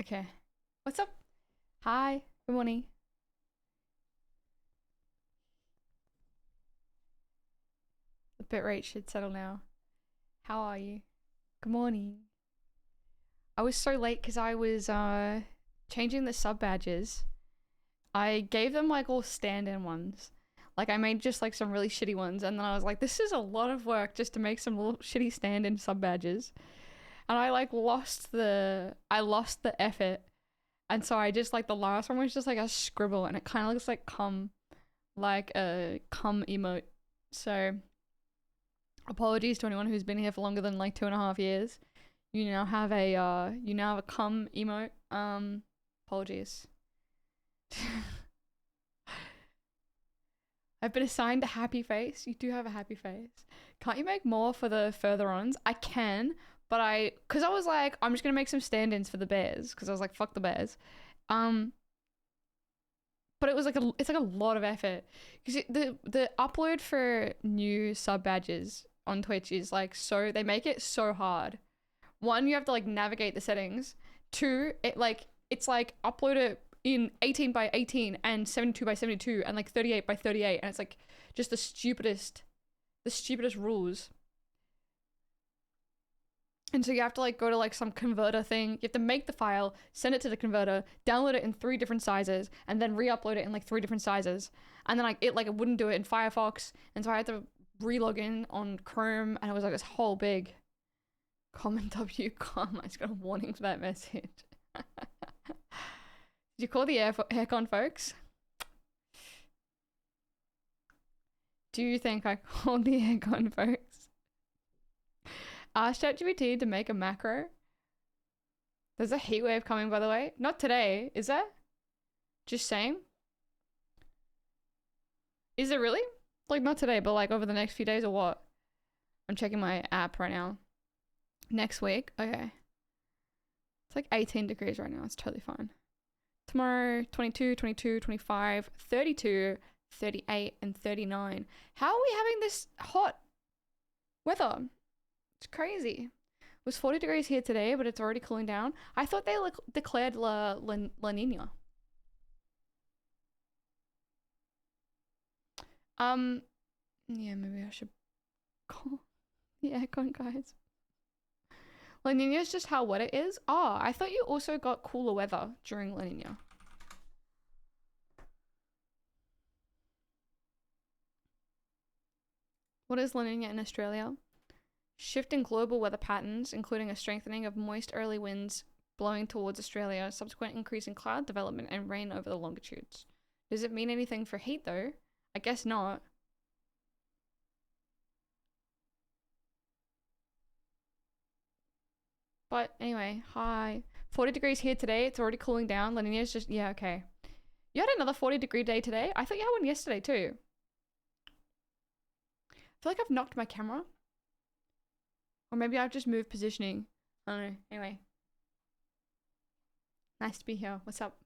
Okay. What's up? Hi. Good morning. The bitrate should settle now. How are you? Good morning. I was so late because I was changing the sub badges. I gave them like all stand-in ones. Like I made just like some really shitty ones, and then I was like, this is a lot of work just to make some little shitty stand-in sub badges. And I like lost the effort. And so I just like the last one was just like a scribble, and it kind of looks like a cum emote. So apologies to anyone who's been here for longer than like 2.5 years. You now have a cum emote. Apologies. I've been assigned a happy face. You do have a happy face. Can't you make more for the further ons? I can, but cause I was like, I'm just gonna make some stand-ins for the bears, cause I was like, fuck the bears. But it was like it's like a lot of effort, because the upload for new sub badges on Twitch is like, so they make it so hard. One, you have to like navigate the settings. Two, it's like upload it in 18 by 18 and 72 by 72 and like 38 by 38, and it's like just the stupidest rules. And so you have to like go to like some converter thing. You have to make the file, send it to the converter, download it in 3 different sizes, and then re-upload it in like 3 different sizes. And then it wouldn't do it in Firefox, and so I had to re-log in on Chrome, and it was like this whole big comment com. I just got a warning for that message. Did you call the aircon folks? Do you think I called the aircon folks? Ask ChatGPT to make a macro. There's a heat wave coming, by the way. Not today, is there? Just saying. Is it really? Like, not today, but like over the next few days, or what? I'm checking my app right now. Next week? Okay. It's like 18 degrees right now. It's totally fine. Tomorrow, 22, 22, 25, 32, 38, and 39. How are we having this hot weather? It's crazy. It was 40 degrees here today, but it's already cooling down. I thought they declared La Nina. Yeah, maybe I should call the aircon guys. La Nina is just how wet it is. Oh, I thought you also got cooler weather during La Nina. What is La Nina in Australia? Shifting global weather patterns, including a strengthening of moist early winds blowing towards Australia, subsequent increase in cloud development and rain over the longitudes. Does it mean anything for heat though? I guess not. But anyway, hi. 40 degrees here today. It's already cooling down. La Nina's just, yeah, okay. You had another 40-degree day today? I thought you had one yesterday too. I feel like I've knocked my camera. Or maybe I've just moved positioning. I don't know. Anyway. Nice to be here. What's up?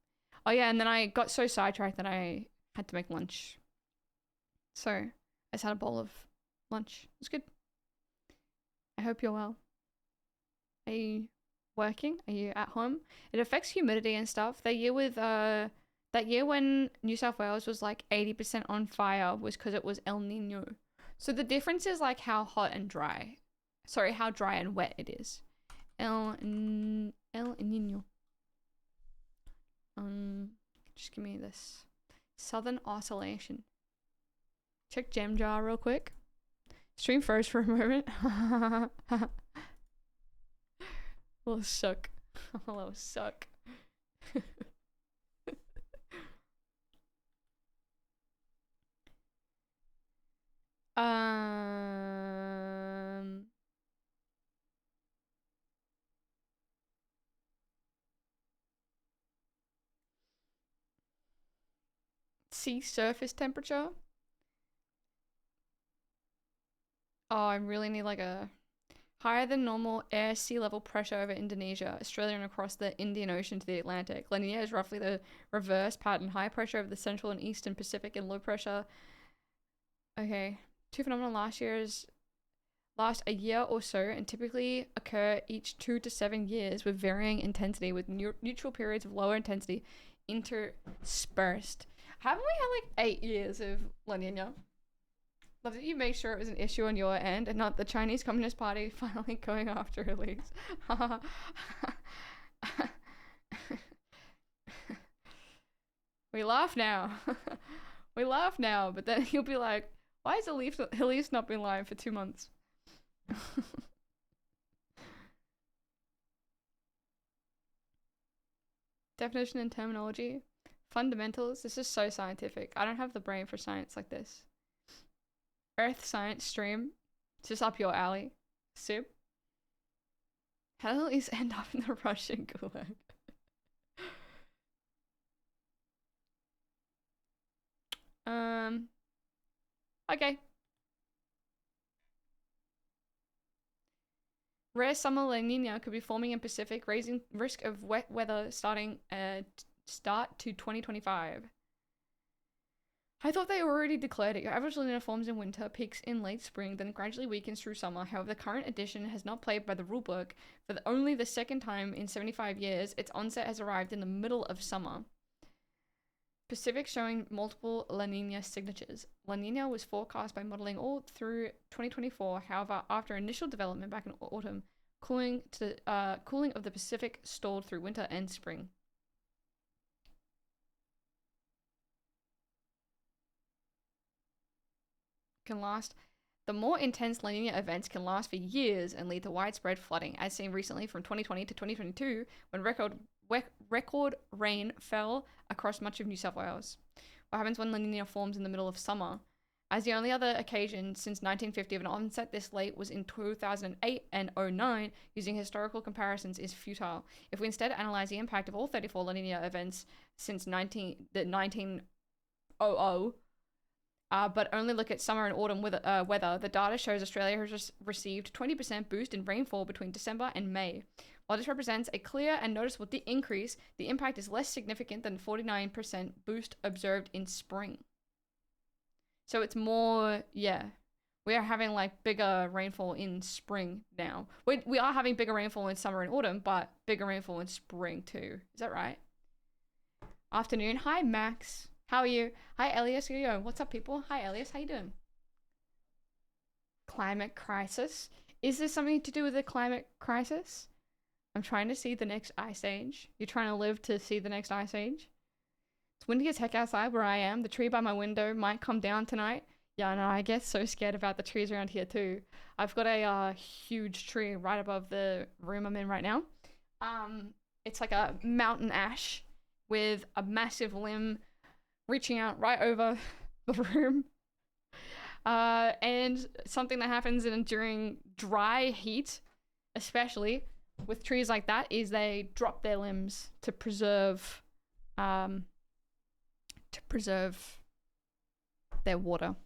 Oh yeah, and then I got so sidetracked that I had to make lunch. So I just had a bowl of lunch. It was good. I hope you're well. Are you working? Are you at home? It affects humidity and stuff. That year when New South Wales was like 80% on fire was because it was El Nino. So the difference is like how hot and dry. Sorry, how dry and wet it is. El Nino. Just give me this. Southern Oscillation. Check Gem Jar real quick. Stream froze for a moment. A little suck. A little suck. Sea surface temperature. Oh, I really need like a higher than normal air sea level pressure over Indonesia, Australia, and across the Indian Ocean to the Atlantic. La Nina is roughly the reverse pattern. High pressure over the central and eastern Pacific and low pressure. Okay. Two phenomena last last a year or so and typically occur each 2 to 7 years with varying intensity, with neutral periods of lower intensity interspersed. Haven't we had like 8 years of La Nina? Love that you made sure it was an issue on your end and not the Chinese Communist Party finally going after Elise. We laugh now. We laugh now, but then you'll be like, why has Elise not been live for 2 months? Definition and terminology. Fundamentals. This is so scientific. I don't have the brain for science like this. Earth science stream. It's just up your alley. Soup. How did Elise end up in the Russian gulag? Okay. Rare summer La Nina could be forming in Pacific, raising risk of wet weather starting start to 2025. I thought they already declared it. Your average La Nina forms in winter, peaks in late spring, then gradually weakens through summer. However, the current edition has not played by the rulebook. For only the second time in 75 years, its onset has arrived in the middle of summer. Pacific showing multiple La Nina signatures. La Nina was forecast by modeling all through 2024. However, after initial development back in autumn, cooling of the Pacific stalled through winter and spring. Can last. The more intense La Nina events can last for years and lead to widespread flooding, as seen recently from 2020 to 2022, when record rain fell across much of New South Wales. What happens when La Nina forms in the middle of summer? As the only other occasion since 1950 of an onset this late was in 2008 and 09, using historical comparisons is futile. If we instead analyze the impact of all 34 La Nina events since 1900, but only look at summer and autumn weather, the data shows Australia has received 20% boost in rainfall between December and May. While this represents a clear and noticeable increase, the impact is less significant than 49% boost observed in spring. So it's more, yeah, we are having like bigger rainfall in spring now. We are having bigger rainfall in summer and autumn, but bigger rainfall in spring too. Is that right? Afternoon. Hi, Max. How are you? Hi, Elias. Yo, what's up, people? Hi, Elias. How you doing? Climate crisis. Is this something to do with the climate crisis? I'm trying to see the next ice age. You're trying to live to see the next ice age? It's windy as heck outside where I am. The tree by my window might come down tonight. Yeah, no, I get so scared about the trees around here too. I've got a huge tree right above the room I'm in right now. It's like a mountain ash with a massive limb reaching out right over the room. And something that happens during dry heat, especially with trees like that, is they drop their limbs to preserve their water.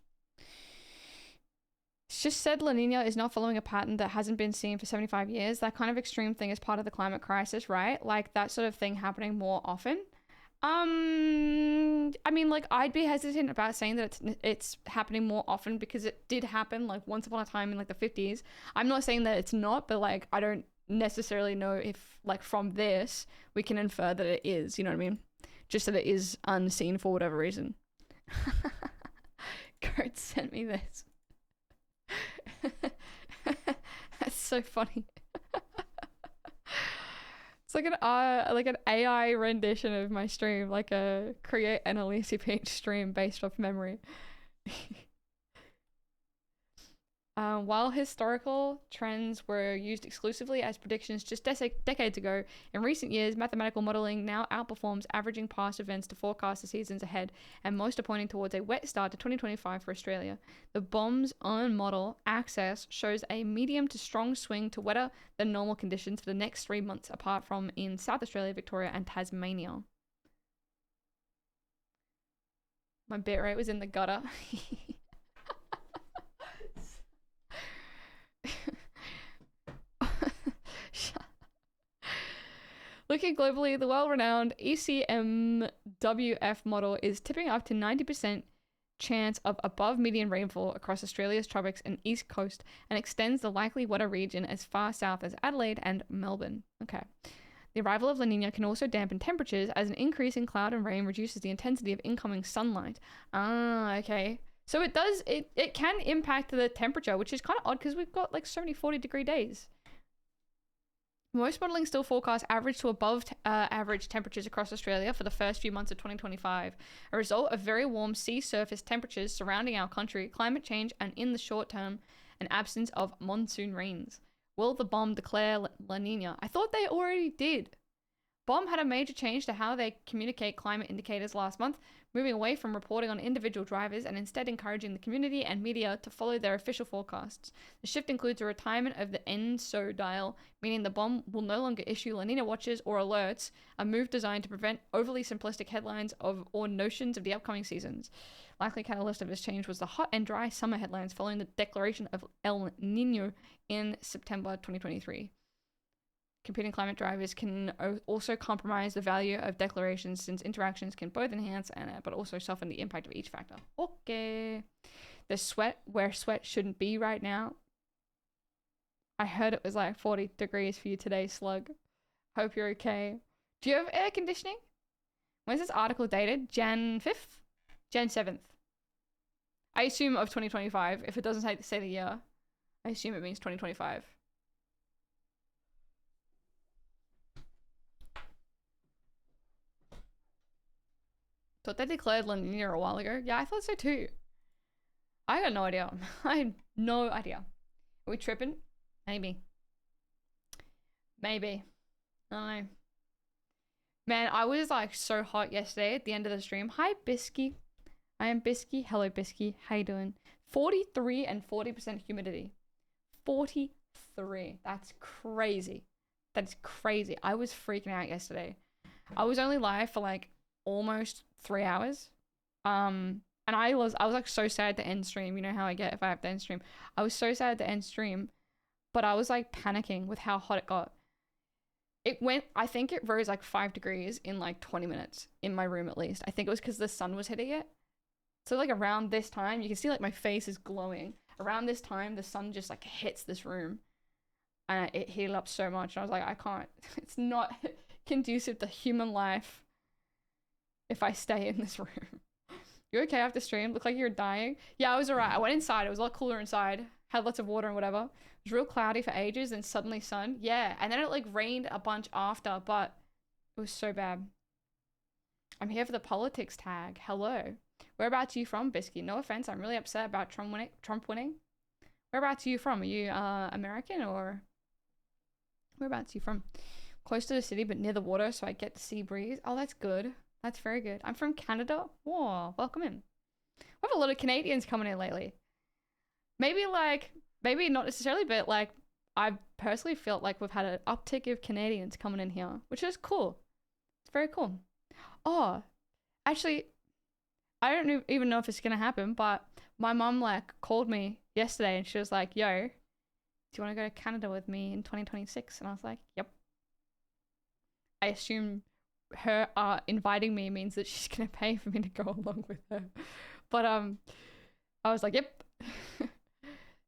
It's just said La Nina is not following a pattern that hasn't been seen for 75 years. That kind of extreme thing is part of the climate crisis, right? Like that sort of thing happening more often. I mean, like, I'd be hesitant about saying that it's happening more often because it did happen like once upon a time in like the 50s. I'm not saying that it's not, but like I don't necessarily know if like from this we can infer that it is, you know what I mean? Just that it is unseen for whatever reason. Kurt sent me this. That's so funny. It's like an AI rendition of my stream, like a create an Elise page stream based off memory. While historical trends were used exclusively as predictions just decades ago, in recent years, mathematical modeling now outperforms averaging past events to forecast the seasons ahead, and most are pointing towards a wet start to 2025 for Australia. The BOM's own model, Access, shows a medium to strong swing to wetter than normal conditions for the next 3 months, apart from in South Australia, Victoria, and Tasmania. My bitrate was in the gutter. Looking globally, the well-renowned ECMWF model is tipping up to 90% chance of above median rainfall across Australia's tropics and east coast and extends the likely wetter region as far south as Adelaide and Melbourne. Okay. The arrival of La Nina can also dampen temperatures as an increase in cloud and rain reduces the intensity of incoming sunlight. Ah, okay. So it can impact the temperature, which is kind of odd because we've got like so many 40-degree days. Most modelling still forecasts average to above average temperatures across Australia for the first few months of 2025, a result of very warm sea surface temperatures surrounding our country, climate change, and in the short term, an absence of monsoon rains. Will the BOM declare La Nina? I thought they already did. BOM had a major change to how they communicate climate indicators last month, moving away from reporting on individual drivers and instead encouraging the community and media to follow their official forecasts. The shift includes a retirement of the ENSO dial, meaning the BOM will no longer issue La Nina watches or alerts, a move designed to prevent overly simplistic headlines or notions of the upcoming seasons. Likely catalyst of this change was the hot and dry summer headlines following the declaration of El Nino in September 2023. Competing climate drivers can also compromise the value of declarations since interactions can both enhance but also soften the impact of each factor. Okay. The sweat where sweat shouldn't be right now. I heard it was like 40 degrees for you today, Slug. Hope you're okay. Do you have air conditioning? When's this article dated? Jan 5th? Jan 7th. I assume of 2025. If it doesn't say the year, I assume it means 2025. Thought they declared La Nina a while ago. Yeah, I thought so too. I got no idea. I had no idea. Are we tripping? Maybe. Maybe. I don't know. Man, I was like so hot yesterday at the end of the stream. Hi, Bisky. I am Bisky. Hello, Bisky. How you doing? 43 and 40% humidity. 43. That's crazy. That's crazy. I was freaking out yesterday. I was only live for like almost 3 hours. And I was like so sad to end stream. You know how I get if I have to end stream. I was so sad to end stream, but I was like panicking with how hot it got. I think it rose like 5 degrees in like 20 minutes in my room at least. I think it was because the sun was hitting it. So like around this time, you can see like my face is glowing. Around this time, the sun just like hits this room and it heated up so much. And I was like, I can't, it's not conducive to human life if I stay in this room. You okay after stream? Look like you're dying. Yeah, I was alright. I went inside. It was a lot cooler inside. Had lots of water and whatever. It was real cloudy for ages and suddenly sun. Yeah, and then it like rained a bunch after, but it was so bad. I'm here for the politics tag. Hello. Whereabouts are you from, Bisky? No offense, I'm really upset about Trump winning. Whereabouts are you from? Are you American or whereabouts are you from? Close to the city but near the water so I get the sea breeze. Oh, that's good. That's very good. I'm from Canada. Whoa, welcome in. We have a lot of Canadians coming in lately. Maybe not necessarily, but like I personally felt like we've had an uptick of Canadians coming in here, which is cool. It's very cool. Oh, actually, I don't even know if it's gonna happen, but my mom like called me yesterday and she was like, yo, do you want to go to Canada with me in 2026? And I was like, yep. I assume her inviting me means that she's gonna pay for me to go along with her. But I was like, yep.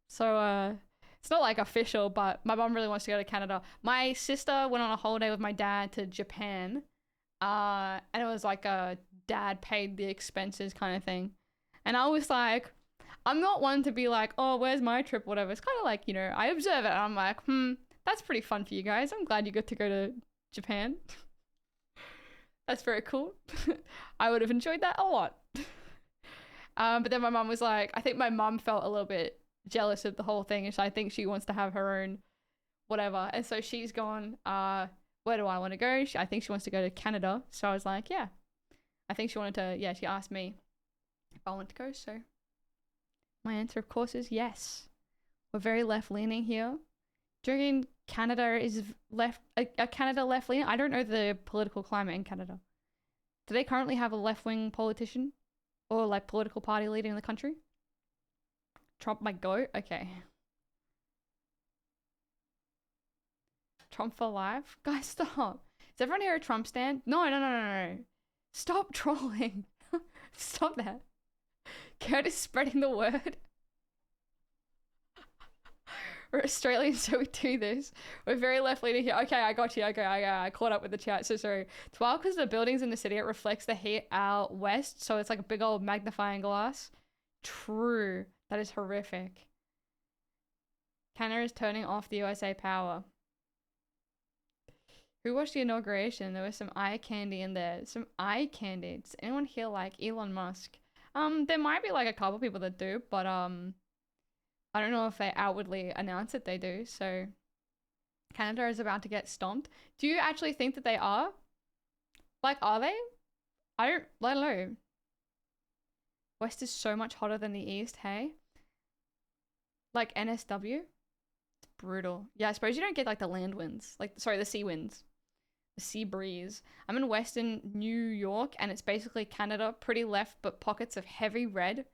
So it's not like official, but my mom really wants to go to Canada. My sister went on a holiday with my dad to Japan. And it was like a dad paid the expenses kind of thing. And I was like, I'm not one to be like, oh, where's my trip, whatever. It's kind of like, you know, I observe it and I'm like, that's pretty fun for you guys. I'm glad you got to go to Japan. That's very cool. I would have enjoyed that a lot. But then my mum was like, I think my mum felt a little bit jealous of the whole thing. And so I think she wants to have her own whatever. And so she's gone, where do I want to go? I think she wants to go to Canada. So I was like, yeah. I think she wanted to, yeah, she asked me if I wanted to go. So my answer, of course, is yes. We're very left-leaning here. Do you reckon Canada is Canada left-leaning? I don't know the political climate in Canada. Do they currently have a left-wing politician or like political party leading the country? Trump might go? Okay. Trump for life? Guys, stop. Is everyone here a Trump stan? No. Stop trolling. Stop that. Kurt is spreading the word. We're Australian, so we do this. We're very left-leaning here. Okay, I got you. Okay, I caught up with the chat. So sorry. It's wild because the buildings in the city, it reflects the heat out west. So it's like a big old magnifying glass. True. That is horrific. Canada is turning off the USA power. Who watched the inauguration? There was some eye candy in there. Some eye candy. Does anyone here like Elon Musk? There might be like a couple people that do, but I don't know if they outwardly announce that they do. So Canada is about to get stomped. Do you actually think that they are? Like, are they? I don't know. West is so much hotter than the East, hey? Like NSW? It's brutal. Yeah, I suppose you don't get like the land winds. Like, sorry, the sea winds. The sea breeze. I'm in Western New York and it's basically Canada, pretty left, but pockets of heavy red.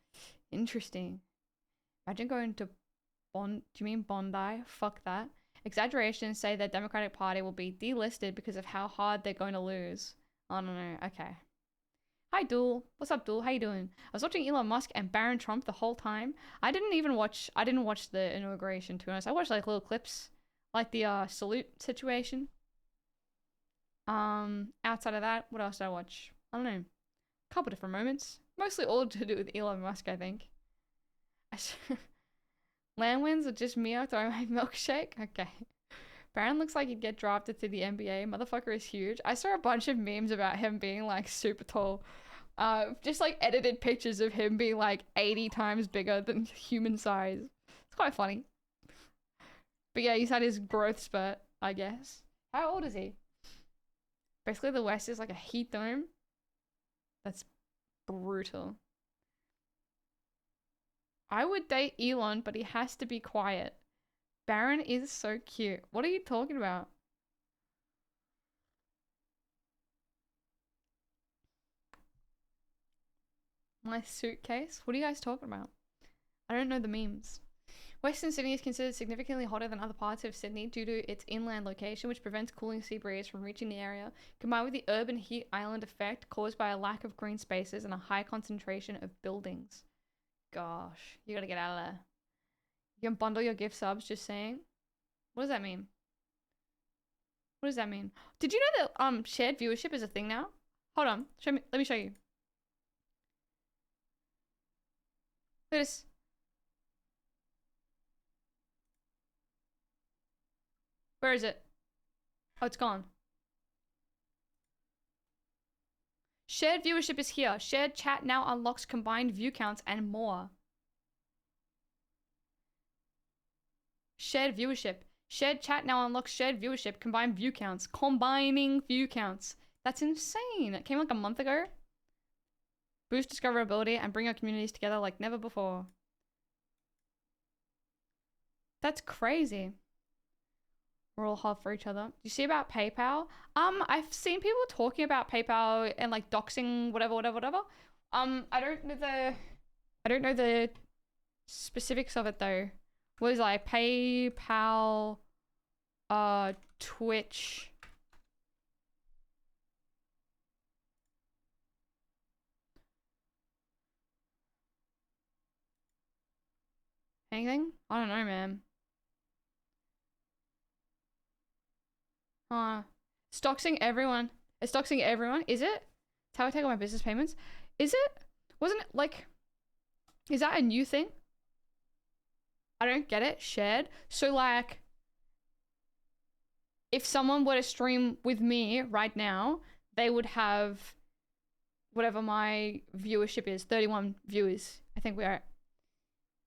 Interesting. Imagine going to do you mean Bondi? Fuck that. Exaggerations say the Democratic Party will be delisted because of how hard they're going to lose. I don't know. Okay. Hi, Duel. What's up, Duel? How you doing? I was watching Elon Musk and Barron Trump the whole time. I didn't watch the inauguration, to be honest. I watched like little clips, like the salute situation. Outside of that, what else did I watch? I don't know. A couple different moments. Mostly all to do with Elon Musk, I think. Land wins are just me throwing my milkshake? Okay. Baron looks like he'd get drafted to the NBA. Motherfucker is huge. I saw a bunch of memes about him being like super tall. Just like edited pictures of him being like 80 times bigger than human size. It's quite funny. But yeah, he's had his growth spurt, I guess. How old is he? Basically the West is like a heat dome. That's brutal. I would date Elon, but he has to be quiet. Baron is so cute. What are you talking about? My suitcase? What are you guys talking about? I don't know the memes. Western Sydney is considered significantly hotter than other parts of Sydney due to its inland location, which prevents cooling sea breeze from reaching the area, combined with the urban heat island effect caused by a lack of green spaces and a high concentration of buildings. Gosh, you gotta get out of there. You can bundle your gift subs, just saying. What does that mean? What does that mean? Did you know that shared viewership is a thing now? Hold on, show me. Let me show you. Look at this. Where is it? Oh, it's gone. Shared viewership is here. Shared chat now unlocks combined view counts and more. Shared viewership. Shared chat now unlocks shared viewership, combined view counts. Combining view counts. That's insane. It came like a month ago. Boost discoverability and bring our communities together like never before. That's crazy. We're all hot for each other. Do you see about PayPal? I've seen people talking about PayPal and like doxing whatever. I don't know the specifics of it though. What is like PayPal, Twitch. Anything? I don't know, man. It's doxing everyone. It's doxing everyone. Is it? It's how I take all my business payments. Is it? Wasn't it like... Is that a new thing? I don't get it. Shared. So like... If someone were to stream with me right now, they would have... Whatever my viewership is. 31 viewers. I think we are...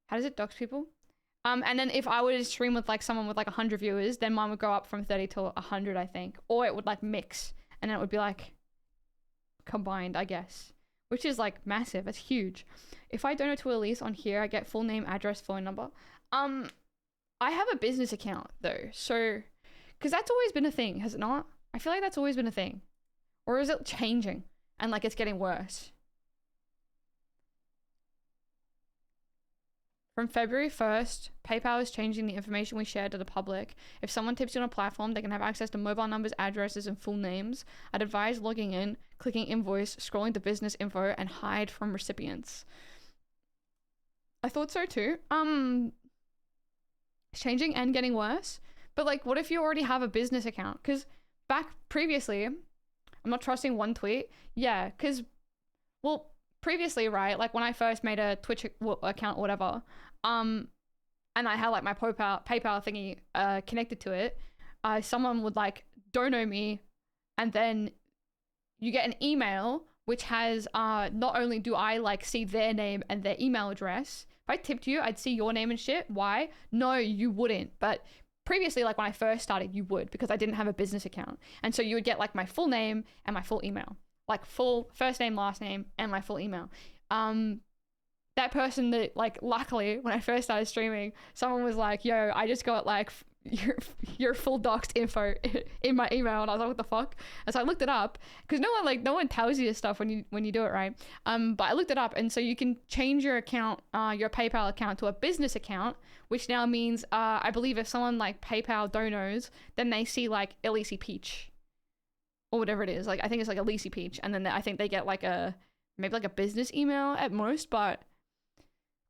How does it dox people? And then if I were to stream with like someone with like 100 viewers, then mine would go up from 30 to 100, I think. Or it would like mix. And then it would be like combined, I guess. Which is like massive. It's huge. If I donate to Elise on here, I get full name, address, phone number. I have a business account though. So, because that's always been a thing, has it not? I feel like that's always been a thing. Or is it changing? And like it's getting worse? From February 1st, PayPal is changing the information we share to the public. If someone tips you on a platform, they can have access to mobile numbers, addresses, and full names. I'd advise logging in, clicking invoice, scrolling to business info, and hide from recipients. I thought so too. It's changing and getting worse. But like, what if you already have a business account? Because back previously, I'm not trusting one tweet. Yeah, because, well, previously, right, like when I first made a Twitch account or whatever, and I had like my PayPal thingy connected to it, someone would like dono me, and then you get an email which has not only do I like see their name and their email address. If I tipped you, I'd see your name and shit. Why? No, you wouldn't. But previously, like when I first started, you would, because I didn't have a business account. And so you would get like my full name and my full email, like full first name, last name, and my full email. That person that, like, luckily when I first started streaming, someone was like, yo, I just got like your full doxed info in my email, and I was like, what the fuck? And so I looked it up, because no one tells you this stuff when you do it, right? But I looked it up, and so you can change your account, your PayPal account, to a business account, which now means I believe if someone like PayPal donos, then they see like Elise Peach or whatever it is, like I think it's like Elise Peach, and then I think they get like maybe like a business email at most, but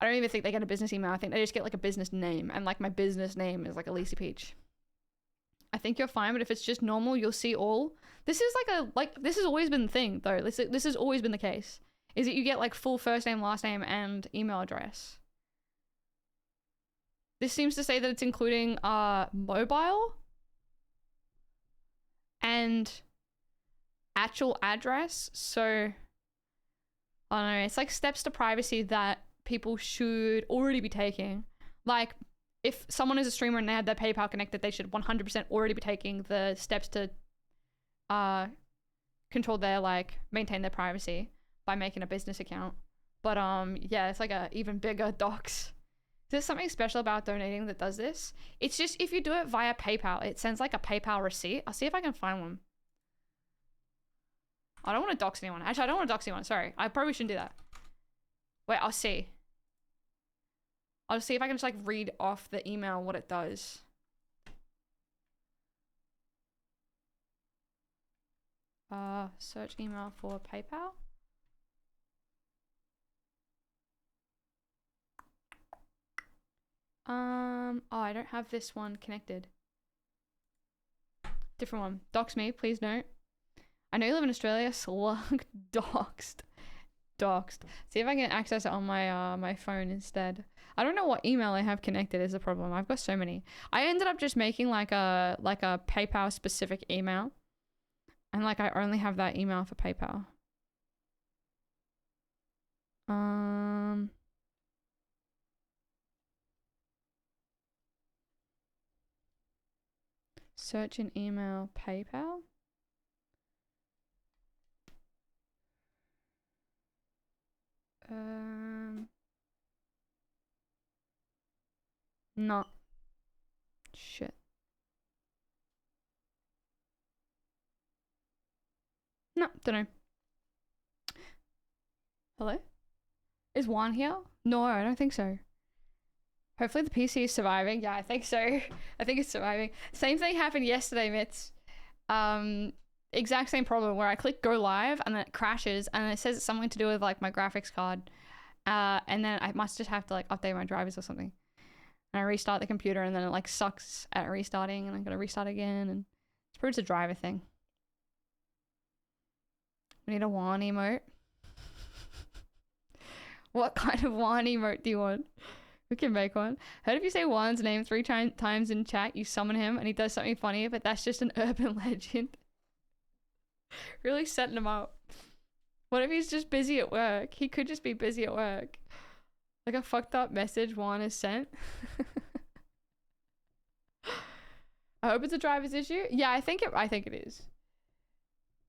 I don't even think they get a business email. I think they just get like a business name, and like my business name is like Elise Peach. I think you're fine, but if it's just normal, you'll see all. This is this has always been the thing though. This has always been the case. Is that you get like full first name, last name, and email address. This seems to say that it's including mobile and actual address. So I don't know. It's like steps to privacy that people should already be taking. Like, if someone is a streamer and they had their PayPal connected, they should 100% already be taking the steps to control their, like, maintain their privacy by making a business account. But yeah, it's like a even bigger dox. There's something special about donating that does this. It's just if you do it via PayPal, it sends like a PayPal receipt. I'll see if I can find one. I don't want to dox anyone. Actually, I don't want to dox anyone. Sorry, I probably shouldn't do that. Wait, I'll see. I'll see if I can just like read off the email what it does. Search email for PayPal. Oh, I don't have this one connected. Different one. Dox me, please don't. I know you live in Australia. Slug doxed. See if I can access it on my my phone instead. I don't know what email I have connected is the problem. I've got so many. I ended up just making like a PayPal specific email, and like I only have that email for PayPal. Search an email PayPal. No. Shit. No, don't know. Hello? Is Juan here? No, I don't think so. Hopefully the PC is surviving. Yeah, I think so. I think it's surviving. Same thing happened yesterday, Mitz. Exact same problem where I click go live and then it crashes and it says it's something to do with like my graphics card. And then I must just have to like update my drivers or something. And I restart the computer and then it like sucks at restarting and I'm gonna restart again, and it's probably just a driver thing. We need a Juan emote. What kind of Juan emote do you want? We can make one. Heard if you say Juan's name 3 times in chat, you summon him and he does something funny, but that's just an urban legend. Really setting him up. What if he's just busy at work? He could just be busy at work. Like a fucked up message Juan is sent. I hope it's a driver's issue. Yeah, I think it is.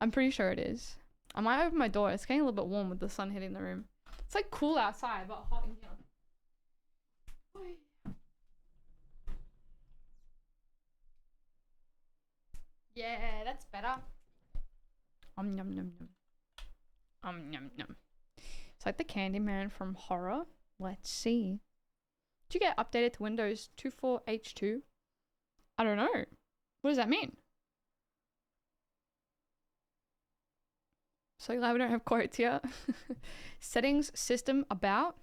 I'm pretty sure it is. I might open my door. It's getting a little bit warm with the sun hitting the room. It's like cool outside, but hot in here. Yeah, that's better. Yum yum yum. Yum yum. It's like the Candyman from Horror. Let's see. Did you get updated to Windows 24H2? I don't know. What does that mean? So glad we don't have quotes here. Settings, system, about.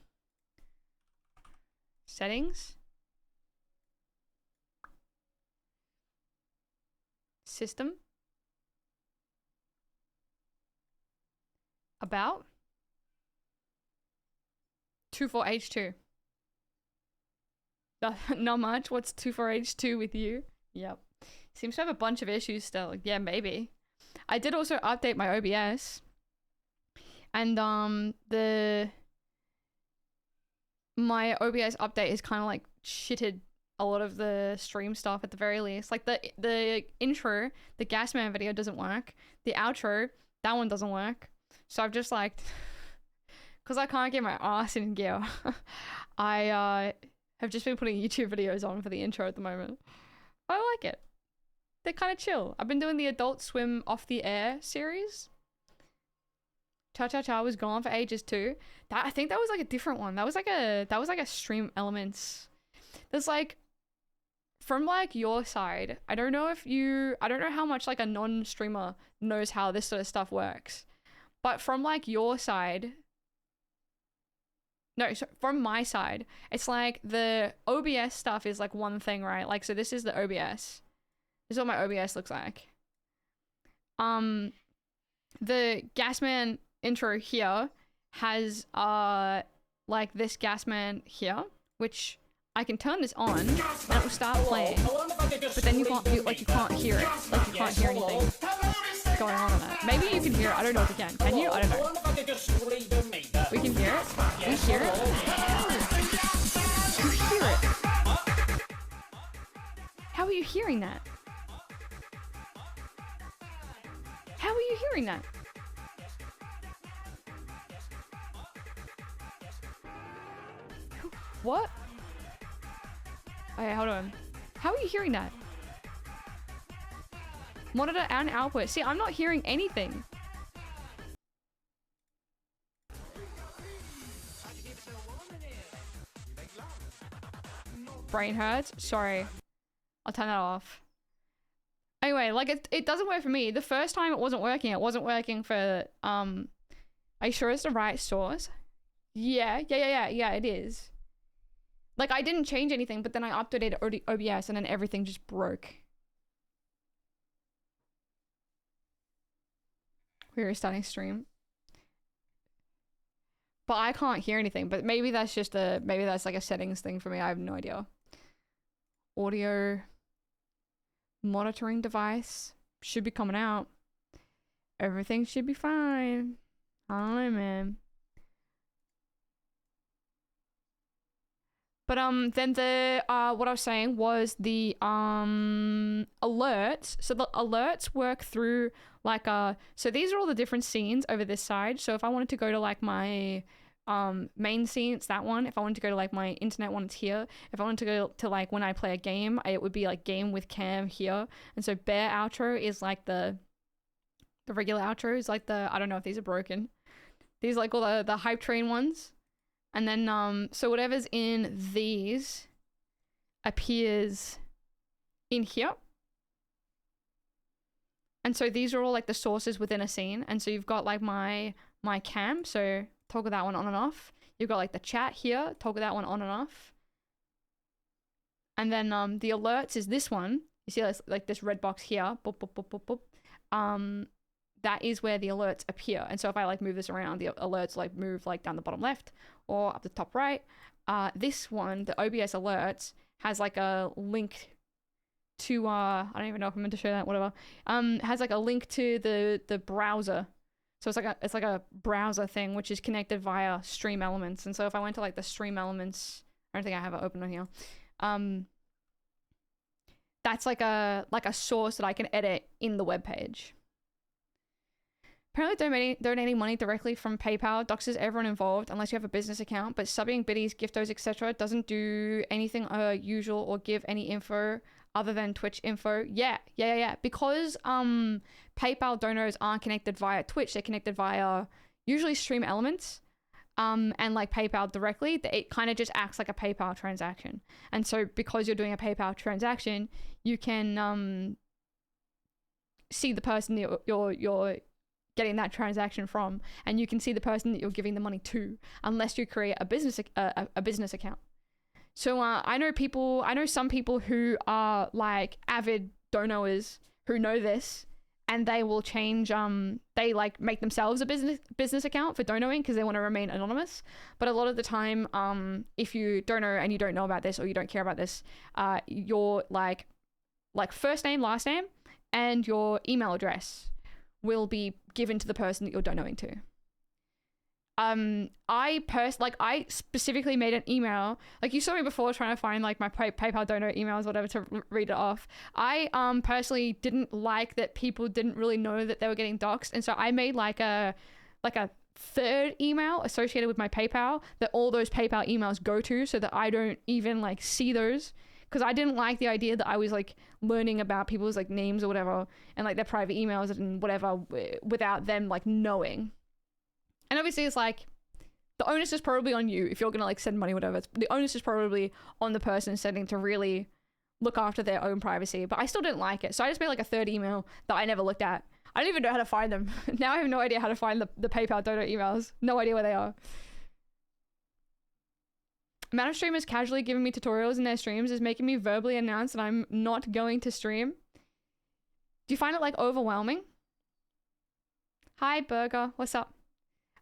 Settings. System. About. 24H2. Not much. What's 24H2 with you? Yep. Seems to have a bunch of issues still. Yeah, maybe. I did also update my OBS. And my OBS update is kind of like shitted a lot of the stream stuff at the very least. Like the intro, the Gasman video doesn't work. The outro, that one doesn't work. So I've just like, because I can't get my ass in gear, I have just been putting YouTube videos on for the intro at the moment. I like it. They're kind of chill. I've been doing the Adult Swim Off the Air series. Cha Cha Cha was gone for ages too. I think that was like a different one. That was like a Stream Elements. There's like, from like your side, I don't know how much like a non-streamer knows how this sort of stuff works. But from like your side, no, so from my side, it's like the OBS stuff is like one thing, right? Like, so this is the OBS. This is what my OBS looks like. The Gasman intro here has like this Gasman here, which I can turn this on and it will start playing, but then you can't hear it. Like you can't hear anything going on that. Maybe you can hear it. I don't know if you can. Can you? I don't know. We can hear it. We hear it. You hear it. How are you hearing that? How are you hearing that? What? Okay, hold on. How are you hearing that? Monitor and output. See, I'm not hearing anything. Brain hurts? Sorry. I'll turn that off. Anyway, like it doesn't work for me. The first time it wasn't working. It wasn't working for are you sure it's the right source? Yeah, it is. Like I didn't change anything, but then I updated OBS and then everything just broke. We were starting stream. But I can't hear anything, but maybe that's just maybe that's like a settings thing for me. I have no idea. Audio monitoring device should be coming out. Everything should be fine. I don't know, man. But then the what I was saying was the alerts. So the alerts work through like so these are all the different scenes over this side. So if I wanted to go to like my main scene, it's that one. If I wanted to go to like my internet one, it's here. If I wanted to go to like when I play a game, it would be like game with cam here. And so bear outro is like the regular outro is like I don't know if these are broken. These like all the hype train ones. And then so whatever's in these appears in here. And so these are all like the sources within a scene. And so you've got like my cam, so toggle that one on and off. You've got like the chat here, toggle that one on and off. And then the alerts is this one. You see like this red box here. Boop, boop, boop, boop, boop. That is where the alerts appear. And so if I like move this around, the alerts like move like down the bottom left or up the top right. This one, the OBS alerts, has like a link to I don't even know if I'm meant to show that, whatever. Has like a link to the browser. So it's like a browser thing which is connected via Stream Elements. And so if I went to like the Stream Elements, I don't think I have it open on here. That's like a source that I can edit in the web page. Apparently donating money directly from PayPal doxes everyone involved unless you have a business account, but subbing, biddies, giftos, etc. doesn't do anything usual or give any info other than Twitch info. Yeah. Because PayPal donors aren't connected via Twitch, they're connected via usually Stream Elements and like PayPal directly. It kind of just acts like a PayPal transaction. And so because you're doing a PayPal transaction, you can see the person that you're getting that transaction from, and you can see the person that you're giving the money to, unless you create a business account. So I know some people who are like avid donors who know this, and they will change they like make themselves a business account for donoing because they want to remain anonymous. But a lot of the time, if you don't know and you don't know about this or you don't care about this, your like first name, last name, and your email address will be given to the person that you're donating to. I specifically made an email, like you saw me before trying to find like my PayPal donor emails, whatever, to read it off. I personally didn't like that people didn't really know that they were getting doxxed, and so I made like a third email associated with my PayPal that all those PayPal emails go to, so that I don't even like see those, because I didn't like the idea that I was like learning about people's like names or whatever and like their private emails and whatever without them like knowing. And obviously it's like the onus is probably on you if you're gonna like send money, whatever. The onus is probably on the person sending to really look after their own privacy. But I still didn't like it, so I just made like a third email that I never looked at. I don't even know how to find them. Now I have no idea how to find the PayPal donor emails. No idea where they are. Amount of streamers casually giving me tutorials in their streams is making me verbally announce that I'm not going to stream. Do you find it like overwhelming? Hi Burger, what's up?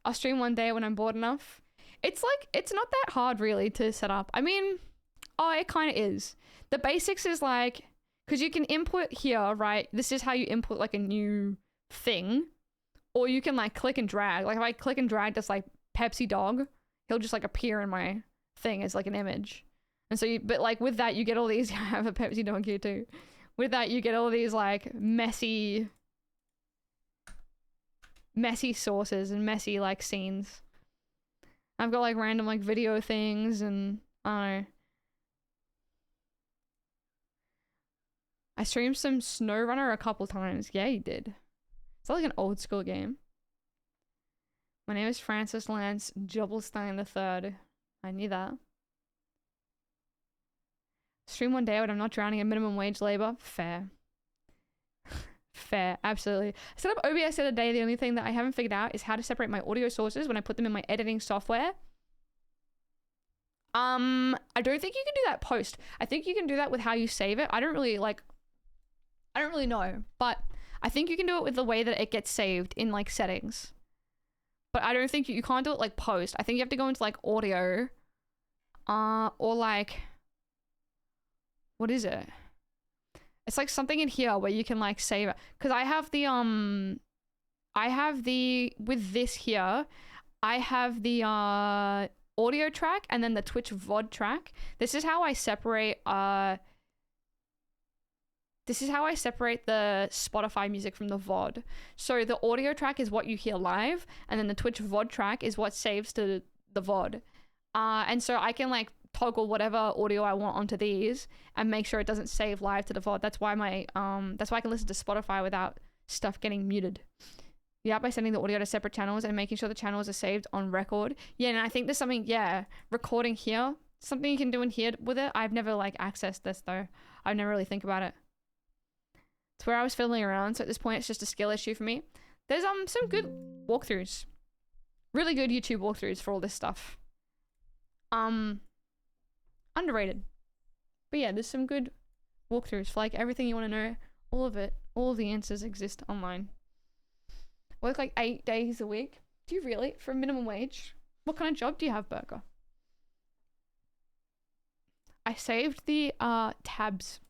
I'll stream one day when I'm bored enough. It's like, it's not that hard really to set up. I mean, it kind of is. The basics is like, because you can input here, right? This is how you input like a new thing. Or you can like click and drag. Like if I click and drag this like Pepsi dog, he'll just like appear in my thing as like an image. And so but like with that, you get all these, I have a Pepsi dog here too. With that, you get all these like messy sources and messy like scenes. I've got like random like video things, and I don't know. I streamed some SnowRunner a couple times. Yeah, you did. It's like an old school game. My name is Francis Lance Jobelstein III. I knew that. Stream one day when I'm not drowning in minimum wage labor. Fair. Fair, absolutely. I set up OBS the other day. The only thing that I haven't figured out is how to separate my audio sources when I put them in my editing software. I don't think you can do that post. I think you can do that with how you save it. I don't really know, but I think you can do it with the way that it gets saved in like settings. But I don't think you can't do it like post. I think you have to go into like audio, or like, what is it? It's like something in here where you can like save it. Cause I have the, with this here, I have the audio track and then the Twitch VOD track. This is how I separate the Spotify music from the VOD. So the audio track is what you hear live, and then the Twitch VOD track is what saves to the VOD. And so I can like toggle whatever audio I want onto these and make sure it doesn't save live to the VOD. That's why that's why I can listen to Spotify without stuff getting muted. Yeah, by sending the audio to separate channels and making sure the channels are saved on record. Yeah, and I think there's something, recording here, something you can do in here with it. I've never like accessed this though. I've never really think about it. It's where I was fiddling around, so at this point it's just a skill issue for me. There's some good walkthroughs. Really good YouTube walkthroughs for all this stuff. Underrated. But yeah, there's some good walkthroughs for like everything you want to know. All of it. All of the answers exist online. Work like 8 days a week. Do you really? For minimum wage? What kind of job do you have, Burger? I saved the tabs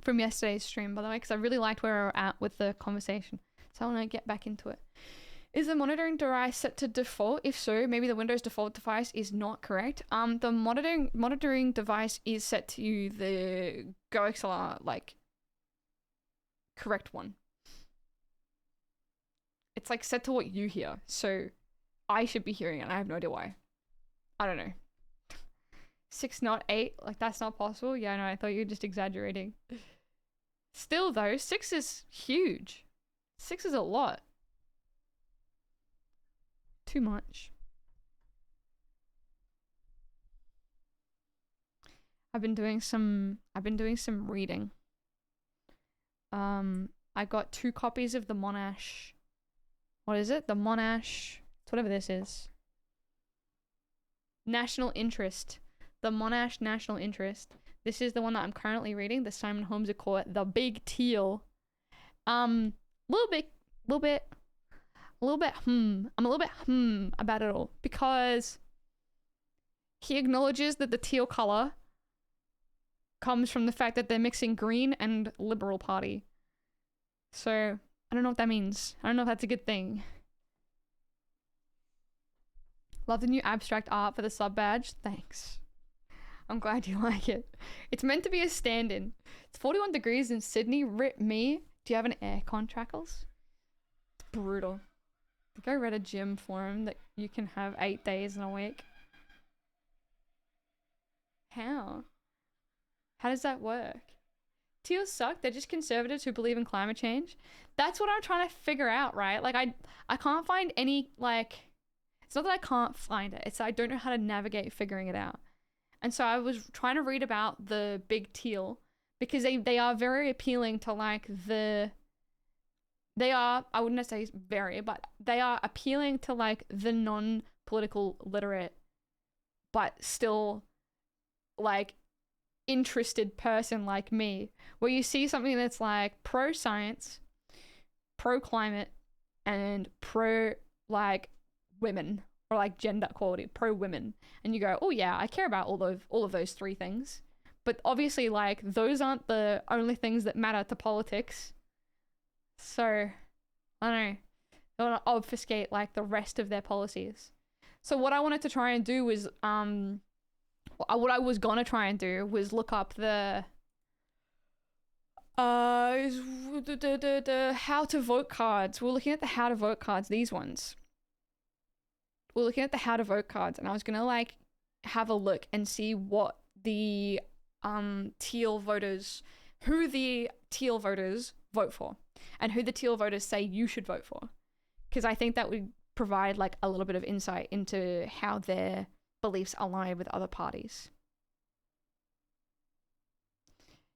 from yesterday's stream, by the way, because I really liked where we were at with the conversation. So I want to get back into it. Is the monitoring device set to default? If so, maybe the Windows default device is not correct. The monitoring device is set to the GoXLR, like, correct one. It's like set to what you hear, so I should be hearing it. I have no idea why. I don't know. 6, not 8, like that's not possible. Yeah, no, I thought you were just exaggerating. Still though, 6 is huge. 6 is a lot. Too much. I've been doing some reading. I got 2 copies of the Monash. What is it? The Monash, it's whatever this is. National Interest. the Monash National Interest. This is the one that I'm currently reading, the Simon Holmes Court, The Big Teal. I'm a little bit about it all because he acknowledges that the teal color comes from the fact that they're mixing Green and Liberal Party. So I don't know what that means. I don't know if that's a good thing. Love the new abstract art for the sub badge. Thanks. I'm glad you like it. It's meant to be a stand-in. It's 41 degrees in Sydney. Rip me. Do you have an aircon, Trackles? It's brutal. I think I read a gym forum that you can have 8 days in a week. How? How does that work? Teals suck. They're just conservatives who believe in climate change. That's what I'm trying to figure out, right? Like, I can't find any, like... It's not that I can't find it. It's that I don't know how to navigate figuring it out. And so I was trying to read about the big teal because they are very appealing to, like, the... They are, I wouldn't say very, but they are appealing to, like, the non-political literate, but still, like, interested person like me, where you see something that's, like, pro-science, pro-climate, and pro, like, women, or, like, gender equality, pro-women, and you go, oh, yeah, I care about all of those three things. But obviously, like, those aren't the only things that matter to politics. So, I don't know. They want to obfuscate, like, the rest of their policies. So what I wanted to try and do was, what I was gonna try and do was look up the, how to vote cards. We're looking at the how to vote cards, these ones. We're looking at the how to vote cards, and I was gonna, like, have a look and see what the, teal voters, who the teal voters vote for. And who the teal voters say you should vote for. Because I think that would provide, like, a little bit of insight into how their beliefs align with other parties.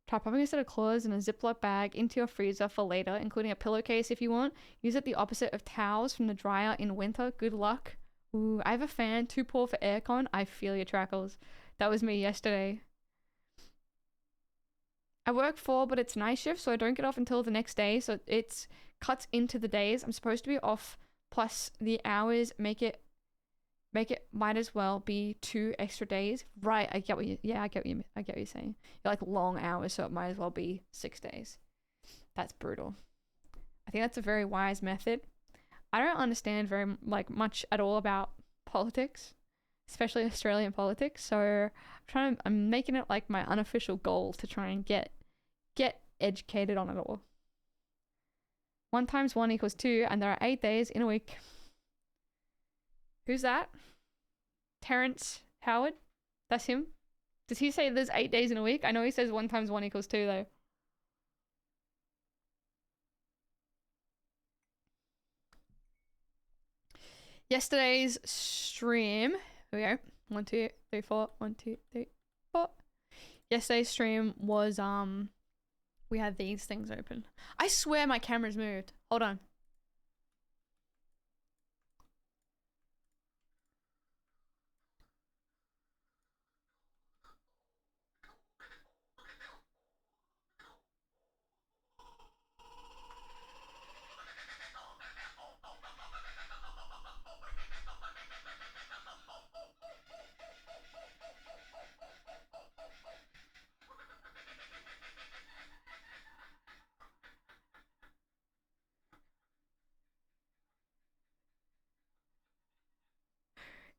Try popping a set of claws in a Ziploc bag into your freezer for later, including a pillowcase if you want. Use it the opposite of towels from the dryer in winter. Good luck. Ooh, I have a fan. Too poor for aircon. I feel your Trackles. That was me yesterday. I work 4, but it's night shift, so I don't get off until the next day, so it's cuts into the days. I'm supposed to be off, plus the hours make it might as well be 2 extra days. Right, I get what you you're saying. You're like long hours, so it might as well be 6 days. That's brutal. I think that's a very wise method. I don't understand very, like, much at all about politics, especially Australian politics, so I'm making it, like, my unofficial goal to try and get educated on it all. 1 times 1 equals 2, and there are 8 days in a week. Who's that? Terrence Howard? That's him? Does he say there's 8 days in a week? I know he says 1 times 1 equals 2, though. Yesterday's stream. Here we go. 1, 2, 3, 4. 1, 2, 3, 4. Yesterday's stream was, we had these things open. I swear my camera's moved. Hold on.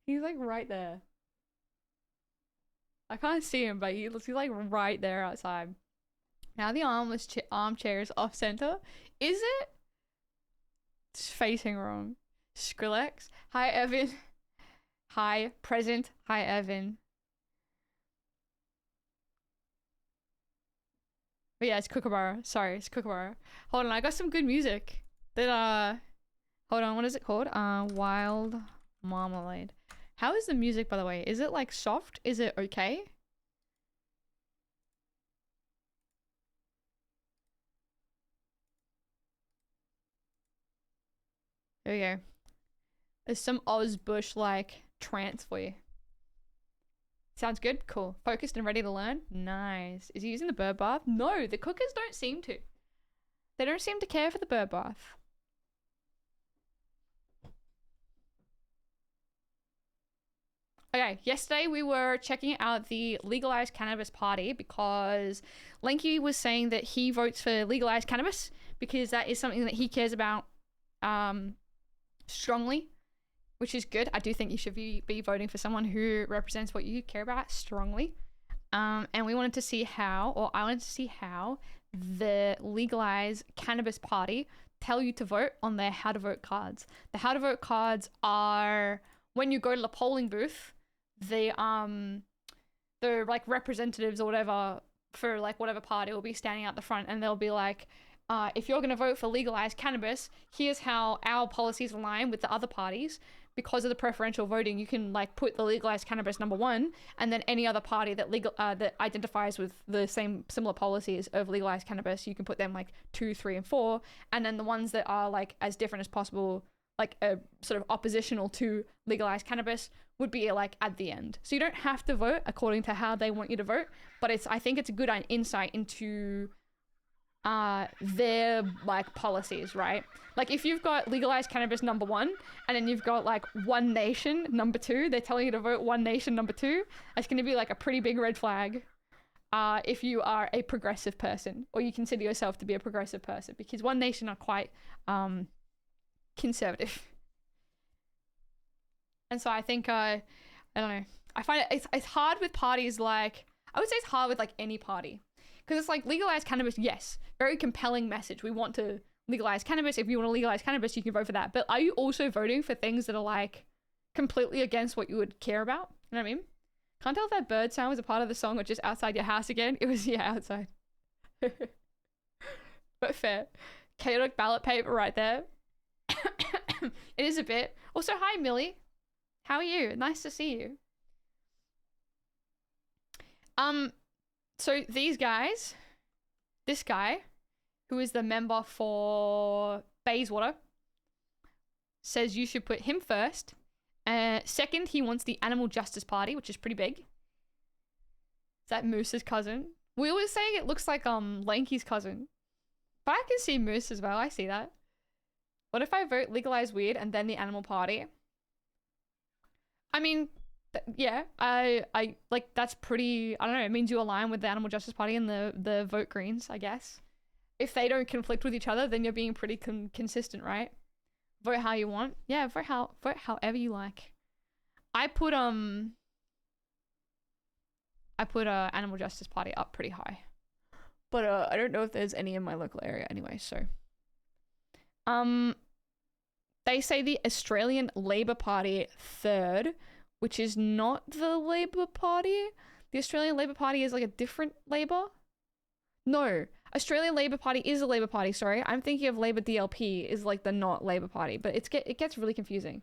He's, like, right there. I can't see him, but he's, like, right there outside. Now the armchair is off center. Is it? It's facing wrong. Skrillex. Hi, Evan. Hi, present. Hi, Evan. But yeah, it's Kookaburra. Sorry, it's Kookaburra. Hold on, I got some good music. That, hold on, what is it called? Wild Marmalade. How is the music, by the way? Is it, like, soft? Is it okay? There we go. There's some Oz Bush, like, trance for you. Sounds good. Cool. Focused and ready to learn. Nice. Is he using the bird bath? No, the cookers don't seem to. They don't seem to care for the bird bath. Okay, yesterday we were checking out the legalized cannabis party because Lanky was saying that he votes for legalized cannabis because that is something that he cares about strongly, which is good. I do think you should be voting for someone who represents what you care about strongly. And we wanted to see how, or I wanted to see how the legalized cannabis party tell you to vote on their how to vote cards. The how to vote cards are when you go to the polling booth, the like representatives or whatever for like whatever party will be standing out the front and they'll be like, if you're going to vote for legalized cannabis, here's how our policies align with the other parties. Because of the preferential voting, you can like put the legalized cannabis number 1, and then any other party that that identifies with the similar policies of legalized cannabis, you can put them like 2, 3, and 4, and then the ones that are like as different as possible, like a sort of oppositional to legalized cannabis, would be like at the end. So you don't have to vote according to how they want you to vote, but I think it's a good insight into their like policies, right? Like if you've got legalized cannabis number 1 and then you've got like One Nation number 2, they're telling you to vote One Nation number 2, that's going to be like a pretty big red flag if you are a progressive person or you consider yourself to be a progressive person, because One Nation are quite conservative. And so I think I don't know, I find it's hard with parties. Like I would say it's hard with like any party, because it's like legalized cannabis, yes, very compelling message. We want to legalize cannabis. If you want to legalize cannabis, you can vote for that. But are you also voting for things that are like completely against what you would care about? You know what I mean? Can't tell if that bird sound was a part of the song or just outside your house again. It was, yeah, outside. But fair. Chaotic ballot paper right there. It is a bit. Also, hi, Millie. How are you? Nice to see you. So these guys, this guy, who is the member for Bayswater, says you should put him first. Second, he wants the Animal Justice Party, which is pretty big. Is that Moose's cousin? We were saying it looks like Lanky's cousin. But I can see Moose as well. I see that. What if I vote legalize weed and then the Animal Party? I mean, yeah, I like that's pretty, I don't know, it means you align with the Animal Justice Party and the vote Greens, I guess. If they don't conflict with each other, then you're being pretty consistent, right? Vote how you want. Yeah, vote however you like. I put Animal Justice Party up pretty high. But I don't know if there's any in my local area anyway, so. They say the Australian Labor Party third, which is not the Labor Party. The Australian Labor Party is like a different Labor. No, Australian Labor Party is a Labor Party, sorry. I'm thinking of Labor DLP is like the not Labor Party, but it gets really confusing.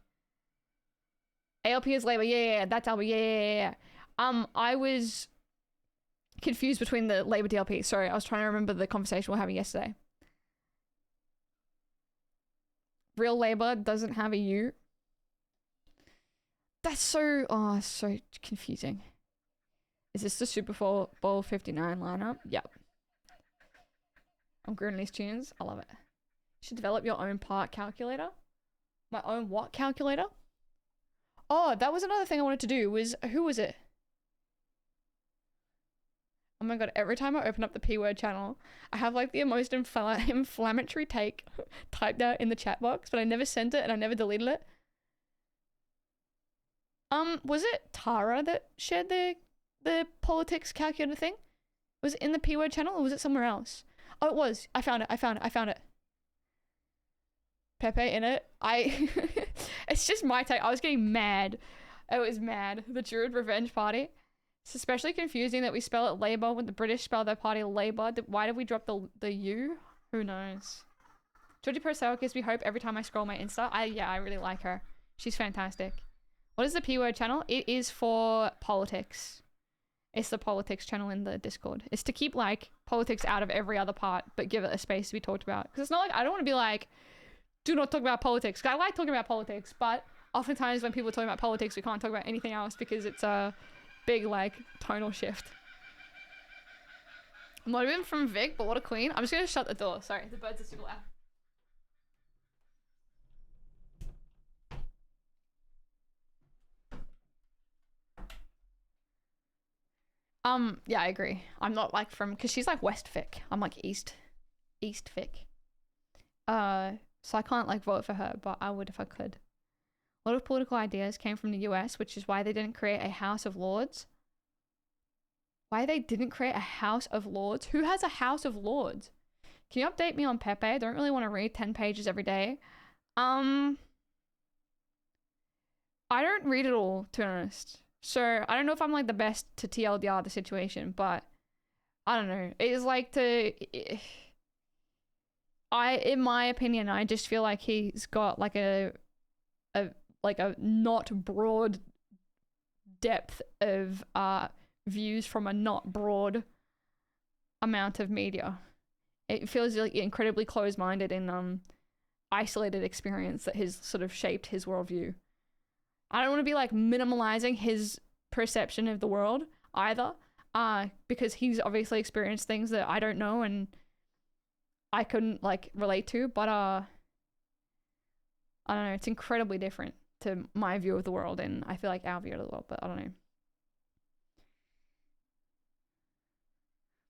ALP is Labor, yeah, that's Albert, yeah. I was confused between the Labor DLP. Sorry, I was trying to remember the conversation we were having yesterday. Real Labor doesn't have a U. That's so confusing. Is this the Super Bowl 59 lineup? Yep. I'm grooving these tunes. I love it. You should develop your own part calculator. My own what calculator? Oh, that was another thing I wanted to do was, who was it? Oh my god, every time I open up the P-word channel, I have like the most inflammatory take typed out in the chat box, but I never sent it and I never deleted it. Was it Tara that shared the politics calculator thing? Was it in the P-word channel or was it somewhere else? Oh, it was. I found it. Pepe in it. It's just my take. I was getting mad. I was mad. The Druid Revenge Party. It's especially confusing that we spell it Labour when the British spell their party Labour. Why did we drop the U? Who knows? Georgie Purcell gives me hope every time I scroll my Insta. I really like her. She's fantastic. What is the P-word channel? It is for politics. It's the politics channel in the Discord. It's to keep like politics out of every other part, but give it a space to be talked about. Because it's not like, I don't want to be like, do not talk about politics. I like talking about politics, but oftentimes when people are talking about politics, we can't talk about anything else because it's Big, like, tonal shift. Might have been from Vic, but what a queen. I'm just gonna shut the door. Sorry, the birds are super loud. Yeah, I agree. I'm not like from, cause she's like West Vic. I'm like East Vic. So I can't like vote for her, but I would if I could. A lot of political ideas came from the US, which is why they didn't create a House of Lords. Why they didn't create a House of Lords? Who has a House of Lords? Can you update me on Pepe? I don't really want to read 10 pages every day. I don't read it all, to be honest. So I don't know if I'm like the best to TLDR the situation, but I don't know. It is like in my opinion, I just feel like he's got like a not broad depth of views from a not broad amount of media. It feels like incredibly closed-minded and isolated experience that has sort of shaped his worldview. I don't want to be like minimalizing his perception of the world either, because he's obviously experienced things that I don't know and I couldn't like relate to, but I don't know, it's incredibly different to my view of the world and I feel like our view of the world, but I don't know.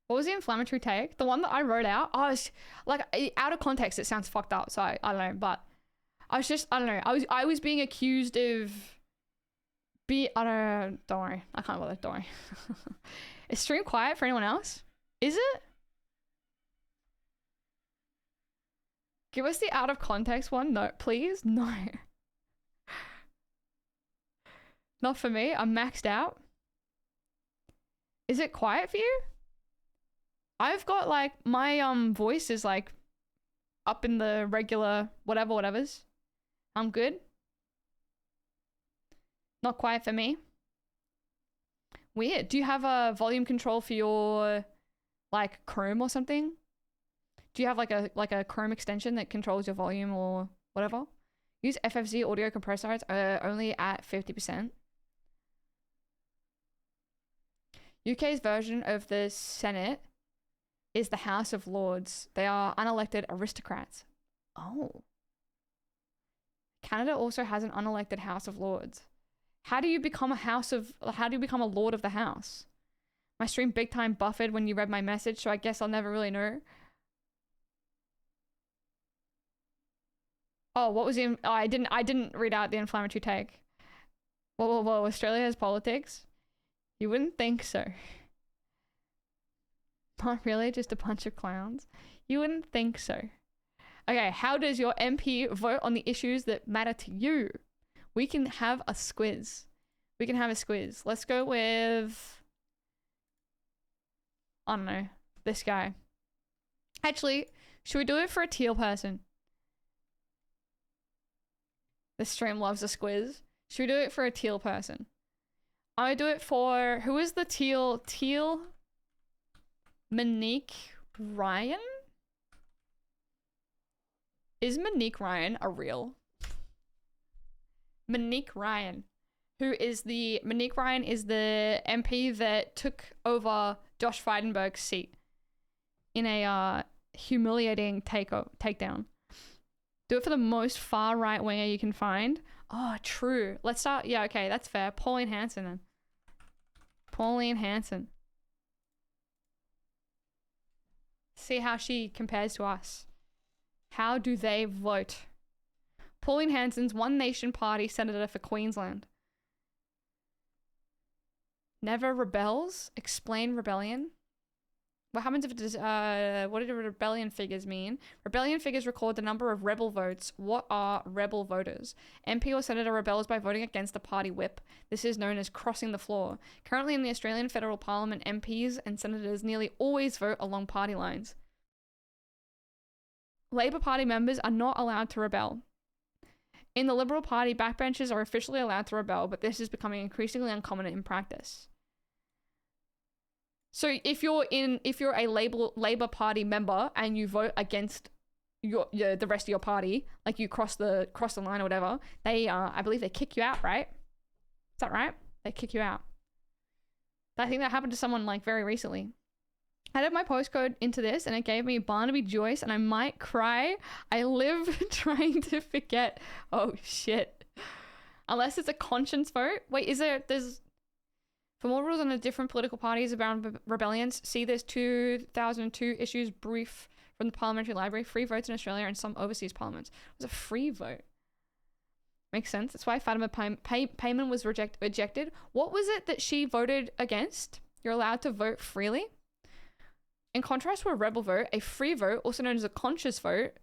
What was the inflammatory take? The one that I wrote out? Oh, it's like out of context it sounds fucked up, so I don't know, but I don't know. I was being accused of don't worry. I can't bother, don't worry. Is stream quiet for anyone else? Is it? Give us the out of context one. No, please. No. Not for me. I'm maxed out. Is it quiet for you? I've got like my voice is like up in the regular whatevers. I'm good. Not quiet for me. Weird. Do you have a volume control for your like Chrome or something? Do you have like a Chrome extension that controls your volume or whatever? Use FFZ audio compressor. It's only at 50%. UK's version of the Senate is the House of Lords. They are unelected aristocrats. Oh. Canada also has an unelected House of Lords. How do you become a Lord of the House? My stream big time buffered when you read my message, so I guess I'll never really know. Oh, what was the... Oh, I didn't read out the inflammatory take. Whoa, Australia has politics? You wouldn't think so. Not really, just a bunch of clowns. You wouldn't think so. Okay, how does your MP vote on the issues that matter to you? We can have a squiz. Let's go with... I don't know. This guy. Actually, should we do it for a teal person? The stream loves a squiz. Should we do it for a teal person? I do it for... Who is the teal? Teal? Monique Ryan? Is Monique Ryan a real? Monique Ryan is the MP that took over Josh Frydenberg's seat in a humiliating takedown. Do it for the most far right winger you can find. Oh, true. Let's start. Yeah, okay, that's fair. Pauline Hanson then. Pauline Hanson. See how she compares to us. How do they vote? Pauline Hanson's One Nation Party senator for Queensland. Never rebels? Explain rebellion. What happens if it does, what do rebellion figures mean? Rebellion figures record the number of rebel votes. What are rebel voters? MP or senator rebels by voting against the party whip. This is known as crossing the floor. Currently in the Australian Federal Parliament, MPs and senators nearly always vote along party lines. Labour Party members are not allowed to rebel. In the Liberal Party, backbenchers are officially allowed to rebel, but this is becoming increasingly uncommon in practice. So if you're a Labour Party member and you vote against the rest of your party, like you cross the line or whatever, they I believe they kick you out, right? Is that right? They kick you out. I think that happened to someone like very recently. I added my postcode into this and it gave me Barnaby Joyce and I might cry. I live trying to forget. Oh shit. Unless it's a conscience vote. Wait, there's for more rules on the different political parties around rebellions, see this 2002 issues brief from the Parliamentary Library, free votes in Australia and some overseas parliaments. It was a free vote. Makes sense. That's why Fatima Payman was ejected. What was it that she voted against? You're allowed to vote freely. In contrast to a rebel vote, a free vote, also known as a conscience vote,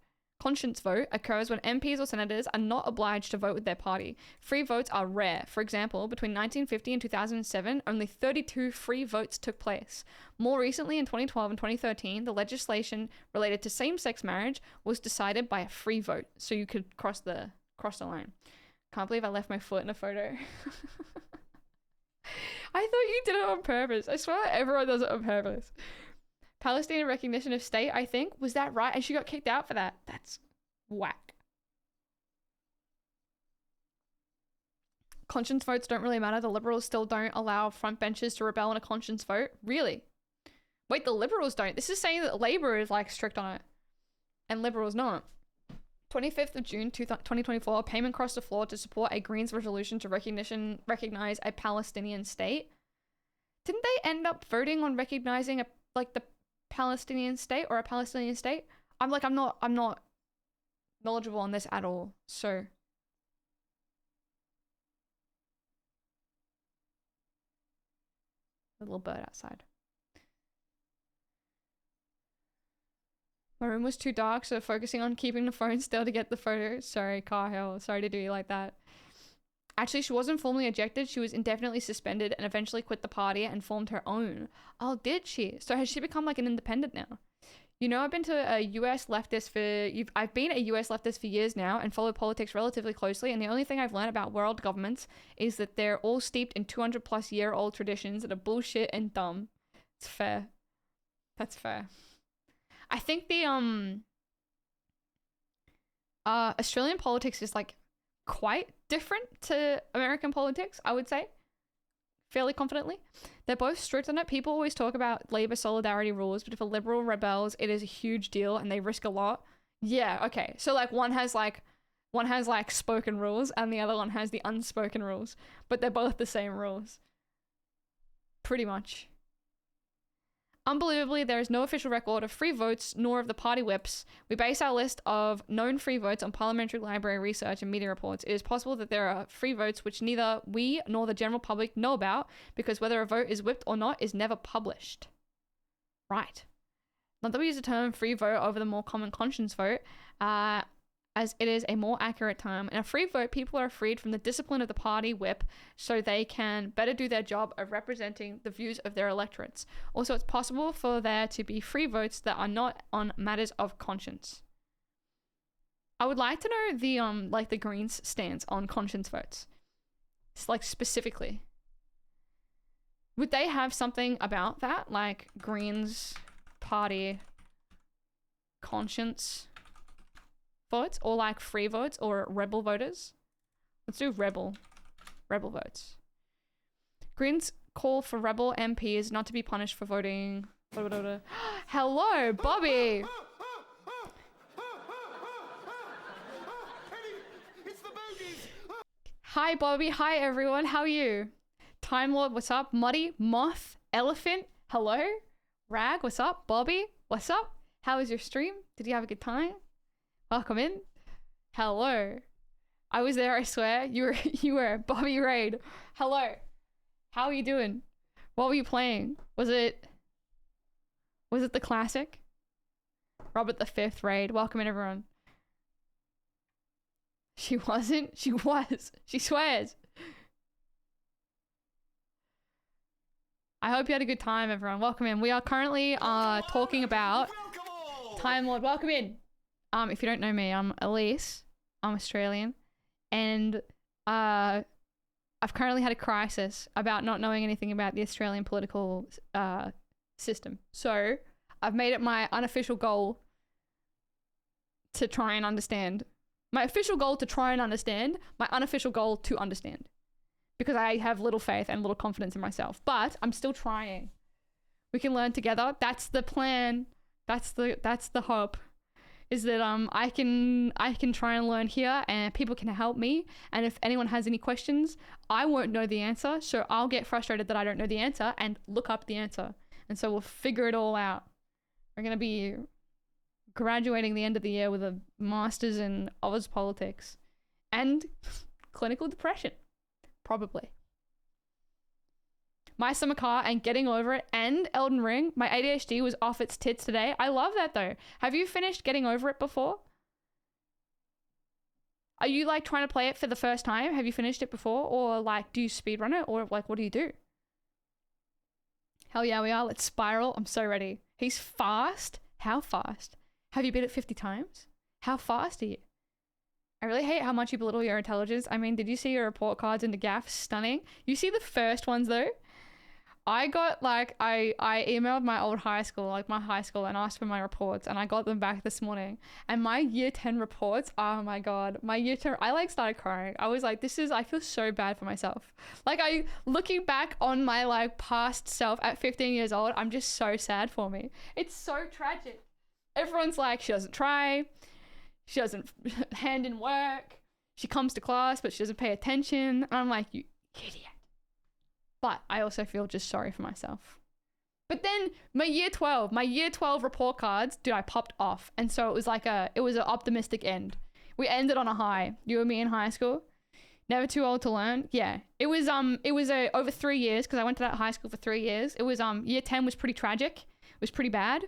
occurs when MPs or senators are not obliged to vote with their party. Free votes are rare. For example, between 1950 and 2007, only 32 free votes took place. More recently, in 2012 and 2013, the legislation related to same-sex marriage was decided by a free vote, so you could cross the line. Can't believe I left my foot in a photo. I thought you did it on purpose. I swear everyone does it on purpose. Palestinian recognition of state, I think. Was that right? And she got kicked out for that. That's whack. Conscience votes don't really matter. The Liberals still don't allow frontbenchers to rebel in a conscience vote. Really? Wait, the Liberals don't? This is saying that Labour is like strict on it. And Liberals not. 25th of June 2024, Payman crossed the floor to support a Greens resolution to recognize a Palestinian state. Didn't they end up voting on recognizing the Palestinian state or a Palestinian state? I'm not knowledgeable on this at all. So a little bird outside. My room was too dark, so focusing on keeping the phone still to get the photos. Sorry, Carhill. Sorry to do you like that. Actually, she wasn't formally ejected. She was indefinitely suspended and eventually quit the party and formed her own. Oh, did she? So has she become like an independent now? You know, I've been a US leftist for years now and followed politics relatively closely. And the only thing I've learned about world governments is that they're all steeped in 200+ year old traditions that are bullshit and dumb. It's fair. That's fair. I think the Australian politics is like quite different to American politics, I would say, fairly confidently. They're both strict on it. People always talk about Labour solidarity rules, but if a Liberal rebels, it is a huge deal and they risk a lot. Yeah, okay. So like one has spoken rules and the other one has the unspoken rules, but they're both the same rules. Pretty much. Unbelievably, there is no official record of free votes nor of the party whips. We base our list of known free votes on parliamentary library research and media reports. It is possible that there are free votes which neither we nor the general public know about because whether a vote is whipped or not is never published. Right. Not that we use the term free vote over the more common conscience vote, as it is a more accurate term. In a free vote, people are freed from the discipline of the party whip so they can better do their job of representing the views of their electorates. Also, it's possible for there to be free votes that are not on matters of conscience. I would like to know the Greens stance on conscience votes. It's like specifically. Would they have something about that? Like Greens party conscience votes or like free votes or rebel voters? Let's do rebel votes. Greens call for rebel MPs not to be punished for voting. Hello, Bobby. Hi, Bobby. Hi, everyone. How are you? Time Lord, what's up? Muddy, Moth, Elephant, hello. Rag, what's up? Bobby, what's up? How was your stream? Did you have a good time? Welcome in. Hello. I was there, I swear. You were. Bobby Raid. Hello. How are you doing? What were you playing? Was it the classic? Robert the Fifth Raid. Welcome in, everyone. She wasn't? She was. She swears. I hope you had a good time, everyone. Welcome in. We are currently talking about Time Lord. Welcome in. If you don't know me, I'm Elise. I'm Australian. And I've currently had a crisis about not knowing anything about the Australian political system. So I've made it my unofficial goal to try and understand. My official goal to try and understand. My unofficial goal to understand. because I have little faith and little confidence in myself. But I'm still trying. We can learn together. That's the plan. That's the hope. Is that I can try and learn here, and people can help me. And if anyone has any questions, I won't know the answer, so I'll get frustrated that I don't know the answer and look up the answer. And so we'll figure it all out. We're gonna be graduating the end of the year with a master's in Oz politics and clinical depression, probably. My Summer Car and Getting Over It and Elden Ring. My ADHD was off its tits today. I love that though. Have you finished Getting Over It before? Are you like trying to play it for the first time? Have you finished it before? Or like, do you speedrun it? Or like, what do you do? Hell yeah, we are. Let's spiral. I'm so ready. He's fast. How fast? Have you beat it 50 times? How fast are you? I really hate how much you belittle your intelligence. I mean, did you see your report cards in the gaff? Stunning. You see the first ones though? I got like, I emailed my old high school, like my high school, and asked for my reports, and I got them back this morning. And my year 10 reports, oh my God, my year 10, I like started crying. I was like, I feel so bad for myself. Like looking back on my like past self at 15 years old, I'm just so sad for me. It's so tragic. Everyone's like, she doesn't try. She doesn't hand in work. She comes to class, but she doesn't pay attention. And I'm like, you idiot. But I also feel just sorry for myself. But then my year 12 report cards, dude, I popped off. And so it was an optimistic end. We ended on a high. You and me in high school. Never too old to learn. Yeah. It was over 3 years, because I went to that high school for 3 years. It was year 10 was pretty tragic. It was pretty bad.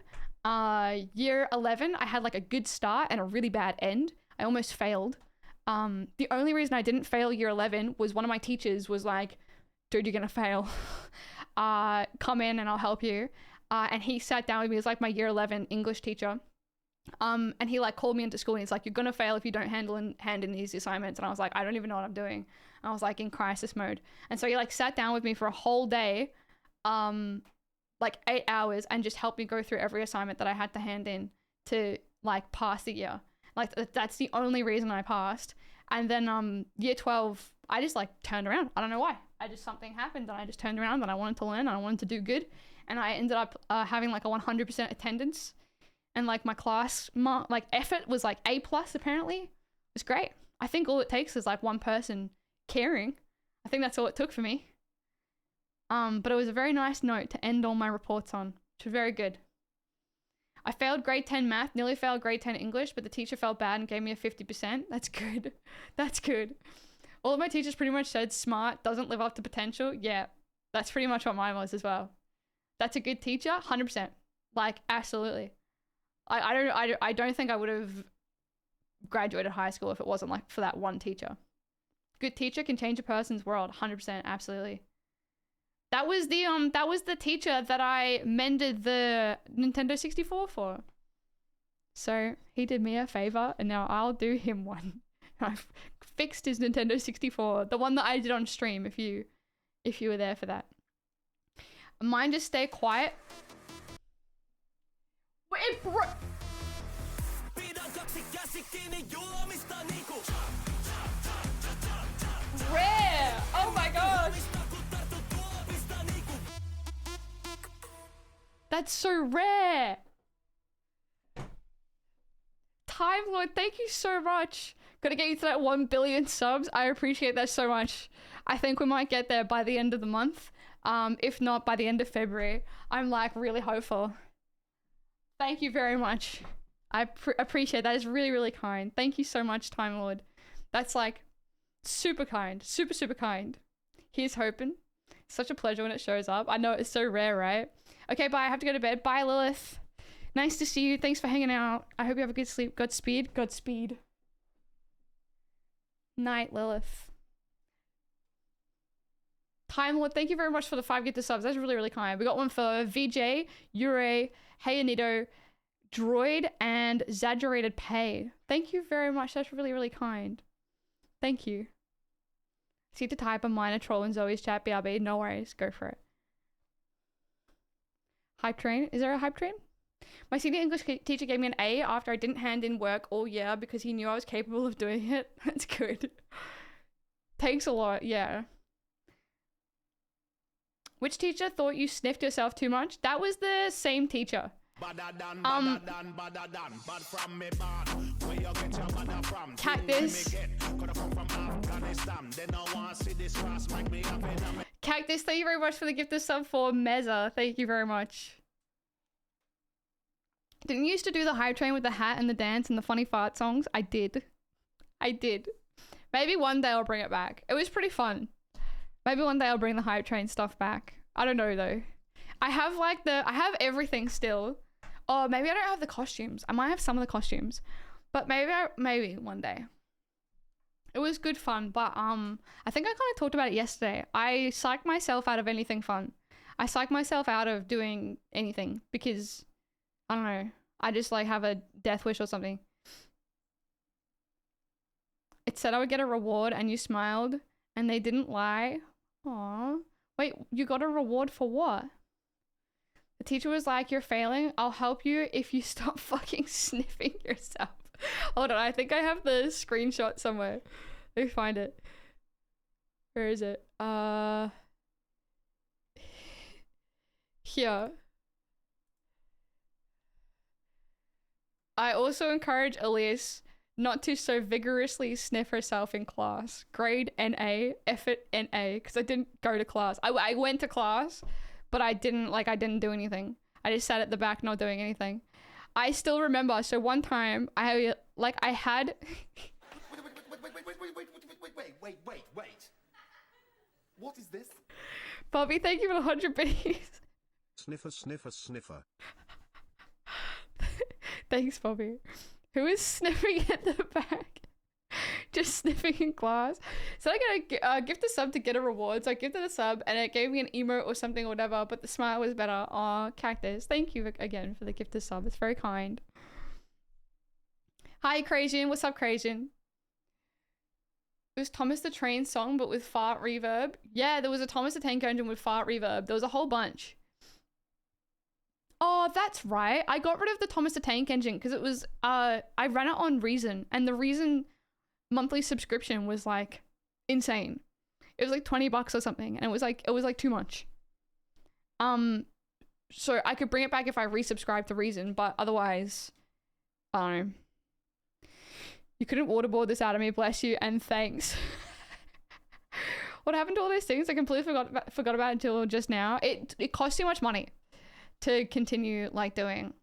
Year 11, I had like a good start and a really bad end. I almost failed. The only reason I didn't fail year 11 was one of my teachers was like, dude, you're gonna fail. Come in and I'll help you. And he sat down with me. He was like my year 11 English teacher. And he like called me into school and he's like, you're gonna fail if you don't hand in these assignments. And I was like, I don't even know what I'm doing. I was like in crisis mode. And so he like sat down with me for a whole day, like 8 hours, and just helped me go through every assignment that I had to hand in to like pass the year. Like that's the only reason I passed. And then year 12, I just like turned around. I don't know why. Something happened and I just turned around and I wanted to learn and I wanted to do good. And I ended up having like a 100% attendance. And like my class like effort was like A+ apparently. It was great. I think all it takes is like one person caring. I think that's all it took for me. But it was a very nice note to end all my reports on, which was very good. I failed grade 10 math, nearly failed grade 10 English, but the teacher felt bad and gave me a 50%. That's good. That's good. All of my teachers pretty much said smart, doesn't live up to potential. Yeah, that's pretty much what mine was as well. That's a good teacher, 100%. Like, absolutely. I don't think I would have graduated high school if it wasn't like for that one teacher. Good teacher can change a person's world, 100%, absolutely. That was the teacher that I mended the Nintendo 64 for. So he did me a favor and now I'll do him one. I've fixed his Nintendo 64, the one that I did on stream if you were there for that. Mine just stay quiet. It broke. Rare! Oh my gosh! That's so rare! Time Lord, thank you so much. Gotta get you to that 1 billion subs. I appreciate that so much. I think we might get there by the end of the month. If not, by the end of February. I'm like really hopeful. Thank you very much. I appreciate that. It's really, really kind. Thank you so much, Time Lord. That's like super kind. Super, super kind. Here's hoping. Such a pleasure when it shows up. I know it's so rare, right? Okay, bye. I have to go to bed. Bye, Lilith. Nice to see you. Thanks for hanging out. I hope you have a good sleep. Godspeed. Godspeed. Night, Lilith. Time Lord, thank you very much for the 5 gifted subs. That's really, really kind. We got one for VJ, Ure, Heyanito, Droid, and Exaggerated Pay. Thank you very much. That's really, really kind. Thank you. See to type a minor troll in Zoe's chat, BRB. No worries. Go for it. Hype train. Is there a hype train? My senior English teacher gave me an A after I didn't hand in work all year because he knew I was capable of doing it. That's good. Takes a lot, yeah. Which teacher thought you sniffed yourself too much? That was the same teacher. Cactus. Cactus, thank you very much for the gift of sub for Meza. Thank you very much. Didn't you used to do the hype train with the hat and the dance and the funny fart songs? I did. Maybe one day I'll bring it back. It was pretty fun. Maybe one day I'll bring the hype train stuff back. I don't know though. I have everything still. Oh, maybe I don't have the costumes. I might have some of the costumes, but maybe one day. It was good fun, but I think I kind of talked about it yesterday. I psyched myself out of anything fun. I psyched myself out of doing anything because I don't know. I just like have a death wish or something. It said I would get a reward and you smiled and they didn't lie. Aww. Wait, you got a reward for what? The teacher was like, you're failing. I'll help you if you stop fucking sniffing yourself. Hold on, I think I have the screenshot somewhere. Let me find it. Where is it? Here. I also encourage Elise not to so vigorously sniff herself in class. Grade NA, effort NA, because I didn't go to class. I went to class, but I didn't do anything. I just sat at the back not doing anything. I still remember, so one time I had Wait. What is this? Bobby, thank you for the 100 biddies. Sniffer. Thanks, Bobby. Who is sniffing at the back? Just sniffing in class. So I get a gift a sub to get a reward. So I gifted a sub and it gave me an emote or something or whatever, but the smile was better. Aw, Cactus. Thank you again for the gift of sub. It's very kind. Hi, Crazian. What's up, Crazian? It was Thomas the Train song, but with fart reverb. Yeah, there was a Thomas the Tank Engine with fart reverb. There was a whole bunch. Oh, that's right. I got rid of the Thomas the Tank Engine because it was, I ran it on Reason, and the Reason monthly subscription was like insane. It was like $20 or something, and it was like too much. So I could bring it back if I resubscribed to Reason, but otherwise, I don't know. You couldn't waterboard this out of me, bless you, and thanks. What happened to all those things? I completely forgot about it until just now. It cost too much money to continue like doing.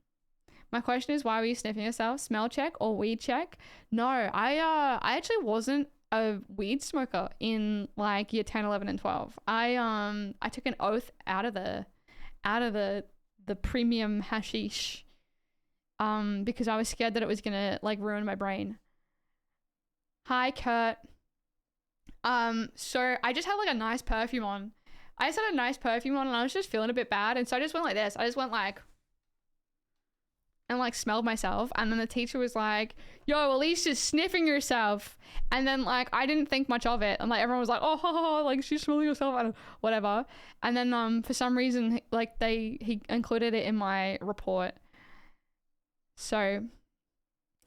My question is, why were you sniffing yourself? Smell check or weed check? No, I actually wasn't a weed smoker in like year 10, 11, and 12. I took an oath out of the premium hashish because I was scared that it was gonna like ruin my brain. Hi, Kurt. So I just had like a nice perfume on. I just had a nice perfume on and I was just feeling a bit bad. And so I just went like this. I just went like, and like smelled myself. And then the teacher was like, yo, Elise is sniffing yourself. And then like, I didn't think much of it. And like, everyone was like, oh, like she's smelling herself and whatever. And then, for some reason, like he included it in my report. So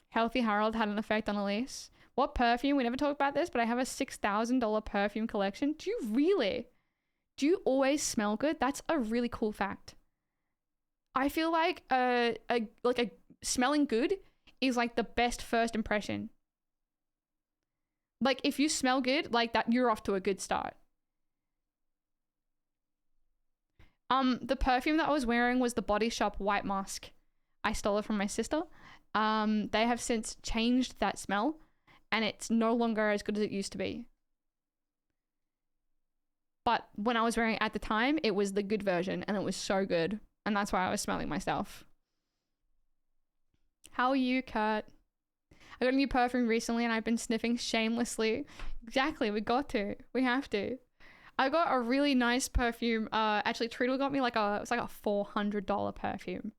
Healthy Harold had an effect on Elise. What perfume? We never talked about this, but I have a $6,000 perfume collection. Do you really? Do you always smell good? That's a really cool fact. I feel like a smelling good is like the best first impression. Like if you smell good, like that, you're off to a good start. The perfume that I was wearing was the Body Shop White Musk. I stole it from my sister. They have since changed that smell and it's no longer as good as it used to be. But when I was wearing it at the time, it was the good version and it was so good. And that's why I was smelling myself. How are you, Kurt? I got a new perfume recently and I've been sniffing shamelessly. Exactly, we got to. We have to. I got a really nice perfume. Actually, Treadle got me like it's like a $400 perfume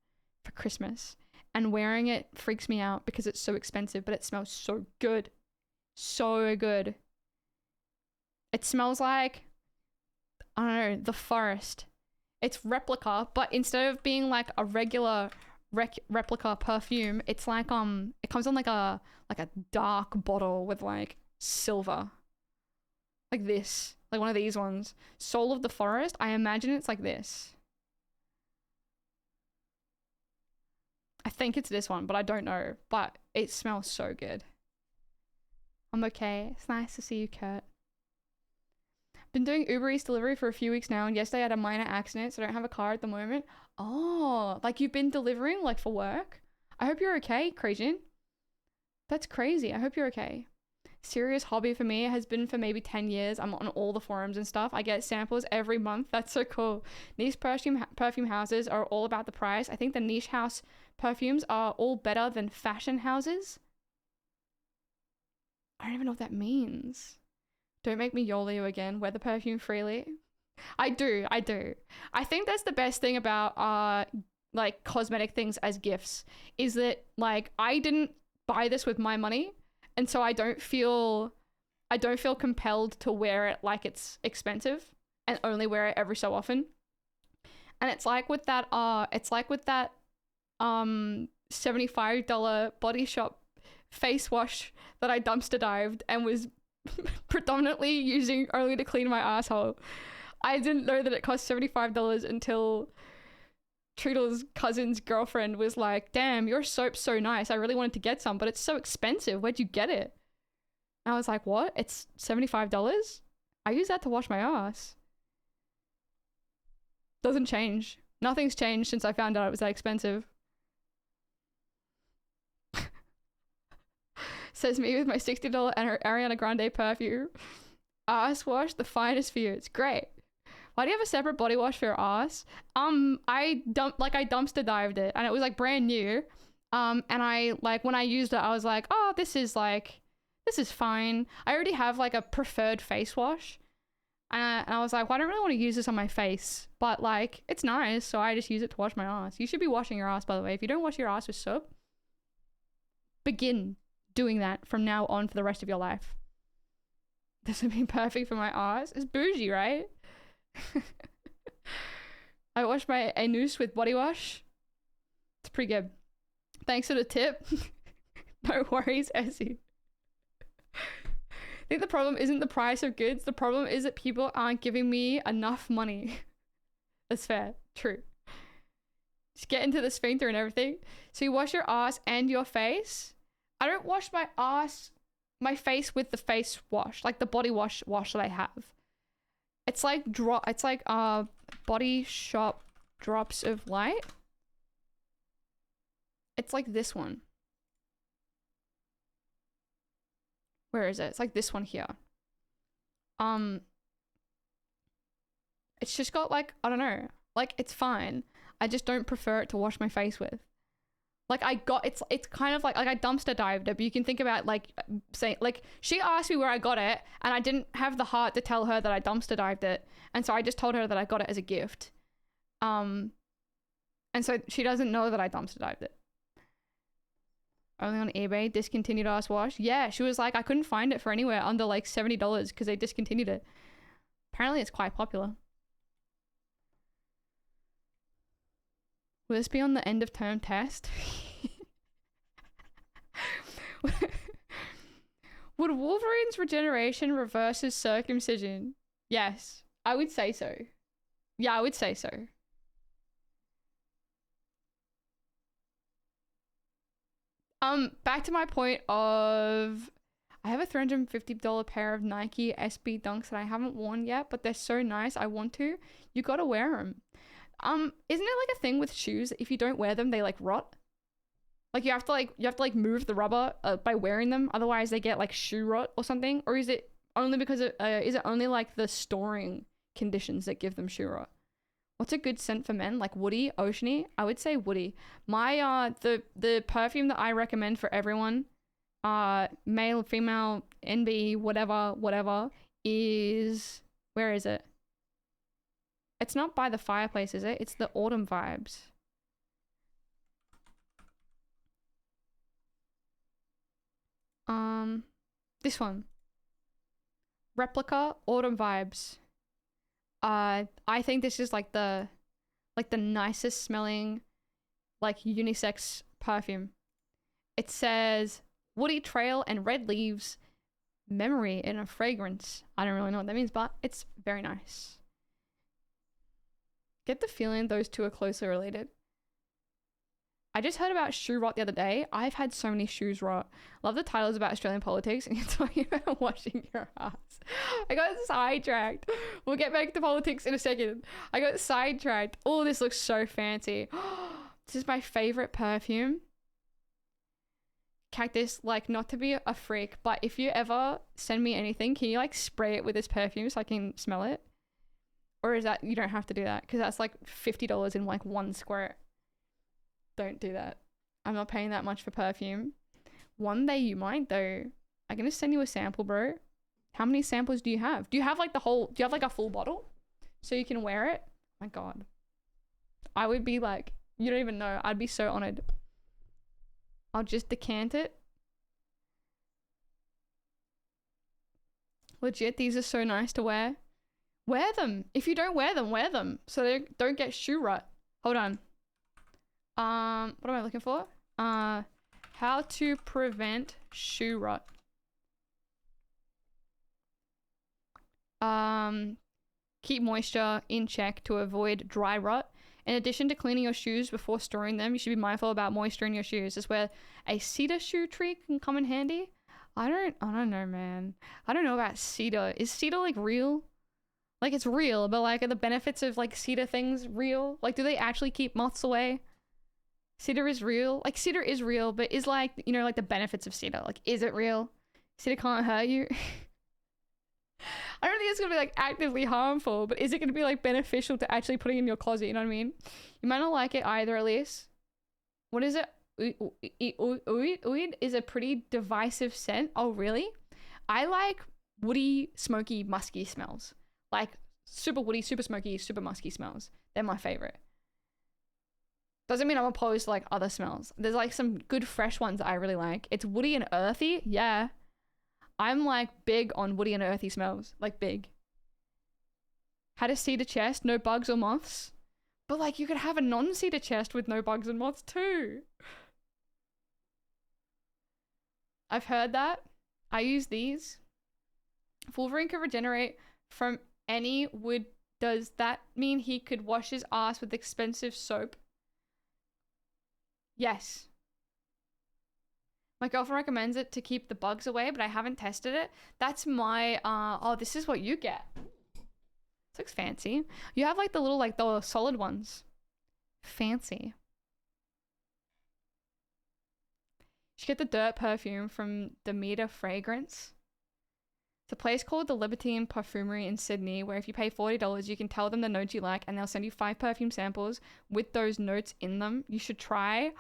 for Christmas. And wearing it freaks me out because it's so expensive, but it smells so good. So good. It smells like, I don't know, the forest. It's replica, but instead of being like a regular replica perfume, it's like it comes on like a dark bottle with like silver. Like this. Like one of these ones. Soul of the Forest. I imagine it's like this. I think it's this one, but I don't know. But it smells so good. I'm okay. It's nice to see you, Kurt. Been doing Uber Eats delivery for a few weeks now, and yesterday I had a minor accident, so I don't have a car at the moment. Oh, like you've been delivering, like for work? I hope you're okay, Crazian. That's crazy. I hope you're okay. Serious hobby for me has been for maybe 10 years. I'm on all the forums and stuff. I get samples every month. That's so cool. Niche perfume houses are all about the price. I think the niche house perfumes are all better than fashion houses. I don't even know what that means. Don't make me YOLO you again. Wear the perfume freely. I do. I think that's the best thing about like cosmetic things as gifts is that like I didn't buy this with my money, and so I don't feel compelled to wear it like it's expensive and only wear it every so often. And it's like with that $75 Body Shop face wash that I dumpster dived and was predominantly using only to clean my asshole. I didn't know that it cost $75 until Treadle's cousin's girlfriend was like, damn, your soap's so nice. I really wanted to get some, but it's so expensive. Where'd you get it? And I was like, what? It's $75? I use that to wash my ass. Doesn't change. Nothing's changed since I found out it was that expensive. Says me with my $60 Ariana Grande perfume. Ass wash, the finest for you. It's great. Why do you have a separate body wash for your ass? I dumpster dived it and it was like brand new. And I like when I used it, I was like, oh, this is fine. I already have like a preferred face wash. And I was like, well, I don't really want to use this on my face, but like it's nice, so I just use it to wash my ass. You should be washing your ass, by the way. If you don't wash your ass with soap, begin doing that from now on for the rest of your life. This would be perfect for my ass. It's bougie, right? I wash my anus with body wash. It's pretty good. Thanks for the tip. No worries, Essie. I think the problem isn't the price of goods. The problem is that people aren't giving me enough money. That's fair. True. Just get into the sphincter and everything. So you wash your ass and your face. I don't wash my face with the face wash, like the body wash that I have. It's like Body Shop Drops of Light. It's like this one. Where is it? It's like this one here. It's just got like, I don't know, like it's fine. I just don't prefer it to wash my face with. Like it's kind of like I dumpster dived it, but you can think about like saying like she asked me where I got it and I didn't have the heart to tell her that I dumpster dived it. And so I just told her that I got it as a gift. And so she doesn't know that I dumpster dived it. Only on eBay, discontinued ass wash. Yeah, she was like, I couldn't find it for anywhere under like $70 because they discontinued it. Apparently it's quite popular. Will this be on the end of term test? Would Wolverine's regeneration reverse his circumcision? Yes, I would say so. Yeah, I would say so. Back to my point of I have a $350 pair of Nike SB Dunks that I haven't worn yet, but they're so nice. I want to. You gotta wear them. Isn't it like a thing with shoes? If you don't wear them, they like rot. Like you have to move the rubber by wearing them. Otherwise, they get like shoe rot or something. Or is it only because is it only like the storing conditions that give them shoe rot? What's a good scent for men? Like woody, oceany? I would say woody. My the perfume that I recommend for everyone, male, female, NB, whatever, is, where is it? It's not By the Fireplace, is it? It's the Autumn Vibes. This one. Replica Autumn Vibes. I think this is like the nicest smelling like unisex perfume. It says woody trail and red leaves Memory in a fragrance. I don't really know what that means, but it's very nice. Get the feeling those two are closely related. I just heard about shoe rot the other day. I've had so many shoes rot. Love the titles about Australian politics and you're talking about washing your ass. I got sidetracked. We'll get back to politics in a second. I got sidetracked. Oh, this looks so fancy. This is my favorite perfume. Cactus, like, not to be a freak, but if you ever send me anything, can you like spray it with this perfume so I can smell it? Or is that, you don't have to do that because that's like $50 in like one squirt. Don't do that. I'm not paying that much for perfume. One day you might though. I'm gonna send you a sample, bro. How many samples do you have? Do you have like the whole, do you have like a full bottle so you can wear it? Oh my God. I would be like, you don't even know. I'd be so honored. I'll just decant it. Legit, these are so nice to wear. Wear them. If you don't wear them, wear them. So they don't get shoe rut. Hold on. What am I looking for? How to prevent shoe rot. Keep moisture in check to avoid dry rot. In addition to cleaning your shoes before storing them, you should be mindful about moisture in your shoes. This is where a cedar shoe tree can come in handy. I don't know, man. I don't know about cedar. Is cedar like real? Like it's real, but like are the benefits of like cedar things real? Like do they actually keep moths away? Cedar is real. Like cedar is real, but is like, you know, like the benefits of cedar. Like is it real? Cedar can't hurt you. I don't think it's gonna be like actively harmful, but is it gonna be like beneficial to actually putting in your closet? You know what I mean? You might not like it either, Elise. What is it? Oud is a pretty divisive scent. Oh, really? I like woody, smoky, musky smells. Like super woody, super smoky, super musky smells. They're my favorite. Doesn't mean I'm opposed to like other smells. There's like some good fresh ones that I really like. It's woody and earthy. Yeah. I'm like big on woody and earthy smells. Like big. Had a cedar chest, no bugs or moths. But like you could have a non-cedar chest with no bugs and moths too. I've heard that. I use these. Wolverine could regenerate from any wood. Does that mean he could wash his ass with expensive soap? Yes. My girlfriend recommends it to keep the bugs away, but I haven't tested it. That's my, oh, this is what you get. This looks fancy. You have like the little, like the solid ones. Fancy. You should get the dirt perfume from Demeter Fragrance. It's a place called the Libertine Parfumery in Sydney, where if you pay $40, you can tell them the notes you like, and they'll send you 5 perfume samples with those notes in them. You should try.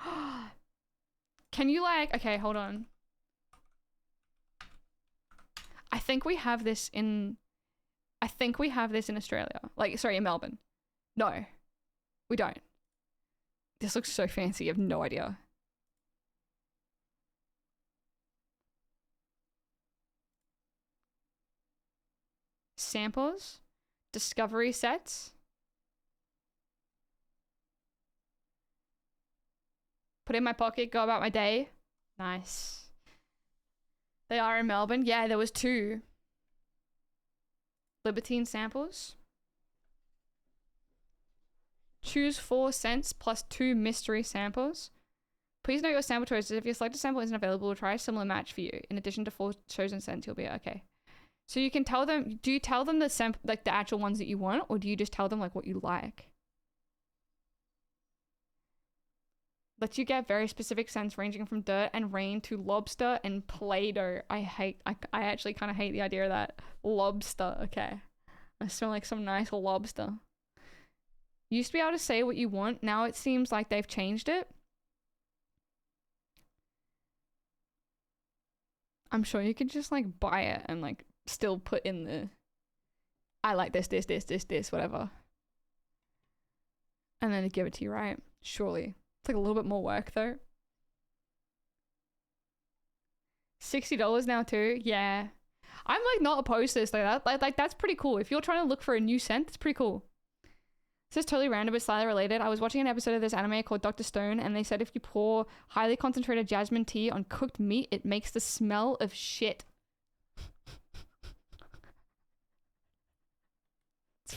Can you like, okay, hold on. I think we have this in Australia. Like, sorry, in Melbourne. No, we don't. This looks so fancy. I have no idea. Samples, discovery sets. Put it in my pocket, go about my day. Nice. They are in Melbourne. Yeah, there was 2. Libertine samples. Choose 4 scents plus 2 mystery samples. Please note your sample choices. If your selected sample isn't available, we'll try a similar match for you. In addition to 4 chosen scents, you'll be okay. So you can tell them, do you tell them the sample, like the actual ones that you want, or do you just tell them like what you like? Lets you get very specific scents ranging from dirt and rain to lobster and Play-Doh. I actually kind of hate the idea of that. Lobster, okay. I smell like some nice lobster. You used to be able to say what you want. Now it seems like they've changed it. I'm sure you could just like buy it and like still put in the I like this, whatever. And then they give it to you, right? Surely. It's like a little bit more work though. $60 now too? Yeah. I'm like not opposed to this though. Like that's pretty cool. If you're trying to look for a new scent, it's pretty cool. This is totally random but slightly related. I was watching an episode of this anime called Dr. Stone, and they said if you pour highly concentrated jasmine tea on cooked meat, it makes the smell of shit.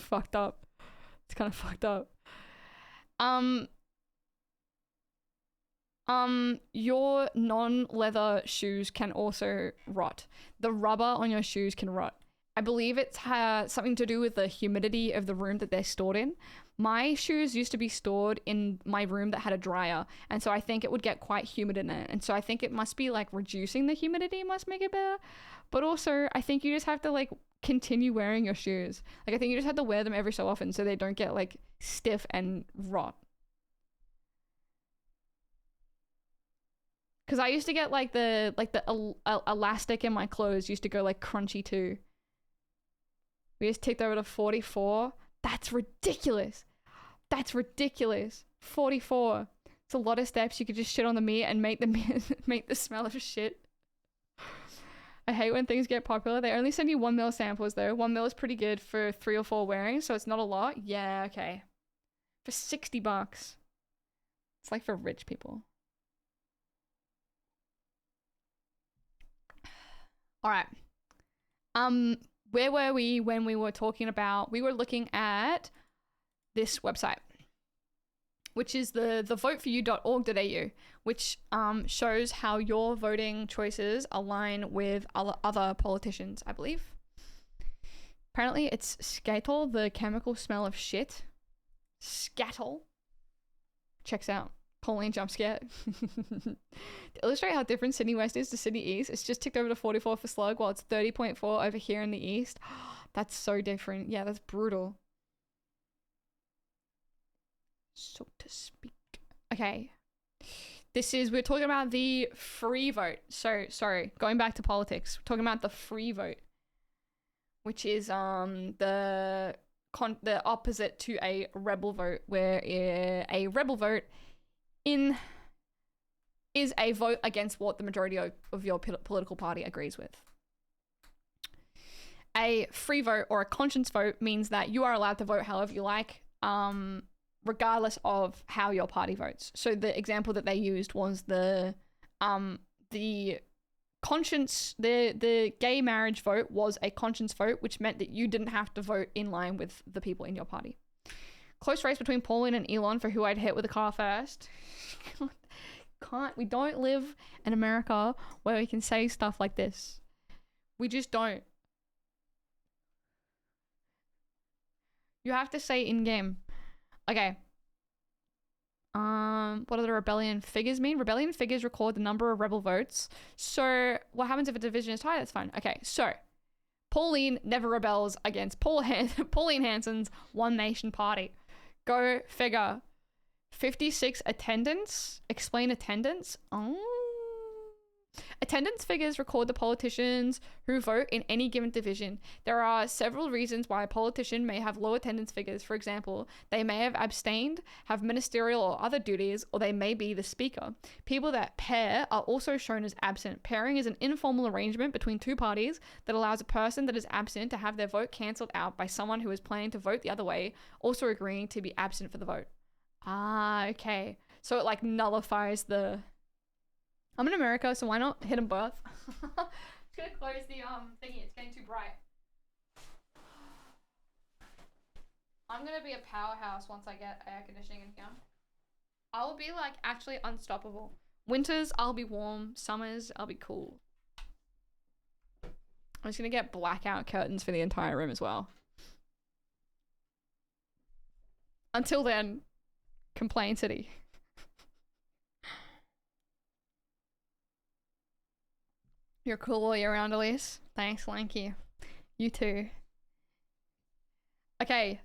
fucked up. It's kind of fucked up. Your non-leather shoes can also rot. The rubber on your shoes can rot. I believe it's something to do with the humidity of the room that they're stored in. My shoes used to be stored in my room that had a dryer, and so I think it would get quite humid in it. And so I think it must be like reducing the humidity must make it better. But also, I think you just have to like continue wearing your shoes. Like I think you just have to wear them every so often so they don't get like stiff and rot. Because I used to get like the elastic in my clothes used to go like crunchy too. We just ticked over to 44. That's ridiculous. That's ridiculous. 44. It's a lot of steps. You could just shit on the meat and make the smell of shit. I hate when things get popular. They only send you 1 ml samples though. 1 ml is pretty good for 3 or 4 wearing, so it's not a lot. Yeah, okay. For $60. It's like for rich people. All right. Where were we when we were talking about, we were looking at this website, which is the voteforyou.org.au, which shows how your voting choices align with other politicians, I believe. Apparently it's scatol, the chemical smell of shit. Scatol. Checks out. Pauline jump scare. To illustrate how different Sydney West is to Sydney East, it's just ticked over to 44 for slug while it's 30.4 over here in the East. That's so different. Yeah, that's brutal. So to speak. Okay. We're talking about the free vote. So, sorry, going back to politics. We're talking about the free vote, which is the opposite to a rebel vote, where a rebel vote is a vote against what the majority of your political party agrees with. A free vote or a conscience vote means that you are allowed to vote however you like, regardless of how your party votes. So the example that they used was the conscience, the gay marriage vote was a conscience vote, which meant that you didn't have to vote in line with the people in your party. Close race between Pauline and Elon for who I'd hit with a car first. We don't live in America where we can say stuff like this. We just don't. You have to say in-game. Okay. What do the rebellion figures mean? Rebellion figures record the number of rebel votes. So what happens if a division is tied? That's fine. Okay, so Pauline never rebels against Pauline Hanson's One Nation Party. Go figure. 56 attendance. Explain attendance. Attendance figures record the politicians who vote in any given division. There are several reasons why a politician may have low attendance figures. For example, they may have abstained, have ministerial or other duties, or they may be the speaker. People that pair are also shown as absent. Pairing is an informal arrangement between two parties that allows a person that is absent to have their vote cancelled out by someone who is planning to vote the other way, also agreeing to be absent for the vote. Okay. So it like nullifies the... I'm in America, so why not hit them both? Just gonna close the thingy, it's getting too bright. I'm gonna be a powerhouse once I get air conditioning in here. I will be like actually unstoppable. Winters, I'll be warm. Summers, I'll be cool. I'm just gonna get blackout curtains for the entire room as well. Until then, Complain City. You're cool all year round, Elise. Thanks, Lanky. You too. Okay.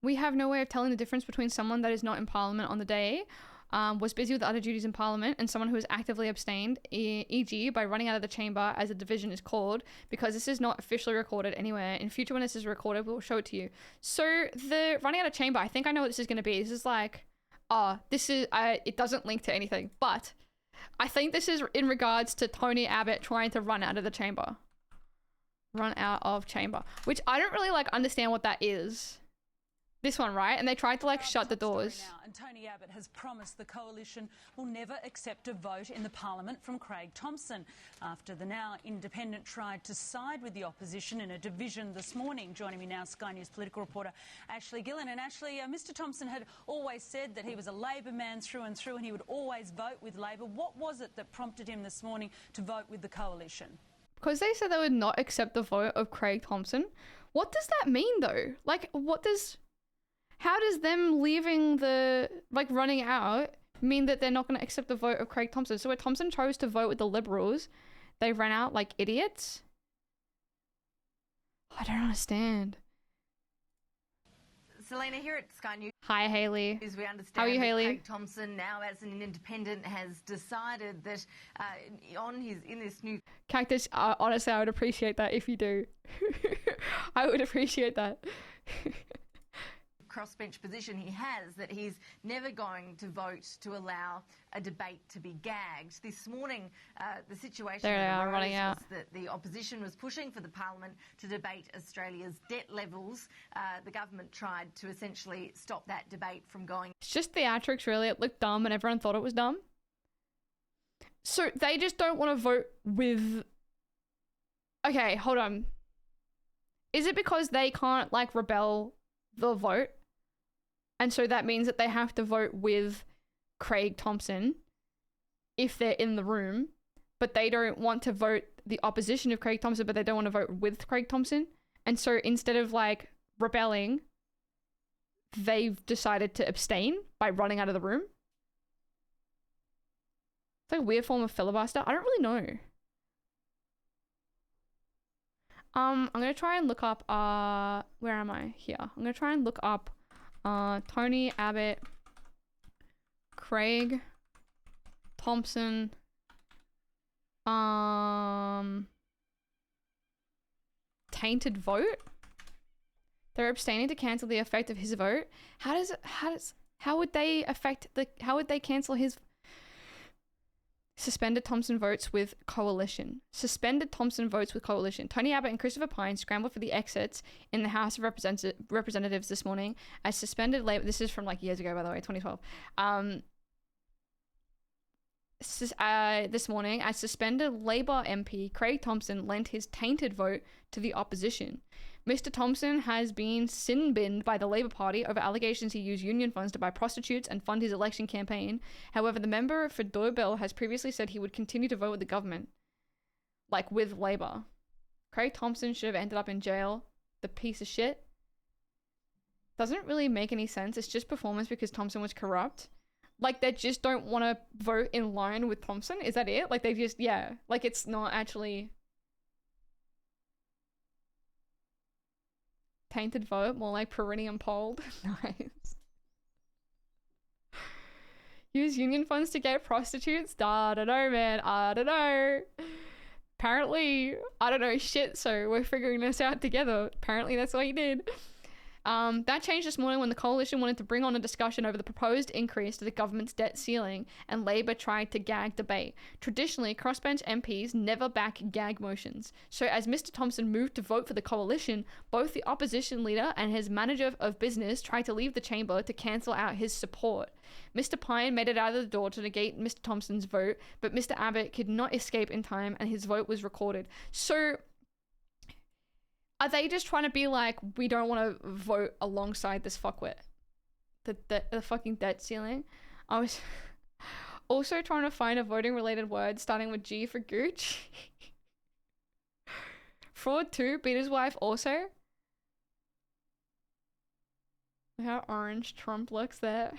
We have no way of telling the difference between someone that is not in Parliament on the day, was busy with other duties in Parliament, and someone who is actively abstained, e.g. by running out of the chamber as a division is called, because this is not officially recorded anywhere. In future when this is recorded, we'll show it to you. So the running out of chamber, I think I know what this is going to be. This is like... this is, it doesn't link to anything, but I think this is in regards to Tony Abbott trying to run out of the chamber. Run out of chamber, which I don't really like understand what that is. This one, right? And they tried to like shut the doors. Now, and Tony Abbott has promised the coalition will never accept a vote in the parliament from Craig Thomson after the now independent tried to side with the opposition in a division this morning. Joining me now, Sky News political reporter Ashley Gillen. And Ashley, Mr Thomson had always said that he was a Labor man through and through and he would always vote with Labor. What was it that prompted him this morning to vote with the coalition? Because they said they would not accept the vote of Craig Thomson. What does that mean though? Like, how does them leaving the, like, running out mean that they're not going to accept the vote of Craig Thomson? So when Thomson chose to vote with the Liberals, they ran out like idiots? I don't understand. Selena, here at Sky News. Hi, Hayley. We understand How are you, that Hayley? Craig Thomson, now as an independent, has decided that in this new Cactus, honestly, I would appreciate that if you do. I would appreciate that. crossbench position he has, that he's never going to vote to allow a debate to be gagged. This morning, the situation that arose was that the opposition was pushing for the parliament to debate Australia's debt levels. The government tried to essentially stop that debate from going. It's just theatrics, really. It looked dumb and everyone thought it was dumb. So they just don't want to vote with... Okay, hold on. Is it because they can't, like, rebel the vote? And so that means that they have to vote with Craig Thomson if they're in the room, but they don't want to vote the opposition of Craig Thomson, but they don't want to vote with Craig Thomson. And so instead of, like, rebelling, they've decided to abstain by running out of the room. It's like a weird form of filibuster. I don't really know. I'm going to try and look up, where am I? Here. I'm going to try and look up Tony Abbott, Craig Thomson, tainted vote. They're abstaining to cancel the effect of his vote. How would they cancel his suspended Thomson votes with coalition? Suspended Thomson votes with coalition. Tony Abbott and Christopher Pyne scrambled for the exits in the House of Representatives this morning as suspended Labor. This is from like years ago, by the way, 2012. This morning, as suspended Labor MP Craig Thomson lent his tainted vote to the opposition. Mr. Thomson has been sin-binned by the Labor Party over allegations he used union funds to buy prostitutes and fund his election campaign. However, the member for Doorbell has previously said he would continue to vote with the government, like with Labor. Craig Thomson should have ended up in jail. The piece of shit. Doesn't really make any sense. It's just performance because Thomson was corrupt. Like, they just don't want to vote in line with Thomson. Is that it? Like, they just, yeah. Like, it's not actually... Tainted vote, more like perennium polled. Nice. Use union funds to get prostitutes? I don't know, man. I don't know. Apparently, I don't know shit, so we're figuring this out together. Apparently, that's what he did. That changed this morning when the coalition wanted to bring on a discussion over the proposed increase to the government's debt ceiling, and Labor tried to gag debate. Traditionally, crossbench MPs never back gag motions. So as Mr. Thomson moved to vote for the coalition, both the opposition leader and his manager of business tried to leave the chamber to cancel out his support. Mr. Pyne made it out of the door to negate Mr. Thomson's vote, but Mr. Abbott could not escape in time and his vote was recorded. So... are they just trying to be like, we don't want to vote alongside this fuckwit? The fucking debt ceiling? I was also trying to find a voting related word starting with G for Gooch. Fraud too, beat his wife also. Look how orange Trump looks there.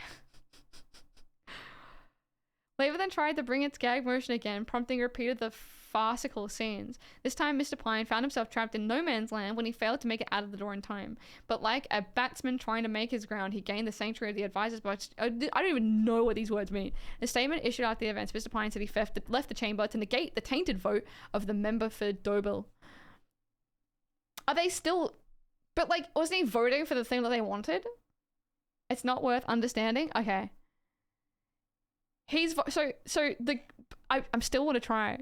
Labor then tried to bring its gag motion again, prompting repeated the farcical scenes. This time, Mr. Pyne found himself trapped in no man's land when he failed to make it out of the door in time. But like a batsman trying to make his ground, he gained the sanctuary of the advisors box. I don't even know what these words mean. A statement issued after the events, Mr. Pyne said he left the chamber to negate the tainted vote of the member for Dobell. Are they still... But like, wasn't he voting for the thing that they wanted? It's not worth understanding? Okay. I'm still want to try.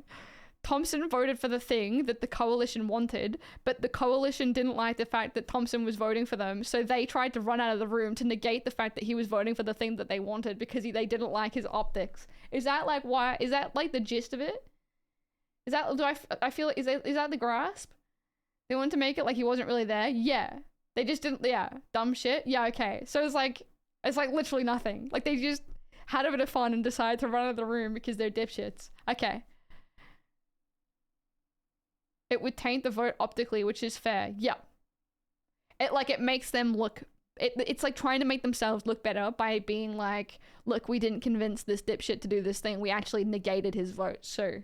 Thompson voted for the thing that the coalition wanted, but the coalition didn't like the fact that Thompson was voting for them, so they tried to run out of the room to negate the fact that he was voting for the thing that they wanted because they didn't like his optics. Is that like why? Is that like the gist of it? Is that, I feel like, is that the grasp? They wanted to make it like he wasn't really there? Yeah. They just didn't, yeah. Dumb shit? Yeah, okay. So it's like literally nothing. Like they just had a bit of fun and decided to run out of the room because they're dipshits. Okay. It would taint the vote optically, which is fair. Yeah. It makes them look, it's like trying to make themselves look better by being like, look, we didn't convince this dipshit to do this thing. We actually negated his vote. So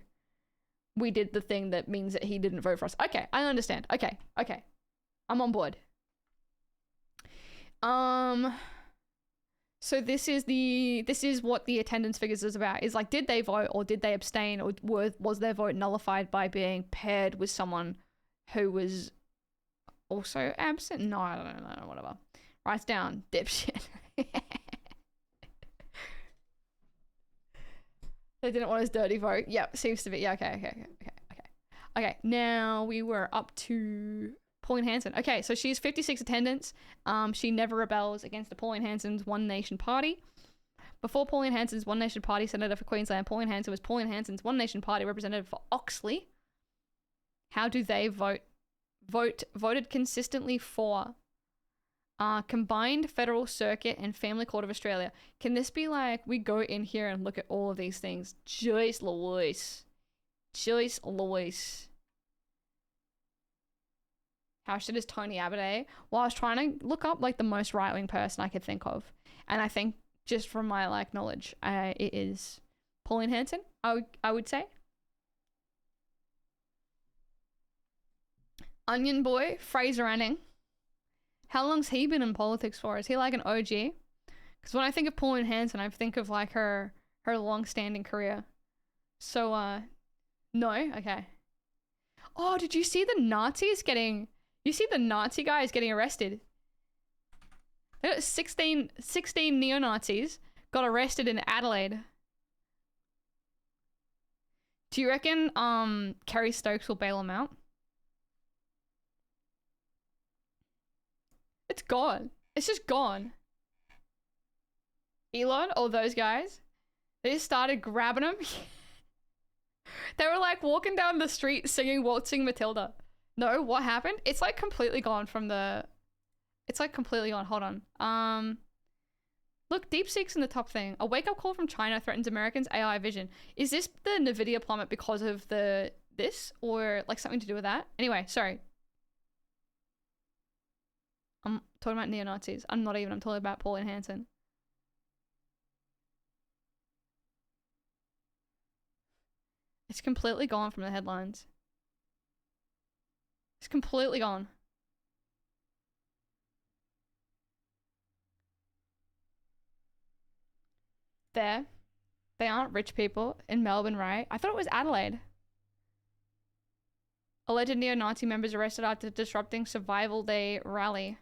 we did the thing that means that he didn't vote for us. Okay, I understand. Okay. I'm on board. So this is what the attendance figures is about. Is like, did they vote or did they abstain, or was their vote nullified by being paired with someone who was also absent? No, I don't know, whatever. Writes down, dipshit. They didn't want his dirty vote. Yep, seems to be. Yeah, okay. Now we were up to Pauline Hanson. Okay, so she's 56 attendance. She never rebels against the Pauline Hanson's One Nation Party. Before Pauline Hanson's One Nation Party Senator for Queensland, Pauline Hanson was Pauline Hanson's One Nation Party representative for Oxley. How do they vote? Voted consistently for Combined Federal Circuit and Family Court of Australia. Can this be like, we go in here and look at all of these things? Joyce Louise. How shit is Tony Abbott? Well, I was trying to look up like the most right-wing person I could think of. And I think just from my like knowledge, it is Pauline Hanson, I would say. Onion Boy, Fraser Anning. How long's he been in politics for? Is he like an OG? Because when I think of Pauline Hanson, I think of like her long-standing career. So, no? Okay. Oh, did you see the Nazis getting... You see the Nazi guys getting arrested? 16 neo-Nazis got arrested in Adelaide. Do you reckon Kerry Stokes will bail them out? It's gone. It's just gone. Elon, all those guys, they just started grabbing them. They were like walking down the street singing Waltzing Matilda. No, what happened? It's like completely gone from the... It's like completely gone. Hold on. Look, DeepSeek's in the top thing. A wake-up call from China threatens Americans' AI vision. Is this the NVIDIA plummet because of this? Or like something to do with that? Anyway, sorry. I'm talking about neo-Nazis. I'm talking about Pauline Hanson. It's completely gone from the headlines. It's completely gone. There. They aren't rich people in Melbourne, right? I thought it was Adelaide. Alleged neo-Nazi members arrested after disrupting Survival Day rally.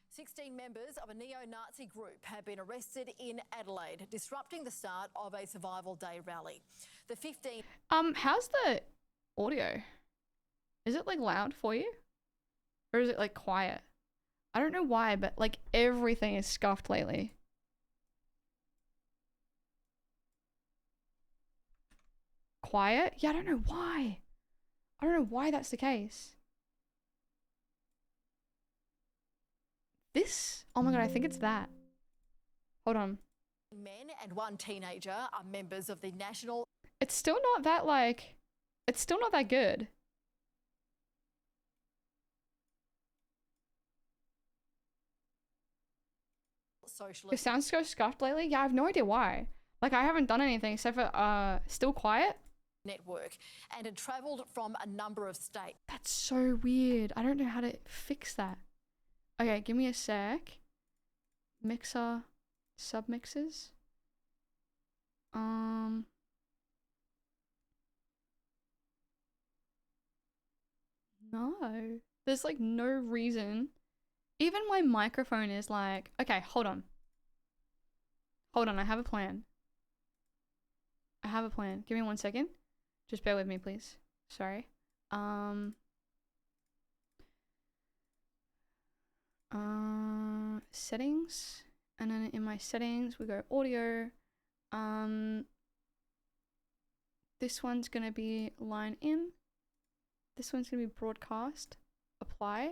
16 members of a neo-Nazi group have been arrested in Adelaide, disrupting the start of a Survival Day rally. The 15... How's the audio? Is it like loud for you? Or is it like quiet? I don't know why, but like everything is scuffed lately. Quiet? Yeah, I don't know why. I don't know why that's the case. This? Oh my god, I think it's that. Hold on. Men and one teenager are members of the National... It's still not that like... It's still not that good. Socialist... Your sound's so scuffed lately? Yeah, I have no idea why. Like, I haven't done anything except for, still quiet? Network, and had travelled from a number of states. That's so weird. I don't know how to fix that. Okay, give me a sec. Mixer, submixes. No. There's like no reason. Even my microphone is like, okay, hold on. Hold on, I have a plan. I have a plan. Give me 1 second. Just bear with me, please. Sorry. Settings, and then in my settings we go audio. This one's gonna be line in. This one's gonna be broadcast. Apply.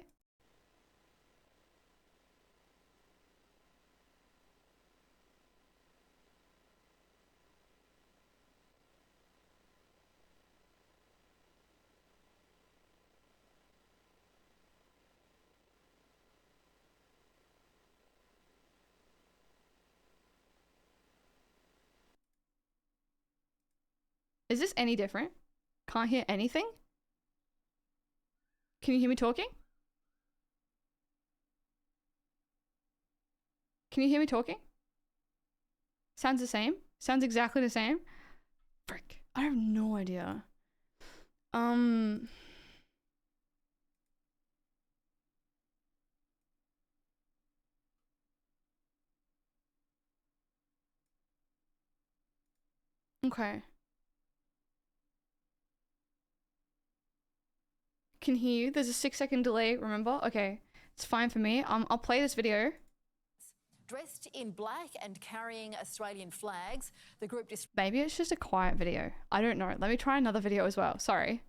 Is this any different? Can't hear anything? Can you hear me talking? Can you hear me talking? Sounds the same? Sounds exactly the same? Frick. I have no idea. Okay. Can hear you. There's a 6-second delay, remember? Okay. It's fine for me. I'll play this video. Dressed in black and carrying Australian flags, the group Maybe it's just a quiet video. I don't know. Let me try another video as well. Sorry.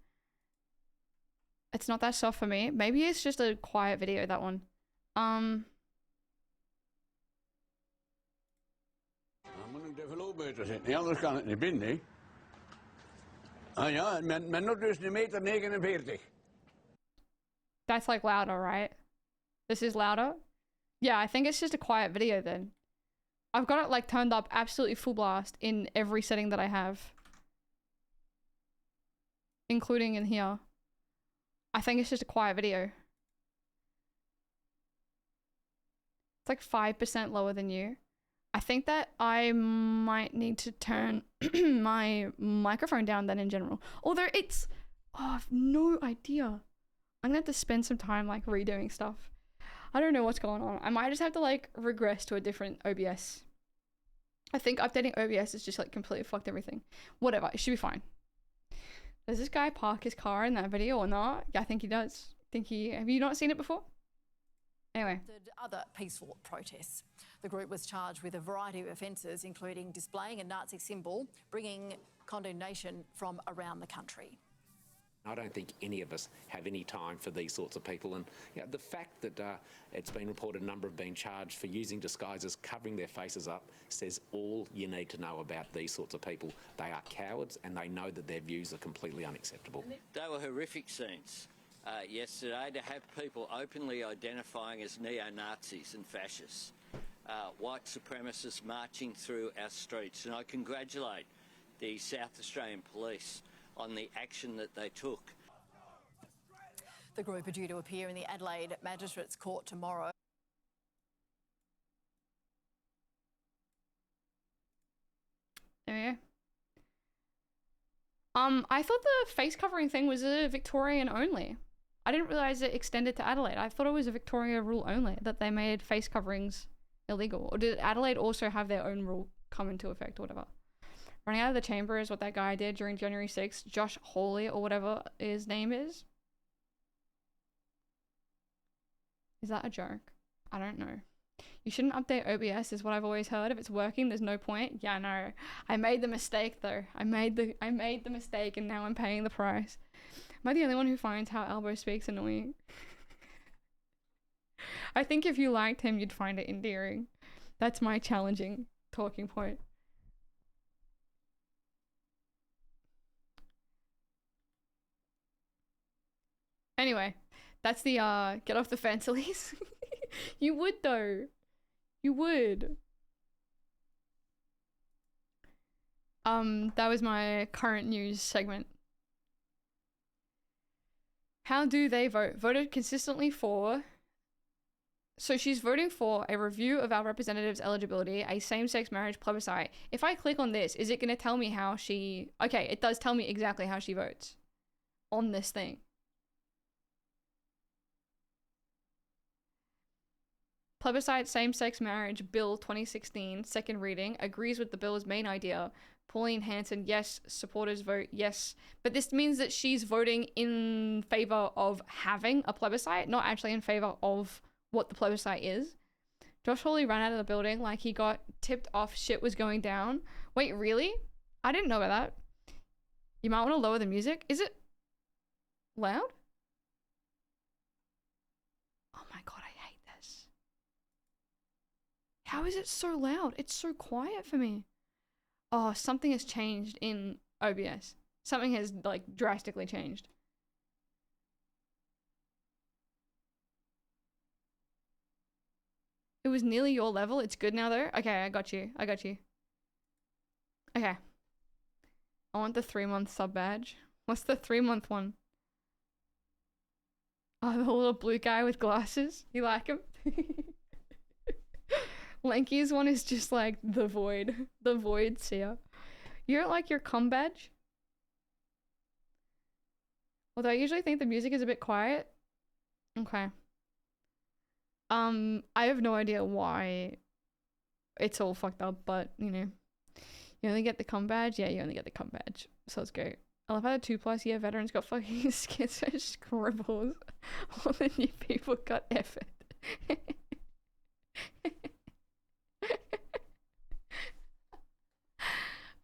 It's not that soft for me. Maybe it's just a quiet video, that one. moet ik de geloofbuiten zitten, anders kan het niet binnen. Ah ja, men nog dus 1,49 meter. That's like louder, right? This is louder? Yeah, I think it's just a quiet video then. I've got it like turned up absolutely full blast in every setting that I have. Including in here. I think it's just a quiet video. It's like 5% lower than you. I think that I might need to turn my microphone down then in general. Although it's... Oh, I've no idea. I'm gonna have to spend some time like redoing stuff. I don't know what's going on. I might just have to like regress to a different OBS. I think updating OBS is just like completely fucked everything. Whatever, it should be fine. Does this guy park his car in that video or not? Yeah, I think he does. Have you not seen it before? Anyway. Other peaceful protests. The group was charged with a variety of offences, including displaying a Nazi symbol, bringing condemnation from around the country. I don't think any of us have any time for these sorts of people, and you know, the fact that it's been reported a number have been charged for using disguises, covering their faces up, says all you need to know about these sorts of people. They are cowards and they know that their views are completely unacceptable. They were horrific scenes yesterday to have people openly identifying as neo-Nazis and fascists, white supremacists marching through our streets, and I congratulate the South Australian Police on the action that they took. The group are due to appear in the Adelaide Magistrates Court tomorrow. There we go. I thought the face covering thing was a Victorian only. I didn't realise it extended to Adelaide. I thought it was a Victoria rule only, that they made face coverings illegal. Or did Adelaide also have their own rule come into effect or whatever? Running out of the chamber is what that guy did during January 6th. Josh Hawley or whatever his name is. Is that a joke? I don't know. You shouldn't update OBS is what I've always heard. If it's working, there's no point. Yeah, no. I made the mistake though. I made the mistake and now I'm paying the price. Am I the only one who finds how Elbow speaks annoying? I think if you liked him, you'd find it endearing. That's my challenging talking point. Anyway, that's the get off the fence, Elise. You would though. You would. That was my current news segment. How do they vote? Voted consistently for... So she's voting for a review of our representatives' eligibility, a same-sex marriage plebiscite. If I click on this, is it going to tell me how she... Okay, it does tell me exactly how she votes on this thing. Plebiscite same-sex marriage bill 2016, second reading, agrees with the bill's main idea. Pauline Hanson, yes. Supporters vote yes. But this means that she's voting in favor of having a plebiscite, not actually in favor of what the plebiscite is. Josh Hawley ran out of the building like he got tipped off shit was going down. Wait, really? I didn't know about that. You might want to lower the music. Is it loud? Oh my god, I hate this. How is it so loud? It's so quiet for me. Oh, something has changed in OBS. Something has, like, drastically changed. It was nearly your level. It's good now, though. Okay, I got you. I got you. Okay. I want the 3-month sub badge. What's the 3-month one? Oh, the little blue guy with glasses. You like him? Lanky's one is just like the void. The void seer. You don't like your cum badge? Although I usually think the music is a bit quiet. Okay. I have no idea why it's all fucked up, but you know. You only get the cum badge? Yeah, you only get the cum badge. So let's go. I love how the 2+ year veterans got fucking schizo scribbles. All the new people got effort.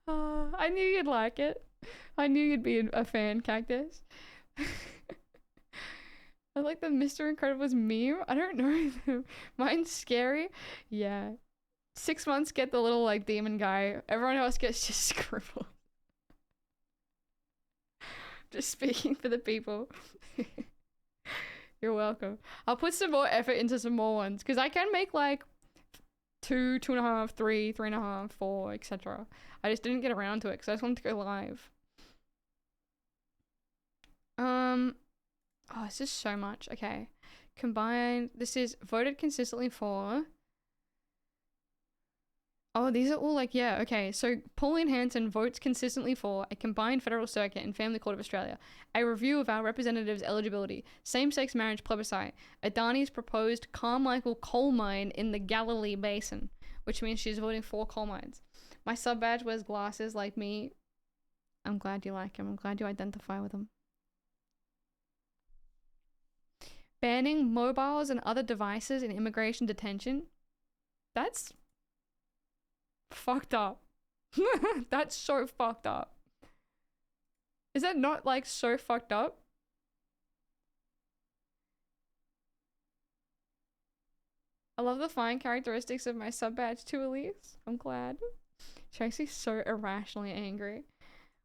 I knew you'd like it. I knew you'd be a fan, Cactus. I like the Mr. Incredible's meme. I don't know. Mine's scary. Yeah. 6 months get the little like demon guy. Everyone else gets just scribble. Just speaking for the people. You're welcome. I'll put some more effort into some more ones because I can make like 2, 2.5, 3, 3.5, 4, etc. I just didn't get around to it because I just wanted to go live. Oh, it's just so much. Okay. Combined. This is voted consistently for. Oh, these are all like, yeah, okay. So Pauline Hanson votes consistently for a combined federal circuit and family court of Australia, a review of our representatives' eligibility, same-sex marriage plebiscite, Adani's proposed Carmichael coal mine in the Galilee Basin, which means she's voting for coal mines. My sub badge wears glasses like me. I'm glad you like him. I'm glad you identify with him. Banning mobiles and other devices in immigration detention. That's fucked up. That's so fucked up. Is that not like so fucked up? I love the fine characteristics of my sub badge too, Elise. I'm glad. She makes me so irrationally angry.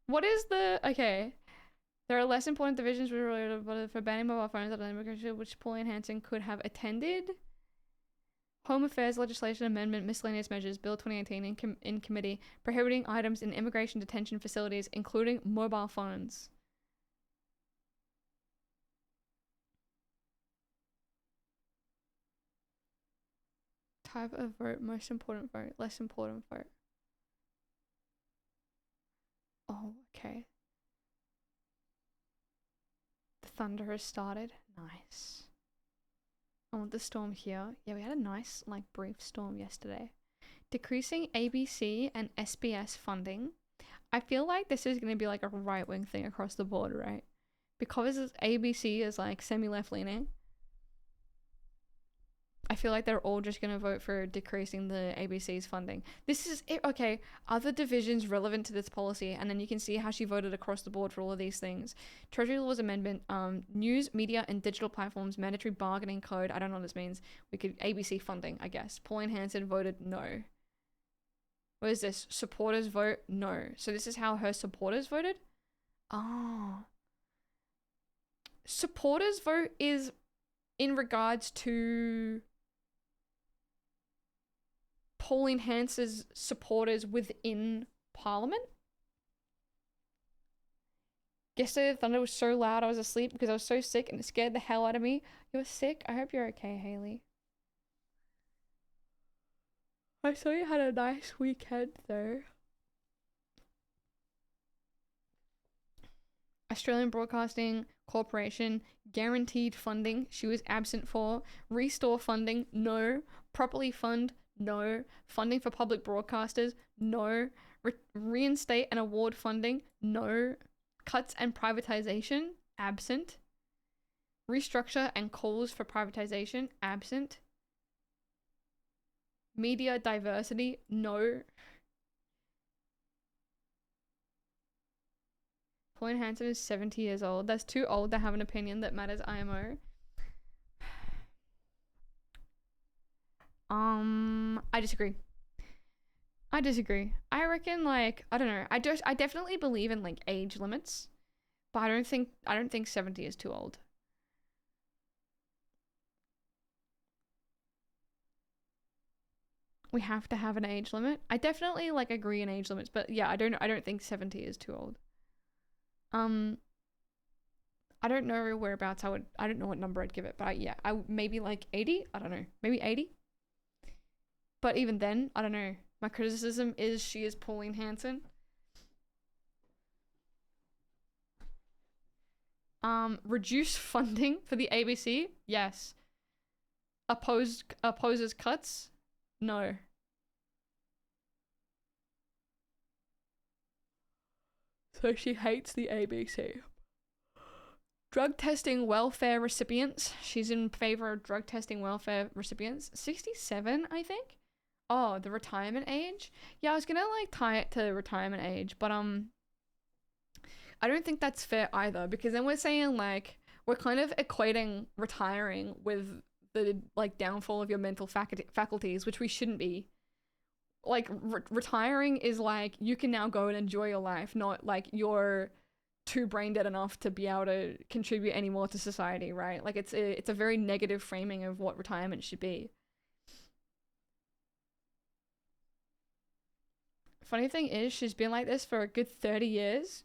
What is the okay? There are less important divisions for banning mobile phones other than immigration, which Pauline Hanson could have attended. Home Affairs Legislation Amendment Miscellaneous Measures Bill 2018 in committee prohibiting items in immigration detention facilities, including mobile phones. Type of vote, most important vote, less important vote. Oh, okay. The thunder has started. Nice. I want the storm here. Yeah, we had a nice, like, brief storm yesterday. Decreasing ABC and SBS funding. I feel like this is going to be like a right-wing thing across the board, right? Because ABC is like semi-left-leaning. I feel like they're all just going to vote for decreasing the ABC's funding. This is it. Okay, other divisions relevant to this policy, and then you can see how she voted across the board for all of these things. Treasury Laws Amendment, news, media, and digital platforms, mandatory bargaining code. I don't know what this means. We could ABC funding, I guess. Pauline Hanson voted no. What is this? Supporters vote no. So this is how her supporters voted? Oh. Supporters vote is in regards to Pauline Hanson's supporters within Parliament. Yesterday the thunder was so loud I was asleep because I was so sick and it scared the hell out of me. You're sick? I hope you're okay, Haley. I saw you had a nice weekend though. Australian Broadcasting Corporation guaranteed funding she was absent for. Restore funding, no. properly fund, no. Funding for public broadcasters, no. Reinstate and award funding, no. Cuts and privatization, absent. Restructure and calls for privatization, absent. Media diversity, no. Pauline Hanson is 70 years old. That's too old to have an opinion that matters, IMO. I disagree. I reckon, like, I don't know. I definitely believe in, like, age limits, but I don't think 70 is too old. We have to have an age limit. I definitely, like, agree in age limits, but yeah, I don't think 70 is too old. I don't know whereabouts I don't know what number I'd give it, but yeah, maybe like 80. I don't know, maybe 80. But even then, I don't know. My criticism is she is Pauline Hanson. Reduce funding for the ABC? Yes. Opposes cuts? No. So she hates the ABC. Drug testing welfare recipients. She's in favor of drug testing welfare recipients. 67, I think. Oh, the retirement age? Yeah, I was gonna like tie it to retirement age, but I don't think that's fair either, because then we're saying like we're kind of equating retiring with the like downfall of your mental faculties, which we shouldn't be. Like retiring is like you can now go and enjoy your life, not like you're too brain dead enough to be able to contribute anymore to society, right? Like it's a very negative framing of what retirement should be. Funny thing is, she's been like this for a good 30 years.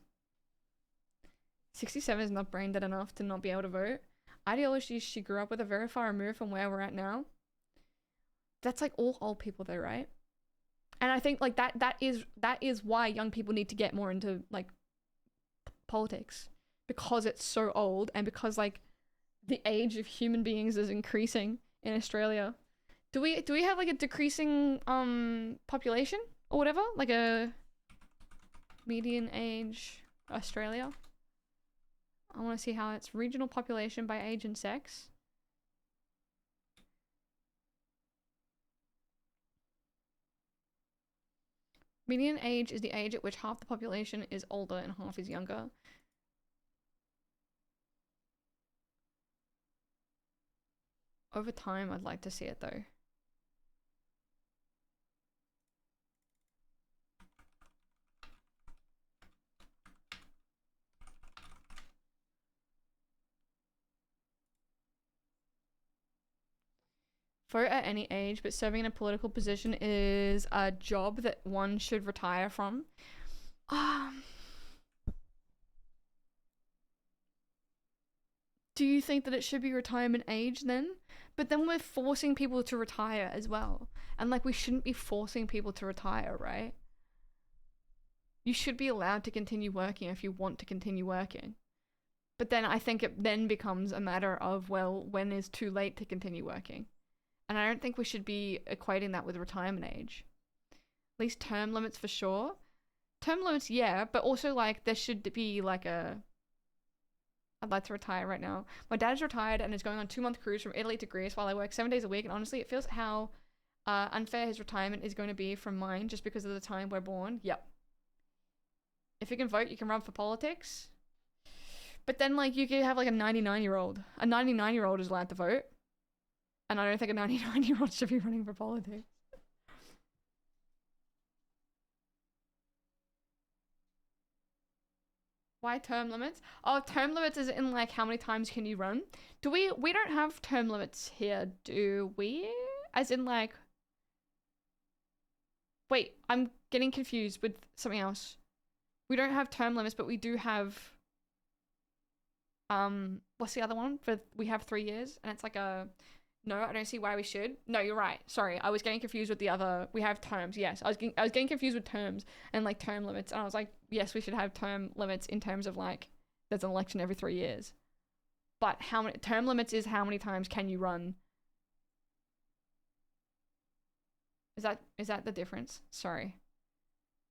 67 is not brain dead enough to not be able to vote. Ideologies she grew up with are very far removed from where we're at now. That's like all old people though, right? And I think like that is why young people need to get more into like politics, because it's so old and because like the age of human beings is increasing in Australia. Do we have like a decreasing population or whatever, like a median age Australia? I want to see how it's regional population by age and sex. Median age is the age at which half the population is older and half is younger. Over time, I'd like to see it though. Vote at any age, but serving in a political position is a job that one should retire from. Do you think that it should be retirement age then? But then we're forcing people to retire as well. And like we shouldn't be forcing people to retire, right? You should be allowed to continue working if you want to continue working. But then I think it then becomes a matter of, well, when is too late to continue working? And I don't think we should be equating that with retirement age. At least term limits for sure. Term limits, yeah, but also like there should be like a... I'd like to retire right now. My dad's retired and is going on a 2-month cruise from Italy to Greece while I work 7 days a week, and honestly it feels how unfair his retirement is going to be from mine just because of the time we're born. Yep. If you can vote, you can run for politics. But then like you could have like a 99-year-old. A 99-year-old is allowed to vote. And I don't think a 99-year-old should be running for politics. Why term limits? Oh, term limits is in like how many times can you run? We don't have term limits here, do we? As in like... Wait, I'm getting confused with something else. We don't have term limits, but we do have... What's the other one? We have 3 years, and it's like a... No, I don't see why we should. No, you're right. Sorry, I was getting confused with the other... We have terms, yes. I was getting confused with terms and, like, term limits. And I was like, yes, we should have term limits in terms of, like, there's an election every 3 years. But how many... Term limits is how many times can you run Is that the difference? Sorry.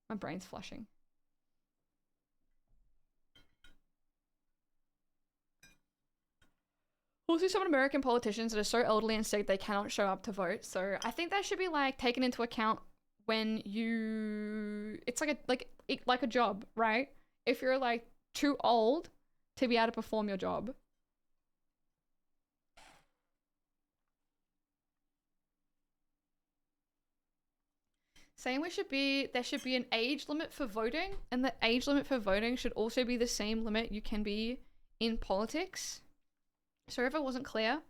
My brain's flushing. Also, some American politicians that are so elderly and sick they cannot show up to vote. So I think that should be like taken into account when you. It's like a job, right? If you're like too old to be able to perform your job. Saying there should be an age limit for voting, and the age limit for voting should also be the same limit you can be in politics. Sorry if it wasn't clear.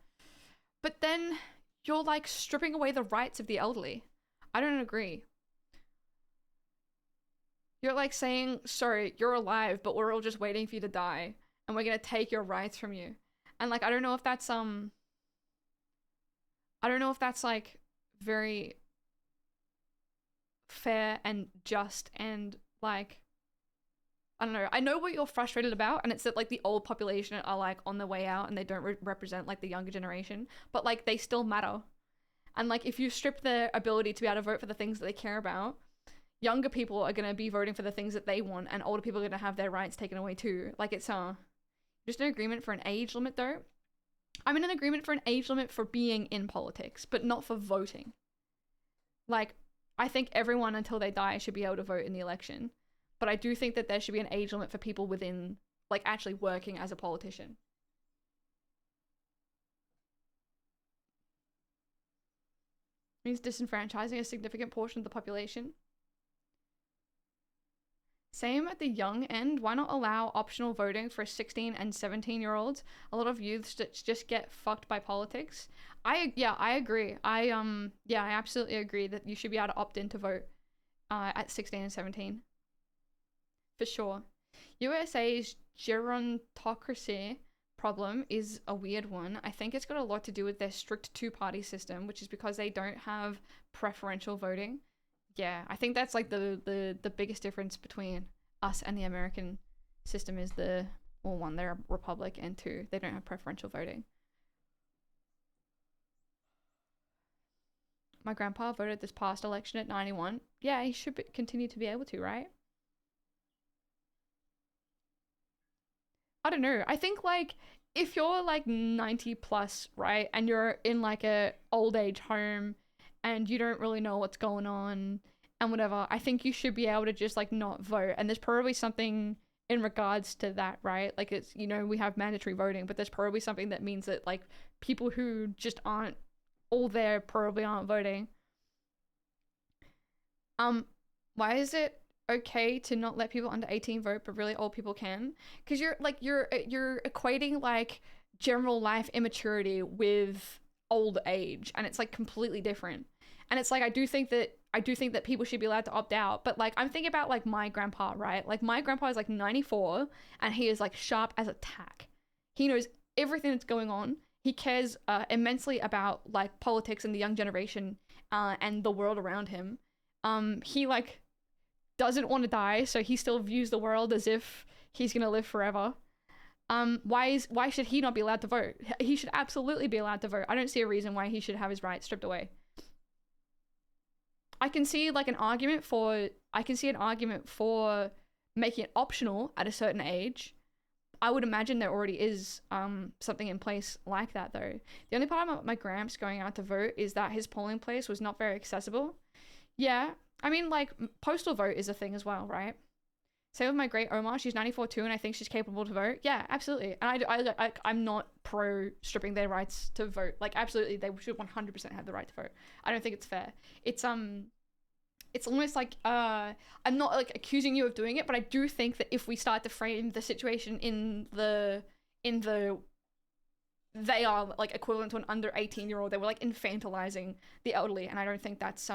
But then you're like stripping away the rights of the elderly. I don't agree. You're like saying, sorry, you're alive, but we're all just waiting for you to die, and we're gonna take your rights from you. And like, I don't know if that's like very fair and just, and like, I don't know. I know what you're frustrated about, and it's that like the old population are like on the way out and they don't represent like the younger generation, but like they still matter. And like if you strip their ability to be able to vote for the things that they care about, younger people are going to be voting for the things that they want, and older people are going to have their rights taken away too. Like it's just an agreement for an age limit though. I'm in an agreement for an age limit for being in politics, but not for voting. Like, I think everyone until they die should be able to vote in the election. But I do think that there should be an age limit for people within, like, actually working as a politician. It means disenfranchising a significant portion of the population. Same at the young end. Why not allow optional voting for 16 and 17-year-olds? A lot of youths just get fucked by politics. I agree. I absolutely agree that you should be able to opt in to vote at 16 and 17. For sure. USA's gerontocracy problem is a weird one. I think it's got a lot to do with their strict two-party system, which is because they don't have preferential voting. Yeah, I think that's like the biggest difference between us and the American system is they're a republic, and two, they don't have preferential voting. My grandpa voted this past election at 91. Yeah, he should continue to be able to, right? I don't know. I think like if you're like 90 plus, right, and you're in like a old age home and you don't really know what's going on and whatever, I think you should be able to just like not vote. And there's probably something in regards to that, right? Like it's, you know, we have mandatory voting, but there's probably something that means that like people who just aren't all there probably aren't voting. Why is it okay to not let people under 18 vote, but really old people can? Because you're equating like general life immaturity with old age, and it's like completely different. And it's like I do think that people should be allowed to opt out, but like I'm thinking about like my grandpa, right? Like my grandpa is like 94 and he is like sharp as a tack. He knows everything that's going on. He cares immensely about like politics and the young generation and the world around him. He like doesn't want to die, so he still views the world as if he's gonna live forever. Why should he not be allowed to vote? He should absolutely be allowed to vote. I don't see a reason why he should have his rights stripped away. I can see an argument for making it optional at a certain age. I would imagine there already is something in place like that though. The only problem with my gramps going out to vote is that his polling place was not very accessible. Yeah, I mean like postal vote is a thing as well, right? Same with my great Oma, she's 94 too, and I think she's capable to vote. Yeah, absolutely. And I'm not pro stripping their rights to vote. Like, absolutely, they should 100% have the right to vote. I don't think it's fair. It's almost like, I'm not like accusing you of doing it, but I do think that if we start to frame the situation in the they are like equivalent to an under 18-year-old, they were like infantilizing the elderly, and I don't think that's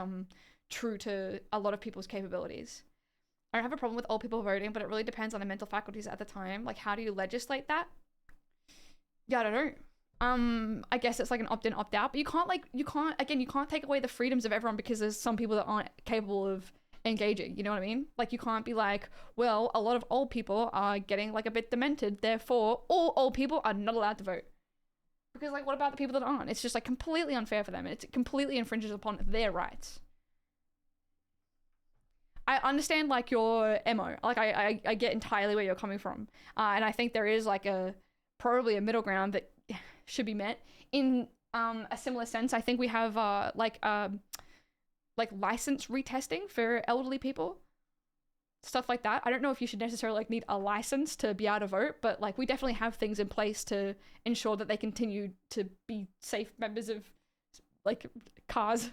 true to a lot of people's capabilities. I don't have a problem with old people voting, but it really depends on their mental faculties at the time. Like, how do you legislate that? Yeah, I don't know. I guess it's like an opt-in, opt-out, but you can't take away the freedoms of everyone because there's some people that aren't capable of engaging, you know what I mean? Like, you can't be like, well, a lot of old people are getting like a bit demented, therefore all old people are not allowed to vote. Because like, what about the people that aren't? It's just like completely unfair for them. It completely infringes upon their rights. I understand like your MO. Like I get entirely where you're coming from. And I think there is like probably a middle ground that should be met. In a similar sense, I think we have like license retesting for elderly people. Stuff like that. I don't know if you should necessarily like need a license to be able to vote, but like we definitely have things in place to ensure that they continue to be safe members of like cars.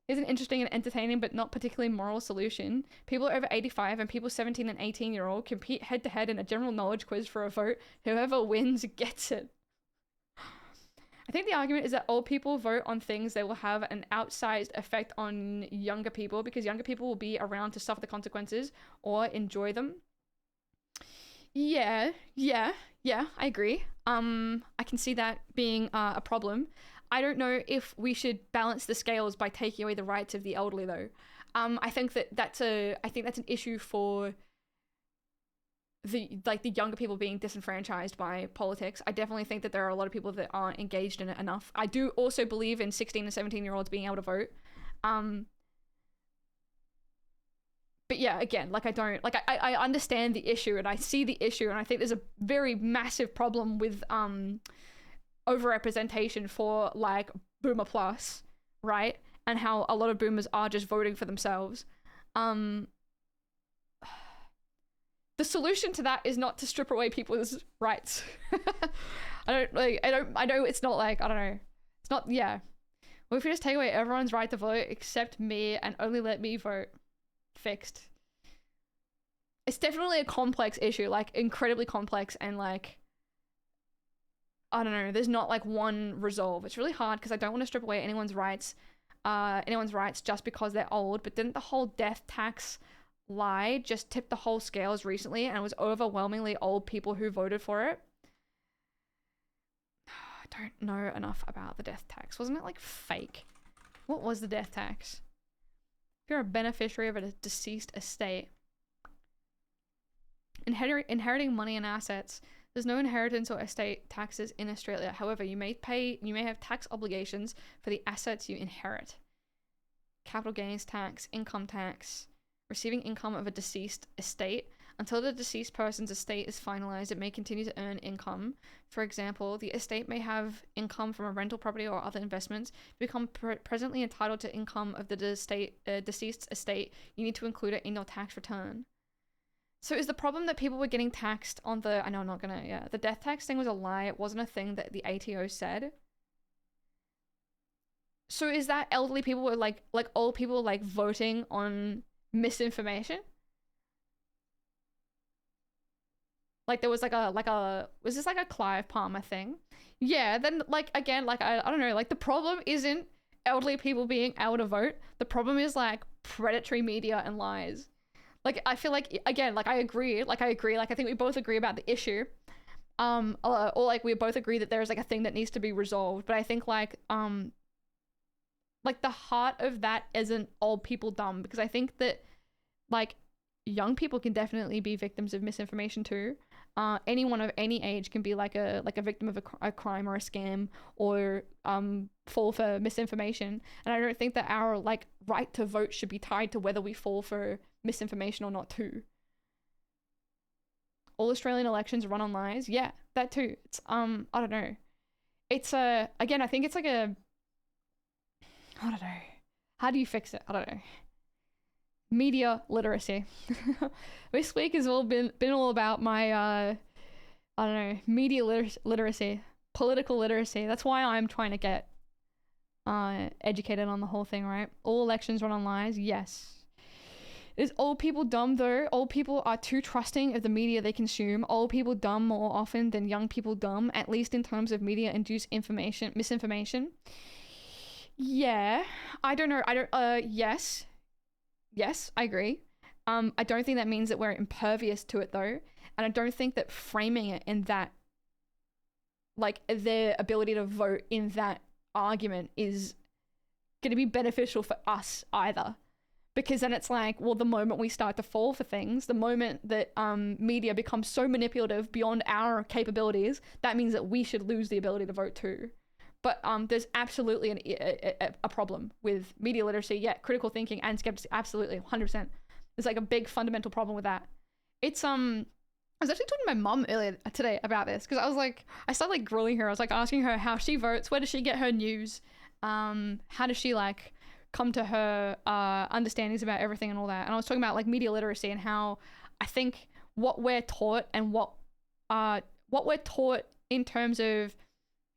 Is an interesting and entertaining but not particularly moral solution. People over 85 and people 17 and 18-year-old compete head to head in a general knowledge quiz for a vote. Whoever wins gets it. I think the argument is that old people vote on things that will have an outsized effect on younger people because younger people will be around to suffer the consequences or enjoy them. Yeah, I agree. I can see that being a problem. I don't know if we should balance the scales by taking away the rights of the elderly though. I think that's an issue for the younger people being disenfranchised by politics. I definitely think that there are a lot of people that aren't engaged in it enough. I do also believe in 16 and 17-year-olds being able to vote. But yeah, again, like I understand the issue and I see the issue and I think there's a very massive problem with overrepresentation for like boomer plus, right? And how a lot of boomers are just voting for themselves. The solution to that is not to strip away people's rights. I know it's not like, I don't know. It's not, yeah. Well, if we just take away everyone's right to vote except me and only let me vote, fixed. It's definitely a complex issue, like incredibly complex and like, I don't know, there's not like one resolve. It's really hard because I don't want to strip away anyone's rights just because they're old, but didn't the whole death tax lie just tipped the whole scales recently and it was overwhelmingly old people who voted for it? I don't know enough about the death tax. Wasn't it like fake? What was the death tax? If you're a beneficiary of a deceased estate, inheriting money and assets, there's no inheritance or estate taxes in Australia. However, you may have tax obligations for the assets you inherit. Capital gains tax, income tax, receiving income of a deceased estate. Until the deceased person's estate is finalized, it may continue to earn income. For example, the estate may have income from a rental property or other investments. To become presently entitled to income of the deceased estate, you need to include it in your tax return. So is the problem that people were getting taxed on the death tax thing was a lie? It wasn't a thing that the ATO said. So is that elderly people were like old people like voting on misinformation? Like there was was this like a Clive Palmer thing? Yeah, then like again, like I don't know, like the problem isn't elderly people being able to vote. The problem is like predatory media and lies. Like I feel like again, like I agree, like I think we both agree about the issue. Or like we both agree that there's like a thing that needs to be resolved, but I think like the heart of that isn't old people dumb, because I think that like young people can definitely be victims of misinformation too. Anyone of any age can be like a victim of a crime or a scam or fall for misinformation. And I don't think that our like right to vote should be tied to whether we fall for misinformation or not too. All Australian elections run on lies. Yeah, that too. It's I don't know. It's again, I think it's like I don't know. How do you fix it? I don't know. Media literacy. This week has all been all about my I don't know, media literacy, political literacy. That's why I'm trying to get educated on the whole thing, right? All elections run on lies. Yes. Is old people dumb though? Old people are too trusting of the media they consume. Old people dumb more often than young people dumb, at least in terms of media-induced misinformation. Yeah, I don't know. Yes, I agree. I don't think that means that we're impervious to it though. And I don't think that framing it in that, like their ability to vote in that argument is going to be beneficial for us either. Because then it's like, well, the moment we start to fall for things, the moment that media becomes so manipulative beyond our capabilities, that means that we should lose the ability to vote too. But there's absolutely a problem with media literacy. Yeah, critical thinking and skepticism, absolutely, 100%. There's like a big fundamental problem with that. It's I was actually talking to my mum earlier today about this because I started like grilling her. I was like asking her how she votes, where does she get her news, how does she like come to her understandings about everything and all that. And I was talking about like media literacy and how I think what we're taught and what we're taught in terms of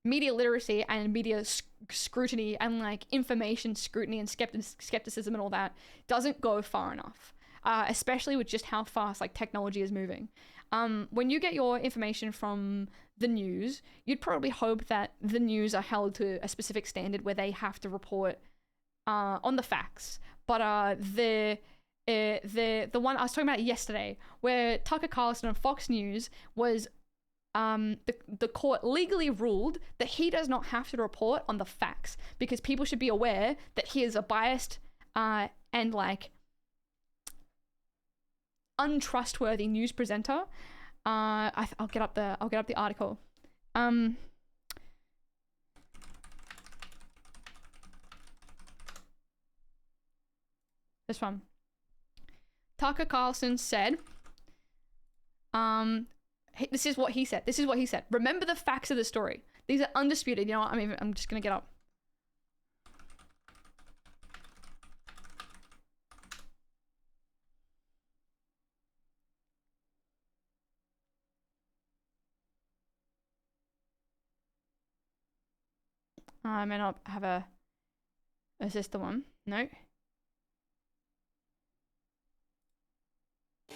media literacy and media scrutiny and like information scrutiny and skepticism and all that doesn't go far enough, especially with just how fast like technology is moving. When you get your information from the news, you'd probably hope that the news are held to a specific standard where they have to report on the facts. But the one I was talking about yesterday, where Tucker Carlson on Fox News was the court legally ruled that he does not have to report on the facts because people should be aware that he is a biased and like untrustworthy news presenter. I'll get up the article. This one. Tucker Carlson said, this is what he said. Remember the facts of the story. These are undisputed. You know what? I'm just gonna get up. I may not have a... Is this the one? No.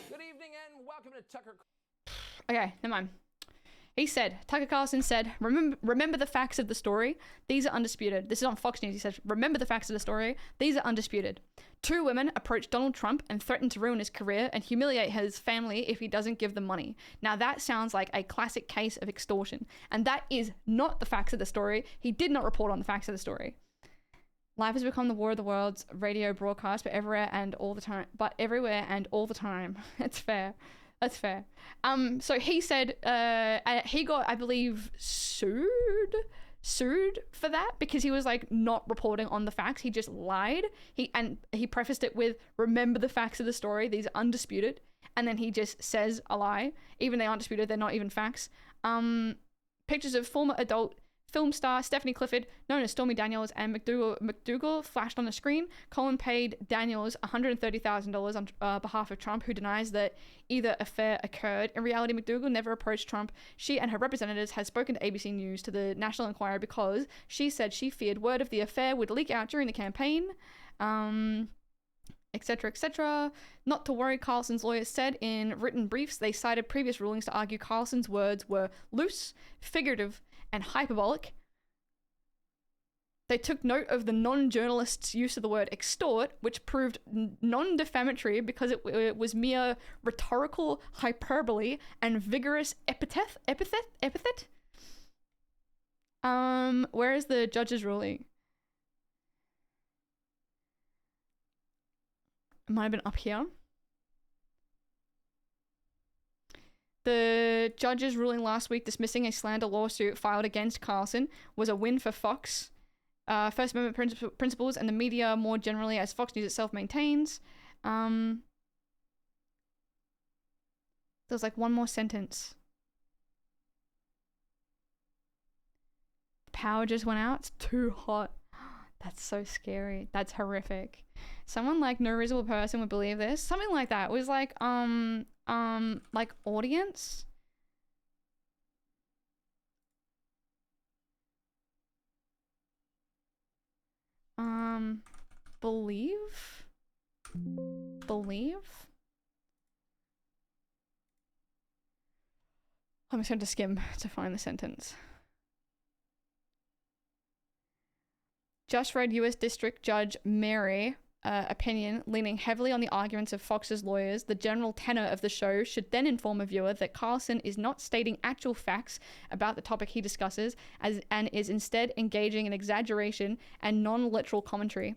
Good evening and welcome to Tucker. Okay, never mind. Tucker Carlson said, remember the facts of the story. These are undisputed. This is on Fox News. He said, remember the facts of the story. These are undisputed. 2 women approached Donald Trump and threatened to ruin his career and humiliate his family if he doesn't give them money. Now that sounds like a classic case of extortion. And that is not the facts of the story. He did not report on the facts of the story. Life has become the war of the worlds, radio broadcast, but everywhere and all the time. It's fair. That's fair. So he said he got, I believe, sued for that because he was like not reporting on the facts. He just lied. He prefaced it with, remember the facts of the story. These are undisputed. And then he just says a lie. Even they aren't disputed, they're not even facts. Pictures of former adult film star Stephanie Clifford, known as Stormy Daniels, and McDougal flashed on the screen. Colin paid Daniels $130,000 on behalf of Trump, who denies that either affair occurred. In reality, McDougal never approached Trump. She and her representatives had spoken to ABC News to the National Enquirer because she said she feared word of the affair would leak out during the campaign. Etc., etc. Not to worry, Carlson's lawyers said in written briefs. They cited previous rulings to argue Carlson's words were loose, figurative, and hyperbolic. They took note of the non-journalist's use of the word extort, which proved non-defamatory because it was mere rhetorical hyperbole and vigorous epithet. Where is the judge's ruling? It might have been up here. The judge's ruling last week dismissing a slander lawsuit filed against Carlson was a win for Fox, First Amendment principles, and the media more generally, as Fox News itself maintains. There's like one more sentence. The power just went out. It's too hot. That's so scary. That's horrific. Someone like no reasonable person would believe this. Something like that. It was like audience. Believe. I'm just going to skim to find the sentence. Just read U.S. District Judge Mary opinion, leaning heavily on the arguments of Fox's lawyers. The general tenor of the show should then inform a viewer that Carlson is not stating actual facts about the topic he discusses, and is instead engaging in exaggeration and non-literal commentary.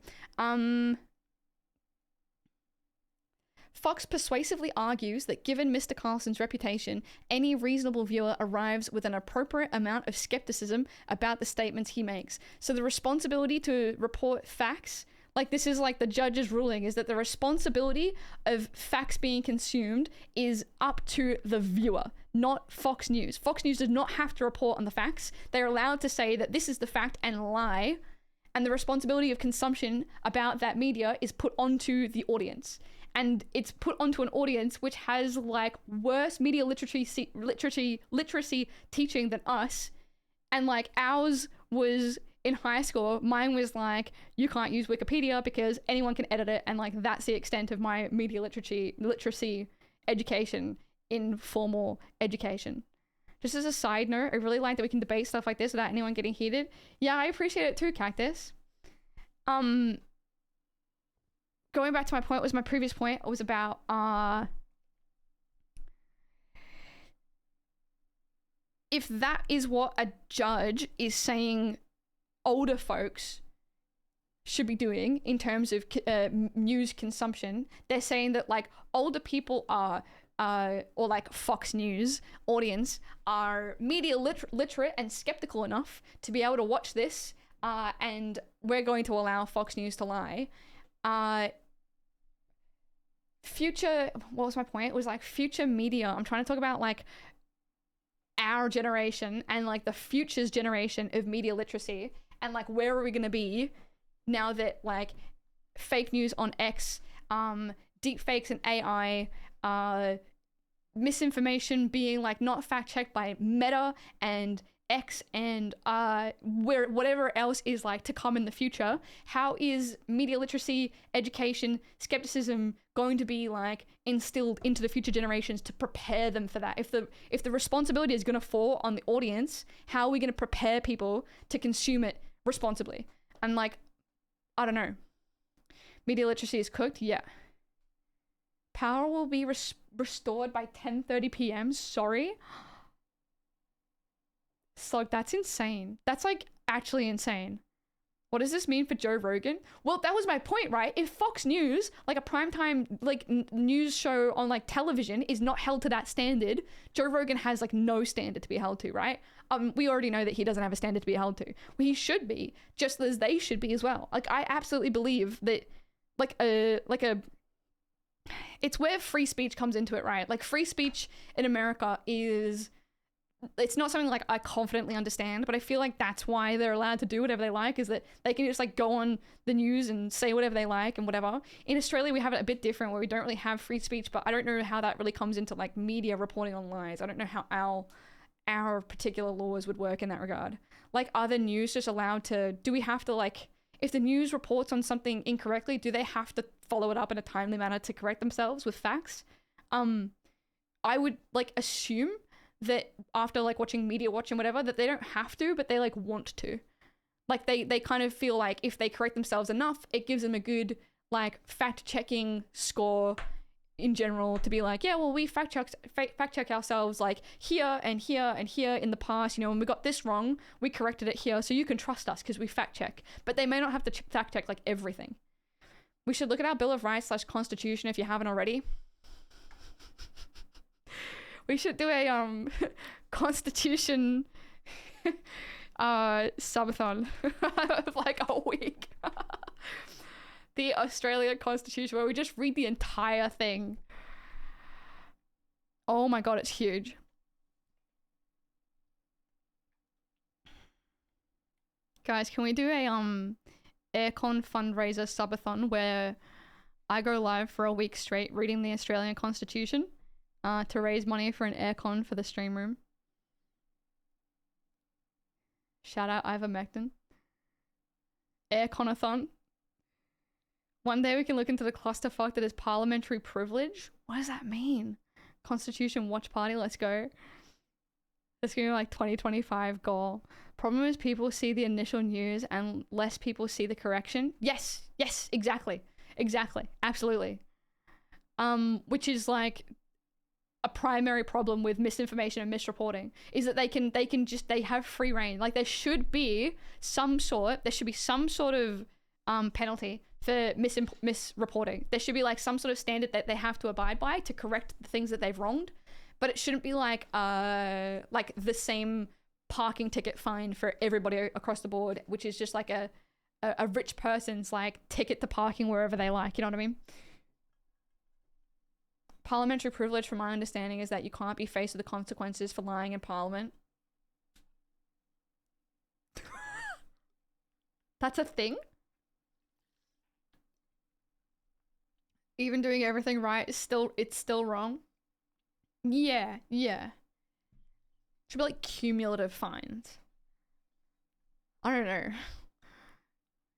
Fox persuasively argues that given Mr. Carlson's reputation, any reasonable viewer arrives with an appropriate amount of skepticism about the statements he makes. So the responsibility to report facts Like, this is like the judge's ruling, is that the responsibility of facts being consumed is up to the viewer, not Fox News. Fox News does not have to report on the facts. They're allowed to say that this is the fact and lie, and the responsibility of consumption about that media is put onto the audience. And it's put onto an audience which has like worse media literacy teaching than us. And like ours was in high school, mine was like, you can't use Wikipedia because anyone can edit it, and like that's the extent of my media literacy education in formal education. Just as a side note, I really like that we can debate stuff like this without anyone getting heated. Yeah, I appreciate it too, Cactus. Going back to my point, was my previous point, was about if that is what a judge is saying older folks should be doing in terms of news consumption, they're saying that like older people are or like Fox News audience are media literate and skeptical enough to be able to watch this, and we're going to allow Fox News to lie. What was my point? It was like future media. I'm trying to talk about like our generation and like the future's generation of media literacy, and like where are we going to be now that like fake news on X, deep fakes and AI, misinformation being like not fact checked by Meta and X and whatever else is like to come in the future. How is media literacy, education, skepticism going to be like instilled into the future generations to prepare them for that? If the responsibility is going to fall on the audience, how are we going to prepare people to consume it responsibly? And like, I don't know. Media literacy is cooked? Yeah. Power will be restored by 10:30 p.m. Sorry. So that's insane. That's like actually insane. What does this mean for Joe Rogan? Well, that was my point, right? If Fox News, like a primetime like news show on like television, is not held to that standard, Joe Rogan has like no standard to be held to, right? We already know that he doesn't have a standard to be held to. Well, he should be, just as they should be as well. Like, I absolutely believe that it's where free speech comes into it, right? Like, free speech in America it's not something like I confidently understand, but I feel like that's why they're allowed to do whatever they like, is that they can just like go on the news and say whatever they like and whatever. In Australia, we have it a bit different where we don't really have free speech, but I don't know how that really comes into like media reporting on lies. I don't know how our particular laws would work in that regard. Like, are the news just allowed to, do we have to like, if the news reports on something incorrectly, do they have to follow it up in a timely manner to correct themselves with facts? I would like assume that after like watching Media Watch and whatever, that they don't have to, but they like want to. Like they kind of feel like if they correct themselves enough, it gives them a good like fact checking score in general to be like, yeah, well, we fact check ourselves like here and here and here in the past, you know, when we got this wrong, we corrected it here, so you can trust us because we fact check. But they may not have to fact check like everything. We should look at our Bill of Rights / Constitution if you haven't already. We should do a Constitution subathon of like a week. The Australian Constitution, where we just read the entire thing. Oh my god, it's huge. Guys, can we do a aircon fundraiser subathon where I go live for a week straight reading the Australian Constitution to raise money for an aircon for the stream room? Shout out ivermectin. Airconathon. One day we can look into the clusterfuck that is parliamentary privilege. What does that mean? Constitution watch party, let's go. That's gonna be like 2025 goal. Problem is people see the initial news and less people see the correction. Yes, exactly. Absolutely. Which is like a primary problem with misinformation and misreporting, is that they have free reign. Like there should be some sort of penalty for misreporting. There should be like some sort of standard that they have to abide by to correct the things that they've wronged, but it shouldn't be like the same parking ticket fine for everybody across the board, which is just like a a rich person's like ticket to parking wherever they like, you know what I mean? Parliamentary privilege, from my understanding, is that you can't be faced with the consequences for lying in Parliament. That's a thing? Even doing everything right is it's still wrong? Yeah. Should be like cumulative fines. I don't know.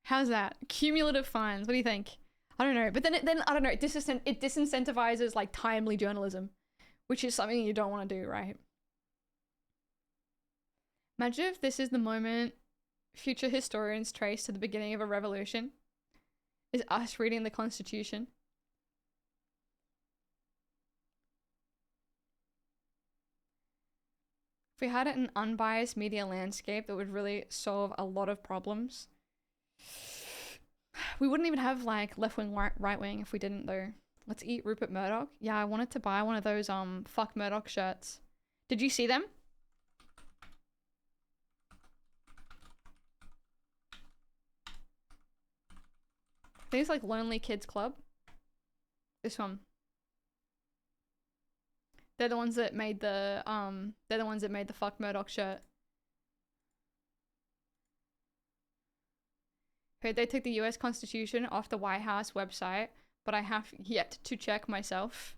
How's that? Cumulative fines. What do you think? I don't know. But then I don't know. It disincentivizes like timely journalism, which is something you don't want to do, right? Imagine if this is the moment future historians trace to the beginning of a revolution. Is us reading the Constitution. If we had an unbiased media landscape that would really solve a lot of problems. We wouldn't even have like left wing, right wing if we didn't though. Let's eat Rupert Murdoch. Yeah, I wanted to buy one of those fuck Murdoch shirts. Did you see them? I think it's like Lonely Kids Club. This one. They're the ones that made the fuck Murdoch shirt. Heard they took the US Constitution off the White House website, but I have yet to check myself.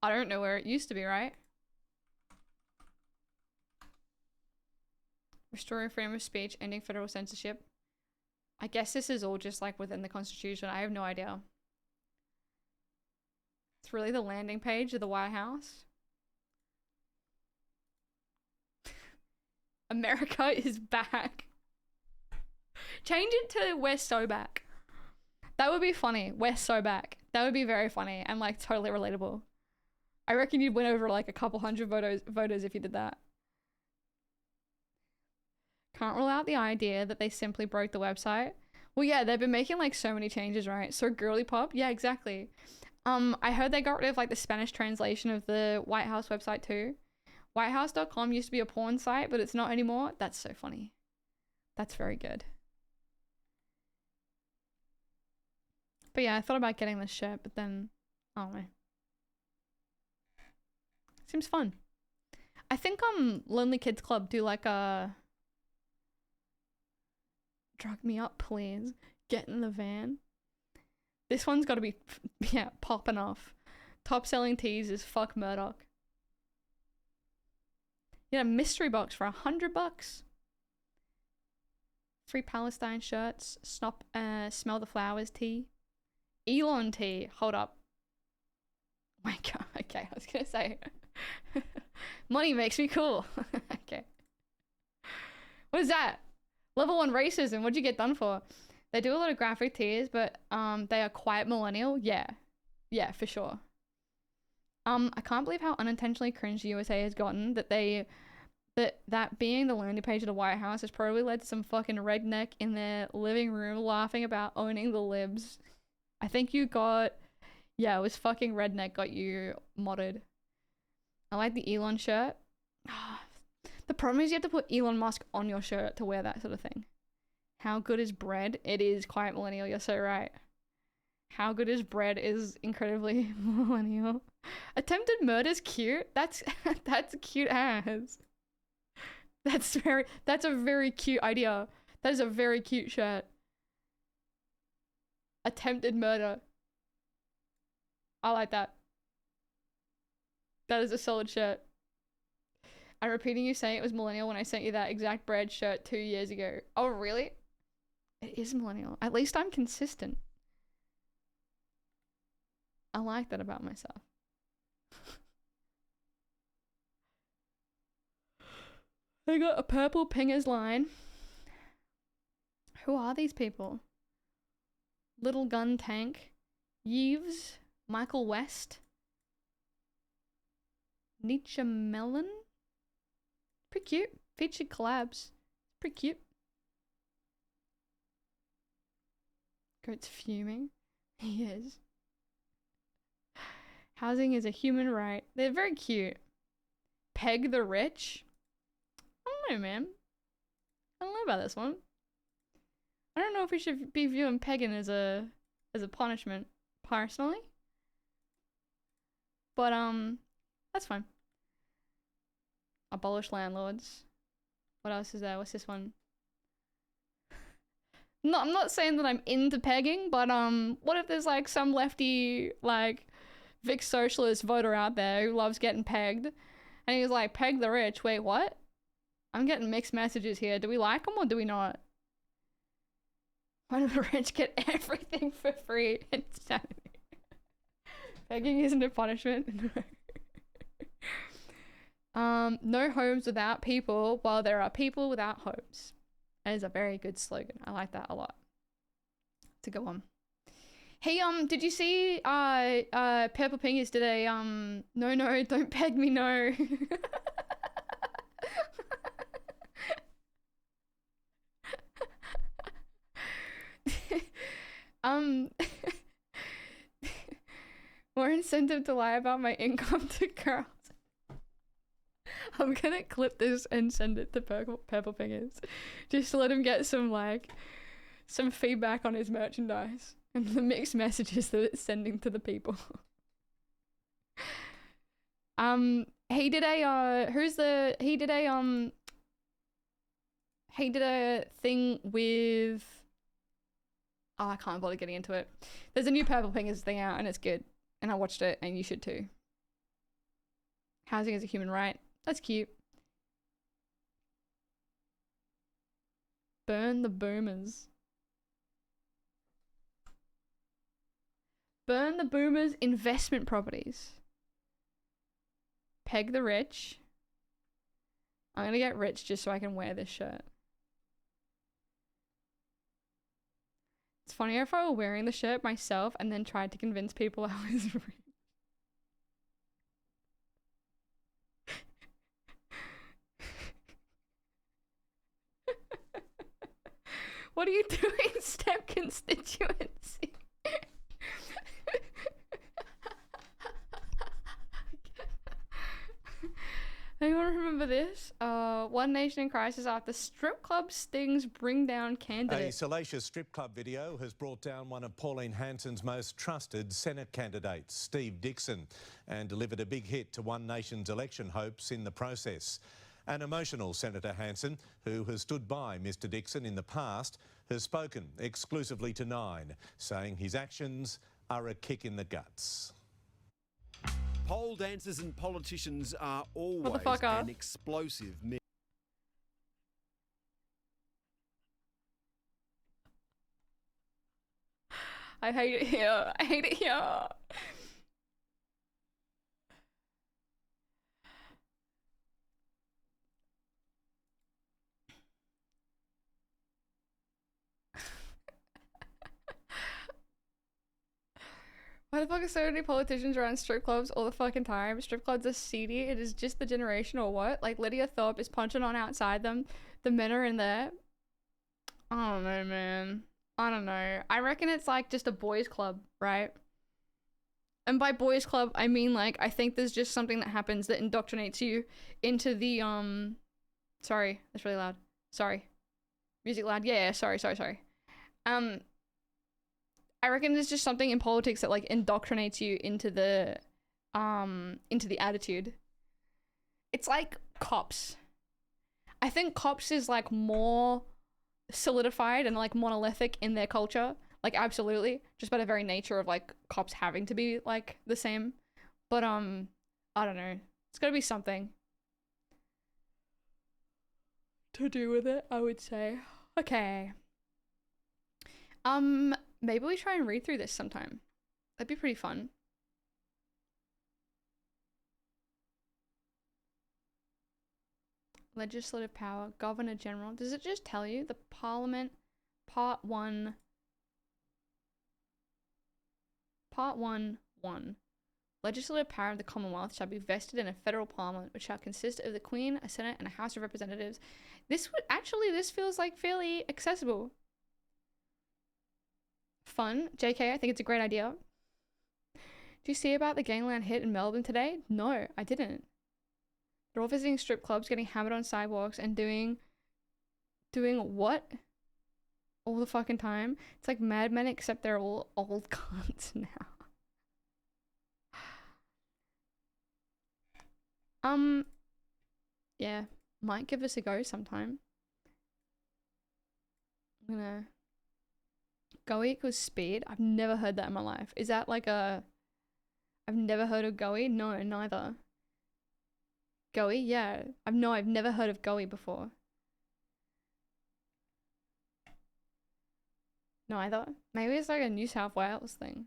I don't know where it used to be, right? Restoring freedom of speech, ending federal censorship. I guess this is all just like within the Constitution. I have no idea. It's really the landing page of the White House. America is back. Change it to we're so back. That would be funny. We're so back. That would be very funny and like totally relatable. I reckon you'd win over like a couple hundred voters if you did that. Can't rule out the idea that they simply broke the website. Well, yeah, they've been making like so many changes, right? So girly pop, yeah, exactly. I heard they got rid of like the Spanish translation of the White House website too. Whitehouse.com used to be a porn site, but it's not anymore. That's so funny. That's very good. But yeah, I thought about getting this shirt, but then, I don't know. Seems fun. I think Lonely Kids Club do like a drug me up, please. Get in the van. This one's got to be, yeah, popping off. Top selling tees is fuck Murdoch. Yeah, mystery box for $100. Free Palestine shirts. Smell the flowers tea. Elon tea. Hold up. Oh my god. Okay, I was gonna say. Money makes me cool. Okay. What is that? Level 1 racism. What'd you get done for? They do a lot of graphic tees, but they are quite millennial. Yeah. Yeah, for sure. I can't believe how unintentionally cringe the USA has gotten that that being the landing page of the White House has probably led to some fucking redneck in their living room laughing about owning the libs. I think you got, yeah, it was fucking redneck got you modded. I like the Elon shirt. The problem is you have to put Elon Musk on your shirt to wear that sort of thing. How good is bread? It is quite millennial. You're so right. How good is bread is incredibly millennial. Attempted murder's cute. That's cute as. That's a very cute idea. That is a very cute shirt. Attempted murder. I like that. That is a solid shirt. I'm repeating you saying it was millennial when I sent you that exact bread shirt 2 years ago. Oh, really? It is millennial. At least I'm consistent. I like that about myself. They got a purple pingers line. Who are these people? Little Gun Tank. Yves. Michael West. Nietzsche Melon. Pretty cute. Featured collabs. Pretty cute. Goat's fuming. He is. Housing is a human right. They're very cute. Peg the rich? I don't know, man. I don't know about this one. I don't know if we should be viewing pegging as a punishment, personally. But that's fine. Abolish landlords. What else is there? What's this one? No, I'm not saying that I'm into pegging, but what if there's like some lefty like Vic socialist voter out there who loves getting pegged, and he's like, peg the rich. Wait, what? I'm getting mixed messages here. Do we like them or do we not? Why do the rich get everything for free? Insanity. Pegging isn't a punishment. No homes without people, while there are people without homes. That is a very good slogan. I like that a lot. It's a good one. Hey, did you see Purple Pingers did a no, don't peg me, no. More incentive to lie about my income to girls. I'm gonna clip this and send it to Purple Fingers, just to let him get some feedback on his merchandise and the mixed messages that it's sending to the people. He did a thing with, oh, I can't bother getting into it. There's a new Purple Fingers thing out and it's good, and I watched it and you should too. Housing is a human right. That's cute. Burn the boomers. Burn the boomers' investment properties. Peg the rich. I'm gonna get rich just so I can wear this shirt. It's funny if I were wearing the shirt myself and then tried to convince people I was rich. What are you doing, STEP constituency? Anyone remember this? One Nation in Crisis after strip club stings bring down candidate. A salacious strip club video has brought down one of Pauline Hanson's most trusted Senate candidates, Steve Dixon, and delivered a big hit to One Nation's election hopes in the process. An emotional Senator Hanson, who has stood by Mr Dixon in the past, has spoken exclusively to Nine, saying his actions are a kick in the guts. Pole dancers and politicians are always an explosive mix. I hate it here. I hate it here. Why the fuck are so many politicians around strip clubs all the fucking time? Strip clubs are seedy. It is just the generation or what? Like Lydia Thorpe is punching on outside them. The men are in there. I don't know, man. I don't know. I reckon it's like just a boys club, right? And by boys club, I mean like, I think there's just something that happens that indoctrinates you into the, sorry, that's really loud. Sorry. Music loud. Yeah, sorry. I reckon there's just something in politics that like indoctrinates you into the attitude. It's like cops. I think cops is like more solidified and like monolithic in their culture. Like absolutely. Just by the very nature of like cops having to be like the same. But I don't know. It's gotta be something to do with it, I would say. Okay. Maybe we try and read through this sometime. That'd be pretty fun. Legislative power, Governor General. Does it just tell you the Parliament, Part 1, 1. Legislative power of the Commonwealth shall be vested in a federal parliament, which shall consist of the Queen, a Senate, and a House of Representatives. This feels like fairly accessible. Fun. JK, I think it's a great idea. Do you see about the gangland hit in Melbourne today? No, I didn't. They're all visiting strip clubs, getting hammered on sidewalks, and doing what? All the fucking time. It's like Mad Men, except they're all old cunts now. Yeah, might give this a go sometime. I'm gonna go equals speed. I've never heard that in my life. Is that like a... I've never heard of GOE? No, neither. GOE? Yeah. I've never heard of GOE before. Neither. Maybe it's like a New South Wales thing.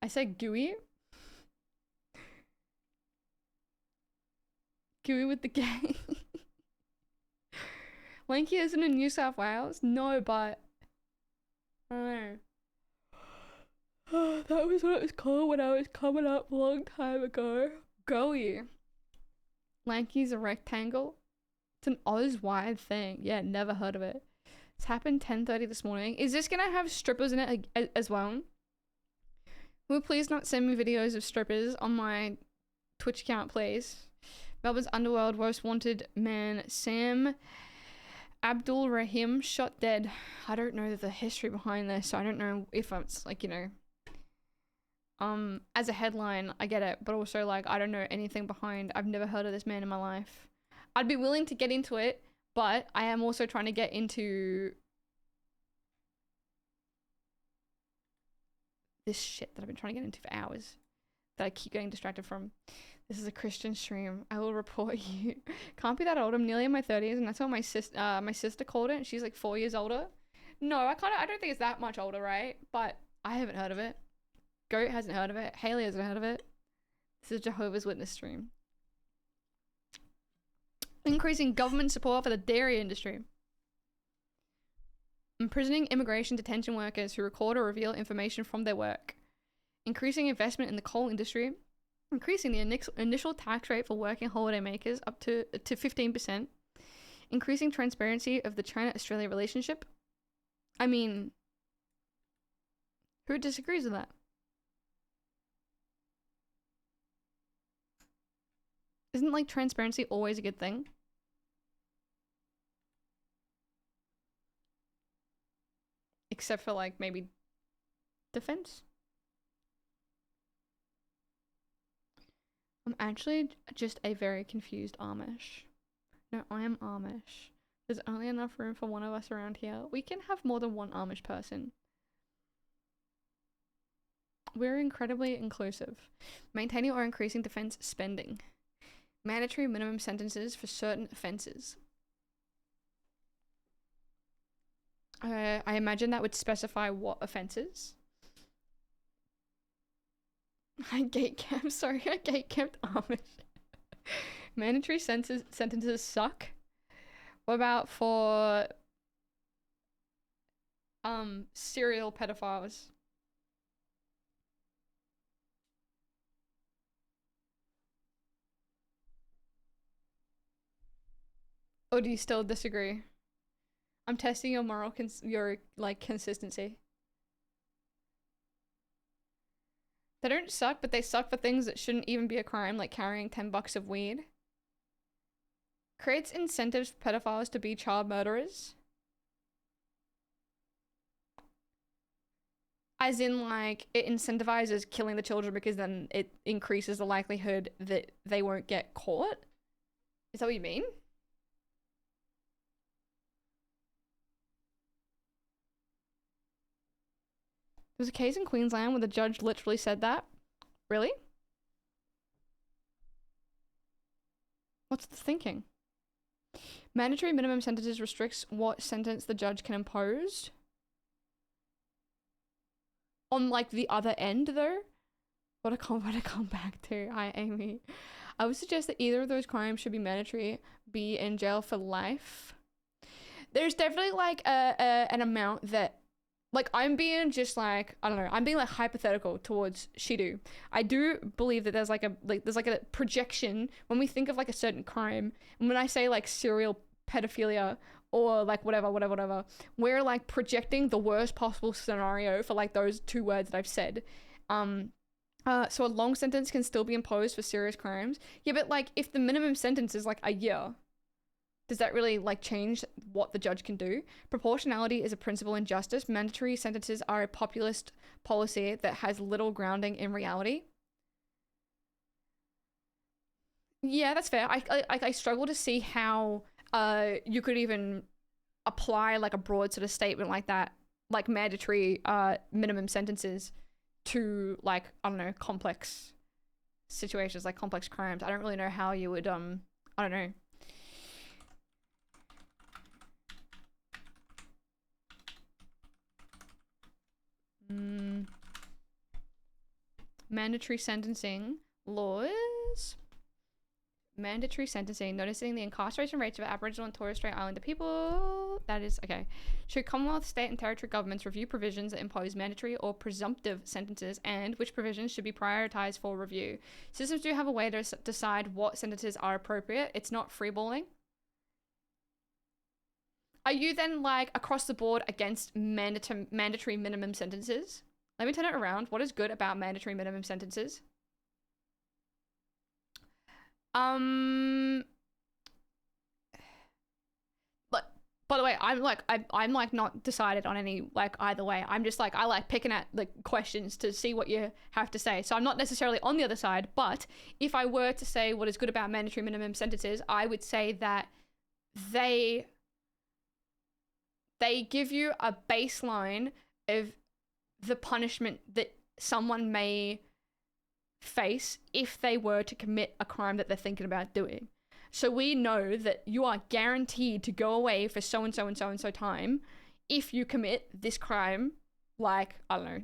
I said GUI. GUI with the gang. Lanky isn't in New South Wales? No, but... I don't know. Oh, that was what it was called when I was coming up a long time ago. GOE. Lanky's a rectangle. It's an Oz-wide thing. Yeah, never heard of it. It's happened 10:30 this morning. Is this gonna have strippers in it as well? Will please not send me videos of strippers on my Twitch account, please? Melbourne's underworld most wanted man Sam Abdul Rahim shot dead. I don't know the history behind this, so I don't know if it's like, you know, as a headline I get it, but also like I don't know anything behind. I've never heard of this man in my life. I'd be willing to get into it, but I am also trying to get into this shit that I've been trying to get into for hours that I keep getting distracted from. This is a Christian stream. I will report you. Can't be that old. I'm nearly in my 30s, and that's what my sister called it. And she's like 4 years older. No, I don't think it's that much older, right? But I haven't heard of it. Goat hasn't heard of it. Haley hasn't heard of it. This is a Jehovah's Witness stream. Increasing government support for the dairy industry. Imprisoning immigration detention workers who record or reveal information from their work. Increasing investment in the coal industry. Increasing the initial tax rate for working holiday makers up to 15%. Increasing transparency of the China-Australia relationship. I mean, who disagrees with that? Isn't like transparency always a good thing? Except for like maybe defense. I'm actually just a very confused Amish. No, I am Amish. There's only enough room for one of us around here. We can have more than one Amish person. We're incredibly inclusive. Maintaining or increasing defense spending. Mandatory minimum sentences for certain offenses. I imagine that would specify what offenses. I gatekept Amish. Mandatory sentences suck. What about for serial pedophiles? Or do you still disagree? I'm testing your moral consistency. They don't suck, but they suck for things that shouldn't even be a crime, like carrying $10 of weed. Creates incentives for pedophiles to be child murderers. As in, like, it incentivizes killing the children because then it increases the likelihood that they won't get caught? Is that what you mean? There was a case in Queensland where the judge literally said that. Really? What's the thinking? Mandatory minimum sentences restricts what sentence the judge can impose. On, like, the other end, though? What a come back to. Hi, Amy. I would suggest that either of those crimes should be mandatory, be in jail for life. There's definitely, like, an amount that... Like, I'm being just, like, I don't know, I'm being, like, hypothetical towards Shidu. I do believe that there's, like, a projection when we think of, like, a certain crime. And when I say, like, serial pedophilia or, like, whatever, we're, like, projecting the worst possible scenario for, like, those two words that I've said. So a long sentence can still be imposed for serious crimes. Yeah, but like if the minimum sentence is like a year, does that really like change what the judge can do? Proportionality is a principle in justice. Mandatory sentences are a populist policy that has little grounding in reality. Yeah, that's fair. I struggle to see how you could even apply like a broad sort of statement like that, like mandatory minimum sentences to like, I don't know, complex situations, like complex crimes. I don't really know how you would I don't know. Mandatory sentencing laws. Mandatory sentencing, noticing the incarceration rates of Aboriginal and Torres Strait Islander people. That is, okay. Should Commonwealth, state and territory governments review provisions that impose mandatory or presumptive sentences, and which provisions should be prioritized for review? Systems do have a way to decide what sentences are appropriate. It's not freeballing. Are you then like across the board against mandatory minimum sentences? Let me turn it around. What is good about mandatory minimum sentences? But by the way, I'm like not decided on any like either way. I'm just like, I like picking at the questions to see what you have to say. So I'm not necessarily on the other side, but if I were to say what is good about mandatory minimum sentences, I would say that they give you a baseline of the punishment that someone may face if they were to commit a crime that they're thinking about doing. So we know that you are guaranteed to go away for so and so and so and so time if you commit this crime, like, I don't know,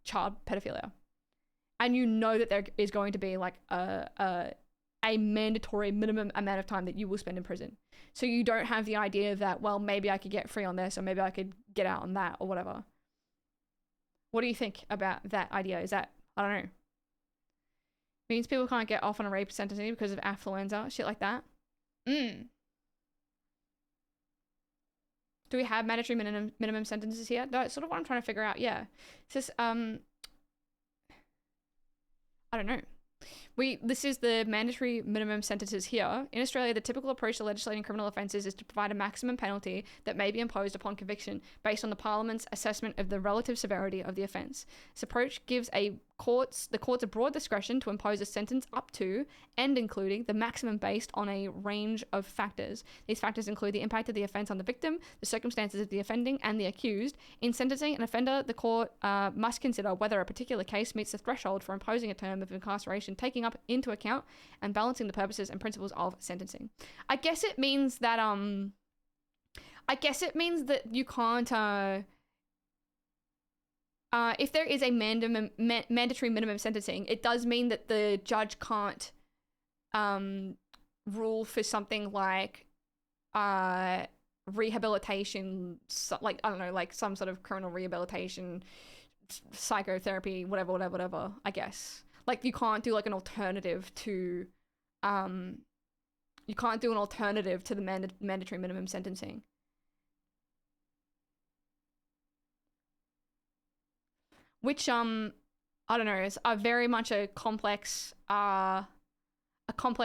child pedophilia. And you know that there is going to be like a mandatory minimum amount of time that you will spend in prison. So you don't have the idea that, well, maybe I could get free on this or maybe I could get out on that or whatever. What do you think about that idea? Is that, I don't know, means people can't get off on a rape sentence because of affluenza, shit like that? Do we have mandatory minimum sentences here? That's sort of what I'm trying to figure out. Yeah. It's just, I don't know. This is the mandatory minimum sentences here. In Australia, the typical approach to legislating criminal offences is to provide a maximum penalty that may be imposed upon conviction based on the Parliament's assessment of the relative severity of the offence. This approach gives the courts a broad discretion to impose a sentence up to and including the maximum based on a range of factors. These factors include the impact of the offence on the victim, the circumstances of the offending, and the accused. In sentencing an offender, the court must consider whether a particular case meets the threshold for imposing a term of incarceration, taking up into account and balancing the purposes and principles of sentencing. I guess it means that you can't if there is a mandatory minimum sentencing, it does mean that the judge can't rule for something like rehabilitation, like, I don't know, like some sort of criminal rehabilitation, psychotherapy, whatever, I guess. Like, you can't do like an alternative to the mandatory minimum sentencing. Which I don't know, is very much a complex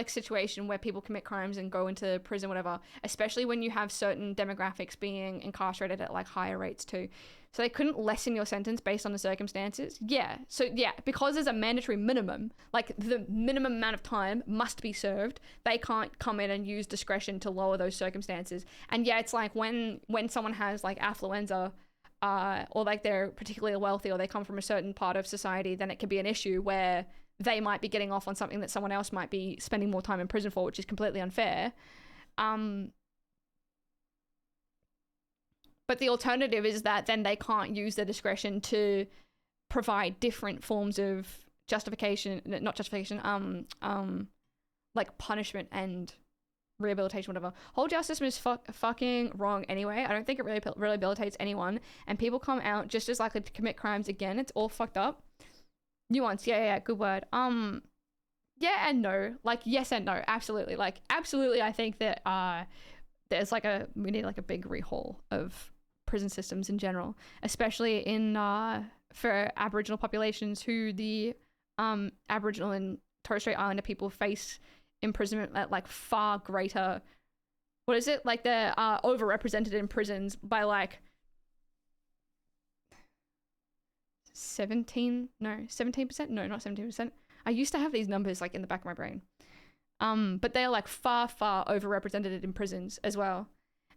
situation where people commit crimes and go into prison, whatever, especially when you have certain demographics being incarcerated at like higher rates too. So they couldn't lessen your sentence based on the circumstances. Yeah. So yeah, because there's a mandatory minimum, like the minimum amount of time must be served, they can't come in and use discretion to lower those circumstances. And yeah, it's like when someone has like affluenza, or like they're particularly wealthy or they come from a certain part of society, then it can be an issue where they might be getting off on something that someone else might be spending more time in prison for, which is completely unfair. But the alternative is that then they can't use their discretion to provide different forms of like punishment and rehabilitation, whatever. Whole justice system is fucking wrong anyway. I don't think it really rehabilitates anyone, and people come out just as likely to commit crimes again. It's all fucked up. Nuance, yeah, good word. Yeah and no. Like, yes and no, absolutely. Like, absolutely, I think that there's like we need like a big rehaul of prison systems in general, especially in for Aboriginal populations who the Aboriginal and Torres Strait Islander people face imprisonment at like far greater, what is it, like they're overrepresented in prisons by like 17%, no, not 17%. I used to have these numbers like in the back of my brain, but they're like far overrepresented in prisons as well.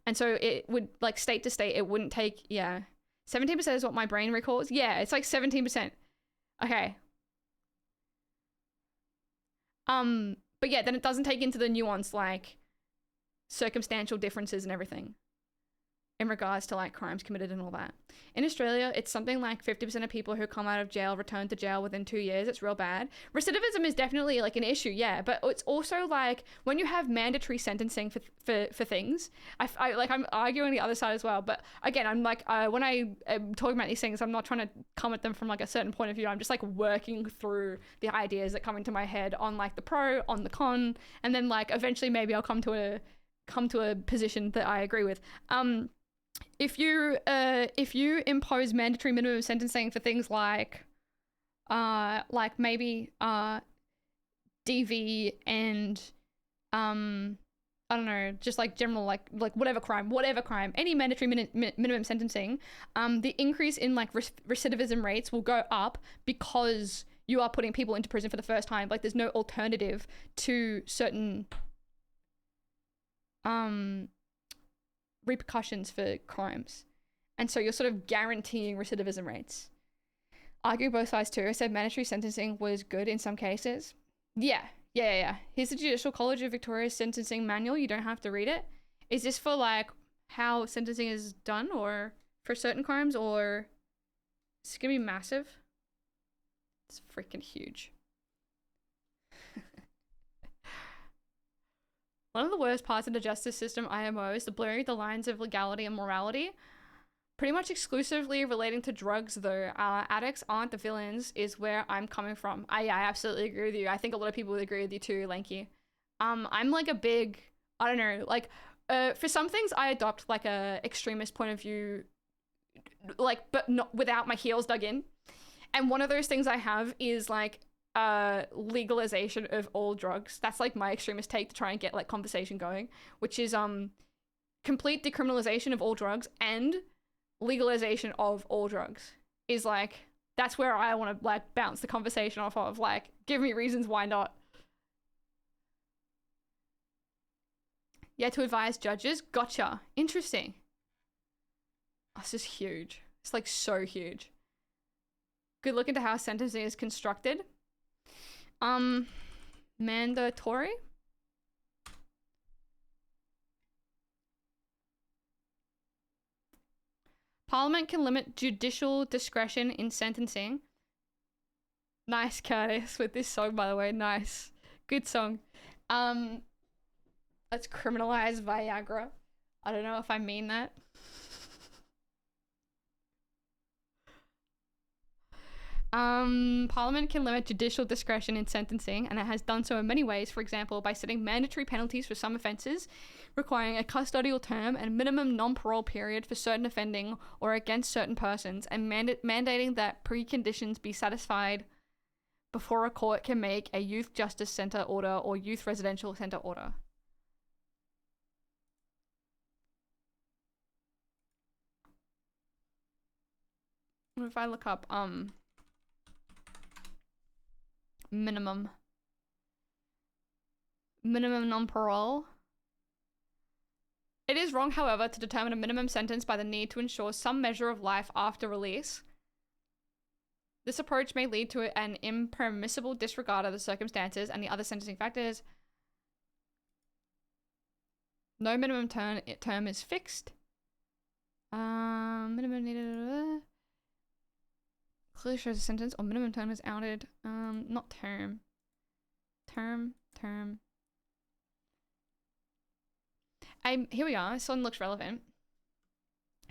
And so it would, like, state to state, it wouldn't take, 17% is what my brain recalls. Yeah, it's like 17%. Okay. But yeah, then it doesn't take into the nuance, like, circumstantial differences and everything in regards to, like, crimes committed and all that. In Australia, it's something like 50% of people who come out of jail return to jail within 2 years. It's real bad. Recidivism is definitely, like, an issue, yeah, but it's also, like, when you have mandatory sentencing for things, I'm arguing the other side as well, but again, I'm, like, when I am talking about these things, I'm not trying to come at them from, like, a certain point of view. I'm just, like, working through the ideas that come into my head on, like, the pro, on the con, and then, like, eventually maybe I'll come to a position that I agree with. If you impose mandatory minimum sentencing for things like maybe DV and I don't know, just like general like whatever crime, any mandatory minimum sentencing, the increase in like recidivism rates will go up because you are putting people into prison for the first time. Like, there's no alternative to certain repercussions for crimes, and so you're sort of guaranteeing recidivism rates. Argue both sides too. I said mandatory sentencing was good in some cases. Yeah. Here's the Judicial College of Victoria's sentencing manual. You don't have to read it. Is this for like how sentencing is done, or for certain crimes, or it's gonna be massive? It's freaking huge. One of the worst parts of the justice system, IMO, is the blurring the lines of legality and morality. Pretty much exclusively relating to drugs, though. Addicts aren't the villains, is where I'm coming from. I absolutely agree with you. I think a lot of people would agree with you too, Lanky. I'm like a big, I don't know, like, for some things I adopt like a extremist point of view, like, but not without my heels dug in. And one of those things I have is like, legalization of all drugs. That's like my extremist take to try and get like conversation going, which is complete decriminalization of all drugs and legalization of all drugs is like, that's where I want to like bounce the conversation off of, like, give me reasons why not. Yeah, to advise judges. Gotcha. Interesting. Oh, this is huge. It's like so huge. Good look into how sentencing is constructed. Mandatory? Parliament can limit judicial discretion in sentencing. Nice, Curtis, with this song, by the way. Nice. Good song. Let's criminalize Viagra. I don't know if I mean that. Parliament can limit judicial discretion in sentencing, and it has done so in many ways. For example, by setting mandatory penalties for some offences, requiring a custodial term and minimum non-parole period for certain offending or against certain persons, and mandating that preconditions be satisfied before a court can make a youth justice centre order or youth residential centre order. If I look up minimum non-parole. It is wrong, however, to determine a minimum sentence by the need to ensure some measure of life after release. This approach may lead to an impermissible disregard of the circumstances and the other sentencing factors. No minimum term is fixed. Minimum needed. Clearly shows a sentence or minimum term is outed. Not term. Term. Here we are. This one looks relevant.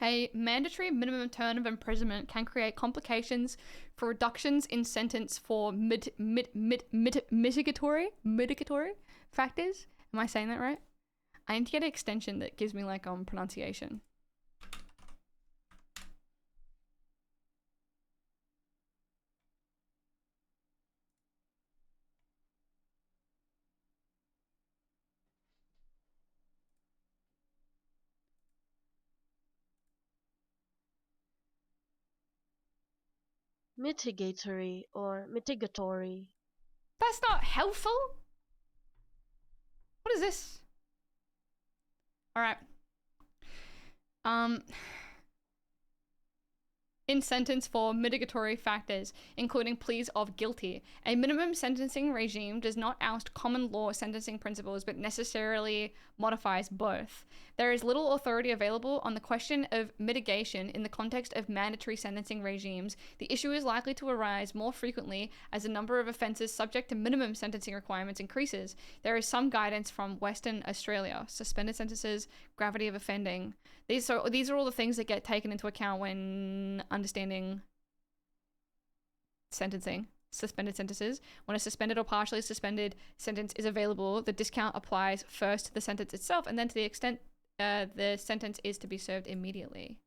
A mandatory minimum term of imprisonment can create complications for reductions in sentence for mitigatory factors. Am I saying that right? I need to get an extension that gives me like pronunciation. mitigatory or mitigatory. That's not helpful. What is this? All right. In sentence for mitigatory factors, including pleas of guilty. A minimum sentencing regime does not oust common law sentencing principles, but necessarily modifies both. There is little authority available on the question of mitigation in the context of mandatory sentencing regimes. The issue is likely to arise more frequently as the number of offences subject to minimum sentencing requirements increases. There is some guidance from Western Australia. Suspended sentences, gravity of offending. These are all the things that get taken into account when understanding sentencing. Suspended sentences. When a suspended or partially suspended sentence is available, the discount applies first to the sentence itself and then to the extent the sentence is to be served immediately.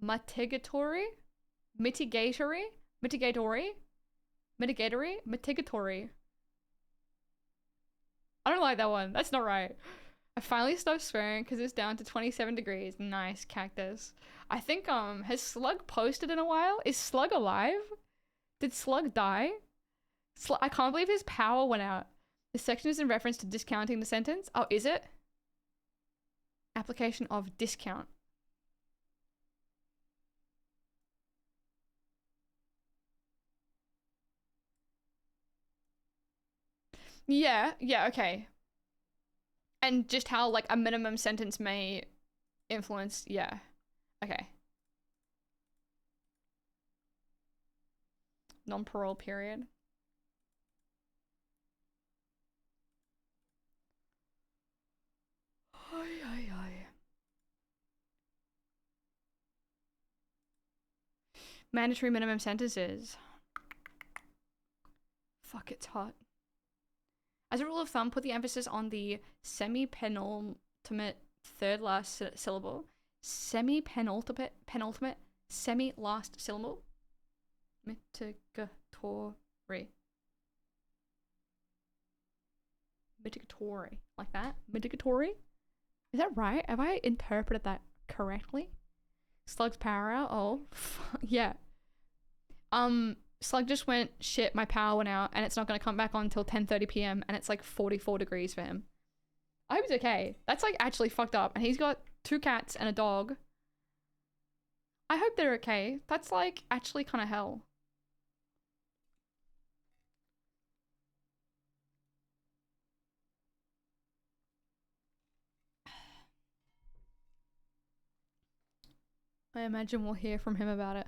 Mitigatory? Mitigatory? Mitigatory? Mitigatory? Mitigatory. I don't like that one. That's not right. I finally stopped swearing because it's down to 27 degrees. Nice, cactus. I think, has Slug posted in a while? Is Slug alive? Did Slug die? I can't believe his power went out. This section is in reference to discounting the sentence. Oh, is it? Application of discount. Yeah, okay. And just how, like, a minimum sentence may influence, yeah. Okay. Non-parole period. Mandatory minimum sentences. Fuck, it's hot. As a rule of thumb, put the emphasis on the semi-penultimate third last syllable. Semi-penultimate, semi-last syllable. Mitigatory. Mitigatory. Like that? Mitigatory? Is that right? Have I interpreted that correctly? Slug's power out? Oh, yeah. Slug just went, shit, my power went out and it's not going to come back on until 10:30 p.m. and it's like 44 degrees for him. I hope he's okay. That's like actually fucked up. And he's got 2 cats and a dog. I hope they're okay. That's like actually kind of hell. I imagine we'll hear from him about it.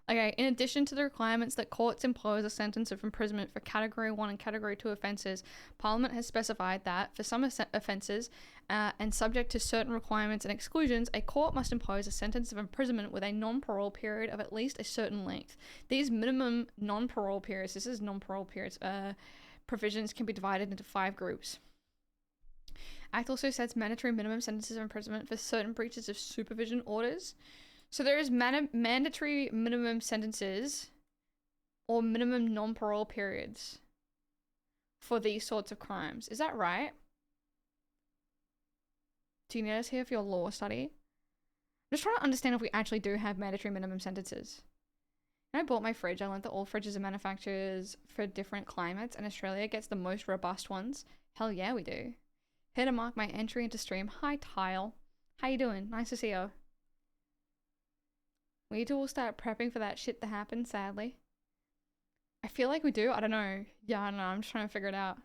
Okay, in addition to the requirements that courts impose a sentence of imprisonment for Category 1 and Category 2 offences, Parliament has specified that, for some offences, and subject to certain requirements and exclusions, a court must impose a sentence of imprisonment with a non-parole period of at least a certain length. These minimum non-parole periods, provisions can be divided into 5 groups. Act also sets mandatory minimum sentences of imprisonment for certain breaches of supervision orders. So there is mandatory minimum sentences or minimum non-parole periods for these sorts of crimes. Is that right? Do you need us here for your law study? I'm just trying to understand if we actually do have mandatory minimum sentences. When I bought my fridge, I learned that all fridges are manufactured for different climates and Australia gets the most robust ones. Hell yeah, we do. Here to mark my entry into stream. Hi, Tile. How you doing? Nice to see you. We need to all start prepping for that shit to happen, sadly. I feel like we do. I don't know. Yeah, I don't know. I'm just trying to figure it out.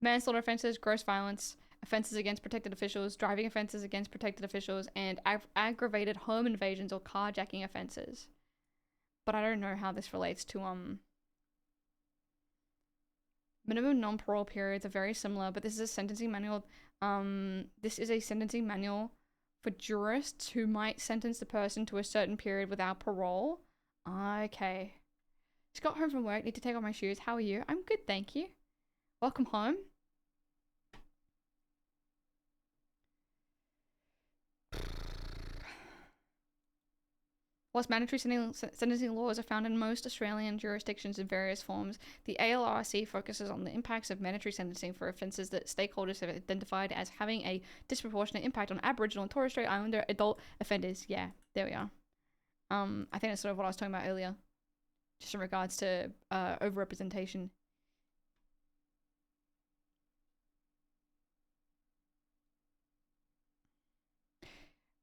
Manslaughter offences, gross violence, offences against protected officials, driving offences against protected officials, and aggravated home invasions or carjacking offences. But I don't know how this relates to, minimum non-parole periods are very similar, but this is a sentencing manual. This is a sentencing manual for jurists who might sentence the person to a certain period without parole. Okay. Just got home from work. Need to take off my shoes. How are you? I'm good, thank you. Welcome home. Whilst mandatory sentencing laws are found in most Australian jurisdictions in various forms, the ALRC focuses on the impacts of mandatory sentencing for offences that stakeholders have identified as having a disproportionate impact on Aboriginal and Torres Strait Islander adult offenders. Yeah, there we are. I think that's sort of what I was talking about earlier, just in regards to overrepresentation.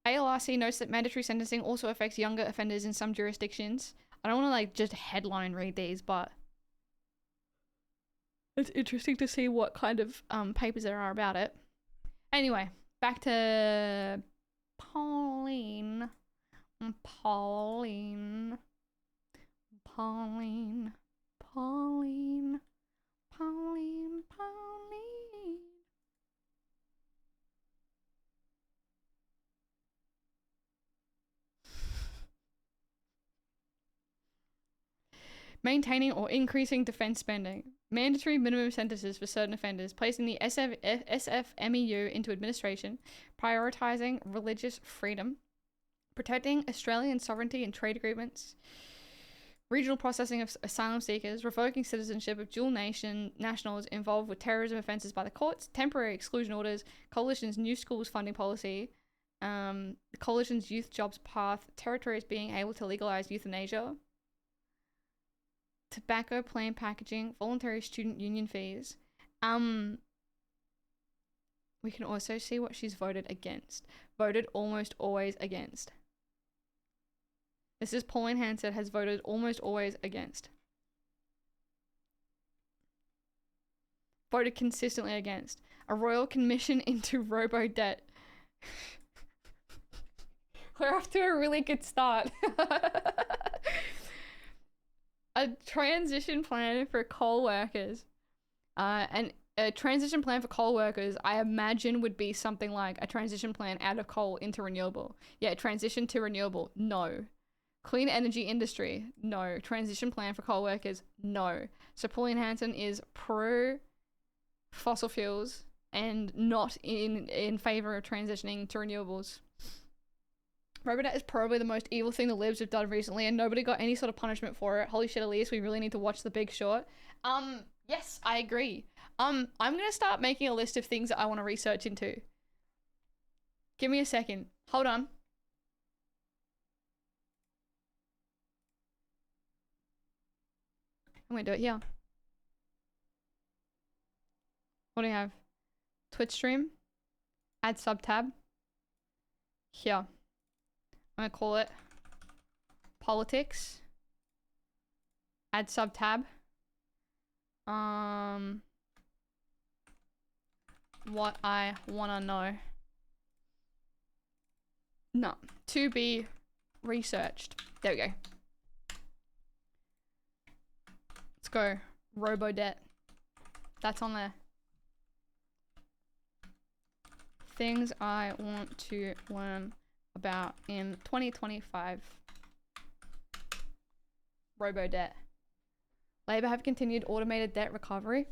ALRC notes that mandatory sentencing also affects younger offenders in some jurisdictions. I don't want to like just headline read these, but it's interesting to see what kind of papers there are about it. Anyway, back to Pauline. Pauline. Pauline. Pauline. Pauline. Pauline. Maintaining or increasing defence spending. Mandatory minimum sentences for certain offenders, placing the SFMEU into administration, prioritising religious freedom, protecting Australian sovereignty and trade agreements, regional processing of asylum seekers, revoking citizenship of dual nation nationals involved with terrorism offences by the courts, temporary exclusion orders, Coalition's new schools funding policy, the Coalition's youth jobs path, territories being able to legalise euthanasia, tobacco plain packaging, voluntary student union fees. We can also see what she's voted against. Voted almost always against. This is Pauline Hanson has voted almost always against. Voted consistently against. A royal commission into robo-debt. We're off to a really good start. A transition plan for coal workers. And a transition plan for coal workers, I imagine, would be something like a transition plan out of coal into renewable. Yeah, transition to renewable. No. Clean energy industry. No. Transition plan for coal workers. No. So Pauline Hanson is pro fossil fuels and not in favor of transitioning to renewables. Robodebt is probably the most evil thing the Libs have done recently, and nobody got any sort of punishment for it. Holy shit, Elise, we really need to watch The Big Short. Yes, I agree. I'm gonna start making a list of things that I want to research into. Give me a second. Hold on. I'm gonna do it here. What do you have? Twitch stream. Add sub tab. Here. I'm gonna call it politics. Add sub tab. What I wanna know. No, to be researched. There we go. Let's go. Robodebt. That's on there. Things I want to learn about in 2025. Robodebt. Labor have continued automated debt recovery.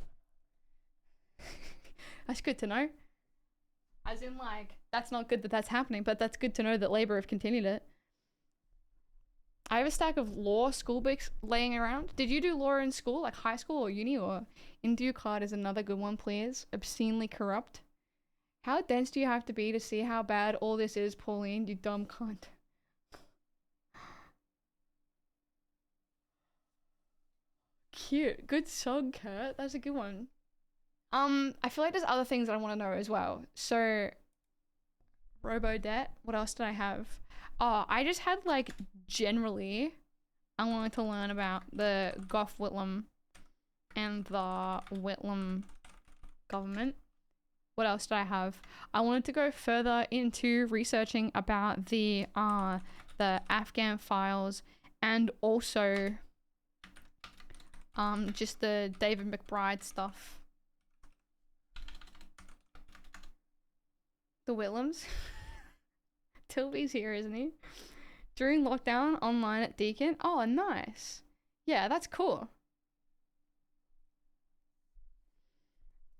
That's good to know. As in, like, that's not good that that's happening, but that's good to know that Labor have continued it. I have a stack of law school books laying around. Did you do law in school, like high school or uni? Or Indu card is another good one, please. Obscenely corrupt. How dense do you have to be to see how bad all this is, Pauline, you dumb cunt? Cute. Good song, Kurt. That's a good one. I feel like there's other things that I want to know as well. So, Robodebt. What else did I have? Oh, I just had, like, generally, I wanted to learn about the Gough Whitlam and the Whitlam government. What else did I have? I wanted to go further into researching about the Afghan files and also just the David McBride stuff. The Whitlams. Tilby's here, isn't he? During lockdown, online at Deakin. Oh, nice. Yeah, that's cool.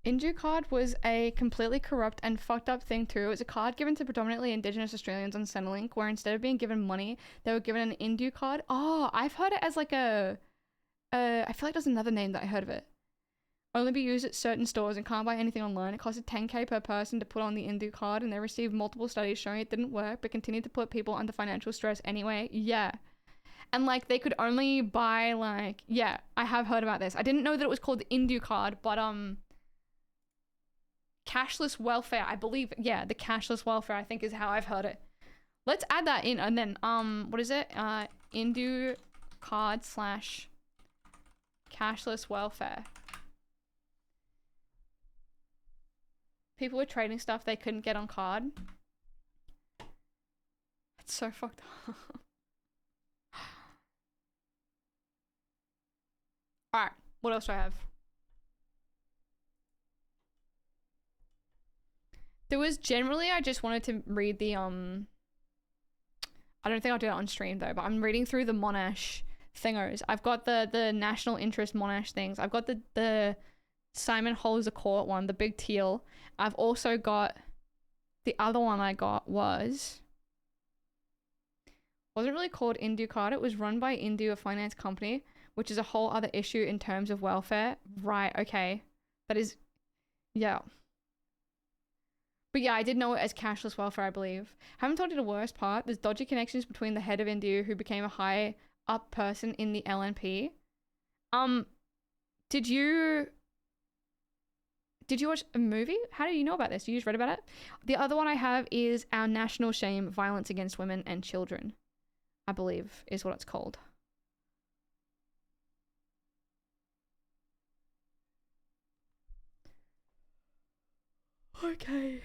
Indu card was a completely corrupt and fucked up thing too. It was a card given to predominantly Indigenous Australians on Centrelink, where instead of being given money, they were given an Indu card. Oh, I've heard it as like a... I feel like there's another name that I heard of it. Only be used at certain stores and can't buy anything online. It costed 10k per person to put on the Indu card, and they received multiple studies showing it didn't work, but continued to put people under financial stress anyway. Yeah. And like they could only buy like... Yeah, I have heard about this. I didn't know that it was called the Indu card, but cashless welfare, I believe. Yeah, the cashless welfare, I think, is how I've heard it. Let's add that in, and then what is it? Indu card / cashless welfare. People were trading stuff they couldn't get on card. It's so fucked up. Alright, what else do I have? There was generally, I just wanted to read the, I don't think I'll do that on stream though, but I'm reading through the Monash thingers. I've got the national interest Monash things. I've got the Simon Holds a Court one, the big teal. I've also got, the other one I got wasn't really called Indu card. It was run by Indu, a finance company, which is a whole other issue in terms of welfare. Right, okay. That is, yeah. But yeah, I did know it as cashless welfare, I believe. Haven't told you the worst part. There's dodgy connections between the head of Indu, who became a high up person in the LNP. Did you watch a movie? How do you know about this? You just read about it? The other one I have is Our National Shame, Violence Against Women and Children, I believe is what it's called. Okay.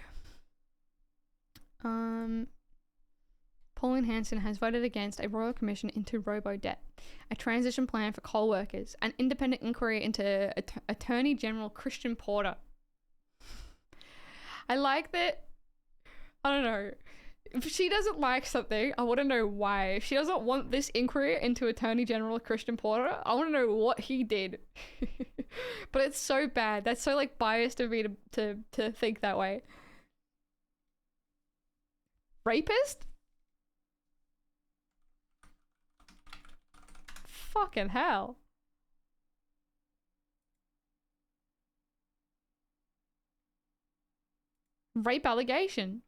Pauline Hanson has voted against a royal commission into robo-debt, a transition plan for coal workers, an independent inquiry into Attorney General Christian Porter. I like that. I don't know. If she doesn't like something, I want to know why. If she doesn't want this inquiry into Attorney General Christian Porter, I want to know what he did. But it's so bad. That's so like biased of me to think that way. Rapist? Fucking hell. Rape allegation.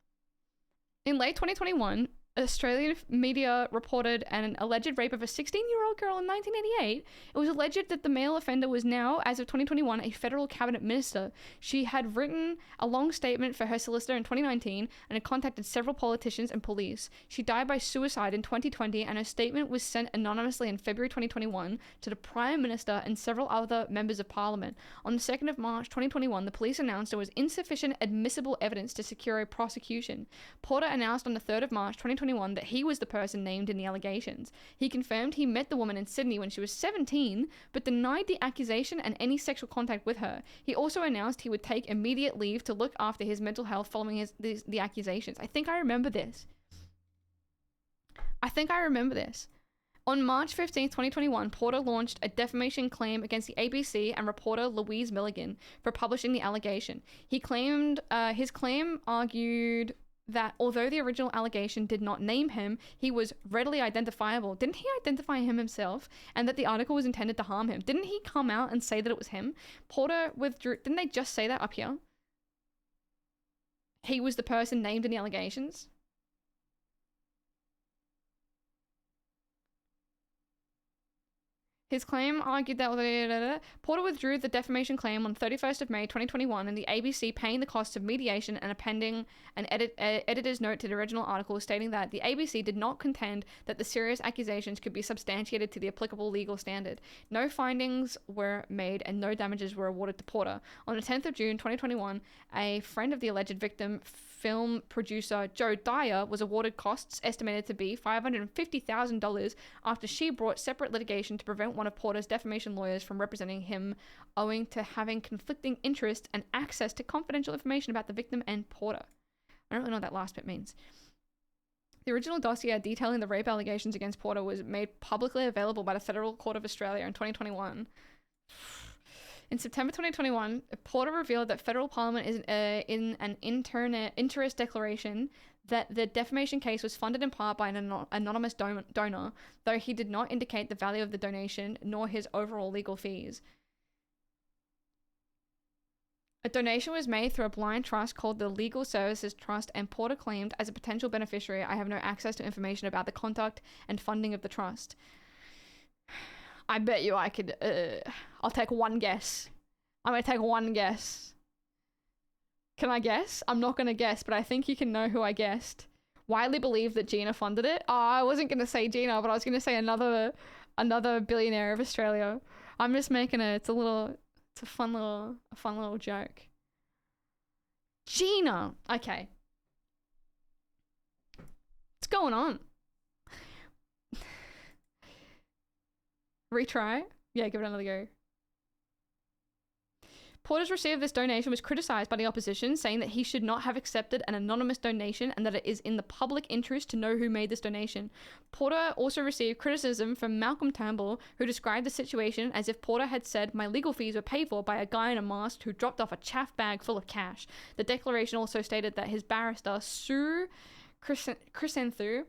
In late 2021, Australian media reported an alleged rape of a 16-year-old girl in 1988. It was alleged that the male offender was now, as of 2021, a federal cabinet minister. She had written a long statement for her solicitor in 2019 and had contacted several politicians and police. She died by suicide in 2020, and her statement was sent anonymously in February 2021 to the Prime Minister and several other members of Parliament. On the 2nd of March 2021, the police announced there was insufficient admissible evidence to secure a prosecution. Porter announced on the 3rd of March 2021 that he was the person named in the allegations. He confirmed he met the woman in Sydney when she was 17, but denied the accusation and any sexual contact with her. He also announced he would take immediate leave to look after his mental health following the accusations. I think I remember this. On March 15, 2021, Porter launched a defamation claim against the ABC and reporter Louise Milligan for publishing the allegation. He claimed, his claim argued that although the original allegation did not name him, he was readily identifiable. Didn't he identify him himself? And that the article was intended to harm him. Didn't he come out and say that it was him? Porter withdrew. Didn't they just say that up here? He was the person named in the allegations. His claim argued that Porter withdrew the defamation claim on 31st of May 2021, and the ABC paying the costs of mediation and appending an editor's note to the original article stating that the ABC did not contend that the serious accusations could be substantiated to the applicable legal standard. No findings were made and no damages were awarded to Porter. On the 10th of June 2021, a friend of the alleged victim, film producer Joe Dyer, was awarded costs estimated to be $550,000 after she brought separate litigation to prevent one of Porter's defamation lawyers from representing him, owing to having conflicting interests and access to confidential information about the victim and Porter. I don't really know what that last bit means. The original dossier detailing the rape allegations against Porter was made publicly available by the Federal Court of Australia in 2021. In September 2021, Porter revealed that federal parliament is in an interest declaration that the defamation case was funded in part by an anonymous donor, though he did not indicate the value of the donation nor his overall legal fees. A donation was made through a blind trust called the Legal Services Trust, and Porter claimed, as a potential beneficiary, I have no access to information about the conduct and funding of the trust. I bet you I could, I'll take one guess. I'm gonna take one guess. Can I guess? I'm not gonna guess, but I think you can know who I guessed. Widely believed that Gina funded it. Oh, I wasn't gonna say Gina, but I was gonna say another billionaire of Australia. I'm just making it's a fun little joke. Gina! Okay. What's going on? Retry? Yeah, give it another go. Porter's receipt of this donation was criticised by the opposition, saying that he should not have accepted an anonymous donation and that it is in the public interest to know who made this donation. Porter also received criticism from Malcolm Turnbull, who described the situation as if Porter had said, my legal fees were paid for by a guy in a mask who dropped off a chaff bag full of cash. The declaration also stated that his barrister, Sue Chrysanthu,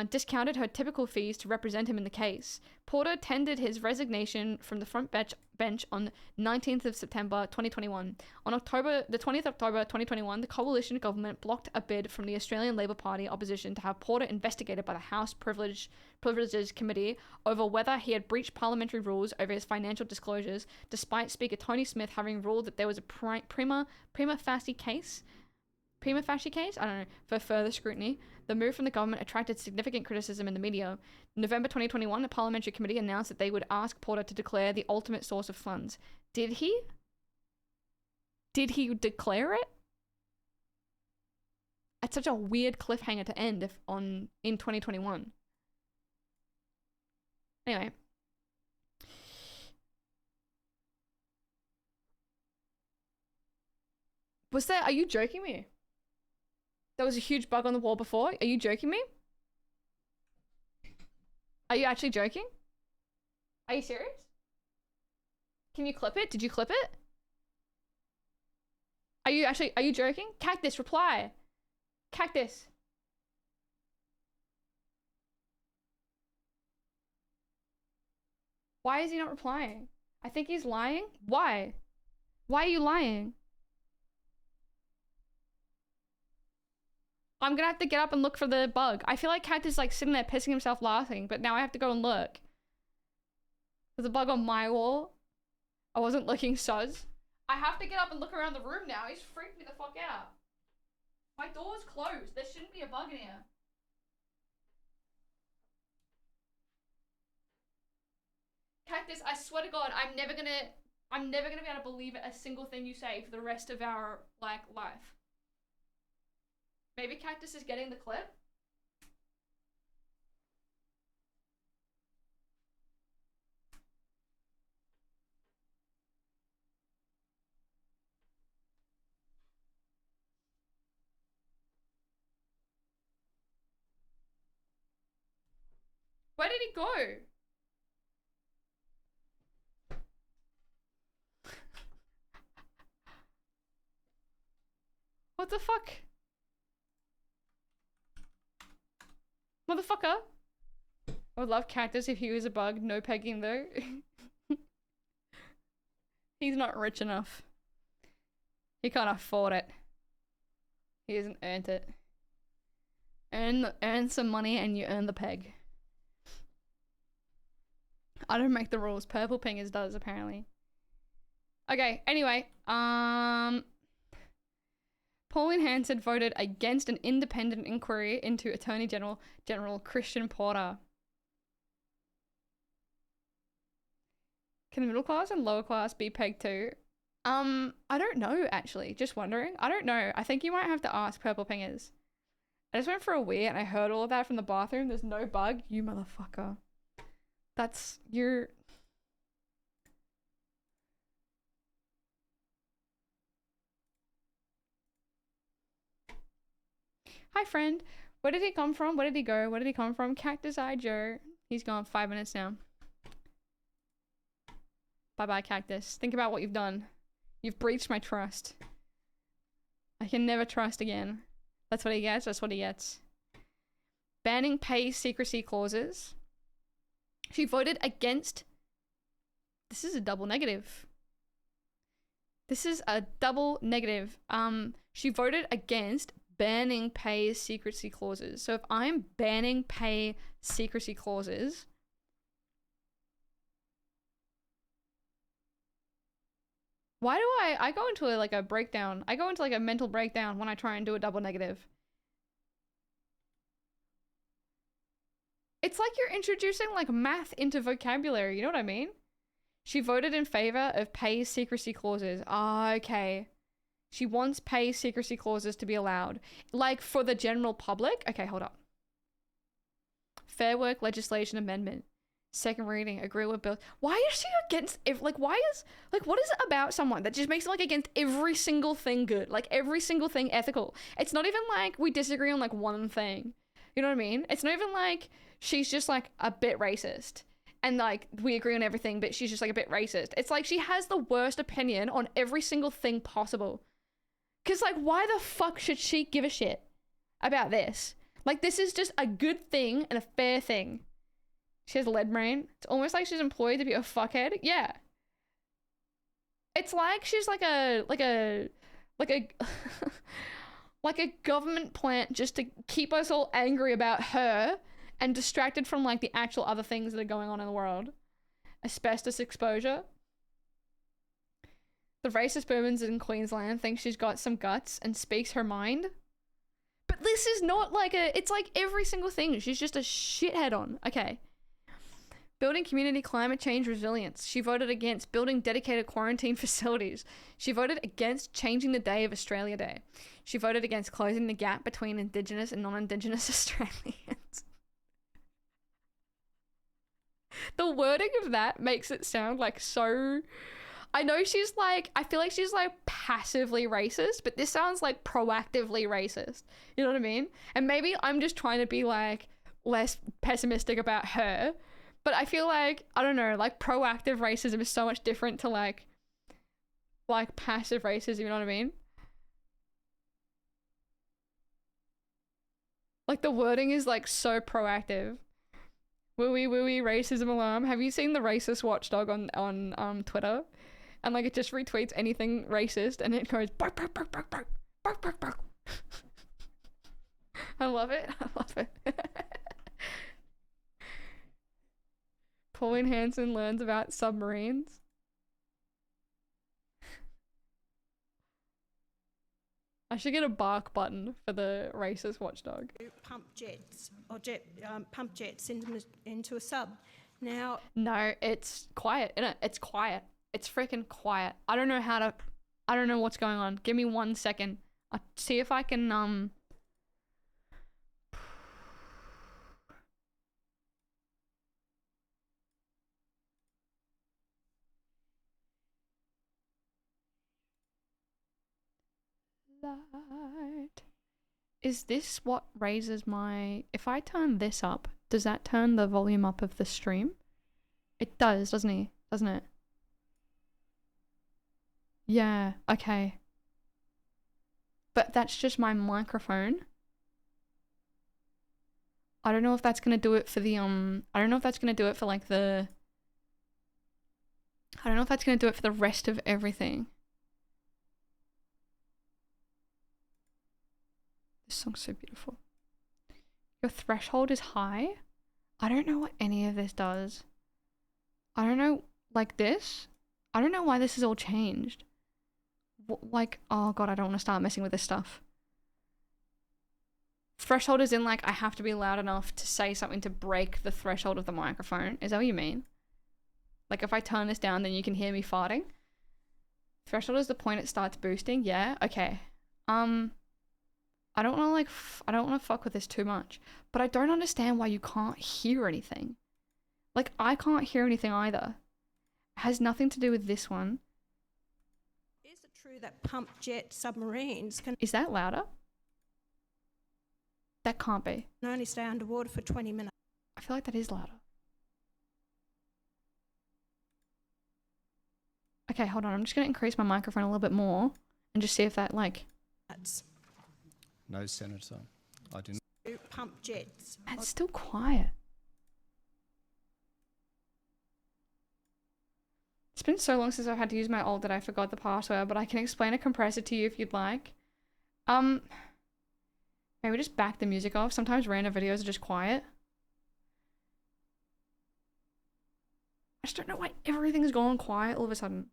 discounted her typical fees to represent him in the case. Porter tendered his resignation from the front bench on 19th of September 2021. On the 20th of October 2021, the coalition government blocked a bid from the Australian Labor Party opposition to have Porter investigated by the House Privileges Committee over whether he had breached parliamentary rules over his financial disclosures, despite Speaker Tony Smith having ruled that there was a prima facie case, I don't know, for further scrutiny. The move from the government attracted significant criticism in the media. In November 2021, the parliamentary committee announced that they would ask Porter to declare the ultimate source of funds. Did he? Did he declare it? It's such a weird cliffhanger to end in 2021. Anyway. Are you joking me? There was a huge bug on the wall before. Are you joking me? Are you actually joking? Are you serious? Can you clip it? Did you clip it? Are you joking? Cactus, reply. Cactus. Why is he not replying? I think he's lying. Why? Why are you lying? I'm gonna have to get up and look for the bug. I feel like Cactus is like sitting there pissing himself laughing, but now I have to go and look. There's a bug on my wall. I wasn't looking sus. I have to get up and look around the room now. He's freaked me the fuck out. My door's closed. There shouldn't be a bug in here. Cactus, I swear to God, I'm never gonna be able to believe a single thing you say for the rest of our life. Maybe Cactus is getting the clip? Where did he go? What the fuck? Motherfucker. I would love Cactus if he was a bug. No pegging though. He's not rich enough. He can't afford it. He hasn't earned it. Earn some money and you earn the peg. I don't make the rules. Purple Pingers does apparently. Okay, anyway, Pauline Hanson voted against an independent inquiry into Attorney General Christian Porter. Can the middle class and lower class be pegged too? I don't know actually. Just wondering. I don't know. I think you might have to ask Purple Pingers. I just went for a wee and I heard all of that from the bathroom. There's no bug. You motherfucker. That's your... Hi, friend. Where did he come from? Where did he go? Where did he come from? Cactus Eye Joe. He's gone 5 minutes now. Bye-bye, cactus. Think about what you've done. You've breached my trust. I can never trust again. That's what he gets. That's what he gets. Banning pay secrecy clauses. She voted against... This is a double negative. This is a double negative. She voted against banning pay secrecy clauses. So if I'm banning pay secrecy clauses... Why do I go into like a breakdown? I go into like a mental breakdown when I try and do a double negative. It's like you're introducing like math into vocabulary, you know what I mean? She voted in favor of pay secrecy clauses. Ah, okay. She wants pay secrecy clauses to be allowed. Like for the general public? Okay, hold up. Fair Work Legislation Amendment. Second reading, agree with bill. Why is she against, what is it about someone that just makes it like against every single thing good? Like every single thing ethical. It's not even like we disagree on like one thing. You know what I mean? It's not even like she's just like a bit racist and like we agree on everything, but she's just like a bit racist. It's like she has the worst opinion on every single thing possible. Cause like, why the fuck should she give a shit about this? Like this is just a good thing and a fair thing. She has lead brain. It's almost like she's employed to be a fuckhead. Yeah. It's like she's like a like a government plant just to keep us all angry about her and distracted from like the actual other things that are going on in the world. Asbestos exposure. The racist women in Queensland think she's got some guts and speaks her mind. But this is not like it's like every single thing she's just a shithead on. Okay. Building community climate change resilience. She voted against building dedicated quarantine facilities. She voted against changing the day of Australia Day. She voted against closing the gap between Indigenous and non-Indigenous Australians. The wording of that makes it sound like so... I know she's like... I feel like she's like passively racist, but this sounds like proactively racist. You know what I mean? And maybe I'm just trying to be like less pessimistic about her. But I feel like, I don't know, like proactive racism is so much different to like passive racism, you know what I mean? Like the wording is like so proactive. Wooey wooey racism alarm. Have you seen the racist watchdog on Twitter? And like it just retweets anything racist and it goes bark bark bark bark bark bark bark bark. I love it. I love it. Pauline Hanson learns about submarines. I should get a bark button for the racist watchdog. Pump jets or pump jets into a sub. Now, no, it's quiet, innit? It's quiet. It's freaking quiet. I don't know what's going on. Give me 1 second. I'll see if I can light. Is this what raises my... If I turn this up, does that turn the volume up of the stream? It does, doesn't it? Yeah, okay. But that's just my microphone. I don't know if that's gonna do it for the, I don't know if that's gonna do it for like the... I don't know if that's gonna do it for the rest of everything. This song's so beautiful. Your threshold is high? I don't know what any of this does. I don't know, like this? I don't know why this has all changed. Like, oh god, I don't want to start messing with this stuff. Threshold is in like, I have to be loud enough to say something to break the threshold of the microphone. Is that what you mean? Like if I turn this down, then you can hear me farting? Threshold is the point it starts boosting? Yeah? Okay. I don't want to fuck with this too much, but I don't understand why you can't hear anything. Like, I can't hear anything either. It has nothing to do with this one. is it true that pump jet submarines can Is that louder? That can't be. only stay underwater for 20 minutes? I feel like that is louder. Okay, hold on. I'm just going to increase my microphone a little bit more and just see if that, like... No, Senator. I do not. Pump jets. It's still quiet. It's been so long since I've had to use my alt that I forgot the password, but I can explain a compressor to you if you'd like. Maybe just back the music off. Sometimes random videos are just quiet. I just don't know why everything's gone quiet all of a sudden.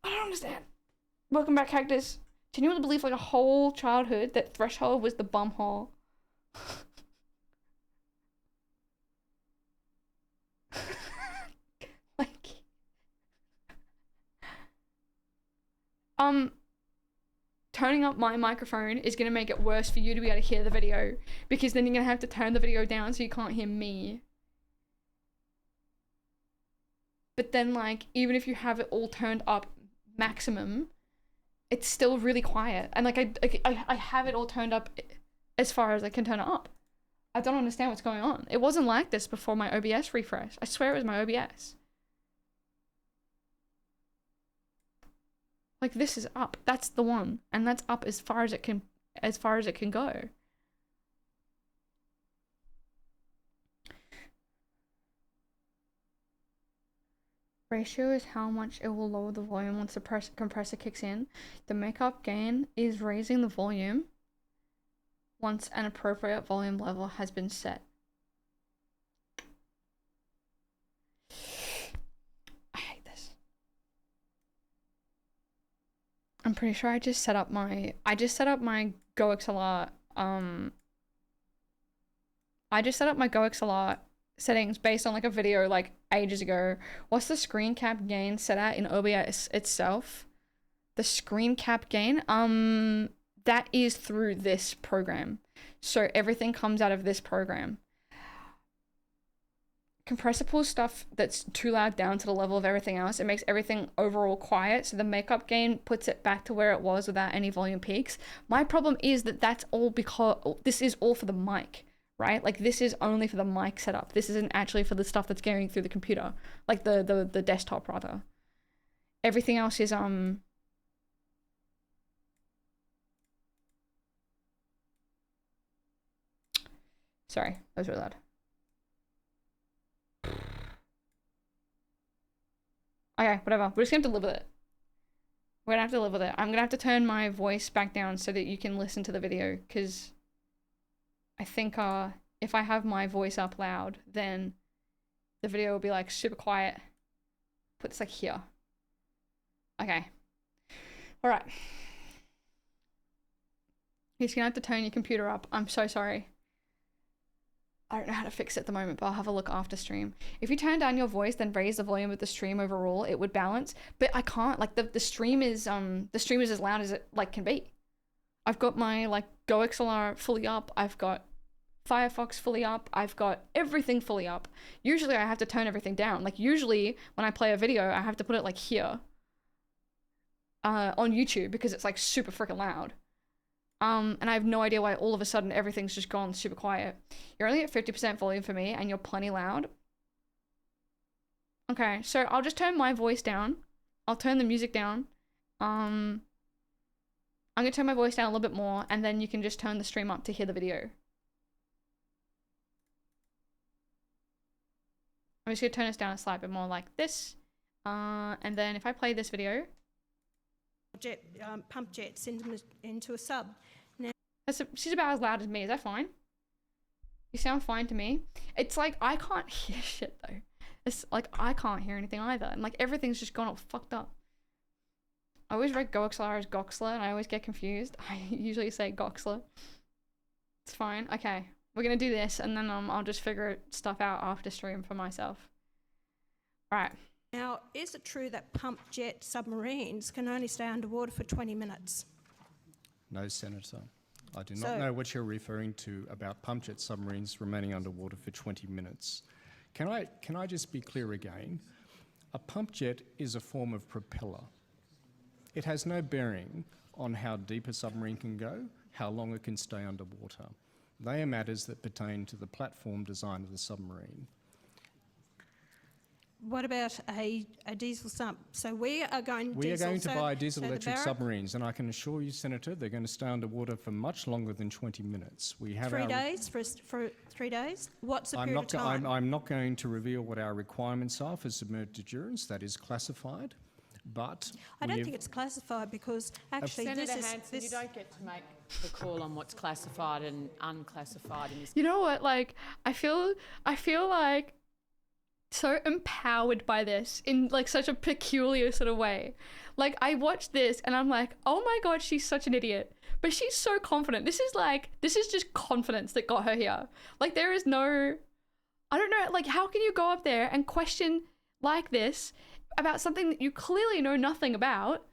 I don't understand. Welcome back, Cactus. Can you really believe like a whole childhood that Threshold was the bum hole? Like... Turning up my microphone is gonna make it worse for you to be able to hear the video, because then you're gonna have to turn the video down so you can't hear me. But then, like, even if you have it all turned up maximum, it's still really quiet. And like I have it all turned up as far as I can turn it up. I don't understand what's going on. It wasn't like this before my OBS refresh. I swear it was my OBS. Like, this is up. That's the one. And that's up as far as it can go. Ratio is how much it will lower the volume once the compressor kicks in. The makeup gain is raising the volume once an appropriate volume level has been set. I hate this. I'm pretty sure I just set up my GoXLR settings based on like a video like ages ago. What's the screen cap gain set at in OBS itself? The screen cap gain, that is through this program. So everything comes out of this program. Compressor pulls stuff that's too loud down to the level of everything else. It makes everything overall quiet. So the makeup gain puts it back to where it was without any volume peaks. My problem is that that's all because this is all for the mic, right? Like, this is only for the mic setup. This isn't actually for the stuff that's going through the computer, like the desktop rather. Everything else is sorry, that was really loud. Okay, whatever. We're just gonna have to live with it. We're gonna have to live with it. I'm gonna have to turn my voice back down so that you can listen to the video, because I think if I have my voice up loud, then the video will be like super quiet. Put this like here. Okay. Alright. You're just gonna have to turn your computer up. I'm so sorry. I don't know how to fix it at the moment, but I'll have a look after stream. If you turn down your voice, then raise the volume of the stream overall, it would balance. But I can't. Like, the stream is as loud as it like can be. I've got my like GoXLR fully up. I've got Firefox fully up. I've got everything fully up. Usually I have to turn everything down. Like, usually when I play a video, I have to put it like here on YouTube, because it's like super freaking loud. And I have no idea why all of a sudden everything's just gone super quiet. You're only at 50% volume for me, and you're plenty loud. Okay, so I'll just turn my voice down. I'll turn the music down. I'm gonna turn my voice down a little bit more, and then you can just turn the stream up to hear the video. I'm just gonna turn this down a slight bit more like this. And then if I play this video... Pump jets into a sub. Now, she's about as loud as me. Is that fine? You sound fine to me. It's like I can't hear shit though. It's like I can't hear anything either, and like everything's just gone all fucked up. I always read GoXLR as Goxler, and I always get confused. I usually say Goxler. It's fine. Okay, we're gonna do this, and then I'll just figure stuff out after stream for myself. All right. Now, is it true that pump jet submarines can only stay underwater for 20 minutes? No, Senator. I do not know what you're referring to about pump jet submarines remaining underwater for 20 minutes. Can I just be clear again? A pump jet is a form of propeller. It has no bearing on how deep a submarine can go, how long it can stay underwater. They are matters that pertain to the platform design of the submarine. What about a diesel sub? So we are going to buy diesel electric submarines, and I can assure you, Senator, they're going to stay underwater for much longer than 20 minutes. We have 3 days for 3 days. What's the period of time? I'm not going to reveal what our requirements are for submerged endurance. That is classified. But I don't think it's classified because actually Senator this Hanson, you don't get to make the call on what's classified and unclassified in this. You know what? Like, I feel like so empowered by this in like such a peculiar sort of way. Like, I watched this and I'm like, oh my god, she's such an idiot. But she's so confident. This is just confidence that got her here. Like, there is no, I don't know, like, how can you go up there and question like this about something that you clearly know nothing about?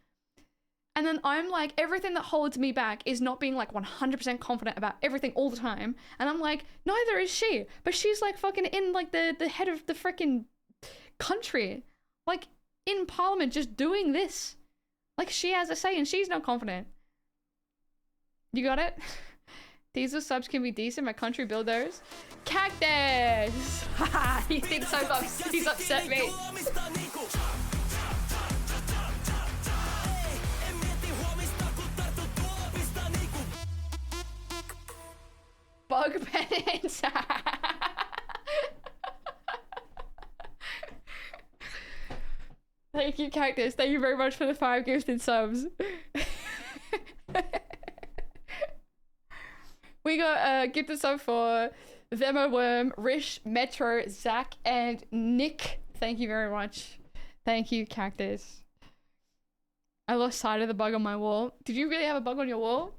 And then I'm like, everything that holds me back is not being like 100% confident about everything all the time. And I'm like, neither is she. But she's like fucking in like the head of the freaking country. Like in Parliament just doing this. Like she has a say and she's not confident. You got it? Diesel subs can be decent. My country builders. Cactus! Haha, he thinks he's upset me. Bug penance. Thank you, Cactus. Thank you very much for the 5 gifted subs. We got a gifted sub for Vemo Worm, Rish, Metro, Zach, and Nick. Thank you very much. Thank you, Cactus. I lost sight of the bug on my wall. Did you really have a bug on your wall?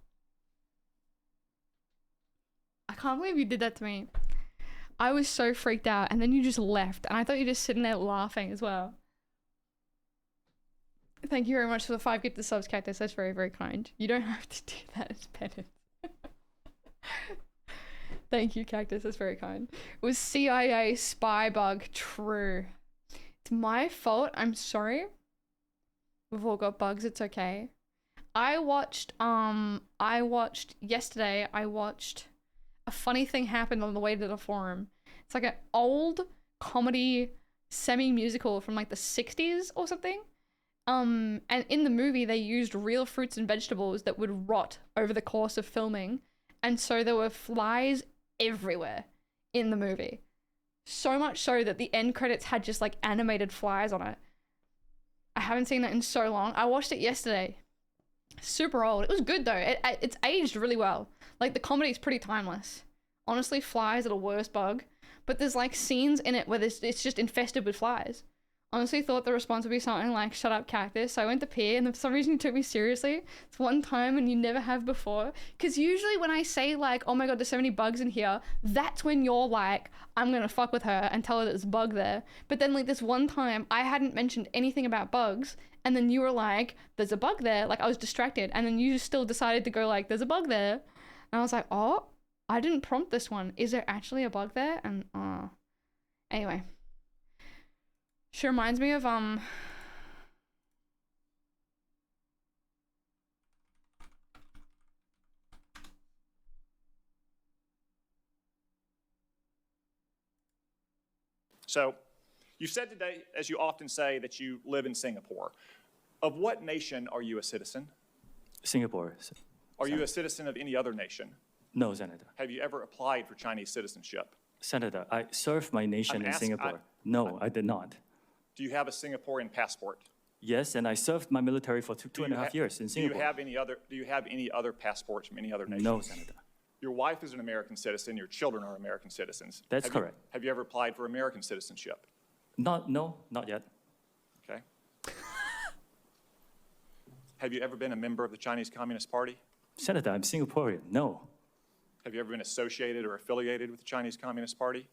I can't believe you did that to me. I was so freaked out and then you just left and I thought you were just sitting there laughing as well. Thank you very much for the 5 gifted subs, Cactus. That's very, very kind. You don't have to do that as penance. Thank you, Cactus. That's very kind. It was CIA spy bug. True. It's my fault. I'm sorry. We've all got bugs. It's okay. I watched yesterday, a funny thing happened on the way to the forum. It's like an old comedy semi-musical from like the 60s or something. And in the movie, they used real fruits and vegetables that would rot over the course of filming. And so there were flies everywhere in the movie. So much so that the end credits had just like animated flies on it. I haven't seen that in so long. I watched it yesterday. Super old. It was good though. It's aged really well. Like the comedy's pretty timeless. Honestly, flies are the worst bug. But there's like scenes in it where it's just infested with flies. Honestly thought the response would be something like, shut up, Cactus. So I went to pee and for some reason you took me seriously. It's one time and you never have before. Because usually when I say like, oh my god, there's so many bugs in here, that's when you're like, I'm gonna fuck with her and tell her there's a bug there. But then like this one time, I hadn't mentioned anything about bugs. And then you were like, there's a bug there. Like I was distracted. And then you still decided to go like, there's a bug there. And I was like, oh, I didn't prompt this one. Is there actually a bug there? And anyway. She reminds me of So, you said today, as you often say, that you live in Singapore. Of what nation are you a citizen? Singapore. Are you a citizen of any other nation? No, Senator. Have you ever applied for Chinese citizenship? Senator, I served my nation in Singapore. No, I did not. Do you have a Singaporean passport? Yes, and I served my military for two and a half years in Singapore. Do you have any other passports from any other nation? No, Senator. Your wife is an American citizen. Your children are American citizens. That's correct. Have you ever applied for American citizenship? No, not yet. Okay. Have you ever been a member of the Chinese Communist Party? Senator, I'm Singaporean. No. Have you ever been associated or affiliated with the Chinese Communist Party?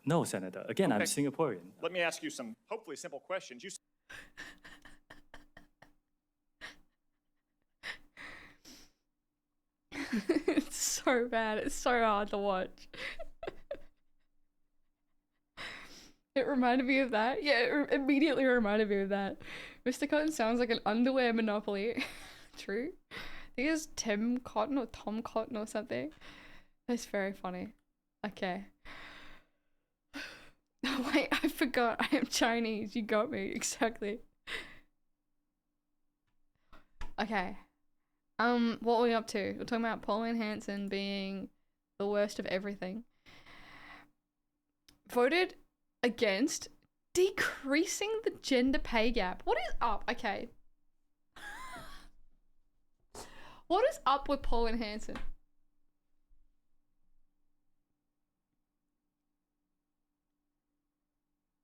No, Senator. Again, I'm Singaporean. Let me ask you some hopefully simple questions. It's so bad. It's so hard to watch. It reminded me of that. Yeah, it immediately reminded me of that. Mr. Cotton sounds like an underwear monopoly. True. I think it's Tim Cotton or Tom Cotton or something. That's very funny. Okay. Wait, I forgot. I am Chinese. You got me. Exactly. Okay. What are we up to? We're talking about Pauline Hanson being the worst of everything. Voted against decreasing the gender pay gap. What is up? Okay. What is up with Pauline Hanson?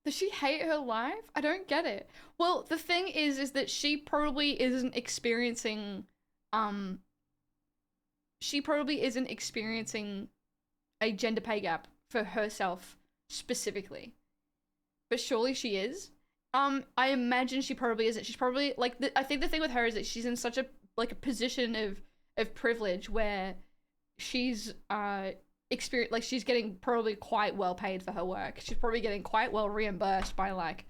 Does she hate her life? I don't get it. Well, the thing is that she probably isn't experiencing, a gender pay gap for herself specifically. But surely she is. I imagine she probably isn't. She's probably, like, I think the thing with her is that she's in such a position of privilege where she's, she's getting probably quite well paid for her work. She's probably getting quite well reimbursed by, like,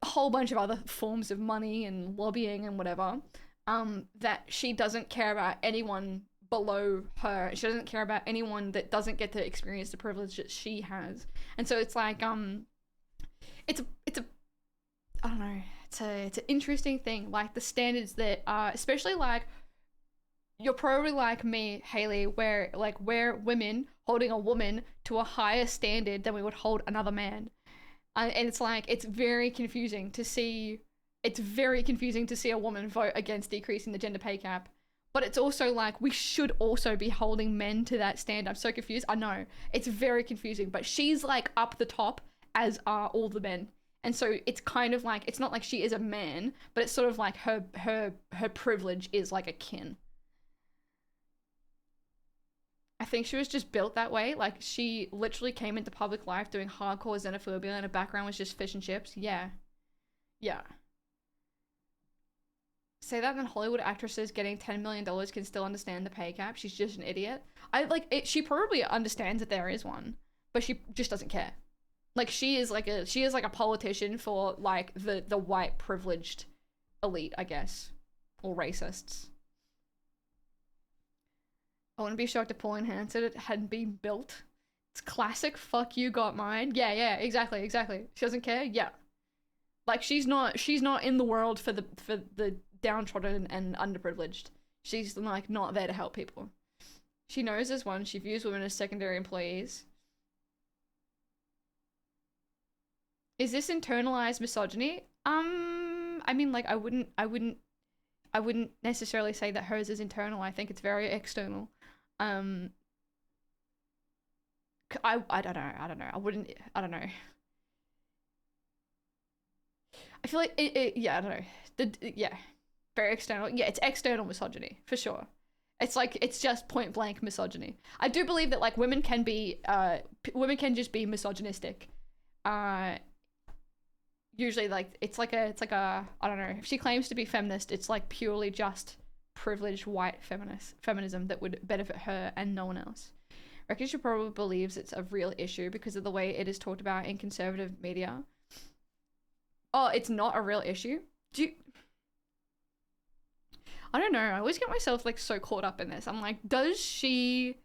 a whole bunch of other forms of money and lobbying and whatever, that she doesn't care about anyone below her. She doesn't care about anyone that doesn't get to experience the privilege that she has. And so it's like, it's a I don't know, it's an interesting thing. Like, the standards that especially, like, you're probably like me, Haley, where, like, we're women holding a woman to a higher standard than we would hold another man. And it's like, it's very confusing to see a woman vote against decreasing the gender pay gap. But it's also like, we should also be holding men to that standard. I'm so confused. I know. It's very confusing. But she's, like, up the top, as are all the men. And so it's kind of like, it's not like she is a man, but it's sort of like her privilege is like a kin. I think she was just built that way. Like, she literally came into public life doing hardcore xenophobia and her background was just fish and chips. Yeah. Yeah. Say that then Hollywood actresses getting $10 million can still understand the pay cap. She's just an idiot. She probably understands that there is one, but she just doesn't care. Like, she is like a politician for, like, the white privileged elite, I guess. Or racists. I wouldn't be shocked if Pauline Hanson hadn't been built. It's classic fuck you got mine. Yeah, exactly. She doesn't care? Yeah. Like, she's not in the world for the downtrodden and underprivileged. She's, like, not there to help people. She knows as one, she views women as secondary employees. Is this internalized misogyny? I mean, like, I wouldn't necessarily say that hers is internal. I think it's very external. I don't know. I don't know. I feel like yeah, I don't know. Yeah. Very external. Yeah, it's external misogyny, for sure. It's like, it's just point blank misogyny. I do believe that, like, women can just be misogynistic. Usually, like, it's like a, I don't know, if she claims to be feminist, it's like purely just privileged white feminism that would benefit her and no one else. I reckon she probably believes it's a real issue because of the way it is talked about in conservative media. Oh, it's not a real issue? I don't know, I always get myself, like, so caught up in this. I'm like, does she...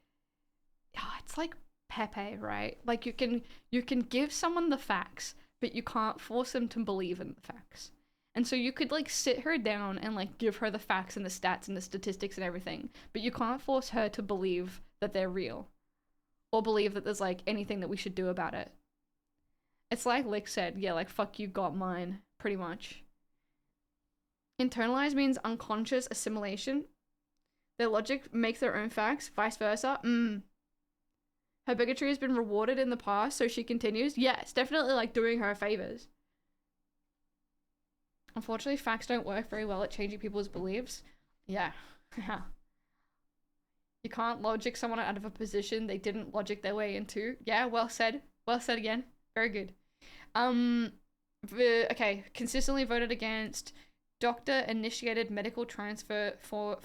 Oh, it's like Pepe, right? Like, you can give someone the facts, but you can't force them to believe in the facts. And so you could, like, sit her down and, like, give her the facts and the stats and the statistics and everything, but you can't force her to believe that they're real. Or believe that there's, like, anything that we should do about it. It's like Lick said, yeah, like, fuck you got mine, pretty much. Internalized means unconscious assimilation. Their logic makes their own facts, vice versa. Her bigotry has been rewarded in the past, so she continues. Yeah, it's definitely, like, doing her favors. Unfortunately, facts don't work very well at changing people's beliefs. Yeah. You can't logic someone out of a position they didn't logic their way into. Yeah, well said. Well said again. Very good. Okay, consistently voted against doctor-initiated medical transfers for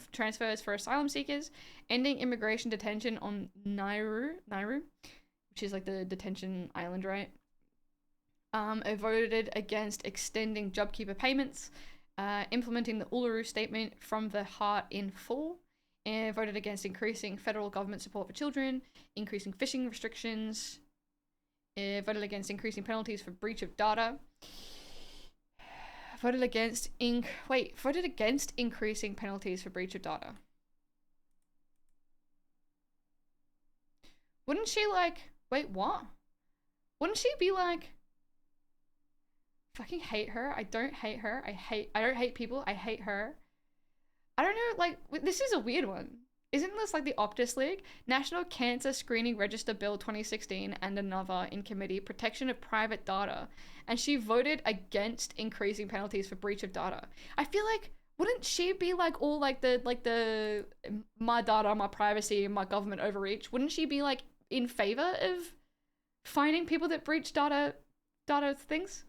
asylum seekers, ending immigration detention on Nauru, which is like the detention island, right? It voted against extending JobKeeper payments, implementing the Uluru Statement from the Heart in full, and voted against increasing federal government support for children, increasing fishing restrictions, voted against increasing penalties for breach of data, voted against increasing penalties for breach of data. Wouldn't she like, wait, what? Wouldn't she be like, fucking hate her, I don't hate her, I don't hate people, I hate her. I don't know, like, this is a weird one. Isn't this like the Optus League? National Cancer Screening Register Bill 2016 and another in committee, protection of private data. And she voted against increasing penalties for breach of data. I feel like, wouldn't she be like all like the my data, my privacy, my government overreach? Wouldn't she be like in favor of finding people that breach data things?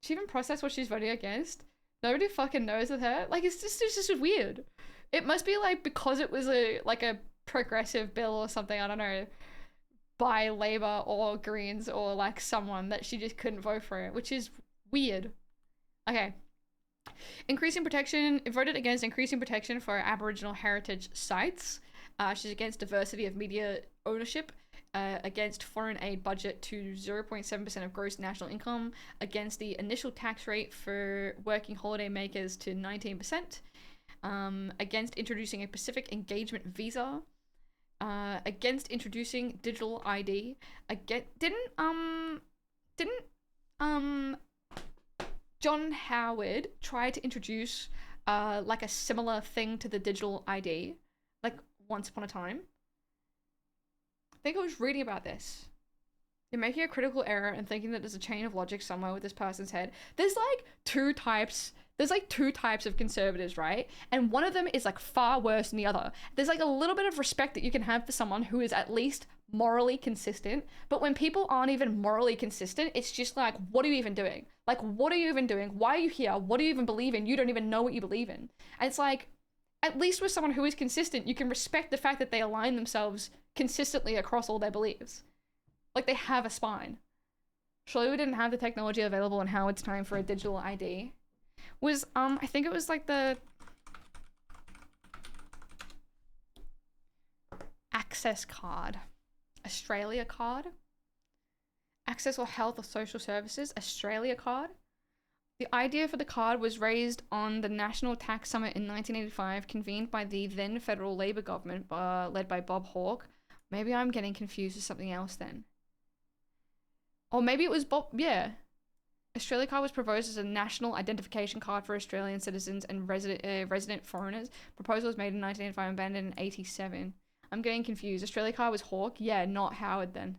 She even processed what she's voting against. Nobody fucking knows with her. Like, it's just weird. It must be like because it was a progressive bill or something, I don't know, by Labour or Greens or like someone, that she just couldn't vote for it, which is weird. Okay. Increasing protection, voted against increasing protection for Aboriginal heritage sites. She's against diversity of media ownership, against foreign aid budget to 0.7% of gross national income, against the initial tax rate for working holiday makers to 19%, against introducing a Pacific engagement visa, against introducing digital ID, didn't John Howard try to introduce like a similar thing to the digital ID, like once upon a time? I think I was reading about this. You're making a critical error and thinking that there's a chain of logic somewhere with this person's head. There's like two types of conservatives, right? And one of them is like far worse than the other. There's like a little bit of respect that you can have for someone who is at least morally consistent, but when people aren't even morally consistent, it's just like, what are you even doing? Like, what are you even doing? Why are you here? What do you even believe in? You don't even know what you believe in. And it's like, at least with someone who is consistent, you can respect the fact that they align themselves consistently across all their beliefs. Like, they have a spine. Surely we didn't have the technology available and how it's time for a digital ID. Was, I think it was like the Access card. Australia card. Access or Health or Social Services, Australia card. The idea for the card was raised on the National Tax Summit in 1985, convened by the then federal Labor government, led by Bob Hawke. Maybe I'm getting confused with something else then. Or maybe it was Bob, yeah. Australia card was proposed as a national identification card for Australian citizens and resident foreigners. Proposal was made in 1985 and banned in 87. I'm getting confused. Australia card was Hawke? Yeah, not Howard then.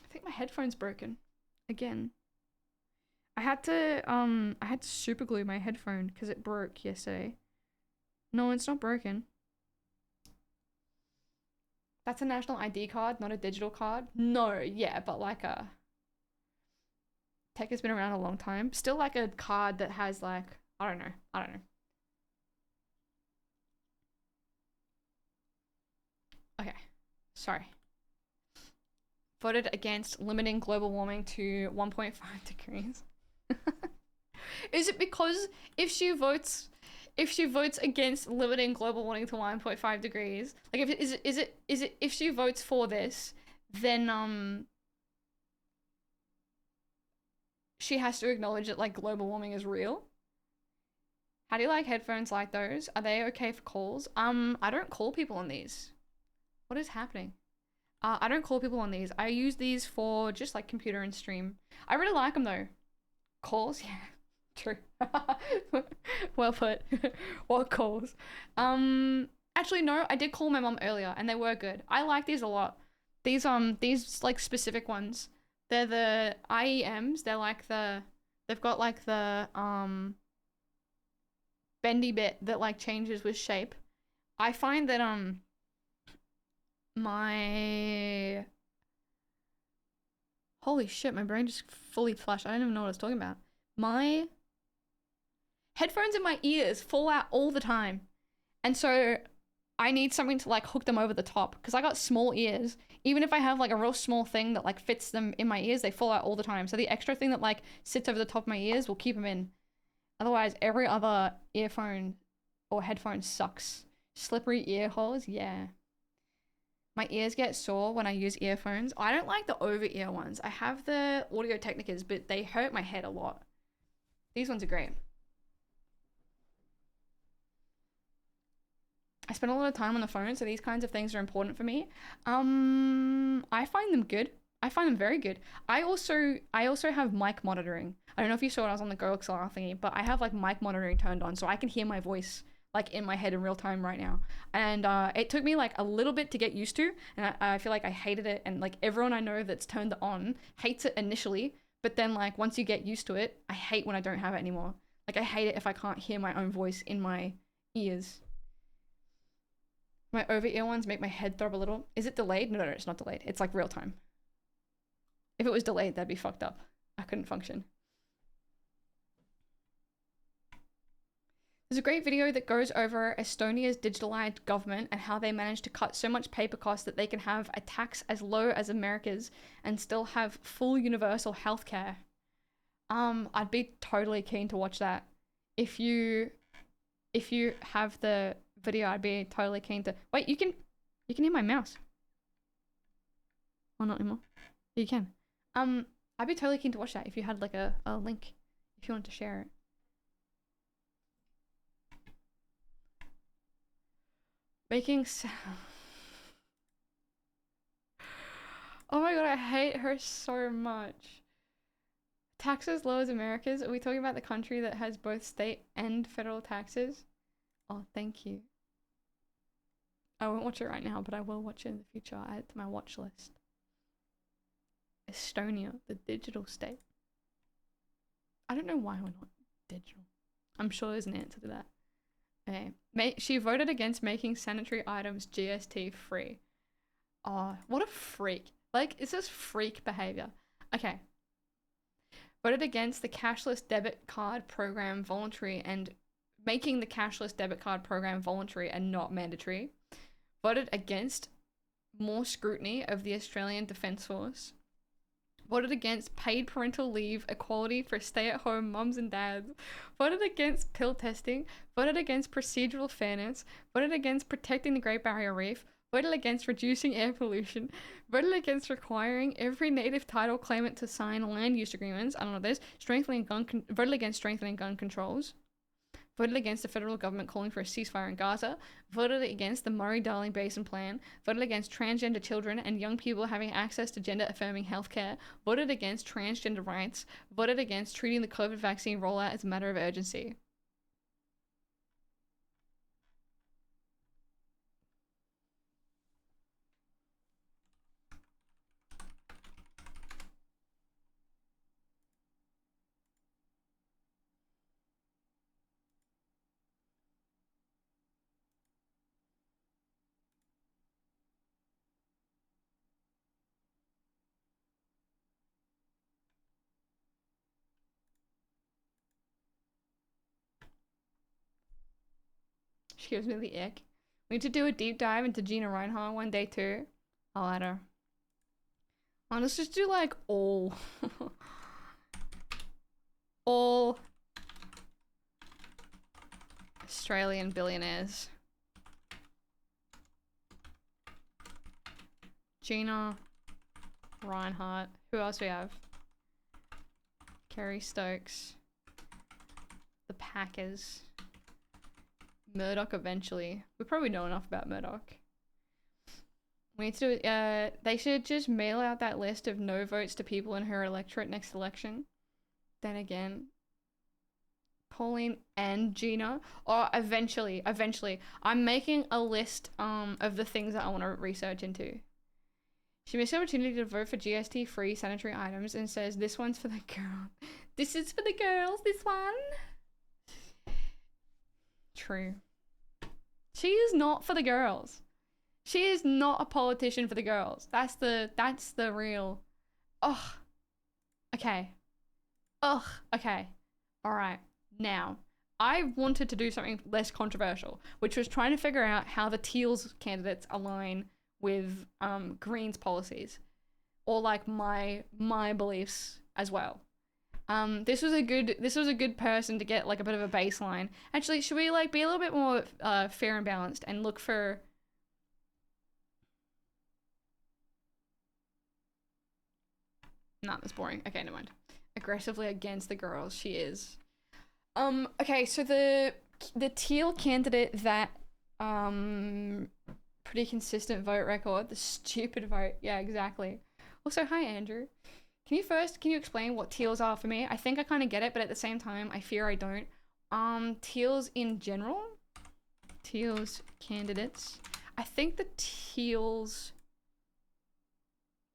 I think my headphone's broken. Again. I had to super glue my headphone because it broke yesterday. No, it's not broken. That's a national ID card, not a digital card. No, yeah, but like a... Tech has been around a long time. Still like a card that has like... I don't know. Okay, sorry. Voted against limiting global warming to 1.5 degrees. Is it because if she votes against limiting global warming to 1.5 degrees, like is it if she votes for this, then she has to acknowledge that like global warming is real? How do you like headphones like those? Are they okay for calls? I don't call people on these. What is happening? I don't call people on these. I use these for just like computer and stream. I really like them though. Calls? Yeah, true. Well put. What calls? Actually no, I did call my mom earlier and they were good. I like these a lot. These like specific ones. They're the IEMs. They're like they've got like the bendy bit that like changes with shape. I find that my... Holy shit, my brain just fully flushed. I don't even know what I was talking about. My headphones in my ears fall out all the time. And so I need something to like hook them over the top because I got small ears. Even if I have like a real small thing that like fits them in my ears, they fall out all the time. So the extra thing that like sits over the top of my ears will keep them in. Otherwise, every other earphone or headphone sucks. Slippery ear holes, yeah. My ears get sore when I use earphones. I don't like the over-ear ones. I have the Audio Technicas, but they hurt my head a lot. These ones are great. I spend a lot of time on the phone, so these kinds of things are important for me. I find them good. I find them very good. I also have mic monitoring. I don't know if you saw it, I was on the Go XLR thingy, but I have like mic monitoring turned on so I can hear my voice like in my head in real time right now. And it took me like a little bit to get used to, and I feel like I hated it, and like everyone I know that's turned it on hates it initially, but then like once you get used to it, I hate when I don't have it anymore. Like I hate it if I can't hear my own voice in my ears. My over-ear ones make my head throb a little. Is it delayed? No, it's not delayed. It's like real time. If it was delayed, that'd be fucked up. I couldn't function. There's a great video that goes over Estonia's digitalized government and how they managed to cut so much paper costs that they can have a tax as low as America's and still have full universal healthcare. I'd be totally keen to watch that. If you have the video, I'd be totally keen to. Wait, you can hear my mouse. Oh, not anymore. You can. I'd be totally keen to watch that if you had like a link, if you wanted to share it. Making sound. Oh my god, I hate her so much. Taxes low as America's? Are we talking about the country that has both state and federal taxes? Oh, thank you. I won't watch it right now, but I will watch it in the future. I add it to my watch list. Estonia, the digital state. I don't know why we're not digital. I'm sure there's an answer to that. Okay. She voted against making sanitary items GST free. Oh, what a freak. Like, is this freak behavior? Okay. Voted against the cashless debit card program voluntary and making the cashless debit card program voluntary and not mandatory. Voted against more scrutiny of the Australian Defence Force. Voted against paid parental leave equality for stay-at-home mums and dads. Voted against pill testing. Voted against procedural fairness. Voted against protecting the Great Barrier Reef. Voted against reducing air pollution. Voted against requiring every native title claimant to sign land use agreements. I don't know this. Voted against strengthening gun controls. Voted against the federal government calling for a ceasefire in Gaza. Voted against the Murray-Darling Basin Plan. Voted against transgender children and young people having access to gender-affirming healthcare. Voted against transgender rights. Voted against treating the COVID vaccine rollout as a matter of urgency. She gives me the ick. We need to do a deep dive into Gina Reinhardt one day too. I'll add her. Oh, let's just do like all Australian billionaires. Gina Reinhardt. Who else do we have? Kerry Stokes. The Packers. Murdoch eventually. We probably know enough about Murdoch. We need to do, they should just mail out that list of no votes to people in her electorate next election. Then again, Pauline and Gina. Or eventually. I'm making a list of the things that I want to research into. She missed the opportunity to vote for GST-free sanitary items and says, this one's for the girl. This is for the girls, this one. True. She is not for the girls. She is not a politician for the girls. That's the real. Ugh. Okay. Ugh. Okay. Alright. Now, I wanted to do something less controversial, which was trying to figure out how the Teals candidates align with Greens policies, or like my beliefs as well. This was a good person to get like a bit of a baseline. Actually, should we like be a little bit more fair and balanced and look for? Nah, that's boring. Okay, never mind. Aggressively against the girls, she is. Okay, so the Teal candidate that pretty consistent vote record, the stupid vote. Yeah, exactly. Also, hi Andrew. Can you explain what Teals are for me? I think I kind of get it, but at the same time, I fear I don't. Teals in general? Teals candidates. I think the Teals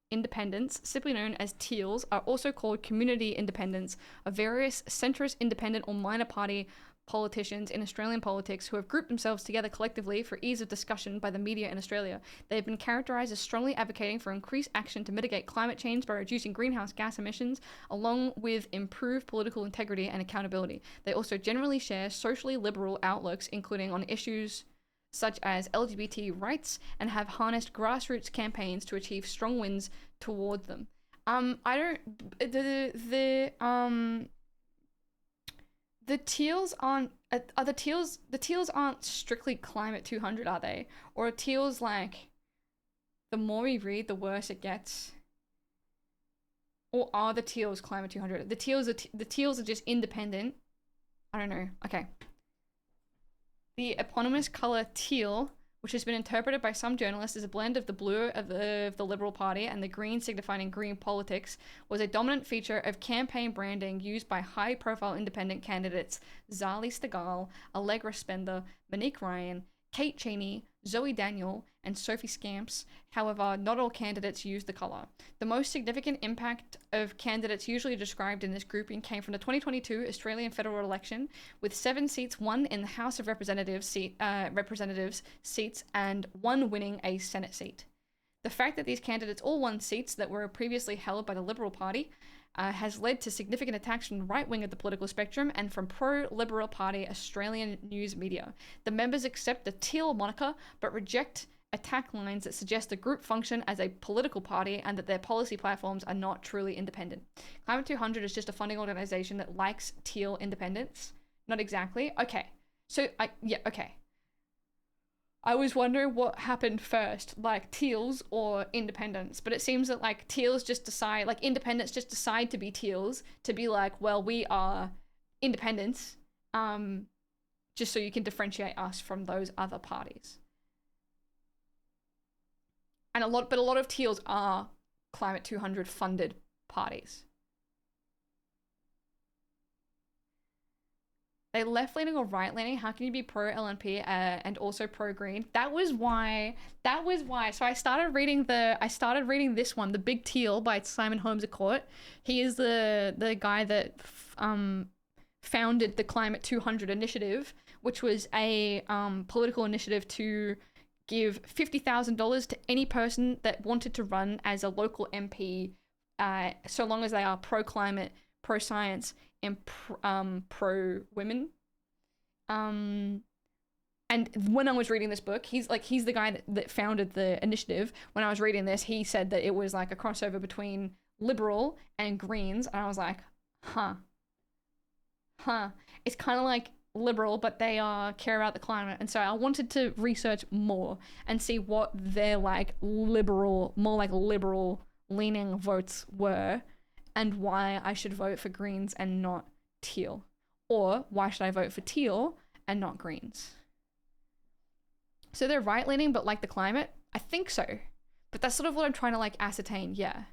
independents, simply known as Teals, are also called community independents of various centrist, independent, or minor party politicians in Australian politics who have grouped themselves together collectively for ease of discussion by the media in Australia. They have been characterised as strongly advocating for increased action to mitigate climate change by reducing greenhouse gas emissions, along with improved political integrity and accountability. They also generally share socially liberal outlooks, including on issues such as LGBT rights, and have harnessed grassroots campaigns to achieve strong wins toward them. The Teals aren't the Teals aren't strictly Climate 200, are they? Or are Teals like the more we read, the worse it gets? Or are the Teals Climate 200? The Teals are just independent. I don't know. Okay. The eponymous colour teal, which has been interpreted by some journalists as a blend of the blue of the Liberal Party and the green signifying green politics, was a dominant feature of campaign branding used by high-profile independent candidates Zali Steggall, Allegra Spender, Monique Ryan, Kate Cheney, Zoe Daniel, and Sophie Scamps. However, not all candidates use the colour. The most significant impact of candidates usually described in this grouping came from the 2022 Australian federal election, with 7 seats won in the House of Representatives seats and 1 winning a Senate seat. The fact that these candidates all won seats that were previously held by the Liberal Party has led to significant attacks from the right wing of the political spectrum and from pro-Liberal Party Australian news media. The members accept the Teal moniker, but reject attack lines that suggest the group function as a political party and that their policy platforms are not truly independent. Climate 200 is just a funding organisation that likes Teal independence. Not exactly. Okay. So, okay. I was wondering what happened first, like Teals or independents, but it seems that like Teals just decide, like independents just decide to be Teals, to be like, well, we are independents, just so you can differentiate us from those other parties. And a lot of Teals are Climate 200 funded parties. They left-leaning or right-leaning? How can you be pro-LNP and also pro-green? That was why. So I started reading this one, The Big Teal by Simon Holmes à Court. He is the guy that founded the Climate 200 initiative, which was a political initiative to give $50,000 to any person that wanted to run as a local MP, so long as they are pro-climate, pro-science, and pro-women. And when I was reading this book, he's the guy that founded the initiative. When I was reading this, he said that it was like a crossover between Liberal and Greens, and I was like, huh. It's kind of like Liberal, but they care about the climate, and so I wanted to research more and see what their like liberal, more like liberal leaning votes were, and why I should vote for Greens and not Teal, or why should I vote for Teal and not Greens. So they're right leaning but like the climate? I think so, but that's sort of what I'm trying to like ascertain. Yeah,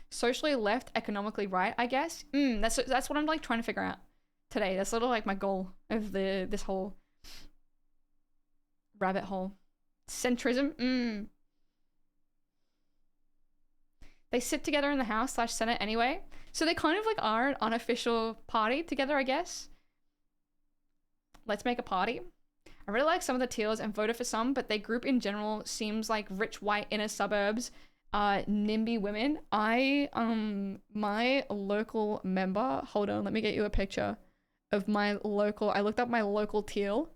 socially left, economically right, I guess. That's what I'm like trying to figure out today. That's sort of like my goal of this whole rabbit hole. Centrism. They sit together in the House / Senate anyway, so they kind of like are an unofficial party together, I guess. Let's make a party. I really like some of the Teals and voted for some, but their group in general seems like rich white inner suburbs, NIMBY women. My local member, hold on, let me get you a picture. of my local, I looked up my local teal.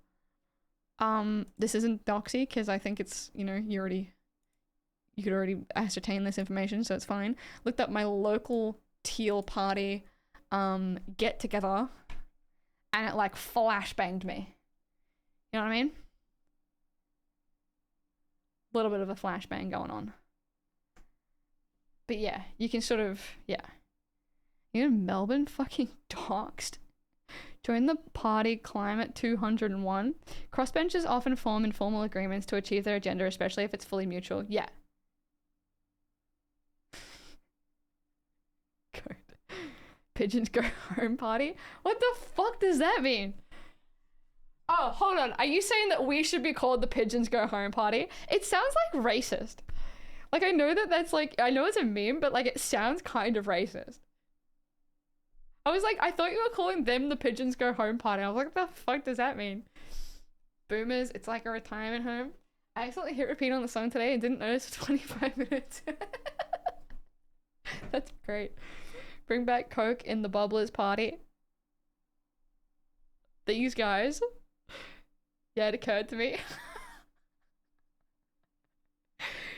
This isn't doxy because I think it's, you know, you could already ascertain this information, so it's fine. Looked up my local teal party get together, and it like flashbanged me. You know what I mean? A little bit of a flashbang going on. But yeah, you can sort of, yeah. You know, Melbourne fucking doxed. Join the party Climate 201. Crossbenchers often form informal agreements to achieve their agenda, especially if it's fully mutual. Yeah. Pigeons go home party? What the fuck does that mean? Oh, hold on. Are you saying that we should be called the Pigeons Go Home Party? It sounds like racist. Like, I know that that's like, I know it's a meme, but like, it sounds kind of racist. I was like, I thought you were calling them the Pigeons Go Home Party. I was like, what the fuck does that mean? Boomers, it's like a retirement home. I accidentally hit repeat on the song today and didn't notice for 25 minutes. That's great. Bring back Coke in the Bubblers party. These guys. Yeah, it occurred to me.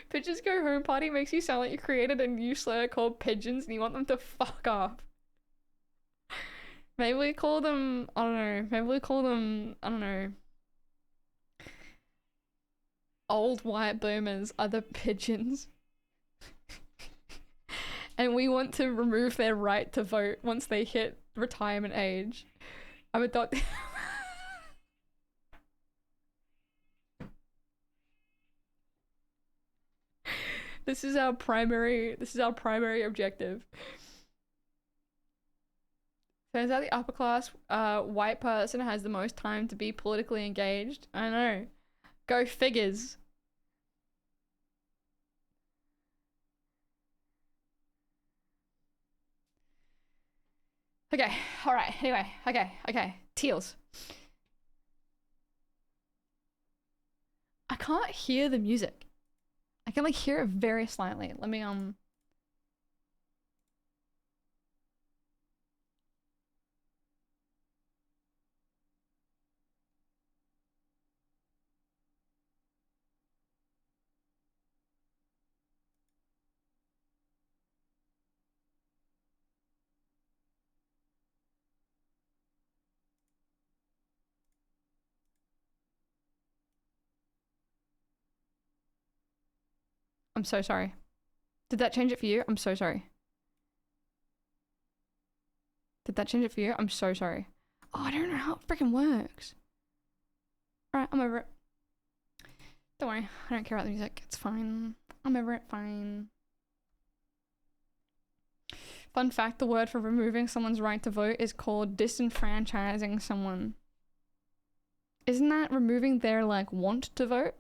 Pigeons Go Home Party makes you sound like you created a new slur called pigeons and you want them to fuck off. Maybe we call them, I don't know, maybe we call them, I don't know. Old white boomers are the pigeons. And we want to remove their right to vote once they hit retirement age. I'm adopting. This is our primary objective. Turns out the upper class white person has the most time to be politically engaged. I know. Go figures. Okay, alright, anyway, okay. Teals. I can't hear the music. I can like hear it very slightly. Let me I'm so sorry. Did that change it for you? I'm so sorry. Did that change it for you? I'm so sorry. Oh, I don't know how it freaking works. Alright, I'm over it. Don't worry, I don't care about the music. It's fine. I'm over it, fine. Fun fact, the word for removing someone's right to vote is called disenfranchising someone. Isn't that removing their, like, want to vote?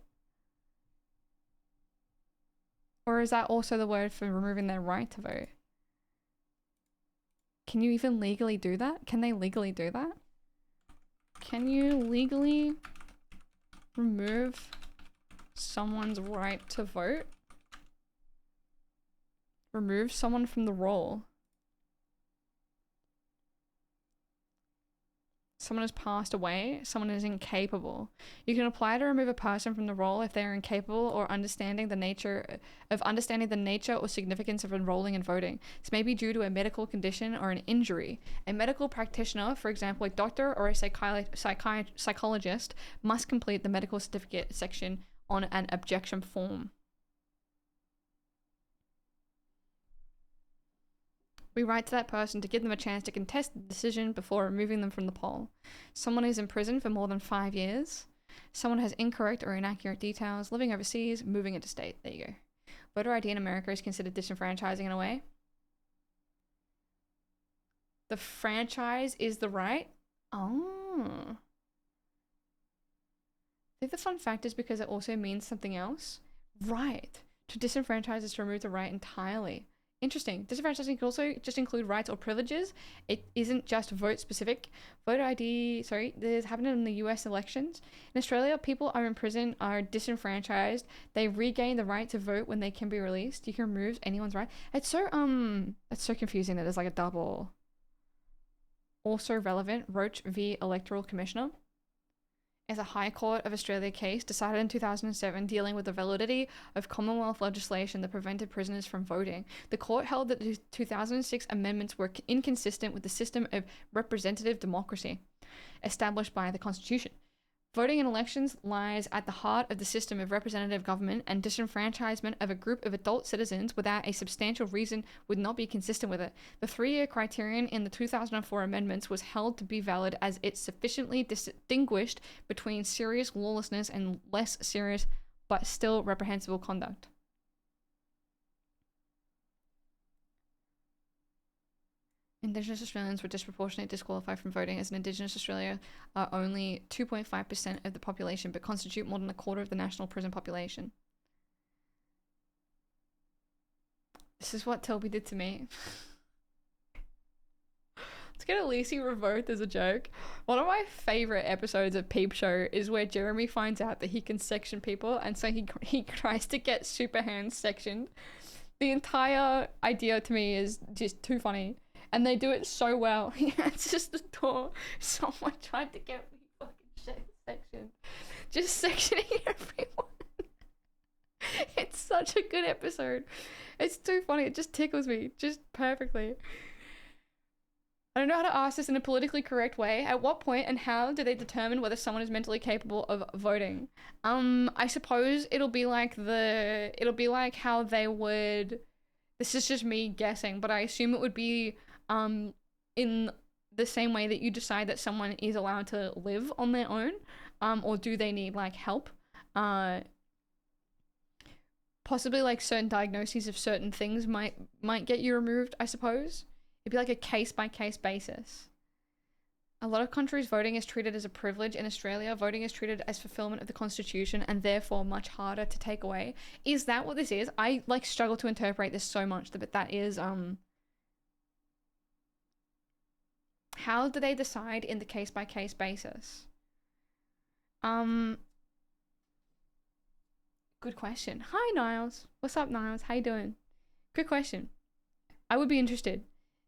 Or is that also the word for removing their right to vote? Can you even legally do that? Can they legally do that? Can you legally remove someone's right to vote? Remove someone from the roll. Someone has passed away, someone is incapable. You can apply to remove a person from the role if they are incapable or understanding the nature or significance of enrolling and voting. This may be due to a medical condition or an injury. A medical practitioner, for example, a doctor or a psychologist, must complete the medical certificate section on an objection form. We write to that person to give them a chance to contest the decision before removing them from the poll. Someone is in prison for more than 5 years. Someone has incorrect or inaccurate details, living overseas, moving interstate. There you go. Voter ID in America is considered disenfranchising in a way. The franchise is the right? Oh. I think the fun fact is because it also means something else. Right. To disenfranchise is to remove the right entirely. Interesting. Disenfranchising can also just include rights or privileges. It isn't just vote specific. Voter ID, this happened in the US elections. In Australia, people are in prison, are disenfranchised. They regain the right to vote when they can be released. You can remove anyone's right. It's so confusing that there's like a double. also relevant, Roach v. Electoral Commissioner, is a High Court of Australia case decided in 2007 dealing with the validity of Commonwealth legislation that prevented prisoners from voting. The court held that the 2006 amendments were inconsistent with the system of representative democracy established by the Constitution. Voting in elections lies at the heart of the system of representative government, and disenfranchisement of a group of adult citizens without a substantial reason would not be consistent with it. The 3-year criterion in the 2004 amendments was held to be valid as it sufficiently distinguished between serious lawlessness and less serious but still reprehensible conduct. Indigenous Australians were disproportionately disqualified from voting, as in Indigenous Australia are only 2.5% of the population but constitute more than a quarter of the national prison population. This is what Toby did to me. Let's get Elise revoked as a joke. One of my favourite episodes of Peep Show is where Jeremy finds out that he can section people, and so he tries to get super hands sectioned. The entire idea to me is just too funny. And they do it so well. It's just the door. Someone tried to get me fucking sectioned. Just sectioning everyone. It's such a good episode. It's too funny. It just tickles me. Just perfectly. I don't know how to ask this in a politically correct way. At what point and how do they determine whether someone is mentally capable of voting? I suppose it'll be like how they would... This is just me guessing, but I assume it would be in the same way that you decide that someone is allowed to live on their own, or do they need like help? Possibly like certain diagnoses of certain things might get you removed, I suppose. It'd be like a case-by-case basis. A lot of countries, voting is treated as a privilege. In Australia, voting is treated as fulfillment of the Constitution and therefore much harder to take away. Is that what this is? I like struggle to interpret this so much, but that is how do they decide in the case-by-case basis? Good question. Hi, Niles. What's up, Niles? How you doing? Good question. I would be interested.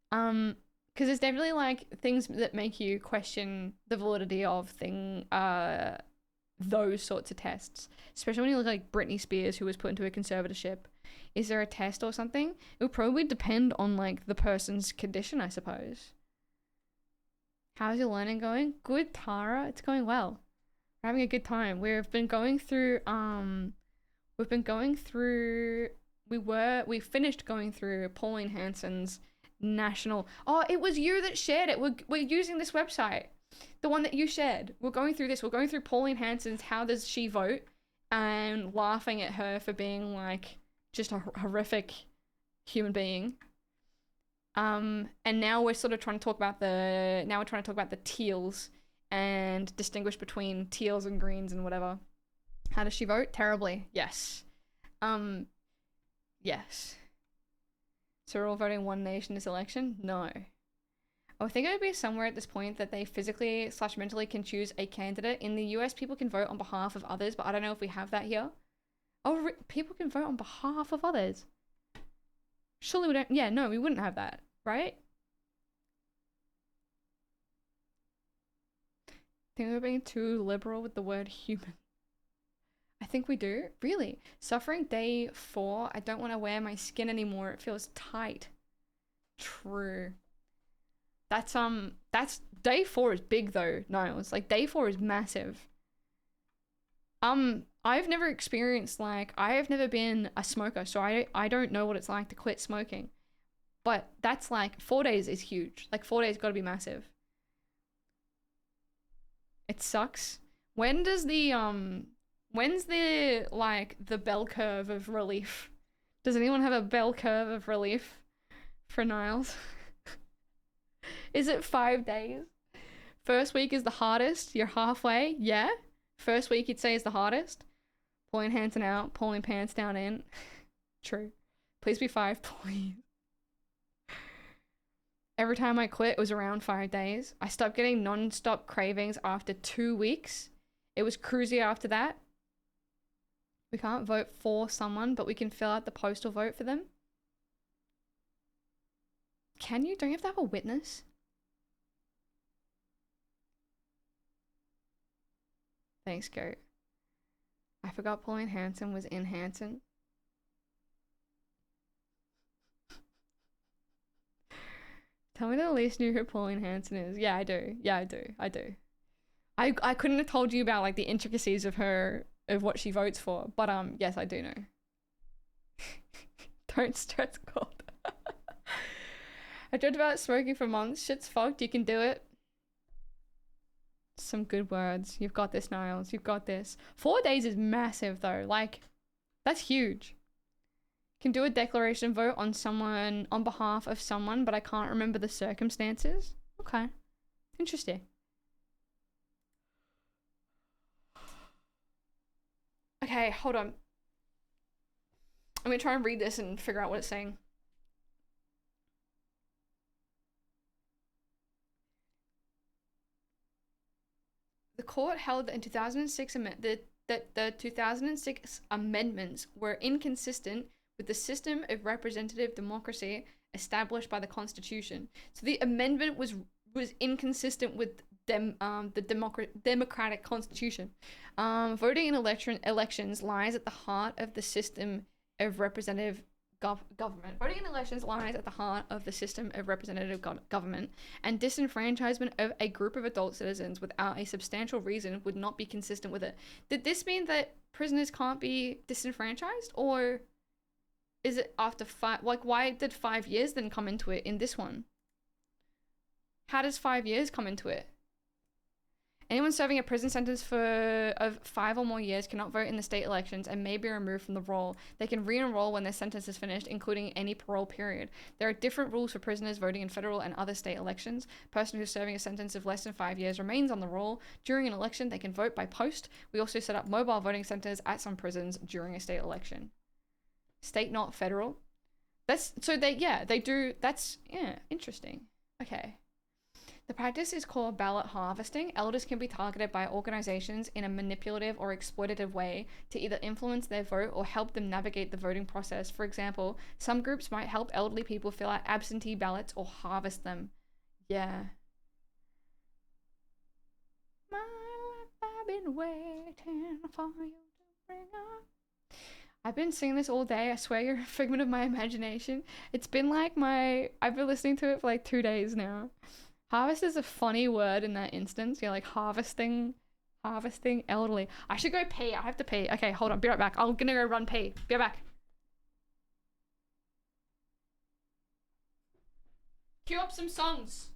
Because there's definitely like things that make you question the validity of those sorts of tests. Especially when you look like Britney Spears, who was put into a conservatorship. Is there a test or something? It would probably depend on like the person's condition, I suppose. How's your learning going? Good, Tara. It's going well. We're having a good time. We finished going through Pauline Hanson's national... Oh, it was you that shared it. We're using this website. The one that you shared. We're going through this. We're going through Pauline Hanson's How Does She Vote? And laughing at her for being like just a horrific human being. And now we're sort of trying to talk about the teals and distinguish between teals and greens and whatever. How does she vote? Terribly. Yes. Yes. So we're all voting one nation this election? No. I think it would be somewhere at this point that they physically/mentally can choose a candidate. In the US, people can vote on behalf of others, but I don't know if we have that here. Oh, people can vote on behalf of others. Surely we don't... Yeah, no, we wouldn't have that, right? I think we're being too liberal with the word human. I think we do. Really? Suffering day 4. I don't want to wear my skin anymore. It feels tight. True. That's day 4 is big though, Niles. Like day 4 is massive. I've never experienced I have never been a smoker, so I don't know what it's like to quit smoking. But that's 4 days is huge. 4 days got to be massive. It sucks. When's the bell curve of relief? Does anyone have a bell curve of relief for Niles? Is it 5 days? First week is the hardest. You're halfway. Yeah. First week you'd say is the hardest. Pulling Hanson out, pulling pants down in. True. Please be 5, please. Every time I quit, it was around 5 days. I stopped getting non-stop cravings after 2 weeks. It was cruisy after that. We can't vote for someone, but we can fill out the postal vote for them. Can you? Don't you have to have a witness? Thanks, Goat. I forgot Pauline Hanson was in Hanson. Tell me that Elise knew who Pauline Hanson is. Yeah, I do. Yeah, I do. I do. I couldn't have told you about like the intricacies of what she votes for, but yes, I do know. Don't stress, God. I dreamt about smoking for months. Shit's fucked. You can do it. Some good words. You've got this, Niles. You've got this. 4 days is massive though. Like, that's huge. Can do a declaration vote on someone, on behalf of someone, but I can't remember the circumstances. Okay. Interesting. Okay, hold on. I'm gonna try and read this and figure out what it's saying. The court held that in 2006 that the 2006 amendments were inconsistent with the system of representative democracy established by the Constitution. So the amendment was inconsistent with the democratic Constitution. Voting in elections lies at the heart of the system of representative government. Voting in elections lies at the heart of the system of representative government, and disenfranchisement of a group of adult citizens without a substantial reason would not be consistent with it. Did this mean that prisoners can't be disenfranchised, or is it after 5? Like, why did 5 years then come into it in this one? How does 5 years come into it? Anyone serving a prison sentence of 5 or more years cannot vote in the state elections and may be removed from the roll. They can re-enroll when their sentence is finished, including any parole period. There are different rules for prisoners voting in federal and other state elections. A person who's serving a sentence of less than 5 years remains on the roll. During an election, they can vote by post. We also set up mobile voting centers at some prisons during a state election. State, not federal. They do. That's, yeah, interesting. Okay. The practice is called ballot harvesting. Elders can be targeted by organizations in a manipulative or exploitative way to either influence their vote or help them navigate the voting process. For example, some groups might help elderly people fill out absentee ballots or harvest them. Yeah. My life, I've been waiting for you to bring up. I've been singing this all day. I swear you're a figment of my imagination. It's been like I've been listening to it for like 2 days now. Harvest is a funny word in that instance. You're like harvesting elderly. I should go pee. I have to pee. Okay, hold on. Be right back. I'm gonna go run pee. Be right back. Cue up some songs.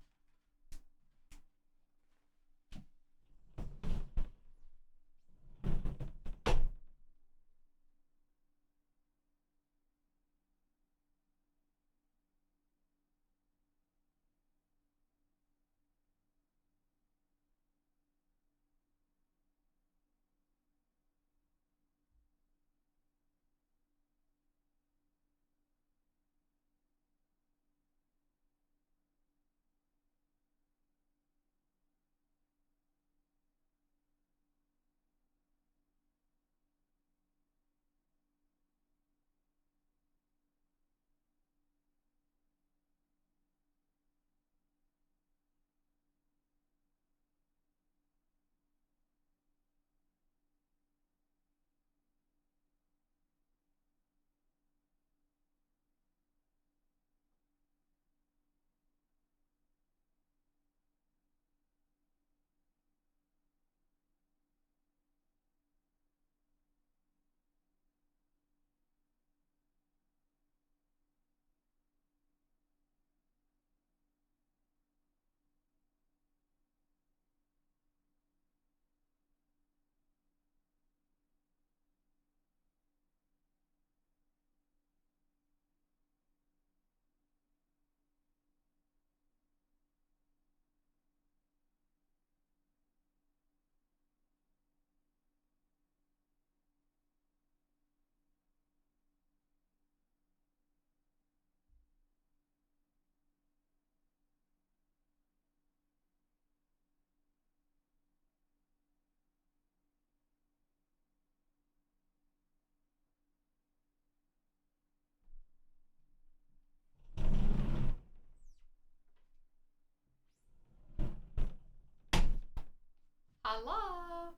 Hello.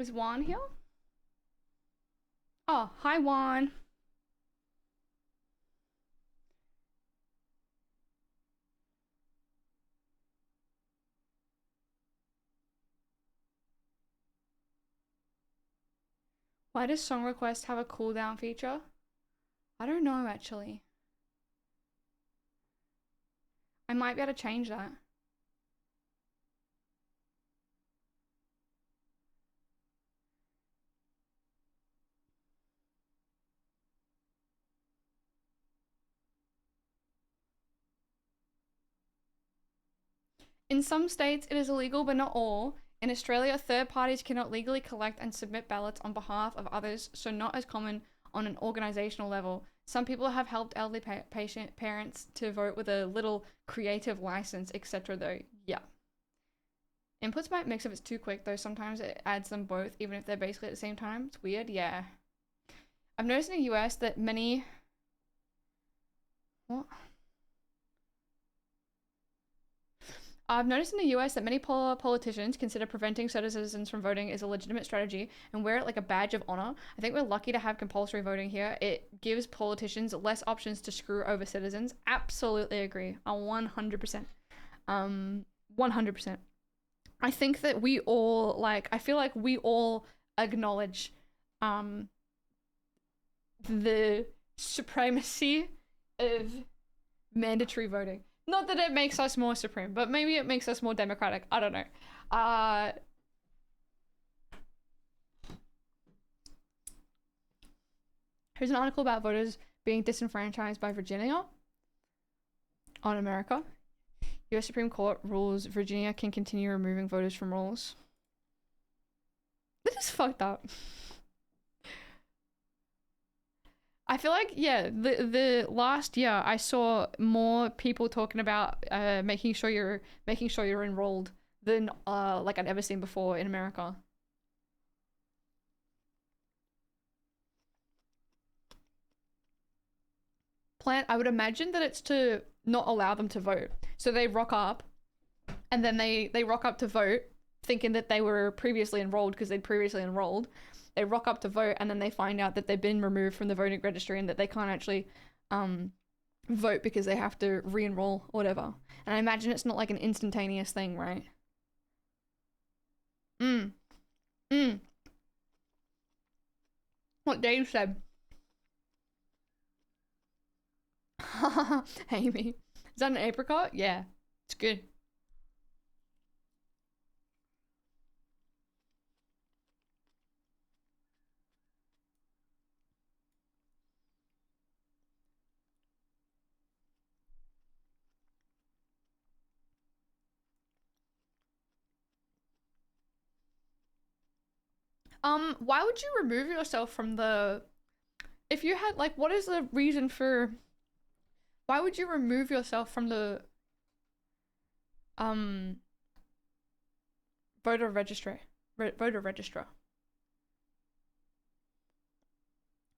Is Juan here? Oh, hi Juan. Why does song request have a cooldown feature? I don't know actually. I might be able to change that. In some states, it is illegal, but not all. In Australia, third parties cannot legally collect and submit ballots on behalf of others, so not as common on an organizational level. Some people have helped elderly parents to vote with a little creative license, etc. though. Yeah. Inputs might mix if it's too quick, though sometimes it adds them both, even if they're basically at the same time. It's weird, yeah. I've noticed in the US that many... What? I've noticed in the US that many politicians consider preventing citizens from voting is a legitimate strategy and wear it like a badge of honor. I think we're lucky to have compulsory voting here. It gives politicians less options to screw over citizens. Absolutely agree. 100%. 100%. I think that we all, like, I feel like we all acknowledge the supremacy of mandatory voting. Not that it makes us more supreme, but maybe it makes us more democratic. I don't know. Here's an article about voters being disenfranchised by Virginia on America. US Supreme Court rules Virginia can continue removing voters from rolls. This is fucked up. I feel like, yeah, the last year I saw more people talking about making sure you're enrolled than like I'd ever seen before in America. I would imagine that it's to not allow them to vote. So they rock up and then they rock up to vote thinking that they were previously enrolled because they'd previously enrolled. They rock up to vote and then they find out that they've been removed from the voting registry and that they can't actually vote because they have to re-enroll or whatever. And I imagine it's not like an instantaneous thing, right? What Dave said. Amy. Is that an apricot? Yeah. It's good. Why would you remove yourself from the... If you had, like, what is the reason for... Why would you remove yourself from the... voter registrar?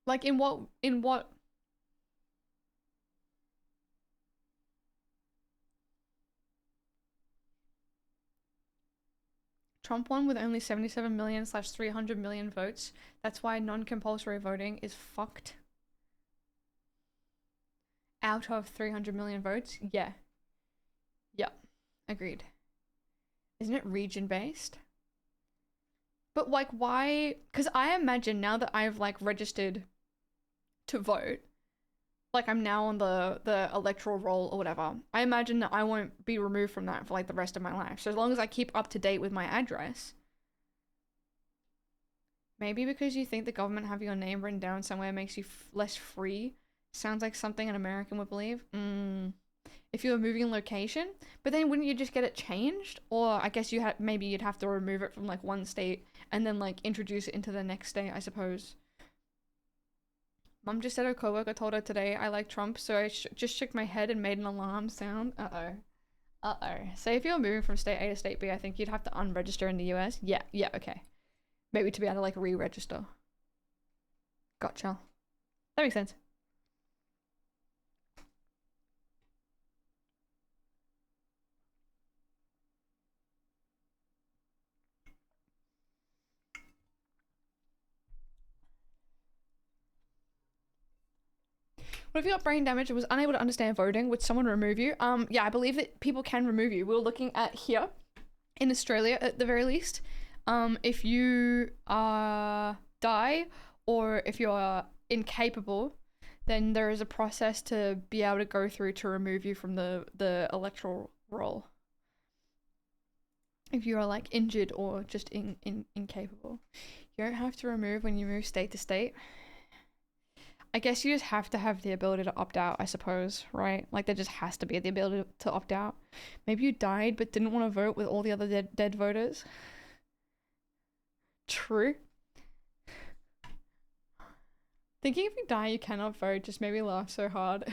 Like, in what... Trump won with only 77 million / 300 million votes. That's why non-compulsory voting is fucked. Out of 300 million votes? Yeah. Yep. Agreed. Isn't it region-based? But, like, why? Because I imagine now that I've, like, registered to vote, like, I'm now on the electoral roll or whatever, I imagine that I won't be removed from that for, like, the rest of my life. So as long as I keep up to date with my address. Maybe because you think the government having your name written down somewhere makes you less free. Sounds like something an American would believe. If you were moving location, but then wouldn't you just get it changed? Or I guess maybe you'd have to remove it from, like, one state and then, like, introduce it into the next state, I suppose. Mum just said her coworker told her today I like Trump, so I just shook my head and made an alarm sound. Say if you're moving from state A to state B, I think you'd have to unregister in the US. Yeah, okay. Maybe to be able to, like, re-register. Gotcha. That makes sense. What if you got brain damage and was unable to understand voting? Would someone remove you? Yeah, I believe that people can remove you. We were looking at here in Australia at the very least. If you die or if you're incapable, then there is a process to be able to go through to remove you from the electoral roll. If you are like injured or just incapable. You don't have to remove when you move state to state. I guess you just have to have the ability to opt out, I suppose, right? Like there just has to be the ability to opt out. Maybe you died but didn't want to vote with all the other dead voters. True. Thinking if you die you cannot vote just made me laugh so hard.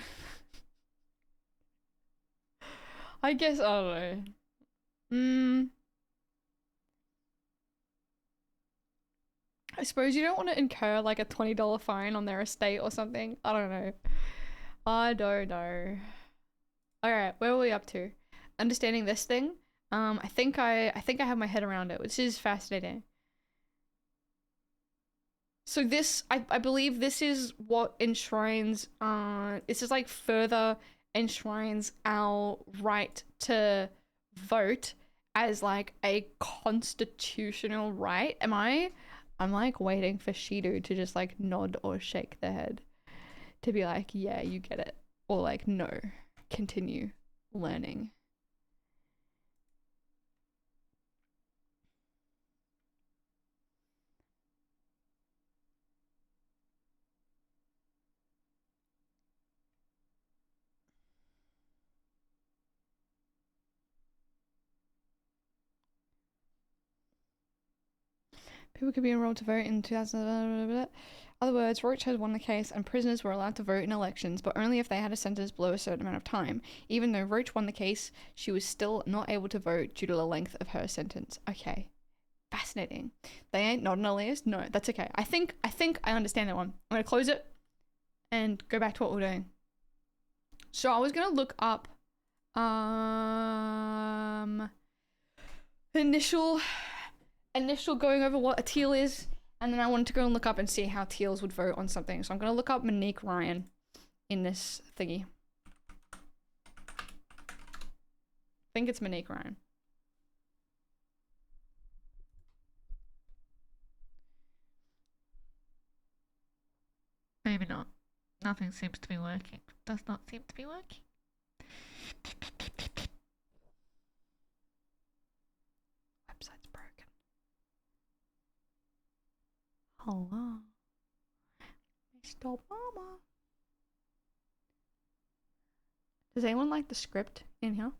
I guess, I don't know. I suppose you don't want to incur like a $20 fine on their estate or something. I don't know. I don't know. Alright, where were we up to? Understanding this thing. I think I have my head around it, which is fascinating. So this, I believe this is what enshrines, this is like further enshrines our right to vote as like a constitutional right. I'm like waiting for Shido to just like nod or shake their head to be like, yeah, you get it. Or like, no, continue learning. People could be enrolled to vote in 2000. Other words, Roach has won the case and prisoners were allowed to vote in elections, but only if they had a sentence below a certain amount of time. Even though Roach won the case, she was still not able to vote due to the length of her sentence. Okay. Fascinating. They ain't not an Elias? No, that's okay. I think I understand that one. I'm gonna close it and go back to what we're doing. So I was gonna look up initial going over what a teal is, and then I wanted to go and look up and see how teals would vote on something. So I'm gonna look up Monique Ryan in this thingy. I think it's Monique Ryan. Maybe not. Nothing seems to be working. Does not seem to be working. Website's broken. Hello. Mr. Obama. Does anyone like the script in here?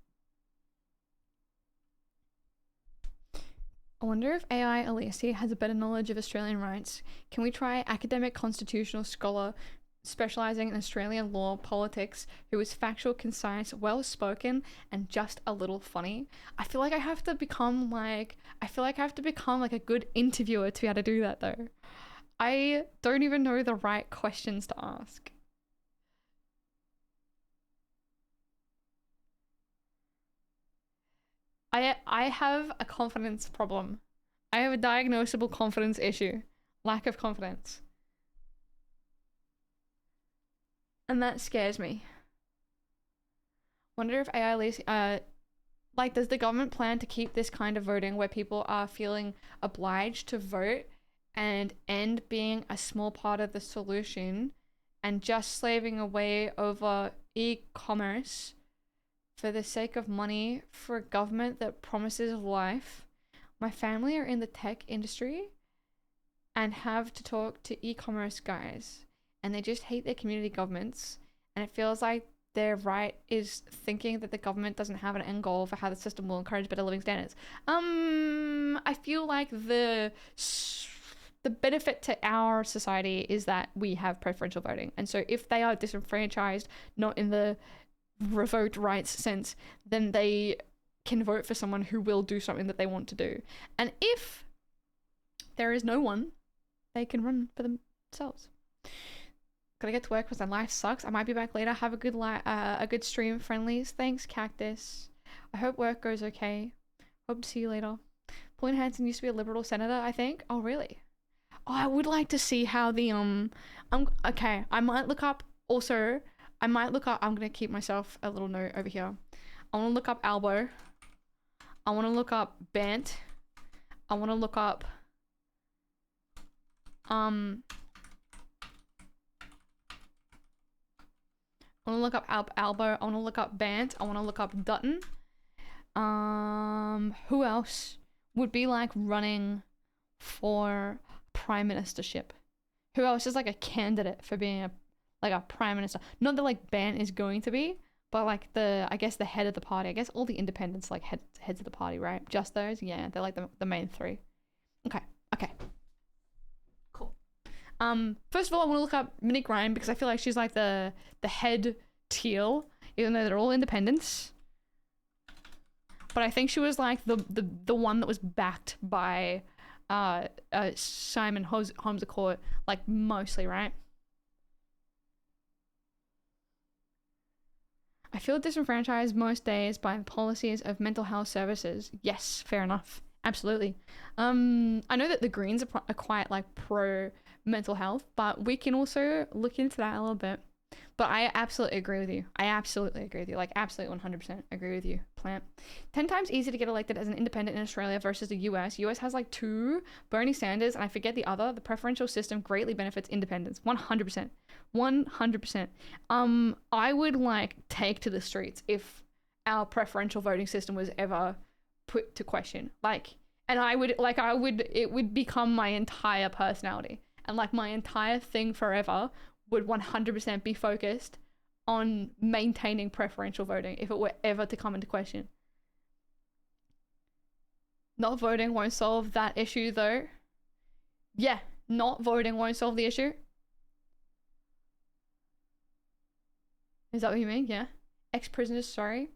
I wonder if AI Elise has a better knowledge of Australian rights. Can we try academic constitutional scholar specializing in Australian law politics who is factual, concise, well-spoken, and just a little funny? I feel like I have to become like a good interviewer to be able to do that though. I don't even know the right questions to ask. I have a confidence problem. I have a diagnosable confidence issue. Lack of confidence. And that scares me. Wonder if AI like, does the government plan to keep this kind of voting where people are feeling obliged to vote and end being a small part of the solution and just slaving away over e-commerce for the sake of money for a government that promises life? My family are in the tech industry and have to talk to e-commerce guys, and they just hate their community governments, and it feels like their right is thinking that the government doesn't have an end goal for how the system will encourage better living standards. I feel like the benefit to our society is that we have preferential voting, and so if they are disenfranchised, not in the revoked rights sense, then they can vote for someone who will do something that they want to do. And if there is no one, they can run for themselves. Gotta get to work because my life sucks. I might be back later. Have a good stream, friendlies. Thanks, Cactus. I hope work goes okay. Hope to see you later. Pauline Hanson used to be a Liberal senator, I think. Oh, really? Oh, I would like to see how the okay, I might look up Also, I might look up, I'm going to keep myself a little note over here. I want to look up Albo. I want to look up Bant. I want to look up, I want to look up Albo. I want to look up Bant. I want to look up Dutton. Who else would be like running for prime ministership? Who else is like a candidate for being a prime minister? Not that like Bant is going to be, but like I guess the head of the party. I guess all the independents like heads of the party, right? Just those, yeah. They're like the main three. Okay. Cool. First of all, I want to look up Monique Ryan because I feel like she's like the head Teal, even though they're all independents. But I think she was like the one that was backed by Simon Holmes-A-Court, like mostly, right? I feel disenfranchised most days by the policies of mental health services. Yes, fair enough. Absolutely. I know that the Greens are quite like pro mental health, but we can also look into that a little bit. But I absolutely agree with you. Like absolutely 100% agree with you, Plant. 10 times easier to get elected as an independent in Australia versus the US. US has like 2, Bernie Sanders, and I forget the other. The preferential system greatly benefits independents. 100%. 100%. I would like take to the streets if our preferential voting system was ever put to question. It would become my entire personality. And like my entire thing forever would 100% be focused on maintaining preferential voting if it were ever to come into question. Not voting won't solve that issue though. Yeah, not voting won't solve the issue. Is that what you mean? Yeah. Ex-prisoners, sorry.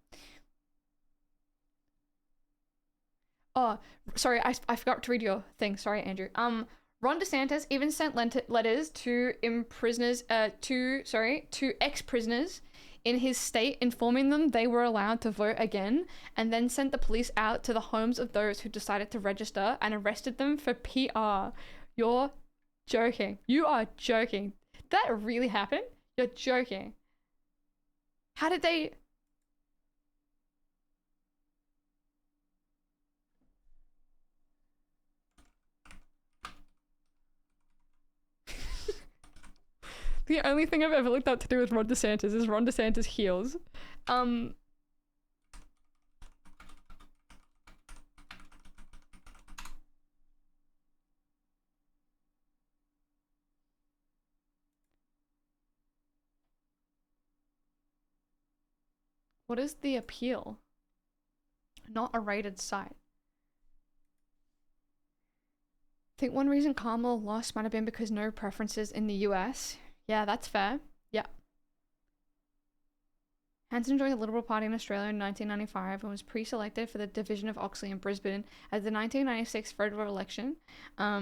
Oh, sorry, I forgot to read your thing. Sorry, Andrew. Ron DeSantis even sent letters to ex-prisoners in his state informing them they were allowed to vote again, and then sent the police out to the homes of those who decided to register and arrested them for PR. You're joking. You are joking. That really happened? You're joking. How did they... The only thing I've ever looked up to do with Ron DeSantis is Ron DeSantis heals. What is the appeal? Not a rated site. I think one reason Kamala lost might have been because no preferences in the US. Yeah, that's fair. Yeah. Hanson joined the Liberal Party in Australia in 1995 and was pre-selected for the division of Oxley in Brisbane at the 1996 federal election.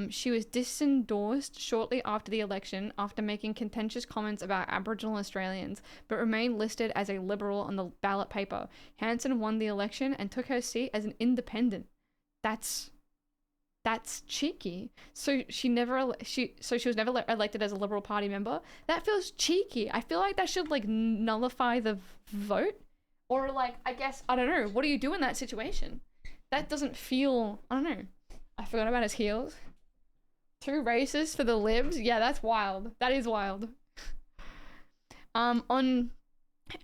She was disendorsed shortly after the election after making contentious comments about Aboriginal Australians, but remained listed as a Liberal on the ballot paper. Hanson won the election and took her seat as an independent. That's cheeky. So she was never elected as a Liberal Party member. That feels cheeky. I feel like that should like nullify the vote, or like I guess I don't know. What do you do in that situation? That doesn't feel. I don't know. I forgot about his heels. 2 races for the Libs. Yeah, that's wild. That is wild. On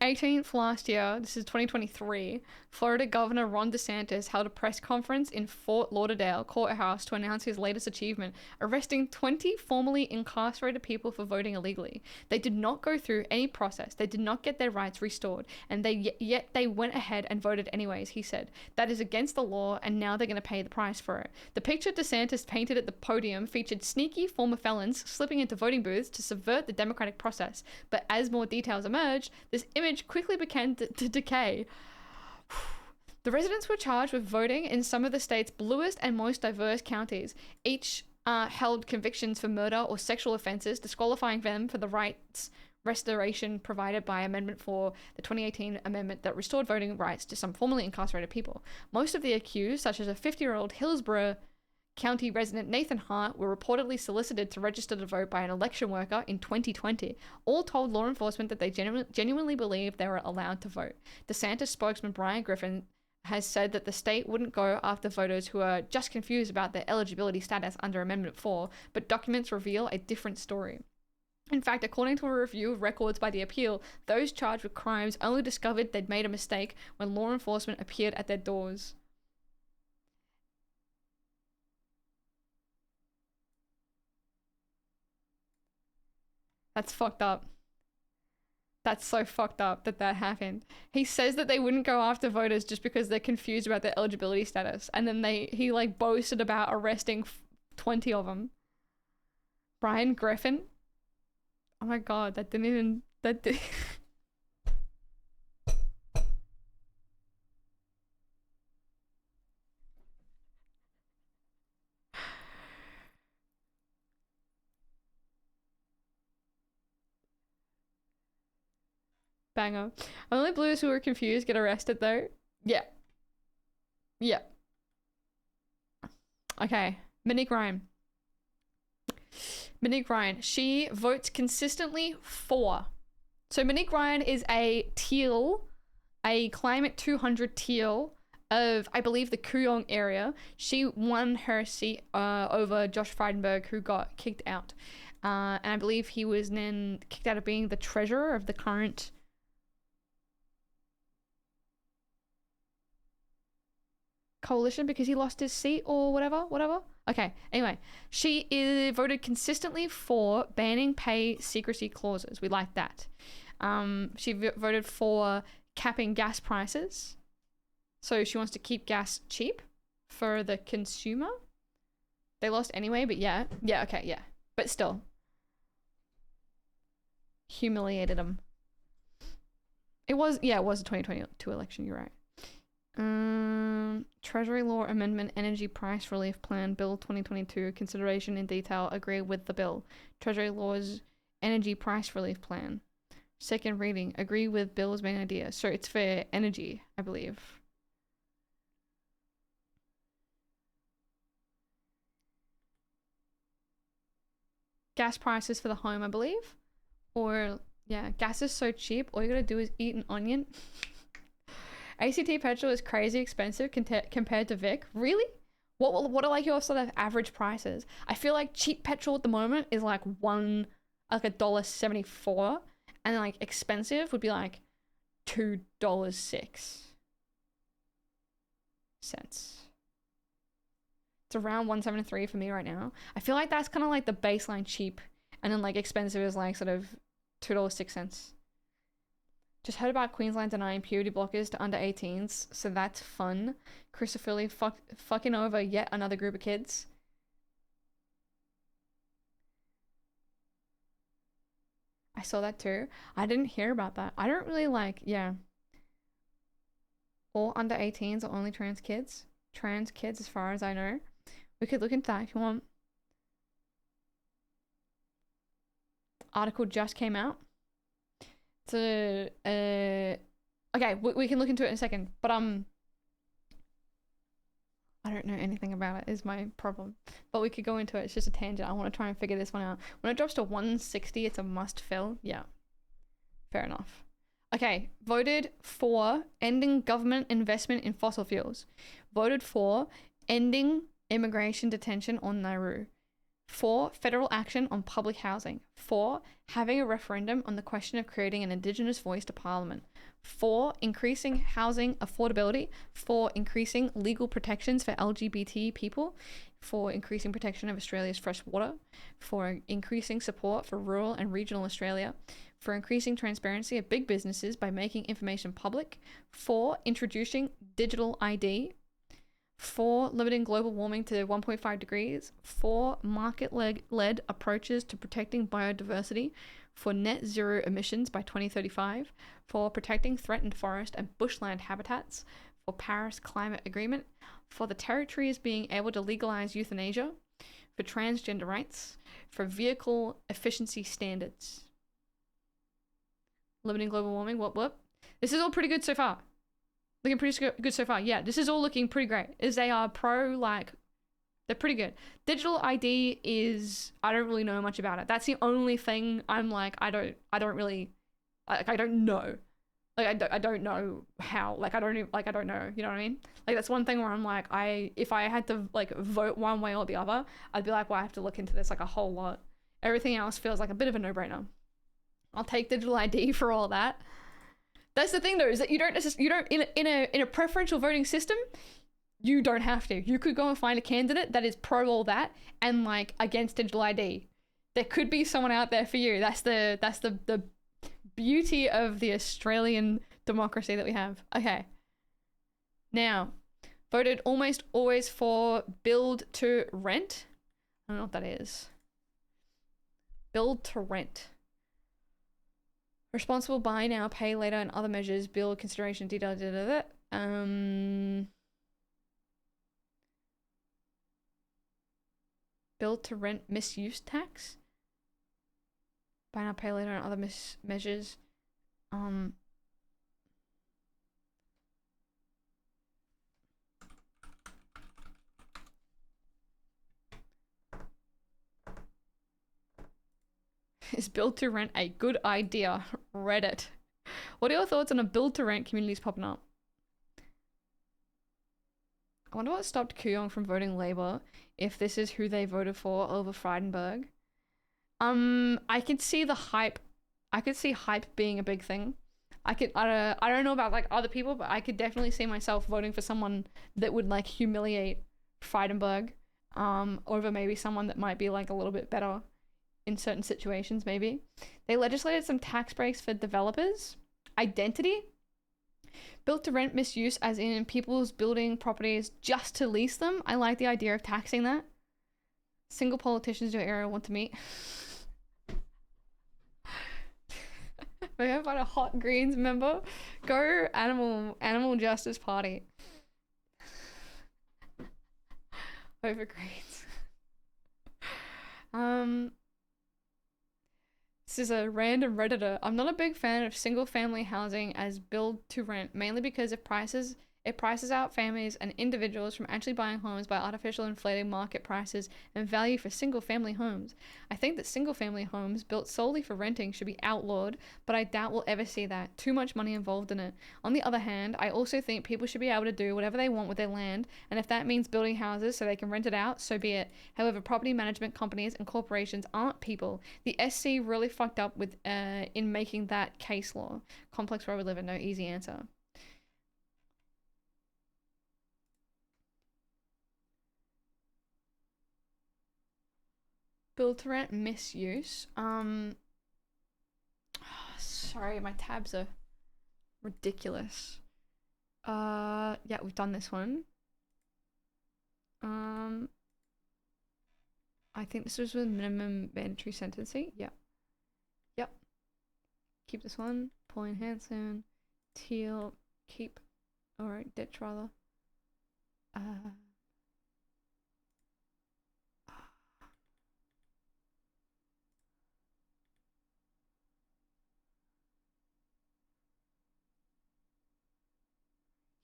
18th last year, this is 2023, Florida Governor Ron DeSantis held a press conference in Fort Lauderdale courthouse to announce his latest achievement, arresting 20 formerly incarcerated people for voting illegally. They did not go through any process. They did not get their rights restored, and yet they went ahead and voted anyways, he said. That is against the law, and now they're going to pay the price for it. The picture DeSantis painted at the podium featured sneaky former felons slipping into voting booths to subvert the democratic process. But as more details emerged, this image quickly began to decay. The residents were charged with voting in some of the state's bluest and most diverse counties. Each held convictions for murder or sexual offenses, disqualifying them for the rights restoration provided by Amendment 4, the 2018 amendment that restored voting rights to some formerly incarcerated people. Most of the accused, such as a 50-year-old Hillsborough County resident Nathan Hart were reportedly solicited to register to vote by an election worker in 2020. All told law enforcement that they genuinely believed they were allowed to vote. DeSantis spokesman Brian Griffin has said that the state wouldn't go after voters who are just confused about their eligibility status under Amendment 4, but documents reveal a different story. In fact, according to a review of records by the appeal, those charged with crimes only discovered they'd made a mistake when law enforcement appeared at their doors. That's fucked up. That's so fucked up that that happened. He says that they wouldn't go after voters just because they're confused about their eligibility status. And then he like boasted about arresting 20 of them. Brian Griffin? Oh my god, that didn't even... That did... Banger. Only blues who are confused get arrested though. Yeah. Yeah. Okay. Monique Ryan. Monique Ryan. She votes consistently for. So Monique Ryan is a teal, a Climate 200 teal of, I believe, the Kooyong area. She won her seat over Josh Frydenberg, who got kicked out. And I believe he was then kicked out of being the treasurer of the current coalition because he lost his seat or whatever. Okay, anyway, she voted consistently for banning pay secrecy clauses. We like that. She voted for capping gas prices. So she wants to keep gas cheap for the consumer. They lost anyway, but yeah. Yeah, okay, yeah. But still. Humiliated them. It was a 2022 election, you're right. Treasury Law Amendment Energy Price Relief Plan Bill 2022 consideration in detail. Agree with the bill. Treasury Law's Energy Price Relief Plan. Second reading. Agree with bill's main idea. So it's for energy, I believe. Gas prices for the home, I believe. Or yeah, gas is so cheap. All you gotta do is eat an onion. ACT petrol is crazy expensive compared to Vic. Really? What are like your sort of average prices? I feel like cheap petrol at the moment is like $1.74, and like expensive would be like $2.06. It's around 173 for me right now. I feel like that's kind of like the baseline cheap, and then like expensive is like sort of $2.06. Just heard about Queensland denying puberty blockers to under 18s, so that's fun. Christopher fucking over yet another group of kids. I saw that too. I didn't hear about that. I don't really like, yeah. All under 18s are only trans kids. Trans kids, as far as I know. We could look into that if you want. Article just came out. So, okay, we can look into it in a second, but I don't know anything about it is my problem, but we could go into it. It's just a tangent. I want to try and figure this one out. When it drops to 160, it's a must fill. Yeah, fair enough. Okay, voted for ending government investment in fossil fuels. Voted for ending immigration detention on Nauru. 4, federal action on public housing. 4, having a referendum on the question of creating an Indigenous voice to Parliament. 4, increasing housing affordability. 4, increasing legal protections for LGBT people. 4, increasing protection of Australia's fresh water. 4, increasing support for rural and regional Australia. 4, increasing transparency of big businesses by making information public. 4, introducing digital ID. 4, limiting global warming to 1.5 degrees. 4, market-led approaches to protecting biodiversity for net zero emissions by 2035. 4, protecting threatened forest and bushland habitats for Paris Climate Agreement. For the territories being able to legalize euthanasia. For transgender rights. For vehicle efficiency standards. Limiting global warming, what? This is all pretty good so far. Looking pretty good so far. Yeah, this is all looking pretty great. Is they are pro, like, They're pretty good. Digital ID is, I don't really know much about it. That's the only thing I'm like, I don't really, like, I don't know. Like, I don't know how, like, I don't know, you know what I mean? Like, that's one thing where I'm like, if I had to, like, vote one way or the other, I'd be like, well, I have to look into this, like, a whole lot. Everything else feels like a bit of a no-brainer. I'll take digital ID for all that. That's the thing, though, is that you don't in a preferential voting system, you don't have to. You could go and find a candidate that is pro all that and, like, against digital ID. There could be someone out there for you. That's the beauty of the Australian democracy that we have. Okay. Now, voted almost always for build to rent. I don't know what that is. Build to rent. Responsible buy now, pay later, and other measures, build consideration, detail, build to rent misuse tax. Buy now, pay later, and other measures. Is build to rent a good idea? Reddit. What are your thoughts on a build to rent communities popping up? I wonder what stopped Kooyong from voting Labour if this is who they voted for over Frydenberg. I could see the hype. I could see hype being a big thing. I don't know about, like, other people, but I could definitely see myself voting for someone that would, like, humiliate Frydenberg over maybe someone that might be, like, a little bit better in certain situations, maybe. They legislated some tax breaks for developers. Identity. Built to rent misuse, as in people's building properties just to lease them. I like the idea of taxing that. Single politicians in your area want to meet. Maybe I find a Hot Greens member. Go Animal Justice Party. Over Greens. This is a random Redditor. I'm not a big fan of single family housing as build to rent, mainly because it prices out families and individuals from actually buying homes by artificial inflating market prices and value for single family homes. I think that single family homes built solely for renting should be outlawed, but I doubt we'll ever see that. Too much money involved in it. On the other hand, I also think people should be able to do whatever they want with their land, and if that means building houses so they can rent it out, so be it. However, property management companies and corporations aren't people. The SC really fucked up with in making that case law. Complex where we live in, no easy answer. Build to rent misuse. Sorry, my tabs are ridiculous. Yeah, we've done this one. I think this was with minimum mandatory sentencing. Yeah. Yep. Keep this one. Pauline Hanson. Teal. Keep. Alright, ditch rather.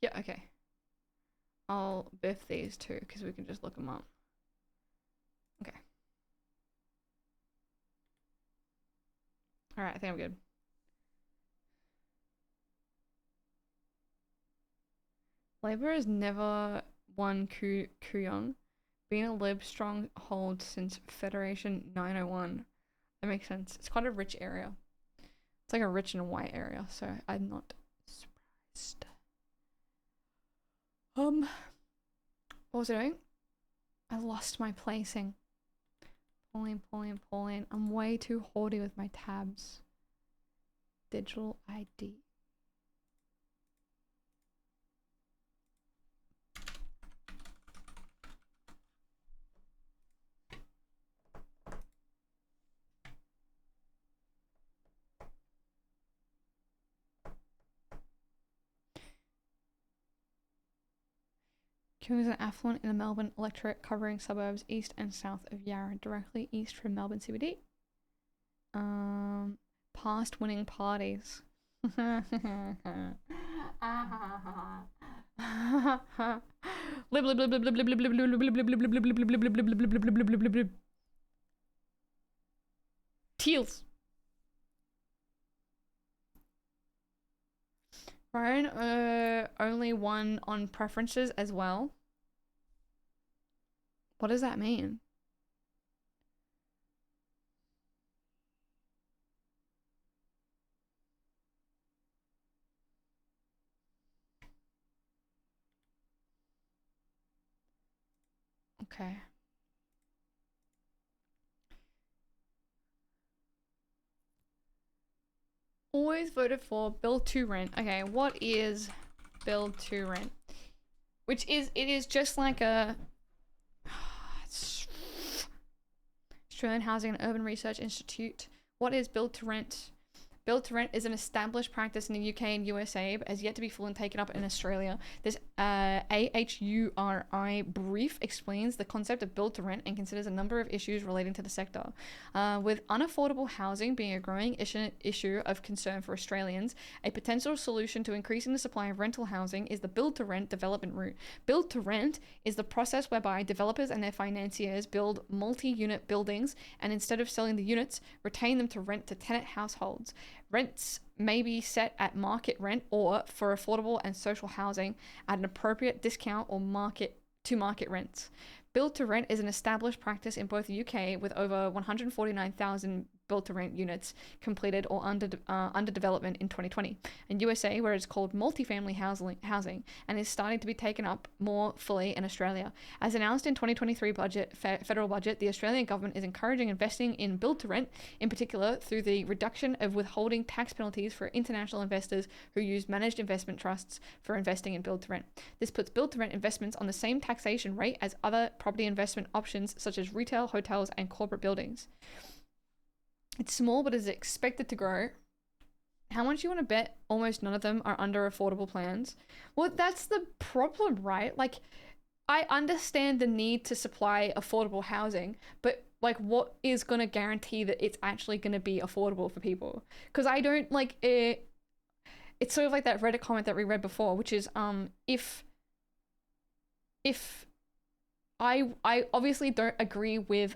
Yeah, okay. I'll biff these two because we can just look them up. Okay. Alright, I think I'm good. Labour has never won Kooyong. Been a Lib stronghold since Federation 901. That makes sense. It's quite a rich area. It's like a rich and white area, so I'm not surprised. What was I doing? I lost my placing. Pauline. I'm way too haughty with my tabs. Digital ID. Kooyong is an affluent in the Melbourne electorate covering suburbs east and south of Yarra, directly east from Melbourne CBD. Past winning parties. Teals. Ryan only won on preferences as well. What does that mean? Okay. Always voted for build to rent. Okay, what is build to rent? Which is, it is just like a Australian Housing and Urban Research Institute. What is build to rent? Build to rent is an established practice in the UK and USA, but has yet to be fully taken up in Australia. This AHURI brief explains the concept of build to rent and considers a number of issues relating to the sector. With unaffordable housing being a growing issue of concern for Australians, a potential solution to increasing the supply of rental housing is the build to rent development route. Build to rent is the process whereby developers and their financiers build multi-unit buildings and instead of selling the units, retain them to rent to tenant households. Rents may be set at market rent or, for affordable and social housing, at an appropriate discount or market rents. Build to rent is an established practice in both the UK with over 149,000 build to rent units completed or under development in 2020, and USA where it's called multifamily housing and is starting to be taken up more fully in Australia. As announced in 2023 federal budget, the Australian government is encouraging investing in build to rent, in particular through the reduction of withholding tax penalties for international investors who use managed investment trusts for investing in build to rent. This puts build to rent investments on the same taxation rate as other property investment options such as retail, hotels, and corporate buildings. It's small, but is expected to grow. How much you want to bet almost none of them are under affordable plans? Well, that's the problem, right? Like, I understand the need to supply affordable housing, but like, what is going to guarantee that it's actually going to be affordable for people? Because I don't like it. It's sort of like that Reddit comment that we read before, which is, if I obviously don't agree with,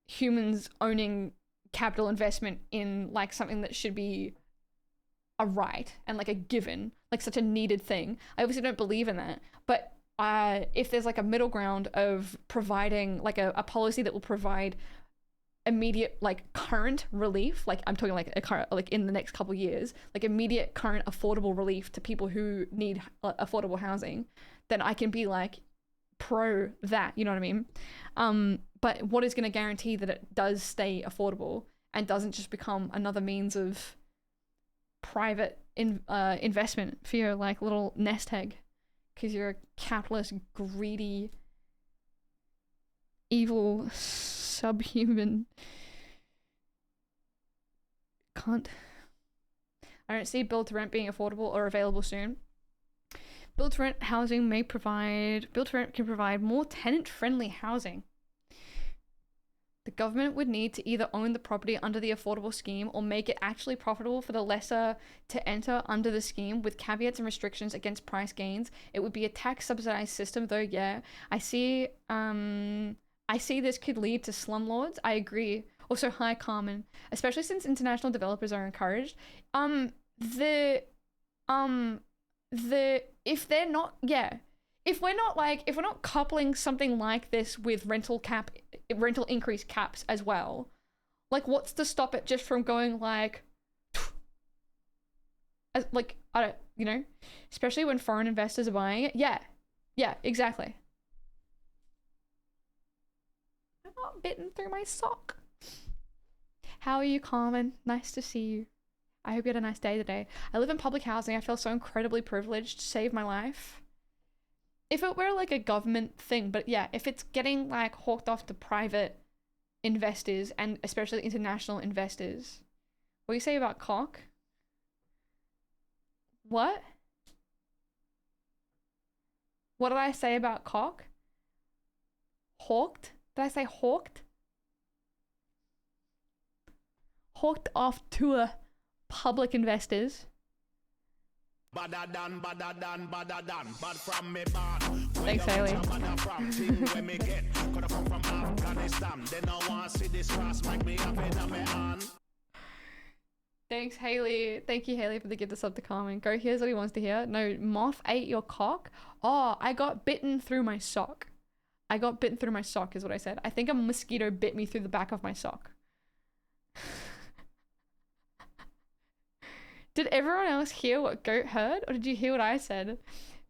humans owning capital investment in like something that should be a right and like a given, like such a needed thing. I obviously don't believe in that, but if there's like a middle ground of providing like a policy that will provide immediate like current relief, like I'm talking like a current, like in the next couple of years, like immediate current affordable relief to people who need affordable housing, then I can be like pro that, you know what I mean? But what is going to guarantee that it does stay affordable and doesn't just become another means of private investment for your like little nest egg because you're a capitalist, greedy, evil, subhuman cunt. I don't see build to rent being affordable or available soon. Build to rent housing can provide more tenant friendly housing. The government would need to either own the property under the affordable scheme or make it actually profitable for the lessor to enter under the scheme with caveats and restrictions against price gains. It would be a tax subsidized system though, yeah. I see this could lead to slumlords. I agree. Also, hi Carmen. Especially since international developers are encouraged. If we're not coupling something like this with rental increase caps as well, like what's to stop it just from going like, as like, I don't, you know, especially when foreign investors are buying it. Yeah, exactly. I'm not bitten through my sock. How are you, Carmen? Nice to see you. I hope you had a nice day today. I live in public housing. I feel so incredibly privileged to save my life. If it were like a government thing, but yeah, if it's getting like hawked off to private investors and especially international investors. What do you say about cock? What? What did I say about cock? Hawked? Did I say hawked? Hawked off to public investors. Thanks, Haley. Thanks, Haley. Thank you, Haley, for the gift of sub to Carmen. Go here's what he wants to hear. No, moth ate your cock. Oh, I got bitten through my sock. I got bitten through my sock is what I said. I think a mosquito bit me through the back of my sock. Did everyone else hear what Goat heard? Or did you hear what I said?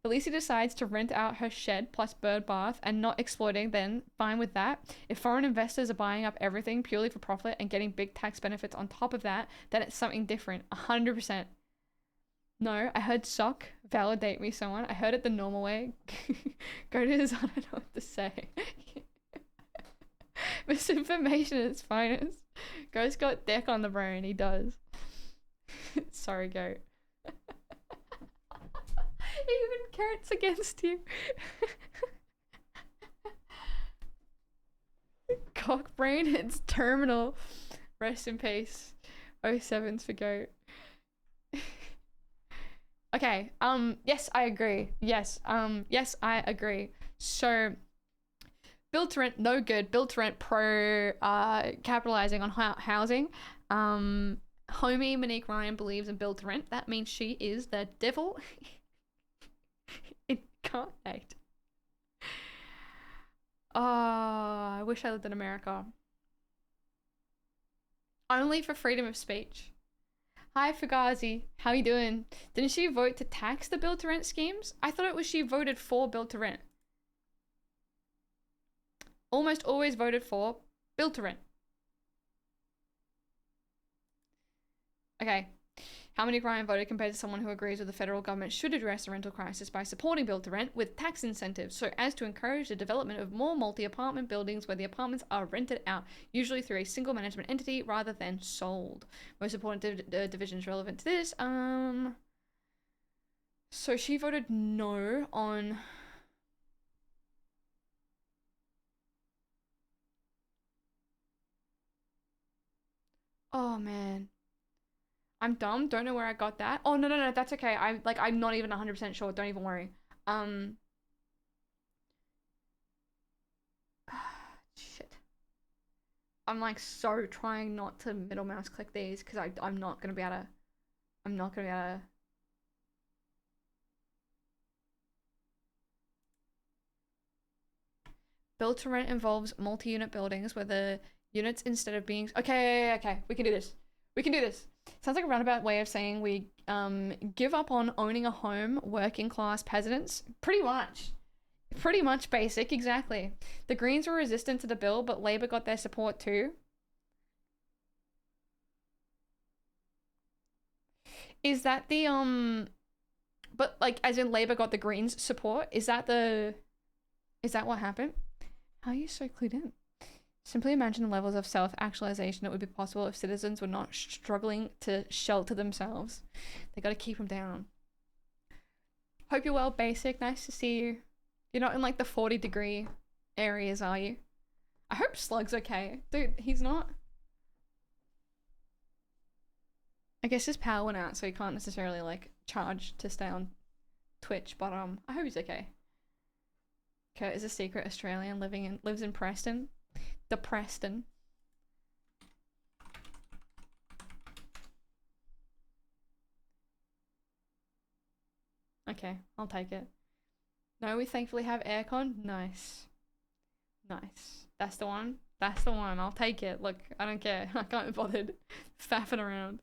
Elise decides to rent out her shed plus bird bath and not exploiting, then fine with that. If foreign investors are buying up everything purely for profit and getting big tax benefits on top of that, then it's something different. 100%. No, I heard sock. Validate me, someone. I heard it the normal way. Go to his, I don't know what to say. Misinformation at its finest. Goat's got deck on the brain. He does. Sorry, Goat. Even Carrot's against you. Cock brain, it's terminal. Rest in peace. 07's for Goat. Okay, yes, I agree. Yes, yes, I agree. So, build to rent, no good. Build to rent pro capitalizing on housing. Homie Monique Ryan believes in build to rent. That means she is the devil incarnate. Oh, I wish I lived in America. Only for freedom of speech. Hi Fugazi, how you doing? Didn't she vote to tax the build to rent schemes? I thought it was she voted for build to rent. Almost always voted for build to rent. Okay. How many Ryan voted compared to someone who agrees with the federal government should address the rental crisis by supporting build to rent with tax incentives so as to encourage the development of more multi-apartment buildings where the apartments are rented out, usually through a single management entity rather than sold. Most important divisions relevant to this. So she voted no on... Oh man. I'm dumb. Don't know where I got that. Oh, no. That's okay. I'm not even 100% sure. Don't even worry. Shit. I'm like so trying not to middle mouse click these because I'm not going to be able to. I'm not going to be able to. Build to rent involves multi-unit buildings where the units instead of being... Okay. We can do this. We can do this. Sounds like a roundabout way of saying we give up on owning a home, working class peasants. Pretty much basic, exactly. The Greens were resistant to the bill, but Labour got their support too. Is that the but like as in Labour got the Greens support? Is that what happened? How are you so clued in? Simply imagine the levels of self-actualization that would be possible if citizens were not struggling to shelter themselves. They gotta keep them down. Hope you're well, Basic. Nice to see you. You're not in like the 40-degree areas, are you? I hope Slug's okay. Dude, he's not. I guess his power went out, so he can't necessarily like charge to stay on Twitch, but I hope he's okay. Kurt is a secret Australian lives in Preston. The Preston. Okay, I'll take it. No, we thankfully have aircon. Nice. That's the one. I'll take it. Look, I don't care. I can't be bothered faffing around.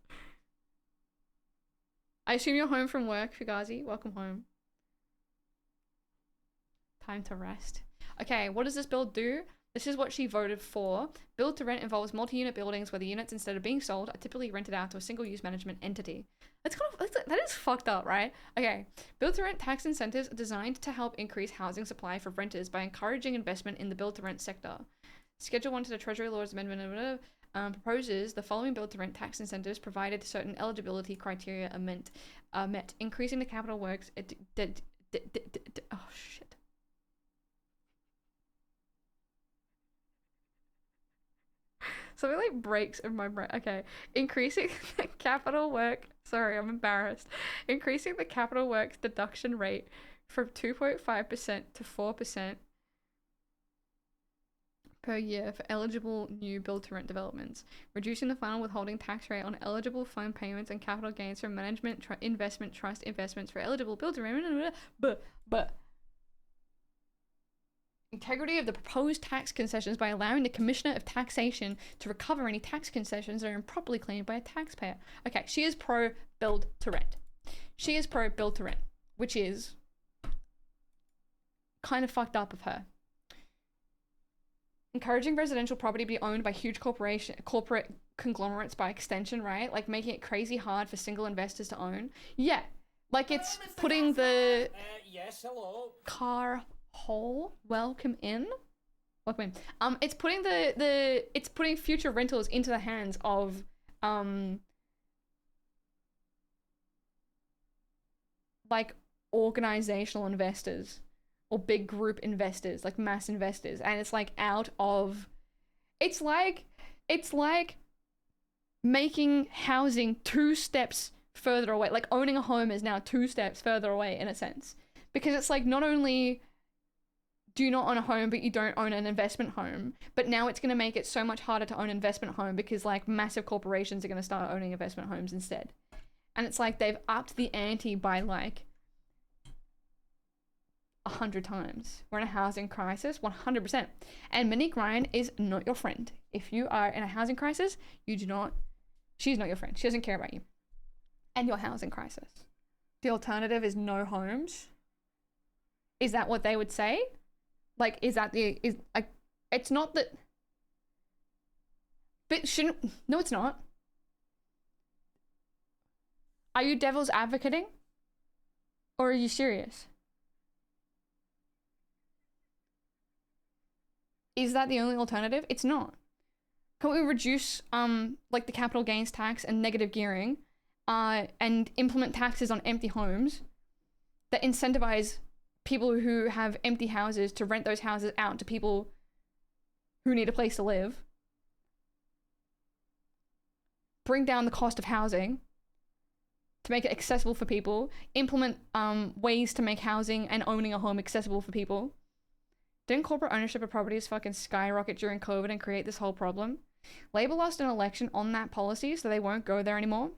I assume you're home from work, Fugazi. Welcome home. Time to rest. Okay, what does this bill do? This is what she voted for. Build to rent involves multi-unit buildings where the units, instead of being sold, are typically rented out to a single-use management entity. That is fucked up, right? Okay. Build to rent tax incentives are designed to help increase housing supply for renters by encouraging investment in the build to rent sector. Schedule 1 to the Treasury Laws Amendment proposes the following build to rent tax incentives provided certain eligibility criteria are met, increasing the capital works. Oh shit. Something like breaks in my brain. Okay. Increasing the capital work. Sorry, I'm embarrassed. Increasing the capital works deduction rate from 2.5% to 4% per year for eligible new build-to-rent developments. Reducing the final withholding tax rate on eligible fund payments and capital gains from management investment trust investments for eligible build-to-rent. But integrity of the proposed tax concessions by allowing the Commissioner of Taxation to recover any tax concessions that are improperly claimed by a taxpayer. Okay, she is pro build to rent. She is pro build to rent, which is kind of fucked up of her. Encouraging residential property to be owned by huge corporate conglomerates by extension, right? Like making it crazy hard for single investors to own. Yeah, like it's putting the yes, hello. car hole. Welcome in. It's putting it's putting future rentals into the hands of like organizational investors or big group investors, like mass investors, and it's like it's like making housing 2 steps further away. Like owning a home is now 2 steps further away in a sense, because it's like not only do you not own a home, but you don't own an investment home. But now it's going to make it so much harder to own an investment home because like massive corporations are going to start owning investment homes instead. And it's like they've upped the ante by like 100 times. We're in a housing crisis, 100%. And Monique Ryan is not your friend. If you are in a housing crisis, she's not your friend. She doesn't care about you and your housing crisis. The alternative is no homes. Is that what they would say? Like, it's not that, but no, it's not. Are you devil's advocating? Or are you serious? Is that the only alternative? It's not. Can't we reduce, like the capital gains tax and negative gearing, and implement taxes on empty homes that incentivize people who have empty houses to rent those houses out to people who need a place to live. Bring down the cost of housing to make it accessible for people. Implement ways to make housing and owning a home accessible for people. Didn't corporate ownership of properties fucking skyrocket during COVID and create this whole problem? Labour lost an election on that policy, so they won't go there anymore.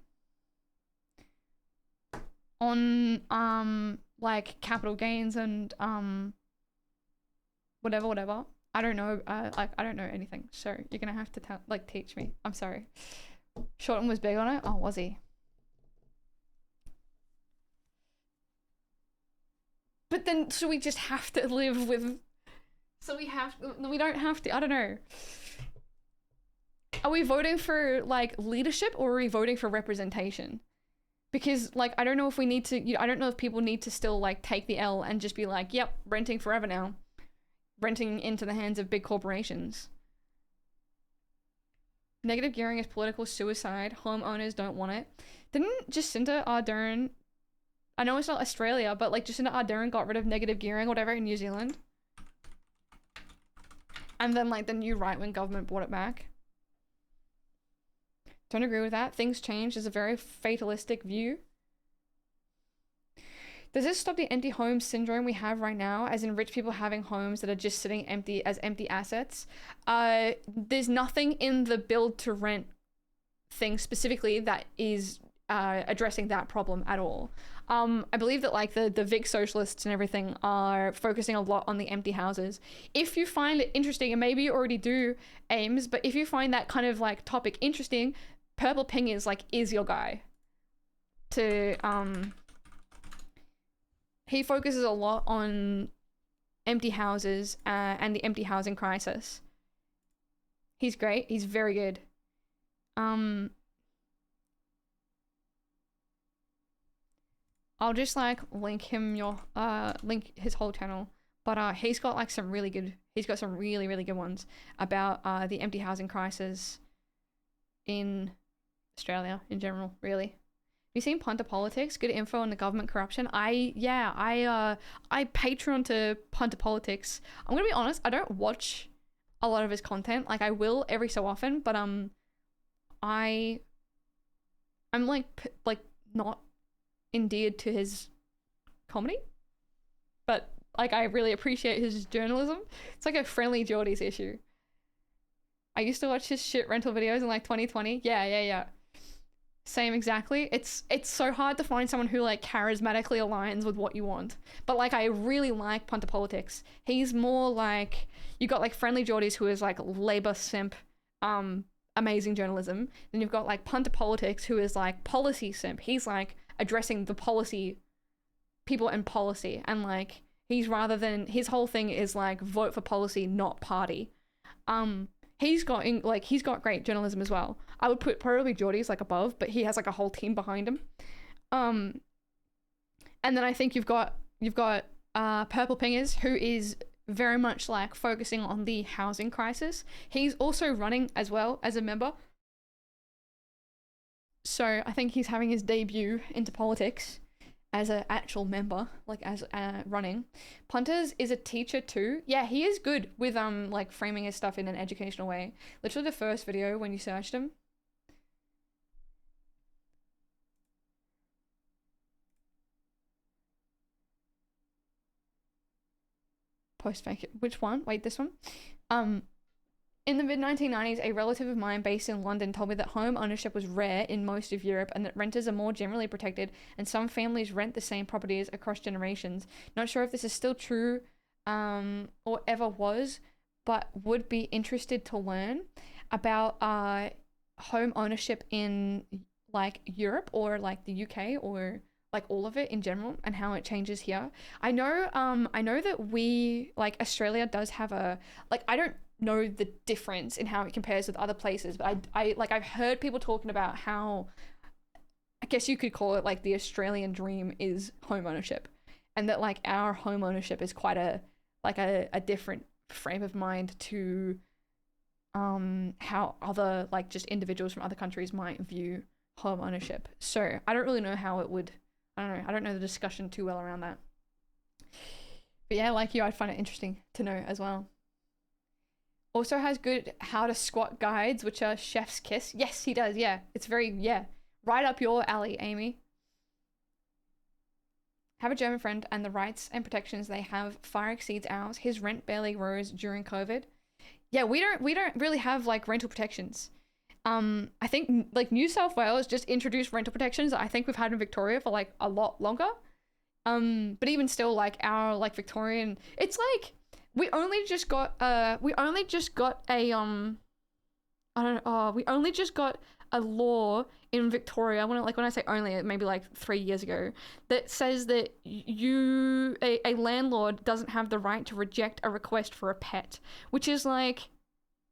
On like capital gains and whatever. I don't know. I don't know anything, so you're gonna have to teach me. I'm sorry. Shorten was big on it. Oh, was he? But then, so we just have to live with. So we don't have to. I don't know. Are we voting for like leadership or are we voting for representation? Because like I don't know if we need to. I don't know if people need to still like take the L and just be like, yep, renting forever now, renting into the hands of big corporations. Negative gearing is political suicide. Homeowners don't want it. Didn't Jacinda Ardern? I know it's not Australia, but like Jacinda Ardern got rid of negative gearing or whatever in New Zealand. And then like the new right-wing government brought it back. Don't agree with that. Things change is a very fatalistic view. Does this stop the empty home syndrome we have right now, as in rich people having homes that are just sitting empty as empty assets? There's nothing in the build to rent thing specifically that is addressing that problem at all. I believe that like the Vic socialists and everything are focusing a lot on the empty houses. If you find it interesting, and maybe you already do, Ames, but if you find that kind of like topic interesting, Purple Ping is your guy. He focuses a lot on empty houses and the empty housing crisis. He's great. He's very good. I'll just like link his whole channel, but he's got like some really good ones about the empty housing crisis in Australia in general. Really, have you seen Punter Politics? Good info on the government corruption. I Patreon to Punter Politics. I'm gonna be honest, I don't watch a lot of his content. Like, I will every so often, but I'm like not endeared to his comedy, but like I really appreciate his journalism. It's like a Friendly Jordies issue. I used to watch his shit rental videos in like 2020. Yeah. Same exactly. It's so hard to find someone who like charismatically aligns with what you want. But like I really like Punter Politics. He's more like, you got like Friendly Jordies, who is like Labour simp, amazing journalism. Then you've got like Punter Politics, who is like policy simp. He's like addressing the policy, people and policy, and like he's, rather than, his whole thing is like vote for policy, not party. He's got great journalism as well. I would put probably Geordie's like above, but he has like a whole team behind him. And then I think you've got Purple Pingers, who is very much like focusing on the housing crisis. He's also running as well as a member. So I think he's having his debut into politics as an actual member, like as running. Punters is a teacher too. Yeah, he is good with like framing his stuff in an educational way. Literally the first video when you searched him. Post fake. Which one? Wait, this one? In the mid-1990s, a relative of mine based in London told me that home ownership was rare in most of Europe and that renters are more generally protected, and some families rent the same properties across generations. Not sure if this is still true or ever was, but would be interested to learn about home ownership in like Europe or like the UK or like all of it in general and how it changes here. I know that we, like, Australia does have a, like, I don't know the difference in how it compares with other places, but I've heard people talking about how, I guess you could call it like the Australian dream is home ownership, and that like our home ownership is quite a different frame of mind to how other like just individuals from other countries might view home ownership. So I don't really know how it would, I don't know the discussion too well around that. But yeah, like you, I'd find it interesting to know as well. Also has good how to squat guides, which are chef's kiss. Yes, he does. Yeah, it's very, yeah, right up your alley, Amy. Have a German friend, and the rights and protections they have far exceeds ours. His rent barely rose during COVID. Yeah, we don't really have like rental protections. I think like New South Wales just introduced rental protections that I think we've had in Victoria for like a lot longer. But even still, like our like Victorian, it's like we only just got a law in Victoria, when I say only, maybe like 3 years ago, that says that a landlord doesn't have the right to reject a request for a pet, which is like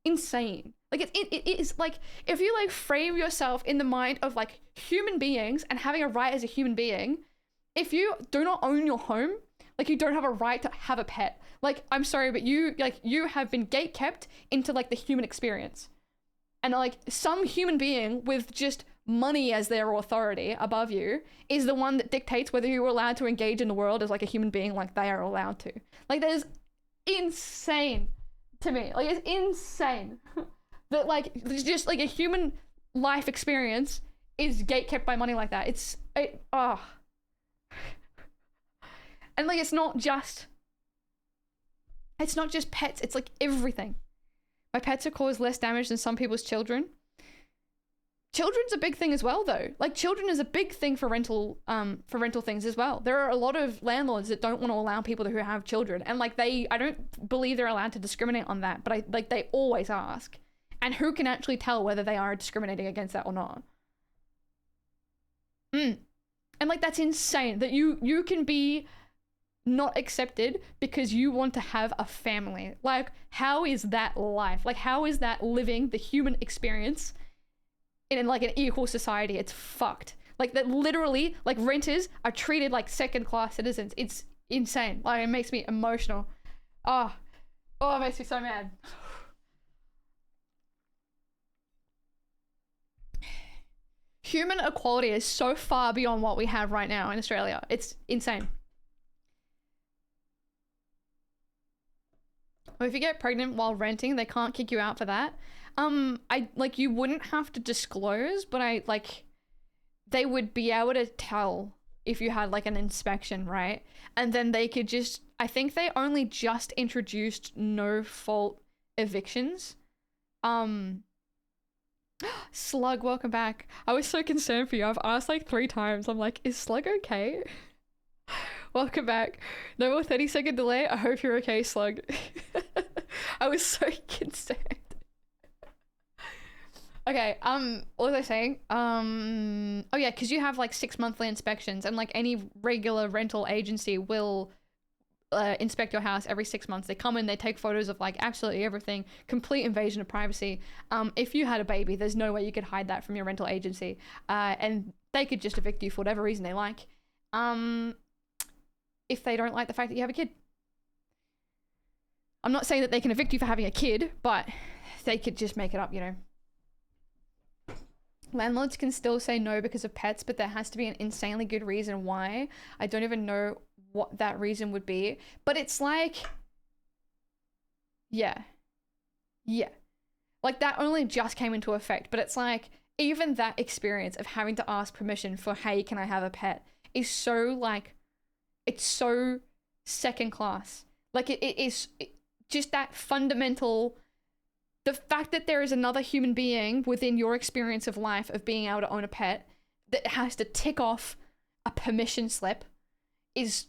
insane. Like it is like, if you like frame yourself in the mind of like human beings and having a right as a human being, if you do not own your home, like you don't have a right to have a pet. Like, I'm sorry, but you have been gatekept into like the human experience. And like some human being with just money as their authority above you is the one that dictates whether you're allowed to engage in the world as like a human being like they are allowed to. Like, that is insane to me. Like, it's insane that like just like a human life experience is gatekept by money like that. And like it's not just pets, it's like everything. My pets have caused less damage than some people's children. Children's a big thing as well though. Like, children is a big thing for rental things as well. There are a lot of landlords that don't want to allow people who have children, and like I don't believe they're allowed to discriminate on that, but they always ask. And who can actually tell whether they are discriminating against that or not? And like, that's insane that you can be not accepted because you want to have a family. Like, how is that life? Like, how is that living the human experience in like an equal society? It's fucked. Like, that literally, like, renters are treated like second-class citizens. It's insane. Like, it makes me emotional. Oh, it makes me so mad. Human equality is so far beyond what we have right now in Australia. It's insane. Or if you get pregnant while renting, they can't kick you out for that. You wouldn't have to disclose, but they would be able to tell if you had like an inspection, right? And then they could just, I think they only just introduced no fault evictions. Slug, welcome back. I was so concerned for you. I've asked like 3 times. I'm like, is Slug okay? Welcome back. No more 30-second delay. I hope you're okay, Slug. I was so concerned. Okay, what was I saying? Oh yeah, because you have like 6 monthly inspections, and like any regular rental agency will inspect your house every 6 months. They come in, they take photos of like absolutely everything, complete invasion of privacy. If you had a baby, there's no way you could hide that from your rental agency, and they could just evict you for whatever reason they like. If they don't like the fact that you have a kid. I'm not saying that they can evict you for having a kid, but they could just make it up, you know. Landlords can still say no because of pets, but there has to be an insanely good reason why. I don't even know what that reason would be, but it's like, yeah. Like that only just came into effect, but it's like, even that experience of having to ask permission for, hey, can I have a pet, is so like, it's so second class. Like it is just that fundamental, the fact that there is another human being within your experience of life of being able to own a pet that has to tick off a permission slip is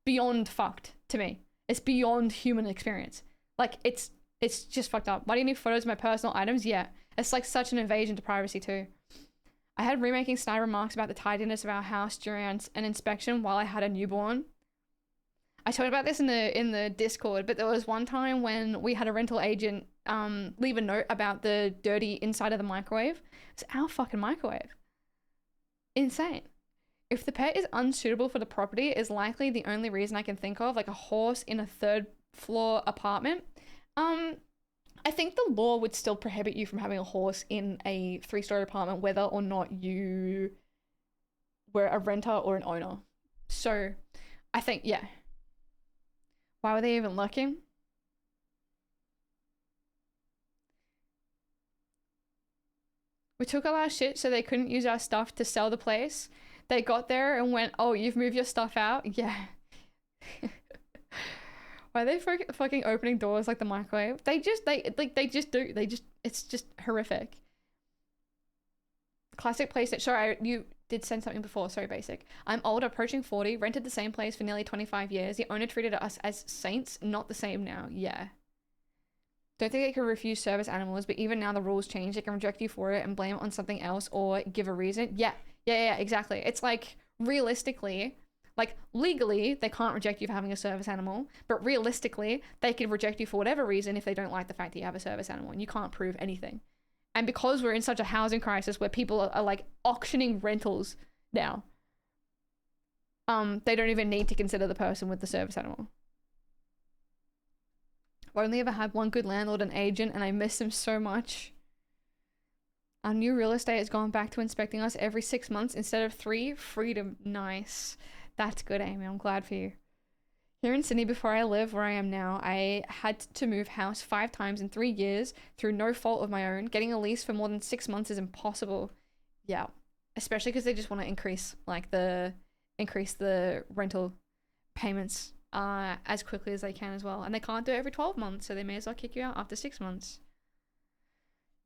beyond fucked to me. It's beyond human experience. Like it's just fucked up. Why do you need photos of my personal items? Yeah, it's like such an invasion to privacy too. I had remaking snide remarks about the tidiness of our house during an inspection while I had a newborn. I talked about this in the Discord, but there was one time when we had a rental agent leave a note about the dirty inside of the microwave. It's our fucking microwave. Insane. If the pet is unsuitable for the property, is likely the only reason I can think of, like a horse in a 3rd floor apartment. I think the law would still prohibit you from having a horse in a 3-story apartment, whether or not you were a renter or an owner. So I think, yeah. Why were they even looking? We took all our shit so they couldn't use our stuff to sell the place. They got there and went, oh, you've moved your stuff out? Yeah. Why are they fucking opening doors like the microwave? They just do. It's just horrific. Classic place that, sorry, you did send something before. Sorry, basic. I'm old, approaching 40, rented the same place for nearly 25 years. The owner treated us as saints, not the same now. Yeah. Don't think they can refuse service animals, but even now the rules change. They can reject you for it and blame it on something else or give a reason. Yeah, exactly. It's like, realistically, like legally, they can't reject you for having a service animal, but realistically, they can reject you for whatever reason if they don't like the fact that you have a service animal, and you can't prove anything. And because we're in such a housing crisis where people are like auctioning rentals now, they don't even need to consider the person with the service animal. I've only ever had one good landlord and agent, and I miss him so much. Our new real estate has gone back to inspecting us every 6 months instead of 3. Freedom. Nice. That's good, Amy. I'm glad for you. Here in Sydney, before I live where I am now, I had to move house 5 times in 3 years through no fault of my own. Getting a lease for more than 6 months is impossible. Yeah. Especially because they just want to increase the rental payments as quickly as they can as well. And they can't do it every 12 months, so they may as well kick you out after 6 months.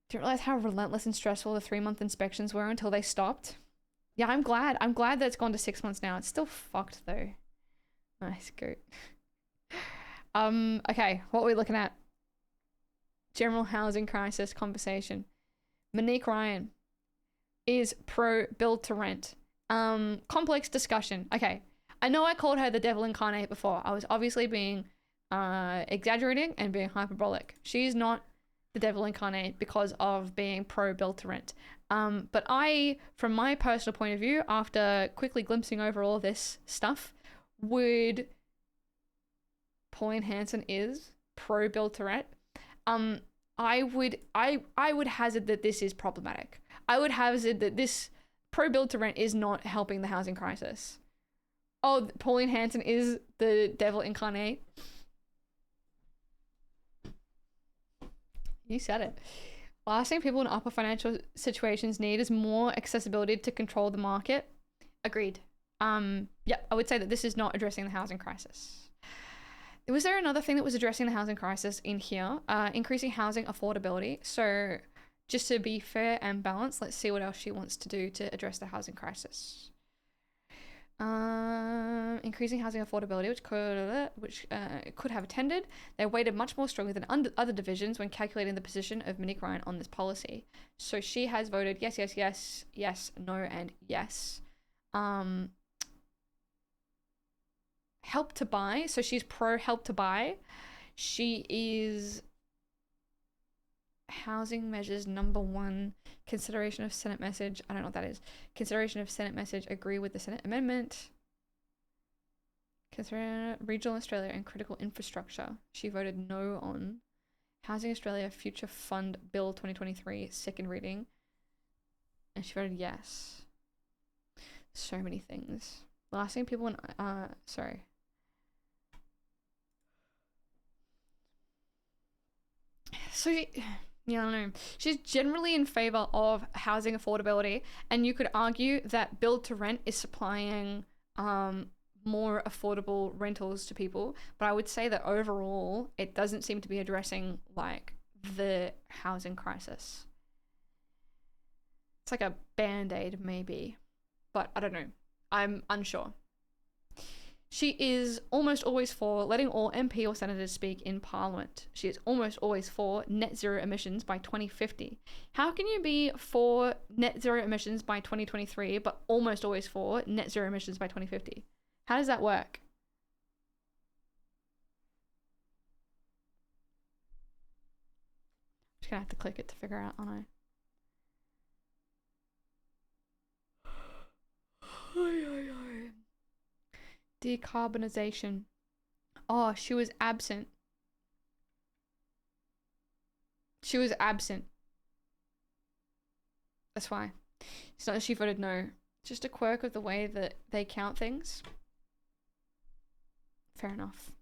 Didn't realize how relentless and stressful the 3-month inspections were until they stopped. Yeah, I'm glad that it's gone to 6 months now. It's still fucked though. Nice, good. Okay, what are we looking at? General housing crisis conversation. Monique Ryan is pro build to rent. Complex discussion. Okay, I know I called her the devil incarnate before. I was obviously being exaggerating and being hyperbolic. She's not the devil incarnate because of being pro build to rent. But I, from my personal point of view, after quickly glimpsing over all this stuff, would Pauline Hanson is pro build to rent. I would hazard that this is problematic. I would hazard that this pro build to rent is not helping the housing crisis. Oh, Pauline Hanson is the devil incarnate. You said it. Last thing people in upper financial situations need is more accessibility to control the market. Agreed. Yeah, I would say that this is not addressing the housing crisis. Was there another thing that was addressing the housing crisis in here? Increasing housing affordability. So just to be fair and balanced, let's see what else she wants to do to address the housing crisis. Increasing housing affordability, which could have attended. They weighted much more strongly than other divisions when calculating the position of Monique Ryan on this policy. So she has voted yes, yes, yes, yes, no, and yes. Help to buy. So she's pro help to buy. She is housing measures #1, consideration of Senate message. I don't know what that is. Consideration of Senate message, agree with the Senate amendment. Consider regional Australia and critical infrastructure. She voted no on Housing Australia Future Fund Bill 2023, second reading. And she voted yes. So many things. The last thing people want, sorry. So, yeah, I don't know. She's generally in favor of housing affordability, and you could argue that build to rent is supplying more affordable rentals to people, but I would say that overall it doesn't seem to be addressing like the housing crisis. It's like a band-aid maybe, but I don't know. I'm unsure. She is almost always for letting all MP or senators speak in Parliament. She is almost always for net zero emissions by 2050. How can you be for net zero emissions by 2023, but almost always for net zero emissions by 2050? How does that work? I'm just gonna have to click it to figure out, aren't I? Decarbonisation. Oh, she was absent. She was absent. That's why. It's not that she voted no. Just a quirk of the way that they count things. Fair enough.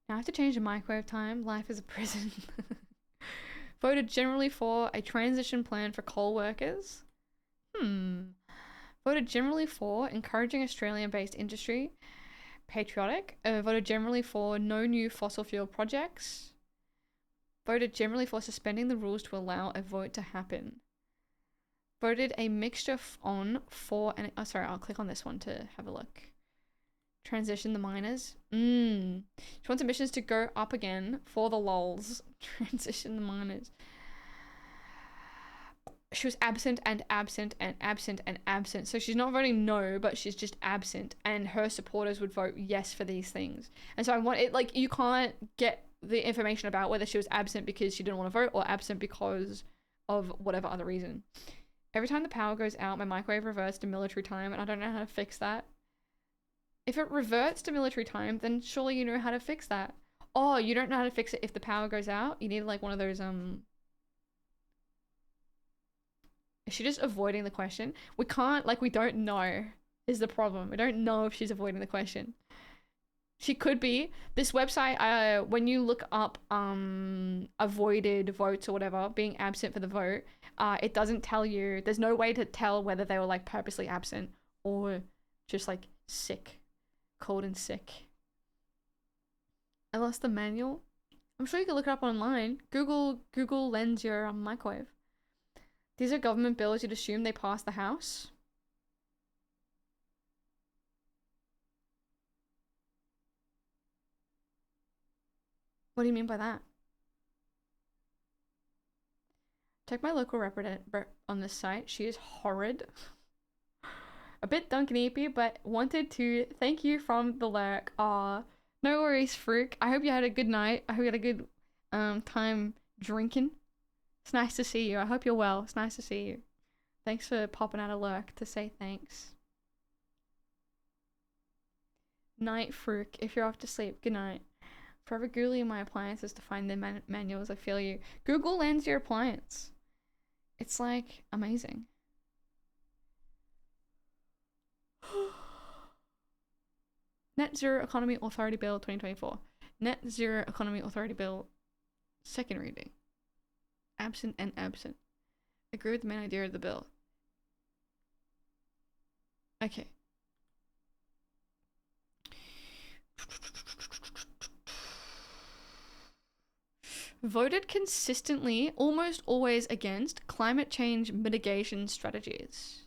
Now I have to change the microwave time. Life is a prison. Voted generally for a transition plan for coal workers. Voted generally for encouraging Australian-based industry. Patriotic. Voted generally for no new fossil fuel projects. Voted generally for suspending the rules to allow a vote to happen. Voted a mixture on for and oh sorry, I'll click on this one to have a look. Transition the miners. She wants emissions to go up again for the lols. Transition the miners. She was absent and absent and absent and absent. So she's not voting no, but she's just absent. And her supporters would vote yes for these things. And so I want it, like, you can't get the information about whether she was absent because she didn't want to vote or absent because of whatever other reason. Every time the power goes out, my microwave reverts to military time, and I don't know how to fix that. If it reverts to military time, then surely you know how to fix that. Oh, you don't know how to fix it if the power goes out? You need like one of those, Is she just avoiding the question? We can't, like, we don't know is the problem. We don't know if she's avoiding the question. She could be. This website, when you look up avoided votes or whatever, being absent for the vote, it doesn't tell you, there's no way to tell whether they were like purposely absent or just like sick, cold and sick. I lost the manual. I'm sure you can look it up online. Google lends your microwave. These are government bills. You'd assume they pass the House. What do you mean by that? Check my local rep on this site. She is horrid. A bit Duncan-y, but wanted to thank you from the lurk. Aw, no worries, Fruik. I hope you had a good night. I hope you had a good time drinking. It's nice to see you. I hope you're well. It's nice to see you. Thanks for popping out a lurk to say thanks. Night, Fruik. If you're off to sleep, good night. Forever Googling my appliances to find the manuals. I feel you. Google lends your appliance. It's like amazing. Net Zero Economy Authority Bill 2024. Net Zero Economy Authority Bill Second reading. Absent and absent. Agree with the main idea of the bill. Okay. Voted consistently, almost always against climate change mitigation strategies.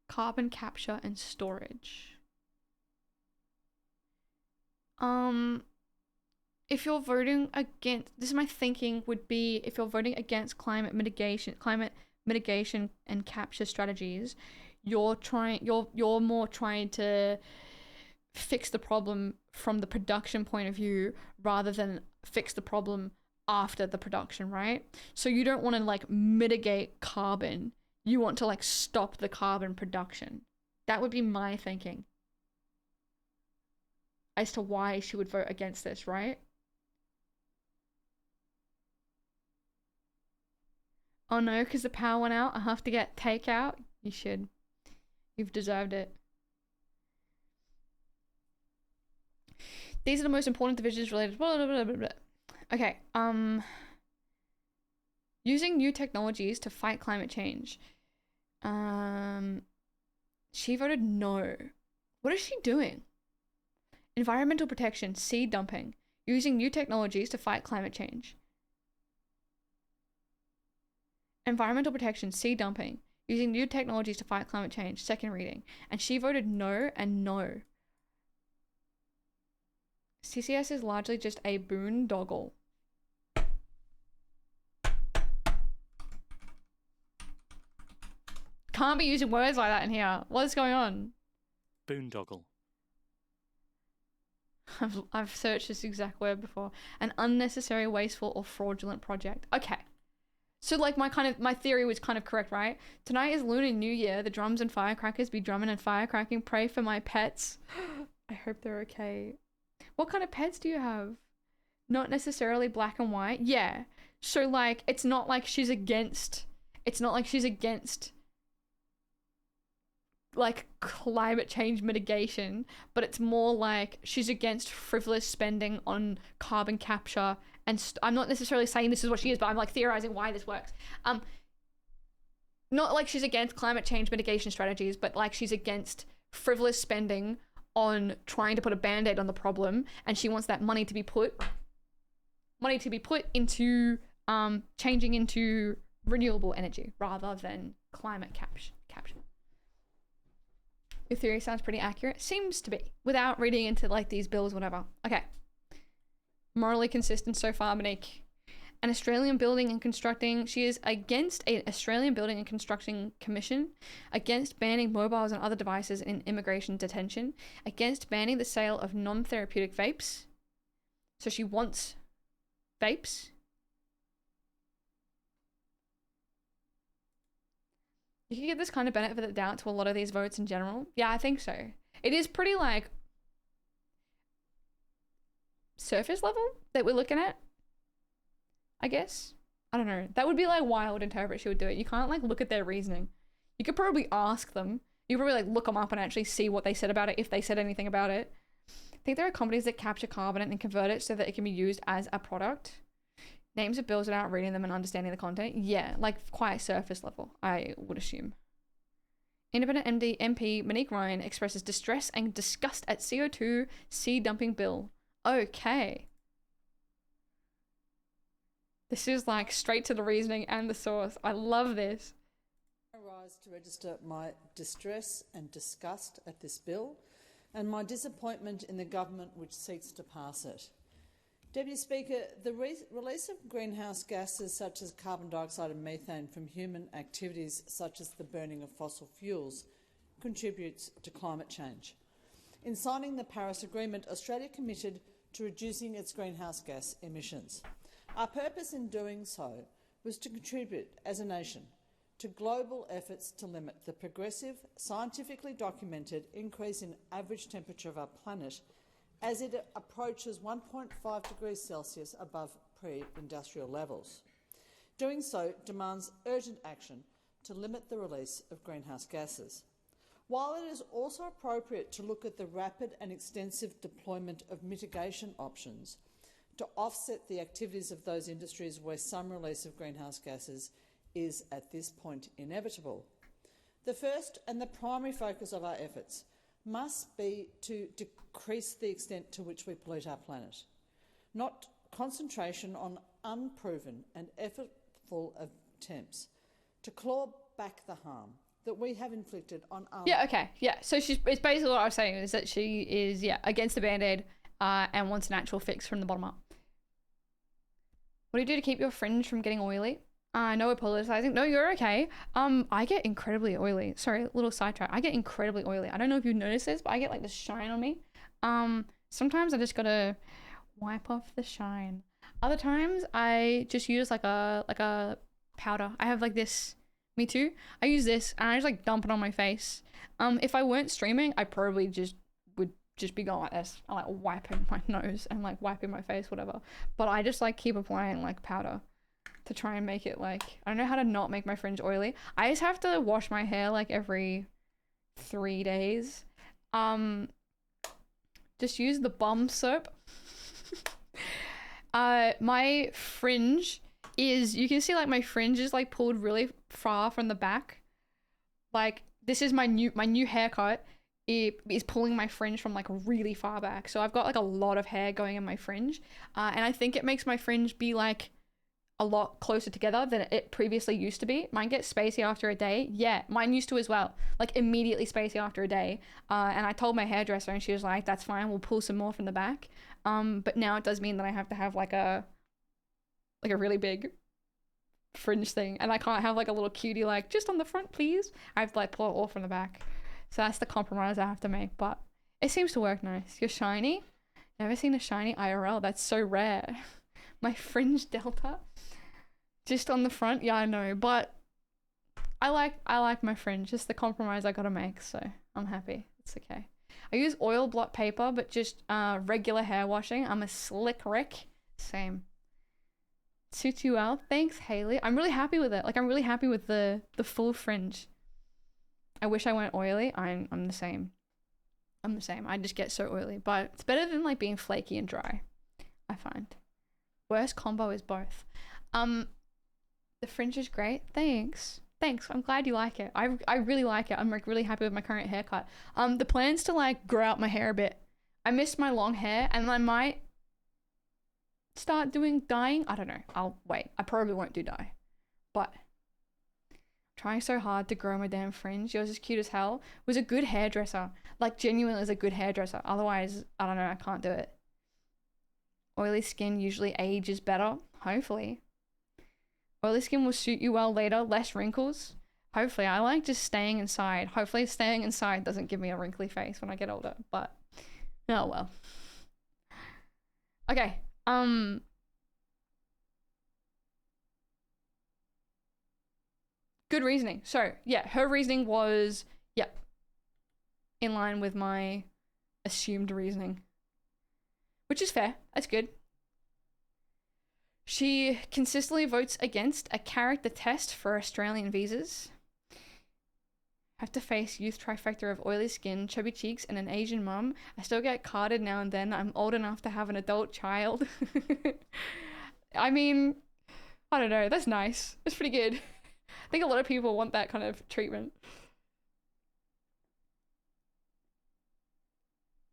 Carbon capture and storage. If you're voting against, this is my thinking would be, if you're voting against climate mitigation and capture strategies, you're more trying to fix the problem from the production point of view rather than fix the problem after the production, right? So you don't want to like mitigate carbon. You want to like stop the carbon production. That would be my thinking as to why she would vote against this, right? Oh no, because the power went out. I have to get takeout. You should. You've deserved it. These are the most important divisions related. Blah, blah, blah, blah, blah. Okay. Using new technologies to fight climate change. She voted no. What is she doing? Environmental protection, seed dumping. Using new technologies to fight climate change. Environmental protection, seed dumping. Using new technologies to fight climate change. Second reading. And she voted no and no. CCS is largely just a boondoggle. Can't be using words like that in here. What is going on? Boondoggle. I've searched this exact word before. An unnecessary, wasteful, or fraudulent project. Okay. So like my theory was kind of correct, right? Tonight is Lunar New Year. The drums and firecrackers be drumming and firecracking. Pray for my pets. I hope they're okay. What kind of pets do you have? Not necessarily black and white. Yeah. So like it's not like she's against like climate change mitigation, but it's more like she's against frivolous spending on carbon capture and I'm not necessarily saying this is what she is, but I'm like theorizing why this works. Not like she's against climate change mitigation strategies, but like she's against frivolous spending on trying to put a band-aid on the problem, and she wants that money to be put into changing into renewable energy rather than climate capture. Your theory sounds pretty accurate. Seems to be, without reading into like these bills, whatever. Okay. Morally consistent so far, Monique. An Australian building and constructing. She is against an Australian building and construction commission, against banning mobiles and other devices in immigration detention, against banning the sale of non-therapeutic vapes. So she wants vapes. You can give this kind of benefit of the doubt to a lot of these votes in general. Yeah, I think so. It is pretty like surface level that we're looking at, I guess. I don't know. That would be like why I would interpret she would do it. You can't like look at their reasoning. You could probably ask them. You could probably like look them up and actually see what they said about it, if they said anything about it. I think there are companies that capture carbon and convert it so that it can be used as a product. Names of bills without reading them and understanding the content. Yeah, like quite surface level, I would assume. Independent MP Monique Ryan expresses distress and disgust at CO2 seed dumping bill. Okay. This is like straight to the reasoning and the source. I love this. I rise to register my distress and disgust at this bill and my disappointment in the government which seeks to pass it. Deputy Speaker, the release of greenhouse gases such as carbon dioxide and methane from human activities such as the burning of fossil fuels contributes to climate change. In signing the Paris Agreement, Australia committed to reducing its greenhouse gas emissions. Our purpose in doing so was to contribute as a nation to global efforts to limit the progressive, scientifically documented increase in average temperature of our planet as it approaches 1.5 degrees Celsius above pre-industrial levels. Doing so demands urgent action to limit the release of greenhouse gases. While it is also appropriate to look at the rapid and extensive deployment of mitigation options to offset the activities of those industries where some release of greenhouse gases is at this point inevitable. The first and the primary focus of our efforts must be to decrease the extent to which we pollute our planet, not concentration on unproven and effortful attempts to claw back the harm that we have inflicted on our... Yeah, okay, yeah. So it's basically what I was saying is that she is, against the Band-Aid and wants an actual fix from the bottom up. What do you do to keep your fringe from getting oily? No, we're politicizing. No, you're okay. I get incredibly oily. Sorry, little sidetrack. I get incredibly oily. I don't know if you've noticed this, but I get like this shine on me. Sometimes I just gotta wipe off the shine. Other times I just use like a powder. I have like this. Me too. I use this and I just like dump it on my face. If I weren't streaming, I probably would be going like this. I like wiping my nose and like wiping my face, whatever. But I just like keep applying like powder to try and make it like, I don't know how to not make my fringe oily. I just have to wash my hair like every 3 days. Just use the bum soap. My fringe is, you can see like my fringe is like pulled really far from the back. Like this is my new haircut. It is pulling my fringe from like really far back. So I've got like a lot of hair going in my fringe. And I think it makes my fringe be like a lot closer together than it previously used to be. Mine gets spacey after a day. Yeah, mine used to as well. Like immediately spacey after a day. And I told my hairdresser and she was like, that's fine, we'll pull some more from the back. But now it does mean that I have to have like a really big fringe thing. And I can't have like a little cutie like, just on the front, please. I have to like pull it all from the back. So that's the compromise I have to make. But it seems to work nice. You're shiny? Never seen a shiny IRL. That's so rare. My fringe delta. Just on the front, yeah, I know, but I like my fringe. Just the compromise I gotta make, so I'm happy. It's okay. I use oil blot paper, but just regular hair washing. I'm a slick Rick. Same. Suits you well. Thanks, Haley. I'm really happy with it. Like I'm really happy with the full fringe. I wish I weren't oily. I'm the same. I'm the same. I just get so oily, but it's better than like being flaky and dry, I find. Worst combo is both. The fringe is great. Thanks. I'm glad you like it. I really like it. I'm like really happy with my current haircut. The plan's to like grow out my hair a bit. I miss my long hair and I might start doing dyeing. I don't know. I'll wait. I probably won't do dye. But I'm trying so hard to grow my damn fringe. Yours is cute as hell. Was a good hairdresser. Like genuinely is a good hairdresser. Otherwise, I don't know. I can't do it. Oily skin usually ages better. Hopefully. Oily skin will suit you well later, less wrinkles. Hopefully, I like just staying inside. Hopefully staying inside doesn't give me a wrinkly face when I get older, but oh well. Okay, good reasoning. So, yeah, her reasoning was, yeah, in line with my assumed reasoning. Which is fair, that's good. She consistently votes against a character test for Australian visas. Have to face youth trifecta of oily skin, chubby cheeks, and an Asian mum. I still get carded now and then. I'm old enough to have an adult child. I mean, I don't know. That's nice. That's pretty good. I think a lot of people want that kind of treatment.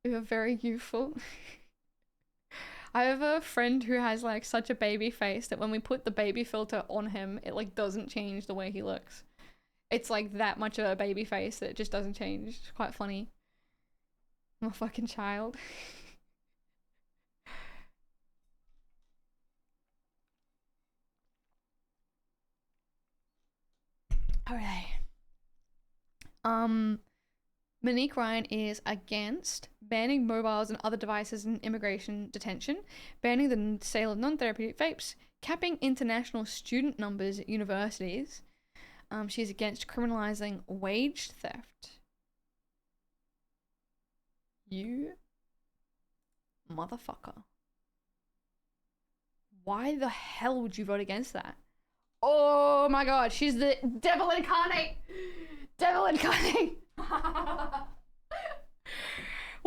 You're very youthful. I have a friend who has like such a baby face that when we put the baby filter on him, it like doesn't change the way he looks. It's like that much of a baby face that it just doesn't change. It's quite funny. I'm a fucking child. Alright. Monique Ryan is against banning mobiles and other devices in immigration detention, banning the sale of non-therapeutic vapes, capping international student numbers at universities. She's against criminalizing wage theft. You motherfucker. Why the hell would you vote against that? Oh my god, she's the devil incarnate! Devil incarnate!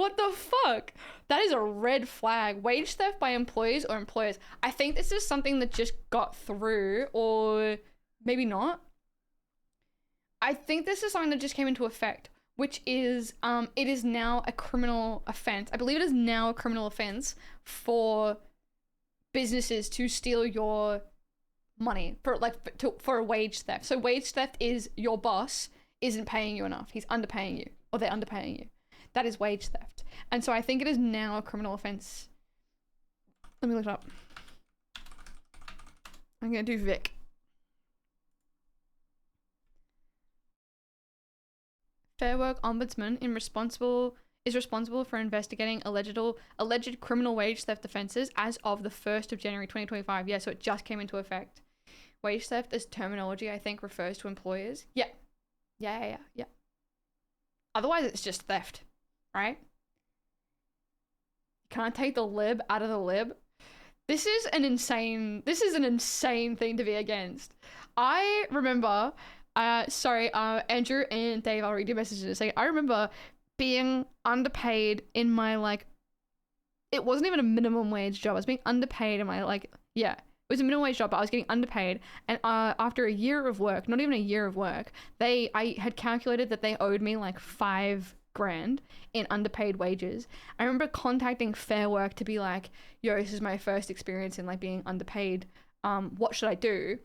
What the fuck? That is a red flag. Wage theft by employees or employers. I think this is something that just got through, or maybe not. I think this is something that just came into effect, which is it is now a criminal offense. I believe it is now a criminal offense for businesses to steal your money for a wage theft. So wage theft is your boss isn't paying you enough. He's underpaying you, or they're underpaying you. That is wage theft. And so I think it is now a criminal offense. Let me look it up. I'm gonna do Vic. Fair Work Ombudsman is responsible for investigating alleged criminal wage theft offences as of the 1st of January 2025. Yeah, so it just came into effect. Wage theft as terminology, I think, refers to employers. Yeah. Yeah. Otherwise, it's just theft, right? You can't take the lib out of the lib. This is an insane thing to be against. I remember, Andrew and Dave, I'll read your messages in a second. I remember being underpaid in my, it wasn't even a minimum wage job. I was being underpaid in my, it was a minimum wage job, but I was getting underpaid. And after a year of work, not even a year of work, I had calculated that they owed me $5,000 in underpaid wages. I remember contacting Fair Work to be like, yo, this is my first experience in being underpaid. What should I do?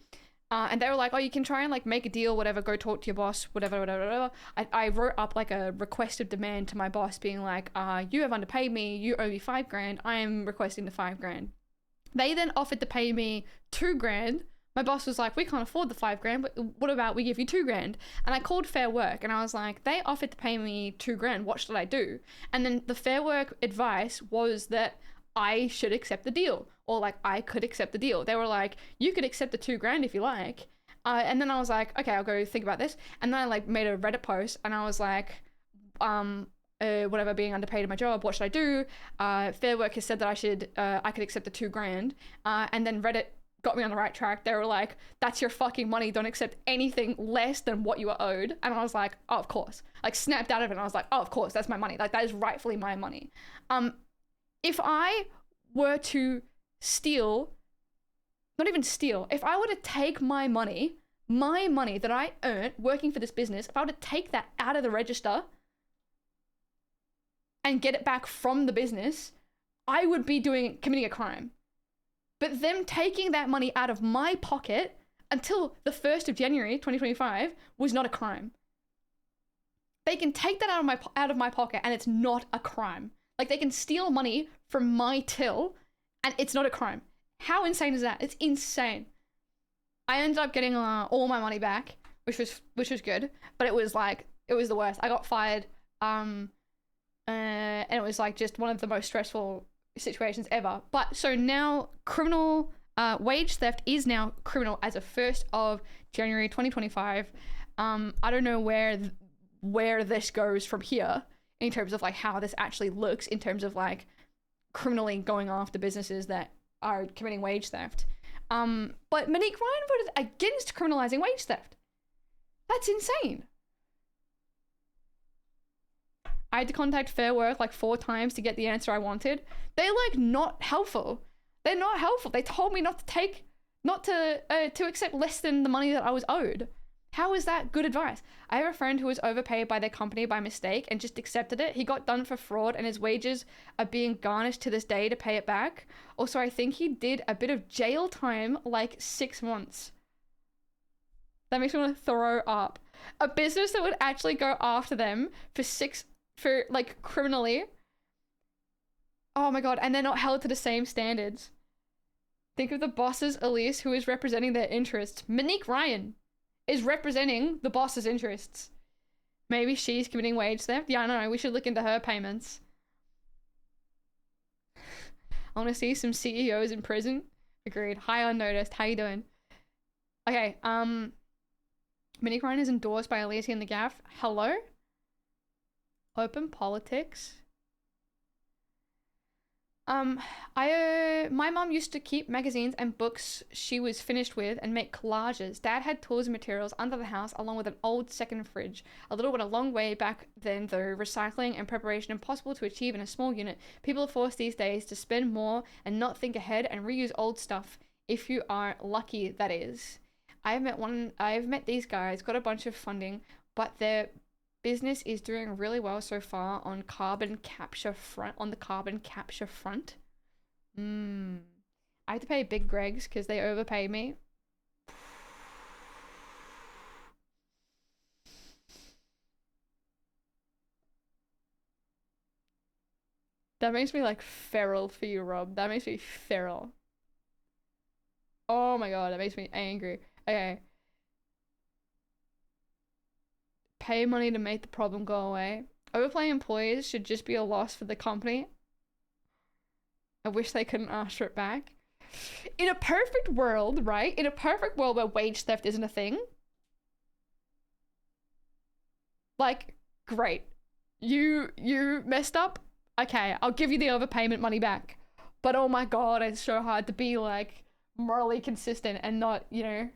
And they were like, oh, you can try and make a deal, whatever, go talk to your boss, whatever. I wrote up a request of demand to my boss being like, you have underpaid me, you owe me $5,000, I am requesting the $5,000. They then offered to pay me $2,000. My boss was like, we can't afford the $5,000, but what about we give you $2,000? And I called Fair Work and I was like, they offered to pay me $2,000, what should I do? And then the Fair Work advice was that I should accept the deal, or I could accept the deal. They were like, you could accept the $2,000 if you like. And then I was like, okay, I'll go think about this. And then I made a Reddit post and I was like, whatever, being underpaid in my job, what should I do? Fair Work has said that I could accept the $2,000. And then Reddit got me on the right track. They were like, that's your fucking money. Don't accept anything less than what you are owed. And I was like, oh, of course. Snapped out of it. And I was like, oh, of course, that's my money. That is rightfully my money. If I were to steal, not even steal, if I were to take my money that I earned working for this business, if I were to take that out of the register and get it back from the business, I would be committing a crime. But them taking that money out of my pocket until the 1st of January 2025 was not a crime. They can take that out of my pocket and it's not a crime. They can steal money from my till and it's not a crime. How insane is that? It's insane. I ended up getting all my money back, which was good, but it was the worst. I got fired, and it was just one of the most stressful situations ever. But so now criminal wage theft is now criminal as of 1st of January 2025. I don't know where this goes from here in terms of how this actually looks in terms of criminally going after businesses that are committing wage theft. But Monique Ryan voted against criminalizing wage theft. That's insane. I had to contact Fair Work 4 times to get the answer I wanted. They're not helpful. They're not helpful. They told me not to accept less than the money that I was owed. How is that good advice? I have a friend who was overpaid by their company by mistake and just accepted it. He got done for fraud and his wages are being garnished to this day to pay it back. Also, I think he did a bit of jail time, 6 months. That makes me want to throw up. A business that would actually go after them for criminally. Oh my god, and they're not held to the same standards. Think of the bosses, Elise, who is representing their interests. Monique Ryan is representing the boss's interests. Maybe she's committing wage theft. Yeah, I know. We should look into her payments. I want to see some CEOs in prison. Agreed. High unnoticed. How you doing? Okay. Monique Ryan is endorsed by Elise and the Gaff. Hello? Open politics. My mom used to keep magazines and books she was finished with and make collages. Dad had tools and materials under the house along with an old second fridge. A little went a long way back then though, recycling and preparation impossible to achieve in a small unit. People are forced these days to spend more and not think ahead and reuse old stuff, if you are lucky, that is. I've met these guys, got a bunch of funding, but their business is doing really well so far on the carbon capture front. I have to pay Big Greg's because they overpaid me. That makes me like feral for you, Rob. That makes me feral. Oh my god, that makes me angry. Okay. Pay money to make the problem go away. Overpaying employees should just be a loss for the company. I wish they couldn't ask for it back. In a perfect world, right? In a perfect world where wage theft isn't a thing. Like, great. You messed up? Okay, I'll give you the overpayment money back. But oh my god, it's so hard to be like morally consistent and not, you know.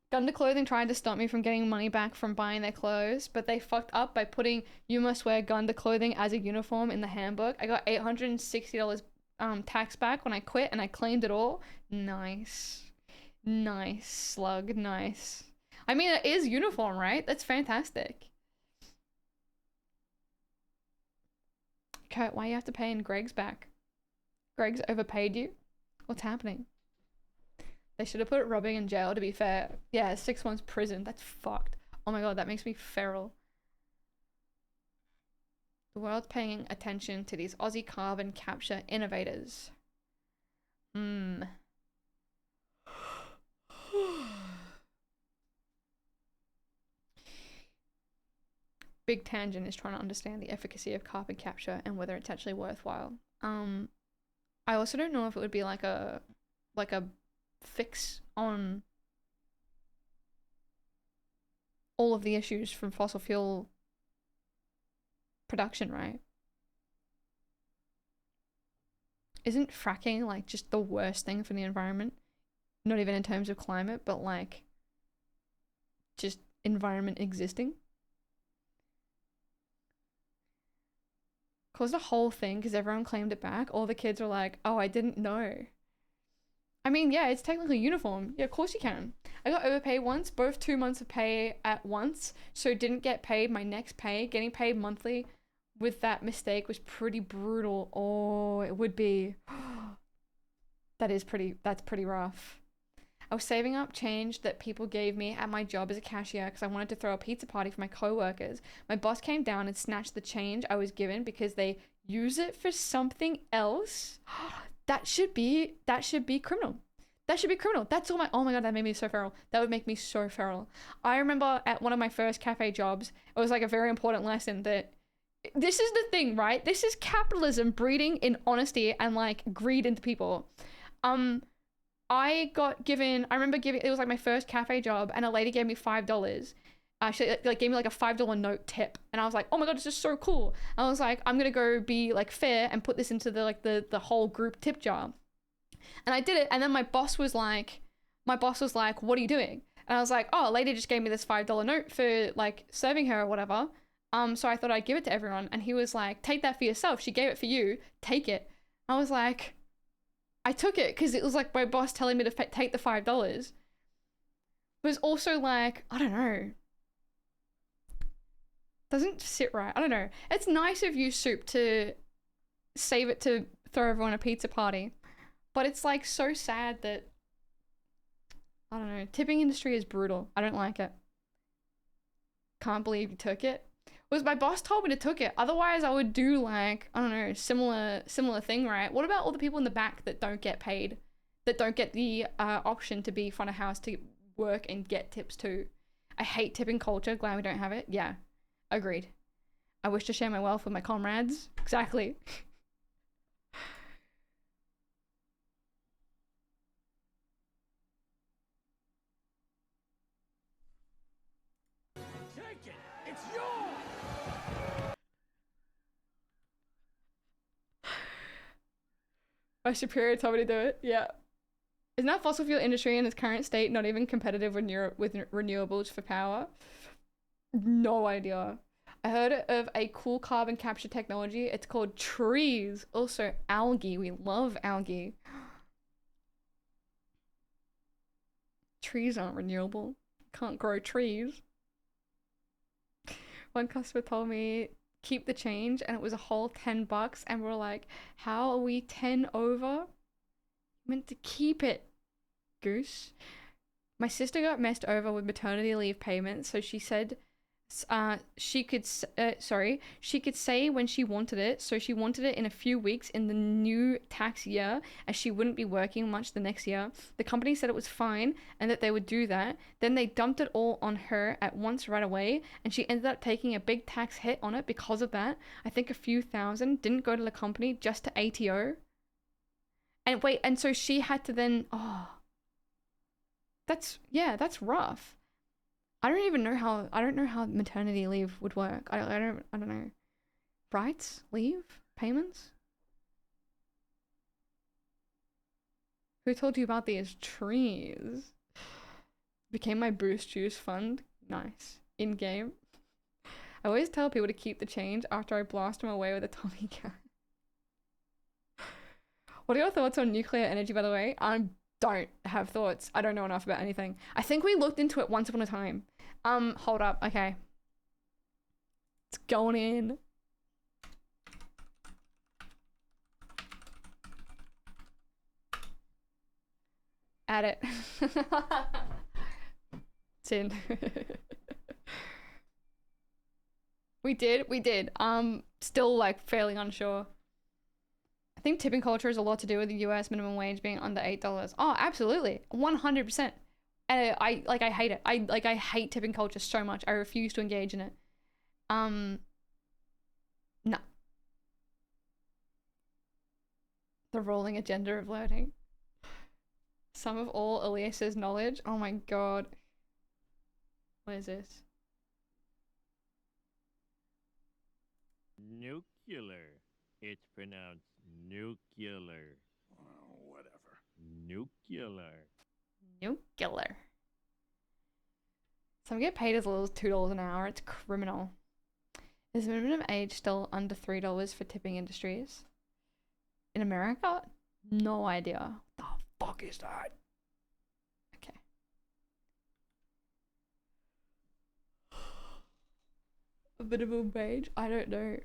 Gunda Clothing tried to stop me from getting money back from buying their clothes, but they fucked up by putting "you must wear Gunda Clothing as a uniform" in the handbook. I got $860 tax back when I quit and I claimed it all. Nice. Nice, slug, nice. I mean, it is uniform, right? That's fantastic. Kurt, why you have to pay in Greg's back? Greg's overpaid you? What's happening? They should have put Robbing in jail, to be fair. Yeah, 6 months prison. That's fucked. Oh my god, that makes me feral. The world's paying attention to these Aussie carbon capture innovators. Big Tangent is trying to understand the efficacy of carbon capture and whether it's actually worthwhile. I also don't know if it would be like a fix on all of the issues from fossil fuel production, right? Isn't fracking like just the worst thing for the environment? Not even in terms of climate, but like just environment existing. Caused a whole thing because everyone claimed it back. All the kids were like, oh, I didn't know. I mean, yeah, it's technically uniform. Yeah, of course you can. I got overpaid once, both 2 months of pay at once, so didn't get paid my next pay. Getting paid monthly with that mistake was pretty brutal. Oh, it would be. That's pretty rough. I was saving up change that people gave me at my job as a cashier because I wanted to throw a pizza party for my co-workers. My boss came down and snatched the change I was given because they use it for something else. That should be criminal. That should be criminal. That's all oh my god, that made me so feral. That would make me so feral. I remember at one of my first cafe jobs, it was like a very important lesson that this is the thing, right? This is capitalism breeding in honesty and like greed into people. I remember giving, it was like my first cafe job and a lady gave me $5. She like gave me like a $5 note tip and I was like, oh my god, this is so cool. I was like, I'm gonna go be like fair and put this into the whole group tip jar. And I did it, and then my boss was like, what are you doing? And I was like, oh, a lady just gave me this $5 note for like serving her or whatever. So I thought I'd give it to everyone. And he was like, take that for yourself. She gave it for you. Take it. I was like, I took it because it was like my boss telling me to take the $5. It was also like, I don't know. Doesn't sit right. I don't know. It's nice of you, Soup, to save it to throw everyone a pizza party. But it's like so sad that, I don't know, tipping industry is brutal. I don't like it. Can't believe you took it. Was my boss told me to took it. Otherwise I would do like, I don't know, similar thing, right? What about all the people in the back that don't get paid? That don't get the option to be front of house to work and get tips too? I hate tipping culture. Glad we don't have it. Yeah, agreed. I wish to share my wealth with my comrades. Exactly. Take it. It's yours. My superior told me to do it. Yeah. Isn't that fossil fuel industry in its current state not even competitive with renewables for power? No idea. I heard of a cool carbon capture technology. It's called trees. Also algae. We love algae. Trees aren't renewable. Can't grow trees. One customer told me keep the change and it was a whole $10 and we're like, how are we 10 over? Meant to keep it, goose. My sister got messed over with maternity leave payments, so she said she could say when she wanted it, so she wanted it in a few weeks in the new tax year as she wouldn't be working much the next year. The company said it was fine and that they would do that. Then they dumped it all on her at once right away and she ended up taking a big tax hit on it because of that. I think a few thousand didn't go to the company, just to ATO. And wait, and so she had to then, that's rough. I don't know how maternity leave would work. I don't know. Rights? Leave? Payments? Who told you about these trees? Became my boost juice fund. Nice. In game. I always tell people to keep the change after I blast them away with a Tommy gun. What are your thoughts on nuclear energy, by the way? I don't have thoughts. I don't know enough about anything. I think we looked into it once upon a time. Hold up. Okay. It's going in. Add it. It's in. We did. Still like fairly unsure. I think tipping culture has a lot to do with the US minimum wage being under $8. Oh, absolutely. 100%. I hate it. I hate tipping culture so much. I refuse to engage in it. No. The rolling agenda of learning. Some of all Elise's knowledge. Oh my god. What is this? Nuclear. It's pronounced nuclear. Whatever. Nuclear. Nuclear. Some get paid as little as $2 an hour. It's criminal. Is the minimum age still under $3 for tipping industries? In America? No idea. What the fuck is that? Okay. A minimum wage? I don't know.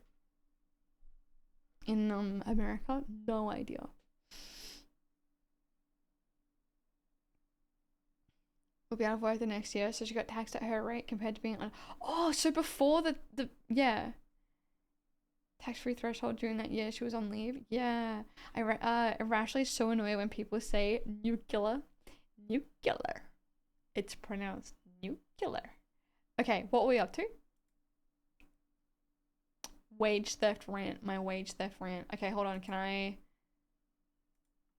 In America? No idea. Will be out of work the next year, so she got taxed at her rate compared to being on. Oh, so before the yeah. Tax-free threshold during that year she was on leave. Yeah. Irrationally so annoyed when people say nuclear. Nuclear. It's pronounced nuclear. Okay, what were we up to? Wage theft rant. My wage theft rant. Okay, hold on. Can I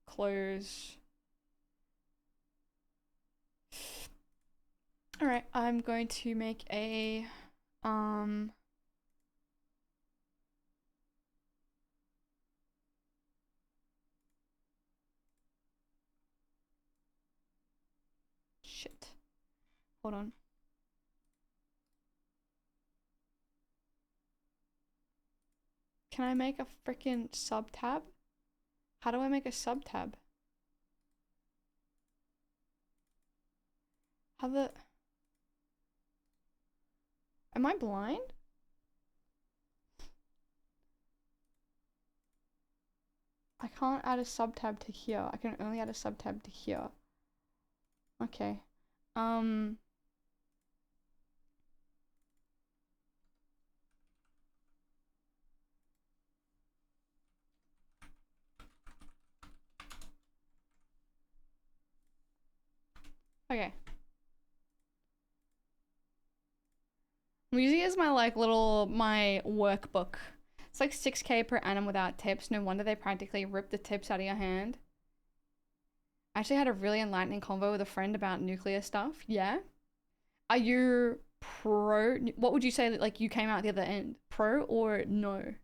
close? Alright, I'm going to make a shit. Hold on. Can I make a freaking sub tab? How do I make a sub tab? How the... Am I blind? I can't add a sub tab to here. I can only add a sub tab to here. Okay. Okay. I'm using it as my my workbook. It's like 6K per annum without tips. No wonder they practically rip the tips out of your hand. I actually had a really enlightening convo with a friend about nuclear stuff. Yeah. Are you pro? What would you say that like you came out the other end? Pro or no?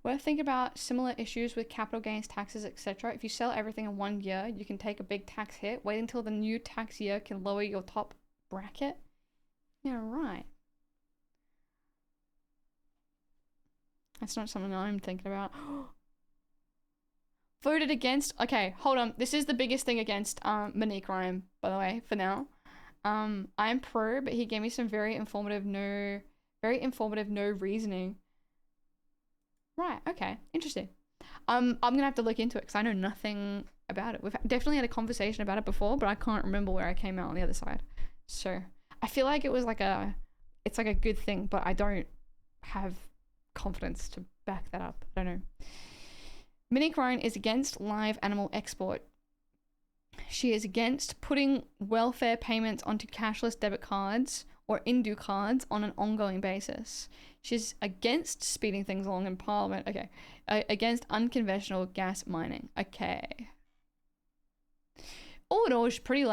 We're thinking about similar issues with capital gains taxes, etc. If you sell everything in 1 year, you can take a big tax hit. Wait until the new tax year can lower your top bracket. Yeah, right. That's not something I'm thinking about. Voted against. Okay, hold on. This is the biggest thing against Monique Ryan, by the way, for now. I'm pro, but he gave me some very informative no reasoning. Right, okay, interesting. I'm gonna have to look into it because I know nothing about it. We've definitely had a conversation about it before, but I can't remember where I came out on the other side. So I feel like it was like it's like a good thing, but I don't have confidence to back that up. I don't know. Monique Ryan is against live animal export. She is against putting welfare payments onto cashless debit cards or Indu cards on an ongoing basis. She's against speeding things along in Parliament. Okay. Against unconventional gas mining. Okay. All in all, she's pretty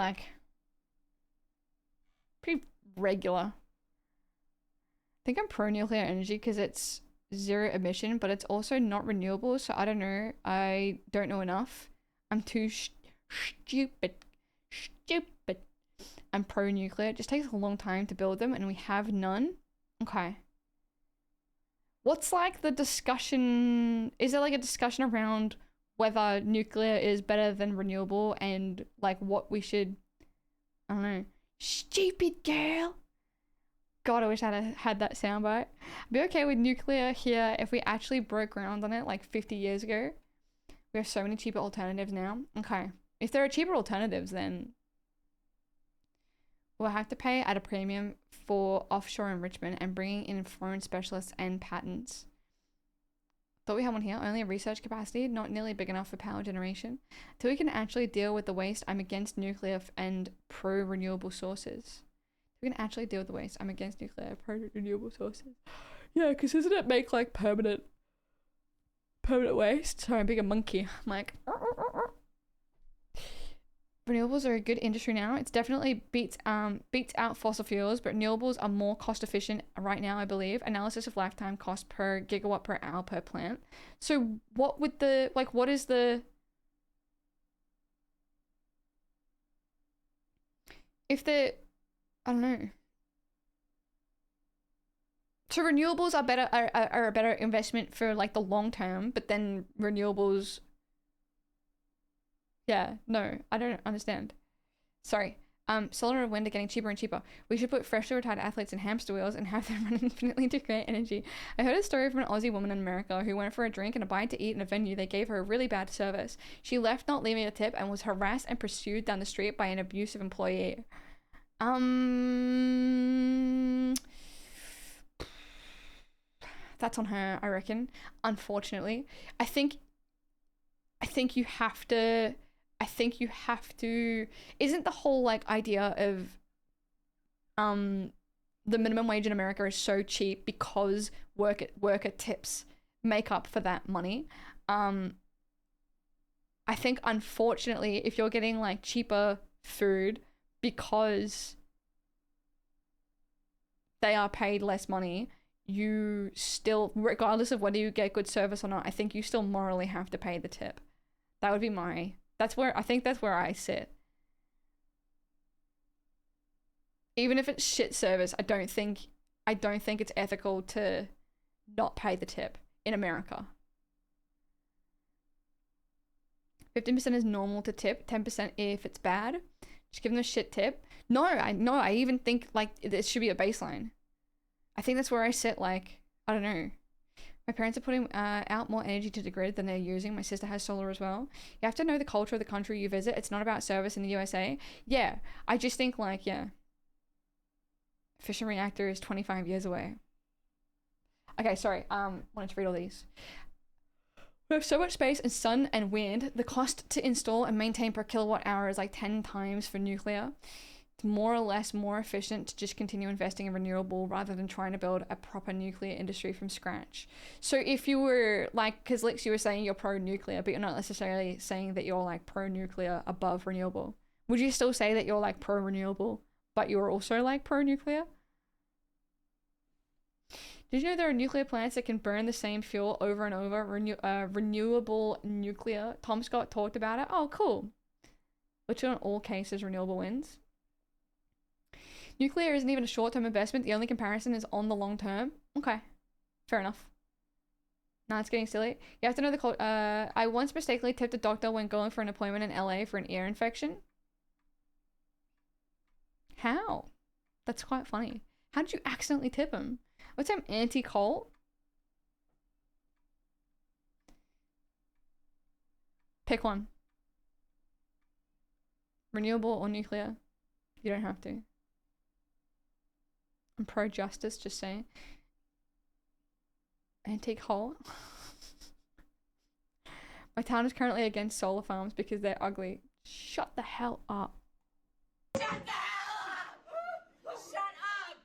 regular. I think I'm pro-nuclear energy because it's zero emission, but it's also not renewable, so I don't know. I don't know enough. I'm too stupid. I'm pro-nuclear. It just takes a long time to build them, and we have none. Okay. What's like the discussion? Is there like a discussion around whether nuclear is better than renewable and like what we should, I don't know. Stupid girl. God, I wish I had that soundbite. I'd be okay with nuclear here if we actually broke ground on it like 50 years ago. We have so many cheaper alternatives now. Okay. If there are cheaper alternatives, then we'll have to pay at a premium for offshore enrichment and bringing in foreign specialists and patents. Thought we had one here. Only a research capacity, not nearly big enough for power generation. Till we can actually deal with the waste, I'm against nuclear and pro-renewable sources. We can actually deal with the waste. I'm against nuclear, pro-renewable sources. Yeah, because doesn't it make like permanent waste? Sorry, I'm being a monkey. I'm like, renewables are a good industry now. It's definitely beats out fossil fuels, but renewables are more cost efficient right now, I believe. Analysis of lifetime cost per gigawatt per hour per plant. So what would the, like, what is the, if the, I don't know. So renewables are better, are a better investment for like the long term, but then renewables, yeah, no, I don't understand. Sorry. Solar and wind are getting cheaper and cheaper. We should put freshly retired athletes in hamster wheels and have them run infinitely to create energy. I heard a story from an Aussie woman in America who went for a drink and a bite to eat in a venue. They gave her a really bad service. She left not leaving a tip and was harassed and pursued down the street by an abusive employee. That's on her, I reckon. Unfortunately, I think you have to. Isn't the whole like idea of the minimum wage in America is so cheap because worker tips make up for that money? I think unfortunately, if you're getting like cheaper food because they are paid less money, you still, regardless of whether you get good service or not, I think you still morally have to pay the tip. That would be that's where I sit. Even if it's shit service, I don't think it's ethical to not pay the tip in America. 15% is normal to tip, 10% if it's bad. Just give them a shit tip. No, I even think like this should be a baseline. I think that's where I sit, like, I don't know. My parents are putting out more energy to the grid than they're using. My sister has solar as well. You have to know the culture of the country you visit. It's not about service in the USA. Yeah, I just think like, yeah. Fission reactor is 25 years away. Okay, sorry. Wanted to read all these. We have so much space and sun and wind. The cost to install and maintain per kilowatt hour is like 10 times for nuclear. It's more or less more efficient to just continue investing in renewable rather than trying to build a proper nuclear industry from scratch. So if you were like, because Lix, you were saying you're pro-nuclear, but you're not necessarily saying that you're like pro-nuclear above renewable. Would you still say that you're like pro-renewable, but you're also like pro-nuclear? Did you know there are nuclear plants that can burn the same fuel over and over? Renewable nuclear. Tom Scott talked about it. Oh, cool. Literally in all cases, renewable wins. Nuclear isn't even a short-term investment. The only comparison is on the long term. Okay. Fair enough. Nah, it's getting silly. You have to know the code. I once mistakenly tipped a doctor when going for an appointment in LA for an ear infection. How? That's quite funny. How did you accidentally tip him? What's him? Anti-cult? Pick one. Renewable or nuclear? You don't have to. I'm pro-justice, just saying. Anti-cult? My town is currently against solar farms because they're ugly. Shut the hell up. Shut the hell up! Shut up!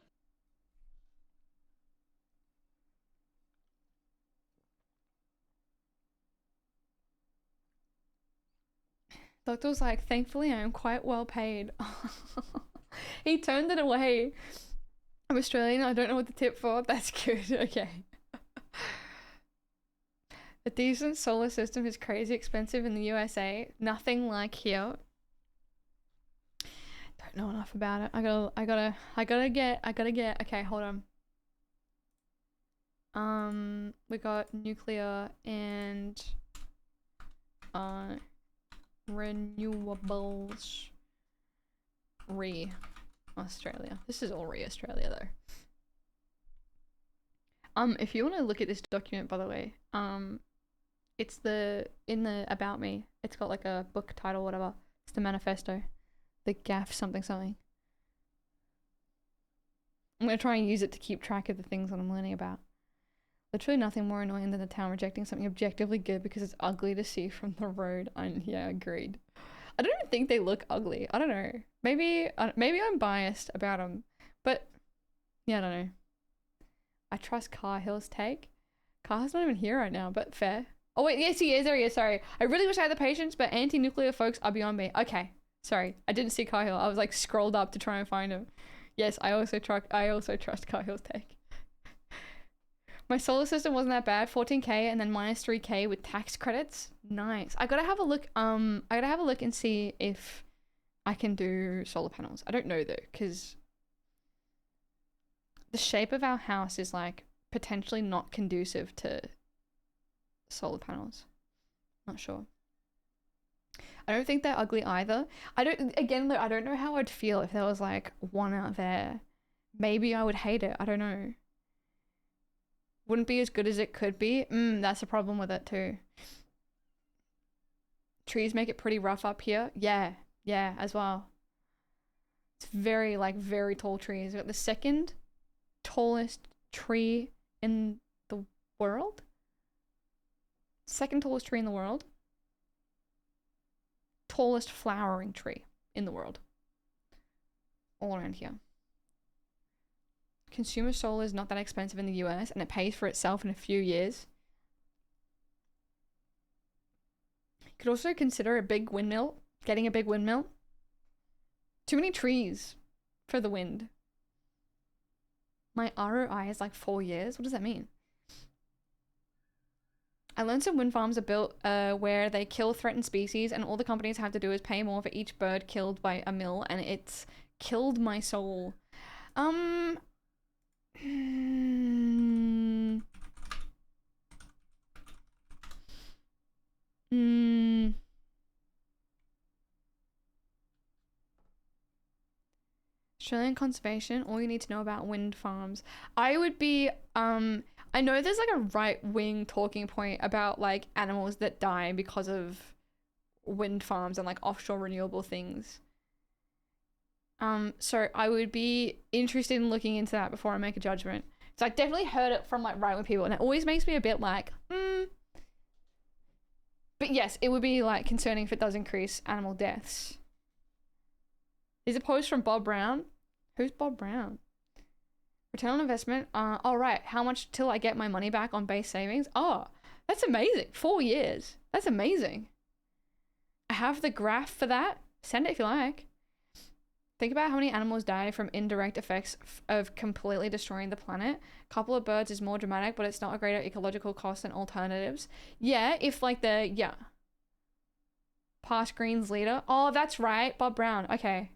Doctor was like, thankfully I am quite well paid. He turned it away. I'm Australian, I don't know what to tip for. That's good, okay. A decent solar system is crazy expensive in the USA. Nothing like here. Don't know enough about it. I gotta get. Okay, hold on. We got nuclear and renewables. Australia. This is all Australia though. If you want to look at this document, by the way, it's in the about me. It's got like a book title, whatever. It's the manifesto, the gaff something. I'm gonna try and use it to keep track of the things that I'm learning about. Literally nothing more annoying than the town rejecting something objectively good because it's ugly to see from the road. Yeah, agreed. I don't even think they look ugly. I don't know. Maybe I'm biased about them, but yeah, I don't know. I trust Cahill's take. Cahill's not even here right now, but fair. Oh wait, yes he is. There he is. Sorry, I really wish I had the patience, but anti-nuclear folks are beyond me. Okay, sorry, I didn't see Cahill. I was like scrolled up to try and find him. Yes, I also trust Cahill's take. My solar system wasn't that bad. 14k and then minus 3k with tax credits. Nice. I gotta have a look. I gotta have a look and see if I can do solar panels. I don't know though, because the shape of our house is like potentially not conducive to solar panels. Not sure. I don't think they're ugly either. I don't know how I'd feel if there was like one out there. Maybe I would hate it. I don't know. Wouldn't be as good as it could be. That's a problem with it too. Trees make it pretty rough up here. Yeah, as well. It's very tall trees. We've got the second tallest tree in the world. Second tallest tree in the world. Tallest flowering tree in the world. All around here. Consumer solar is not that expensive in the US and it pays for itself in a few years. You could also consider getting a big windmill. Too many trees for the wind. My ROI is like 4 years. What does that mean? I learned some wind farms are built where they kill threatened species and all the companies have to do is pay more for each bird killed by a mill, and it's killed my soul. Australian conservation, all you need to know about wind farms. I would be, I know there's like a right-wing talking point about like animals that die because of wind farms and like offshore renewable things. So I would be interested in looking into that before I make a judgment. So I definitely heard it from like right-wing people and it always makes me a bit like, But yes, it would be like concerning if it does increase animal deaths. There's a post from Bob Brown. Who's Bob Brown? Return on investment. All right. How much till I get my money back on base savings? Oh, that's amazing. 4 years. That's amazing. I have the graph for that. Send it if you like. Think about how many animals die from indirect effects of completely destroying the planet. A couple of birds is more dramatic, but it's not a greater ecological cost than alternatives. Yeah, if like past Greens leader. Oh, that's right, Bob Brown. Okay.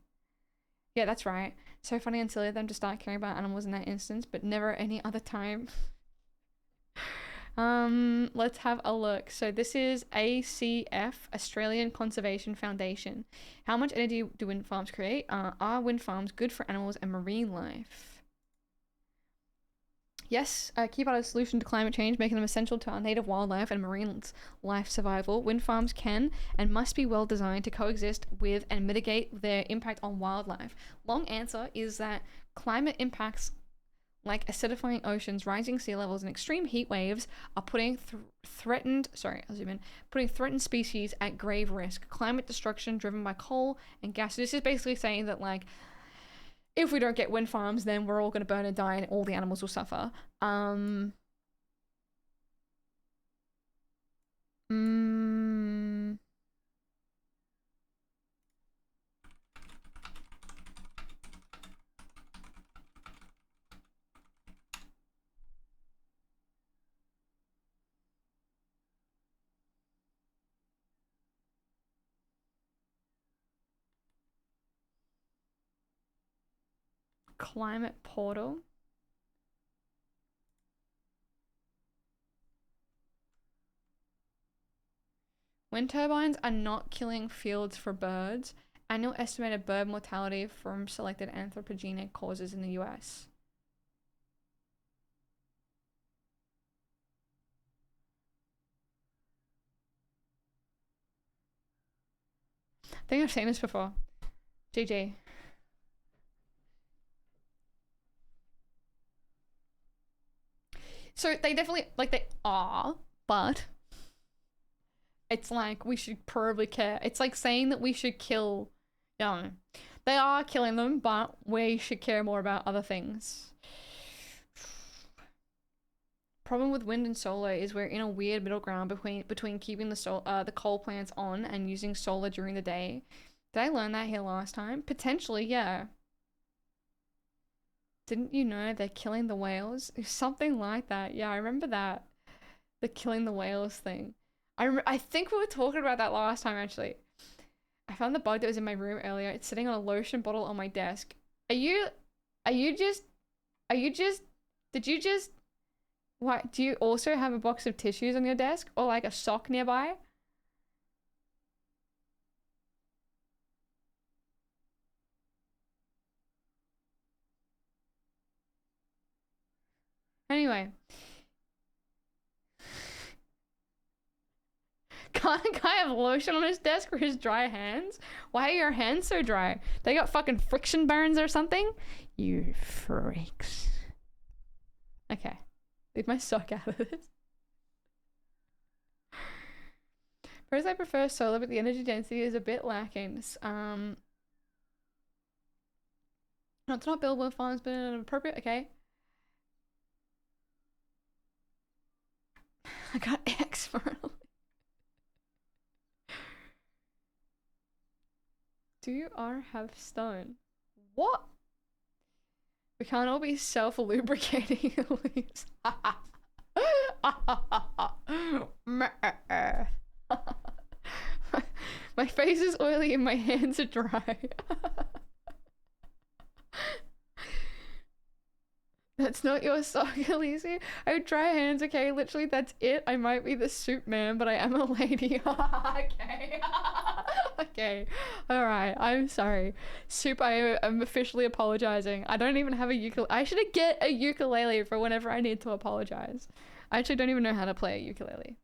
Yeah, that's right. So funny and silly of them to start caring about animals in that instance, but never any other time. Let's have a look. So this is ACF, Australian Conservation Foundation. How much energy do wind farms create? Are wind farms good for animals and marine life? Yes, a key part of the solution to climate change, making them essential to our native wildlife and marine life survival. Wind farms can and must be well designed to coexist with and mitigate their impact on wildlife. Long answer is that climate impacts like acidifying oceans, rising sea levels, and extreme heat waves are putting threatened species at grave risk. Climate destruction driven by coal and gas. So this is basically saying that like, if we don't get wind farms, then we're all going to burn and die and all the animals will suffer. Climate portal. Wind turbines are not killing fields for birds. Annual estimated bird mortality from selected anthropogenic causes in the US. I think I've seen this before. GG. So they definitely, like, they are, but it's like we should probably care. It's like saying that we should kill, I don't know. They are killing them, but we should care more about other things. Problem with wind and solar is we're in a weird middle ground between keeping the coal plants on and using solar during the day. Did I learn that here last time? Potentially, yeah. Didn't you know they're killing the whales? Something like that. Yeah, I remember that. The killing the whales thing. I think we were talking about that last time, actually. I found the bug that was in my room earlier. It's sitting on a lotion bottle on my desk. Did you just, what, do you also have a box of tissues on your desk? Or like a sock nearby? Anyway. Can't a guy have lotion on his desk for his dry hands? Why are your hands so dry? They got fucking friction burns or something? You freaks. Okay. Leave my sock out of this. Whereas I prefer solar, but the energy density is a bit lacking. Not to not build wind farms, but an appropriate, okay. I got X for it. Do you have stone? What? We can't all be self-lubricating leaves. My face is oily and my hands are dry. That's not your sock, Elise. I have dry hands, okay? Literally, that's it. I might be the soup man, but I am a lady. Okay. Okay. Alright, I'm sorry. Soup, I am officially apologizing. I don't even have a ukulele. I should get a ukulele for whenever I need to apologize. I actually don't even know how to play a ukulele.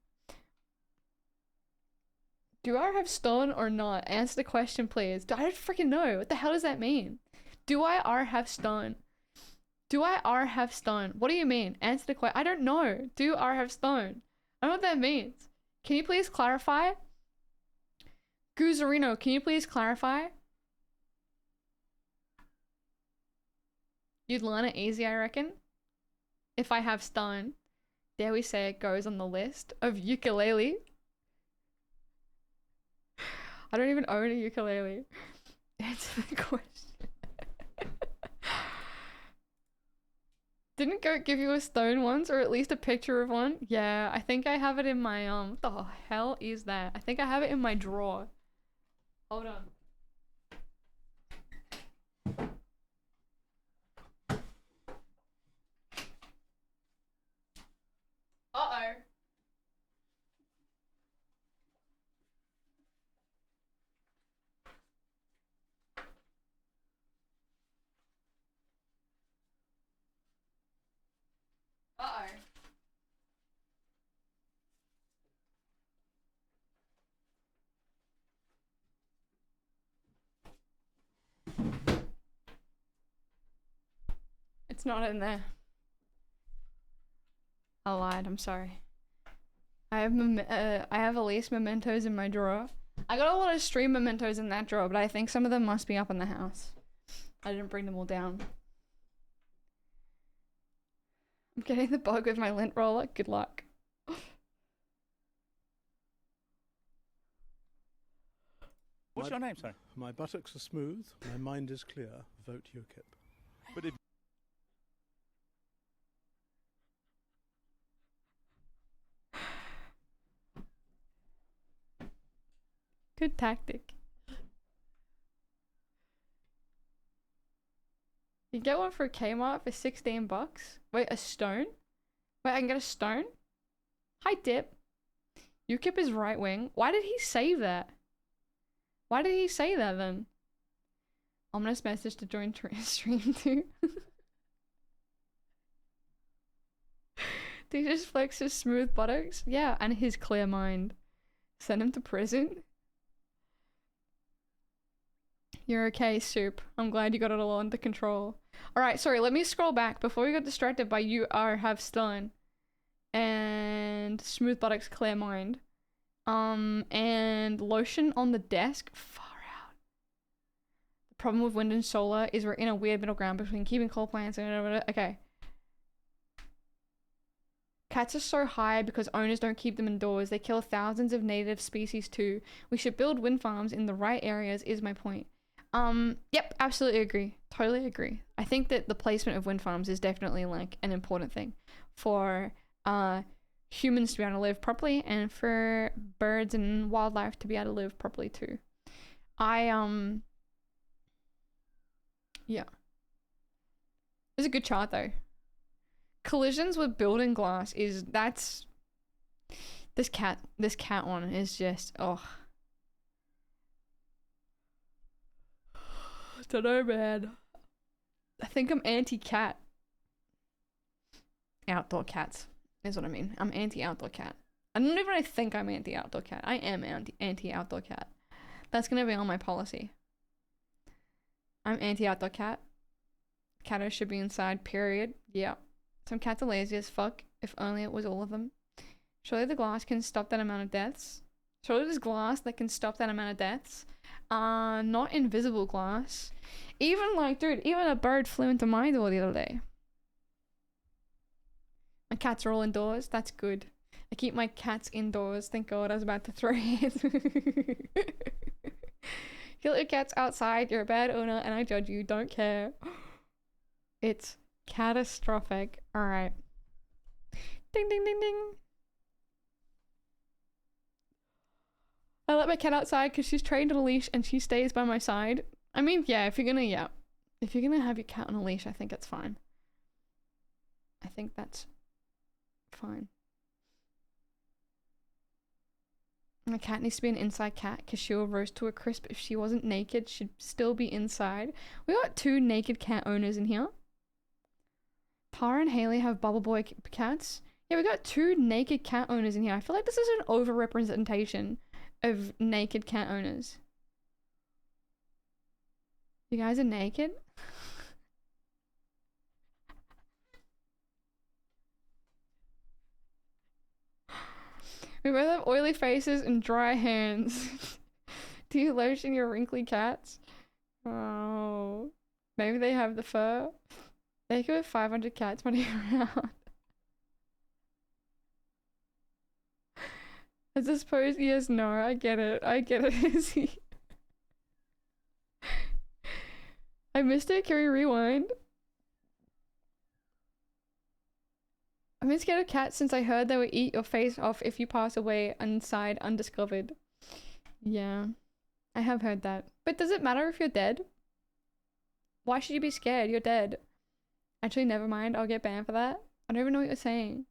Do I have stone or not? Answer the question, please. I don't freaking know. What the hell does that mean? Do I have stone? Do I have stone? What do you mean? Answer the question. I don't know. Do I have stone? I don't know what that means. Can you please clarify? Guzarino, can you please clarify? You'd learn it easy, I reckon. If I have stone. Dare we say it goes on the list of ukulele? I don't even own a ukulele. Answer the question. Didn't Goat give you a stone once, or at least a picture of one? Yeah, I think I have it in my, what the hell is that? I think I have it in my drawer. Hold on. Uh-oh. Uh-oh. It's not in there. I lied, I'm sorry. I have Elise mementos in my drawer. I got a lot of stream mementos in that drawer, but I think some of them must be up in the house. I didn't bring them all down. I'm getting the bug with my lint roller. Good luck. What's your name, sir? My buttocks are smooth, my mind is clear. Vote UKIP. But if Good tactic. You get one for Kmart for 16 bucks. Wait, a stone? Wait, I can get a stone? Hi, Dip. UKIP is right wing. Why did he save that? Why did he say that then? Ominous message to join stream too. Did he just flex his smooth buttocks? Yeah, and his clear mind. Send him to prison? You're okay, Soup. I'm glad you got it all under control. Alright, sorry, let me scroll back before we got distracted by you are have stun. And smooth buttocks, clear mind. And lotion on the desk. Far out. The problem with wind and solar is we're in a weird middle ground between keeping coal plants and okay. Cats are so high because owners don't keep them indoors. They kill thousands of native species too. We should build wind farms in the right areas is my point. Yep, absolutely agree. Totally agree. I think that the placement of wind farms is definitely like an important thing for humans to be able to live properly and for birds and wildlife to be able to live properly too. Yeah. It's a good chart though. Collisions with building glass is this cat one is just don't know, man. I think I'm anti-cat. Outdoor cats is what I mean. I'm anti-outdoor cat. I don't even think I'm anti-outdoor cat. I am anti-outdoor cat. That's gonna be on my policy. I'm anti-outdoor cat. Cattos should be inside, period. Yeah. Some cats are lazy as fuck. If only it was all of them. Surely the glass can stop that amount of deaths. Surely there's glass that can stop that amount of deaths. Not invisible glass. Even like, dude, even a bird flew into my door the other day. My cats are all indoors. That's good. I keep my cats indoors. Thank God, I was about to throw hands. Kill your cats outside. You're a bad owner and I judge you. Don't care. It's catastrophic. Alright. Ding ding ding ding. I let my cat outside because she's trained on a leash and she stays by my side. I mean, yeah, if you're gonna have your cat on a leash, I think it's fine. I think that's fine. My cat needs to be an inside cat because she will roast to a crisp. If she wasn't naked, she'd still be inside. We got 2 naked cat owners in here. Tara and Haley have bubble boy cats. Yeah, we got 2 naked cat owners in here. I feel like this is an overrepresentation of naked cat owners. You guys are naked? We both have oily faces and dry hands. Do you lotion your wrinkly cats? Oh. Maybe they have the fur. They could have 500 cats running around. I suppose, yes, no, I get it, Izzy. I missed it. Can we rewind? I've been scared of cats since I heard they would eat your face off if you pass away inside undiscovered. Yeah, I have heard that. But does it matter if you're dead? Why should you be scared? You're dead. Actually, never mind. I'll get banned for that. I don't even know what you're saying.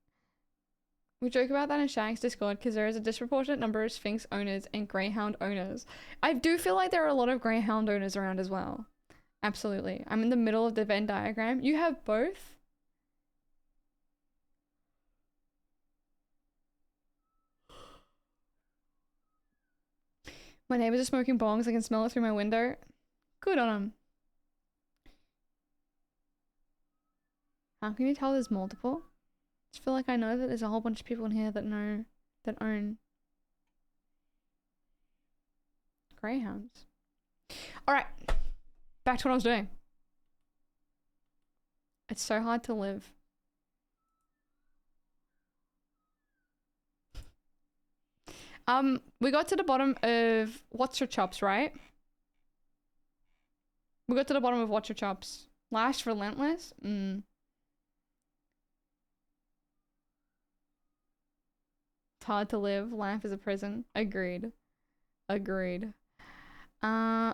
We joke about that in Shag's Discord because there is a disproportionate number of Sphinx owners and Greyhound owners. I do feel like there are a lot of Greyhound owners around as well. Absolutely. I'm in the middle of the Venn diagram. You have both? My neighbors are smoking bongs. I can smell it through my window. Good on them. How can you tell there's multiple? I just feel like I know that there's a whole bunch of people in here that own Greyhounds. Alright. Back to what I was doing. It's so hard to live. We got to the bottom of What's Your Chops, right? We got to the bottom of What's Your Chops. Last Relentless? It's hard to live. Life is a prison. Agreed. Agreed.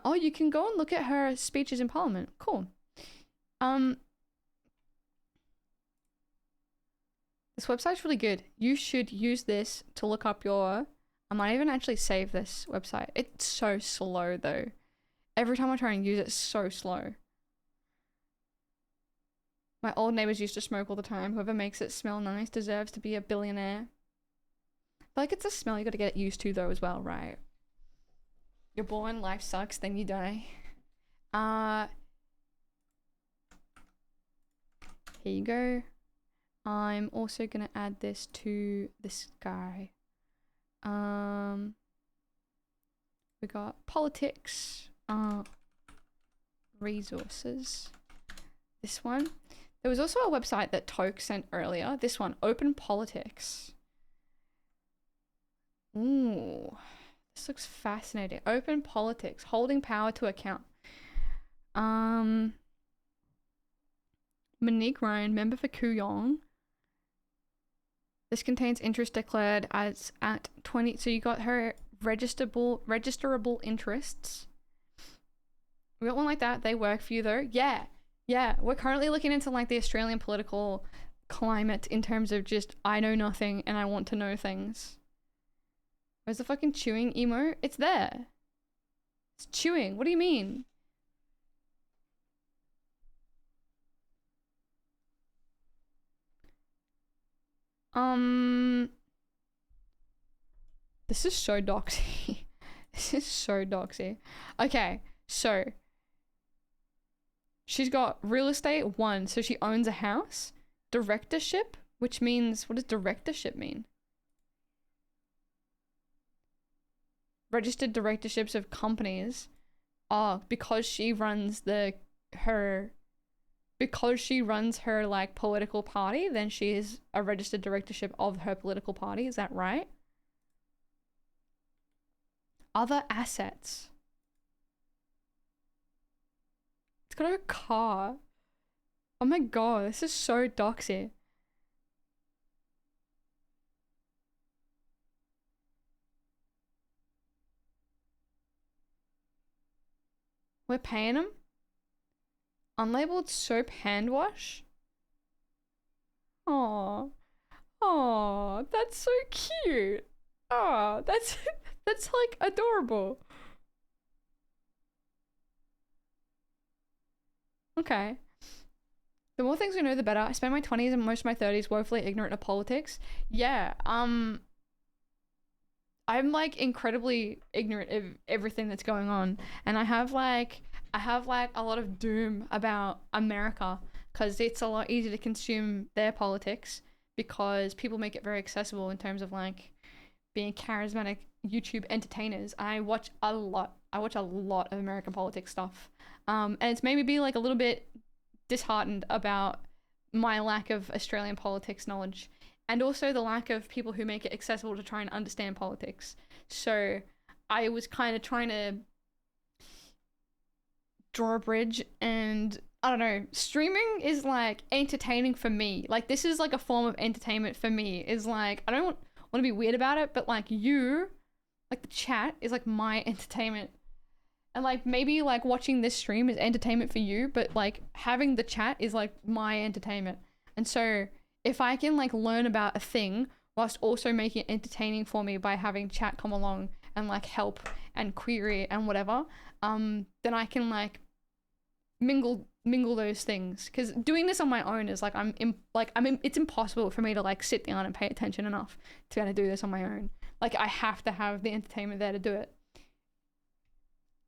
Oh, you can go and look at her speeches in Parliament. Cool. This website's really good. You should use this to look up your... I might even actually save this website. It's so slow though. Every time I try and use it, it's so slow. My old neighbors used to smoke all the time. Whoever makes it smell nice deserves to be a billionaire. But like, it's a smell you gotta get used to though as well, right? You're born, life sucks, then you die. Here you go. I'm also gonna add this to this guy. We got politics, resources. This one. There was also a website that Toke sent earlier. This one, Open Politics. Ooh, this looks fascinating. Open Politics, holding power to account. Monique Ryan, member for Kooyong. This contains interest declared as at 20. So you got her registerable interests. We got one like that. They work for you though. Yeah. Yeah. We're currently looking into like the Australian political climate in terms of just I know nothing and I want to know things. Where's the fucking chewing emo? It's there. It's chewing. What do you mean? This is so doxy. This is so doxy. Okay, so she's got real estate 1, so she owns a house. Directorship, which means, what does directorship mean? Registered directorships of companies. Oh, because she runs her like political party, then she is a registered directorship of her political party. Is that right? Other assets. It's got a car. Oh my god, this is so doxy. We're paying them? Unlabeled soap hand wash? Aww. Aww, that's so cute. Aww, that's like adorable. Okay. The more things we know, the better. I spent my 20s and most of my 30s woefully ignorant of politics. Yeah, I'm like incredibly ignorant of everything that's going on, and I have like a lot of doom about America because it's a lot easier to consume their politics because people make it very accessible in terms of like being charismatic YouTube entertainers. I watch a lot of American politics stuff, and it's made me be like a little bit disheartened about my lack of Australian politics knowledge. And also the lack of people who make it accessible to try and understand politics. So I was kind of trying to draw a bridge, and I don't know, streaming is like entertaining for me. Like this is like a form of entertainment for me. Is like, I don't want to be weird about it, but like like the chat is like my entertainment. And like maybe like watching this stream is entertainment for you, but like having the chat is like my entertainment. And so if I can like learn about a thing whilst also making it entertaining for me by having chat come along and like help and query and whatever, then I can like mingle those things. Because doing this on my own is like it's impossible for me to like sit down and pay attention enough to kind of do this on my own. Like I have to have the entertainment there to do it.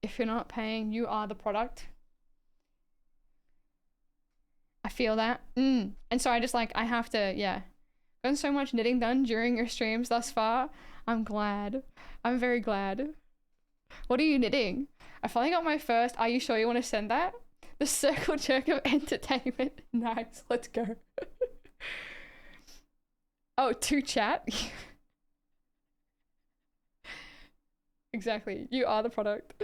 If you're not paying, you are the product. I feel that. And so I just like, I have to, yeah. Gotten so much knitting done during your streams thus far. I'm glad. I'm very glad. What are you knitting? I finally got my first, are you sure you want to send that? The circle jerk of entertainment. Nice, let's go. Oh, to chat? Exactly, you are the product.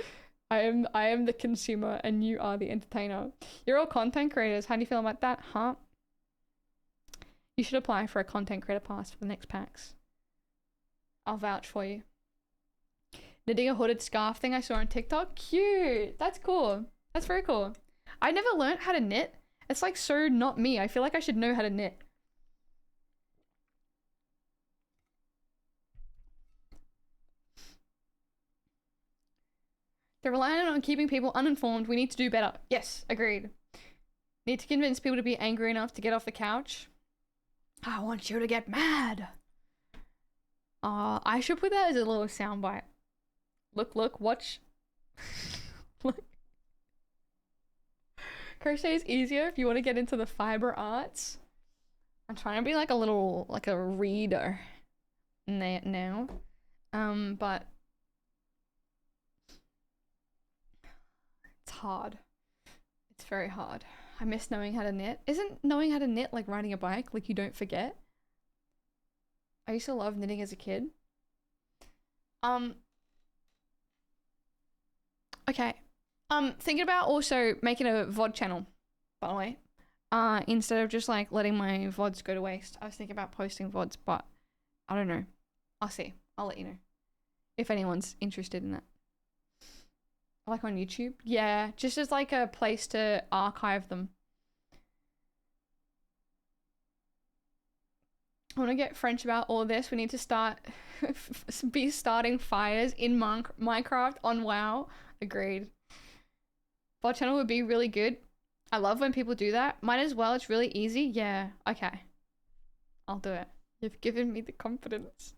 I am the consumer and you are the entertainer. You're all content creators. How do you feel about that, huh? You should apply for a content creator pass for the next PAX. I'll vouch for you. Knitting a hooded scarf thing I saw on TikTok. Cute. That's cool. That's very cool. I never learned how to knit. It's like so not me. I feel like I should know how to knit. They're relying on keeping people uninformed. We need to do better. Yes, agreed. Need to convince people to be angry enough to get off the couch. I want you to get mad. I should put that as a little soundbite. Look, watch. Look. Crochet is easier if you want to get into the fiber arts. I'm trying to be like a reader now. But it's hard. It's very hard. I miss knowing how to knit. Isn't knowing how to knit like riding a bike? Like you don't forget? I used to love knitting as a kid. Okay. Thinking about also making a VOD channel, by the way. Instead of just like letting my VODs go to waste. I was thinking about posting VODs, but I don't know. I'll see. I'll let you know. If anyone's interested in that. Like on YouTube? Yeah, just as like a place to archive them. I want to get French about all this. We need to be starting fires in Minecraft on WoW. Agreed. VOD channel would be really good. I love when people do that. Might as well. It's really easy. Yeah. Okay. I'll do it. You've given me the confidence.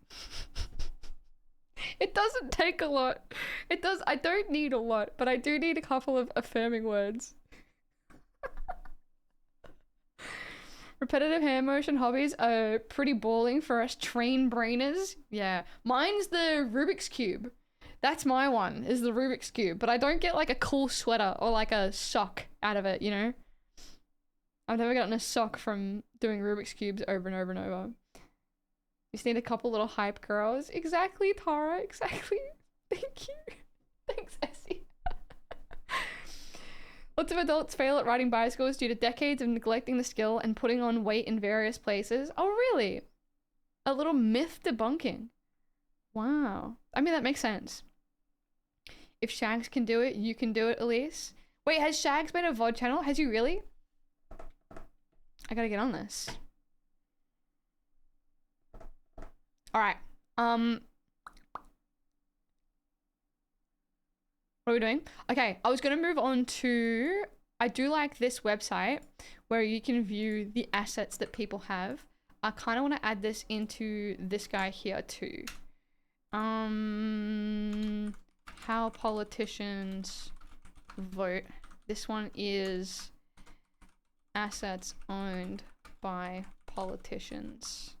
It doesn't take a lot. It does. I don't need a lot, but I do need a couple of affirming words. Repetitive hand motion hobbies are pretty boring for us train brainers. Yeah. Mine's the Rubik's Cube. That's my one, is the Rubik's Cube. But I don't get like a cool sweater or like a sock out of it, you know? I've never gotten a sock from doing Rubik's Cubes over and over and over. You just need a couple little hype girls. Exactly, Tara. Exactly. Thank you. Thanks, Essie. Lots of adults fail at riding bicycles due to decades of neglecting the skill and putting on weight in various places. Oh, really? A little myth debunking. Wow. I mean, that makes sense. If Shags can do it, you can do it, Elise. Wait, has Shags made a VOD channel? Has he really? I gotta get on this. Alright. What are we doing? Okay, I was gonna move on to... I do like this website where you can view the assets that people have. I kind of want to add this into this guy here too. How politicians vote. This one is assets owned by politicians.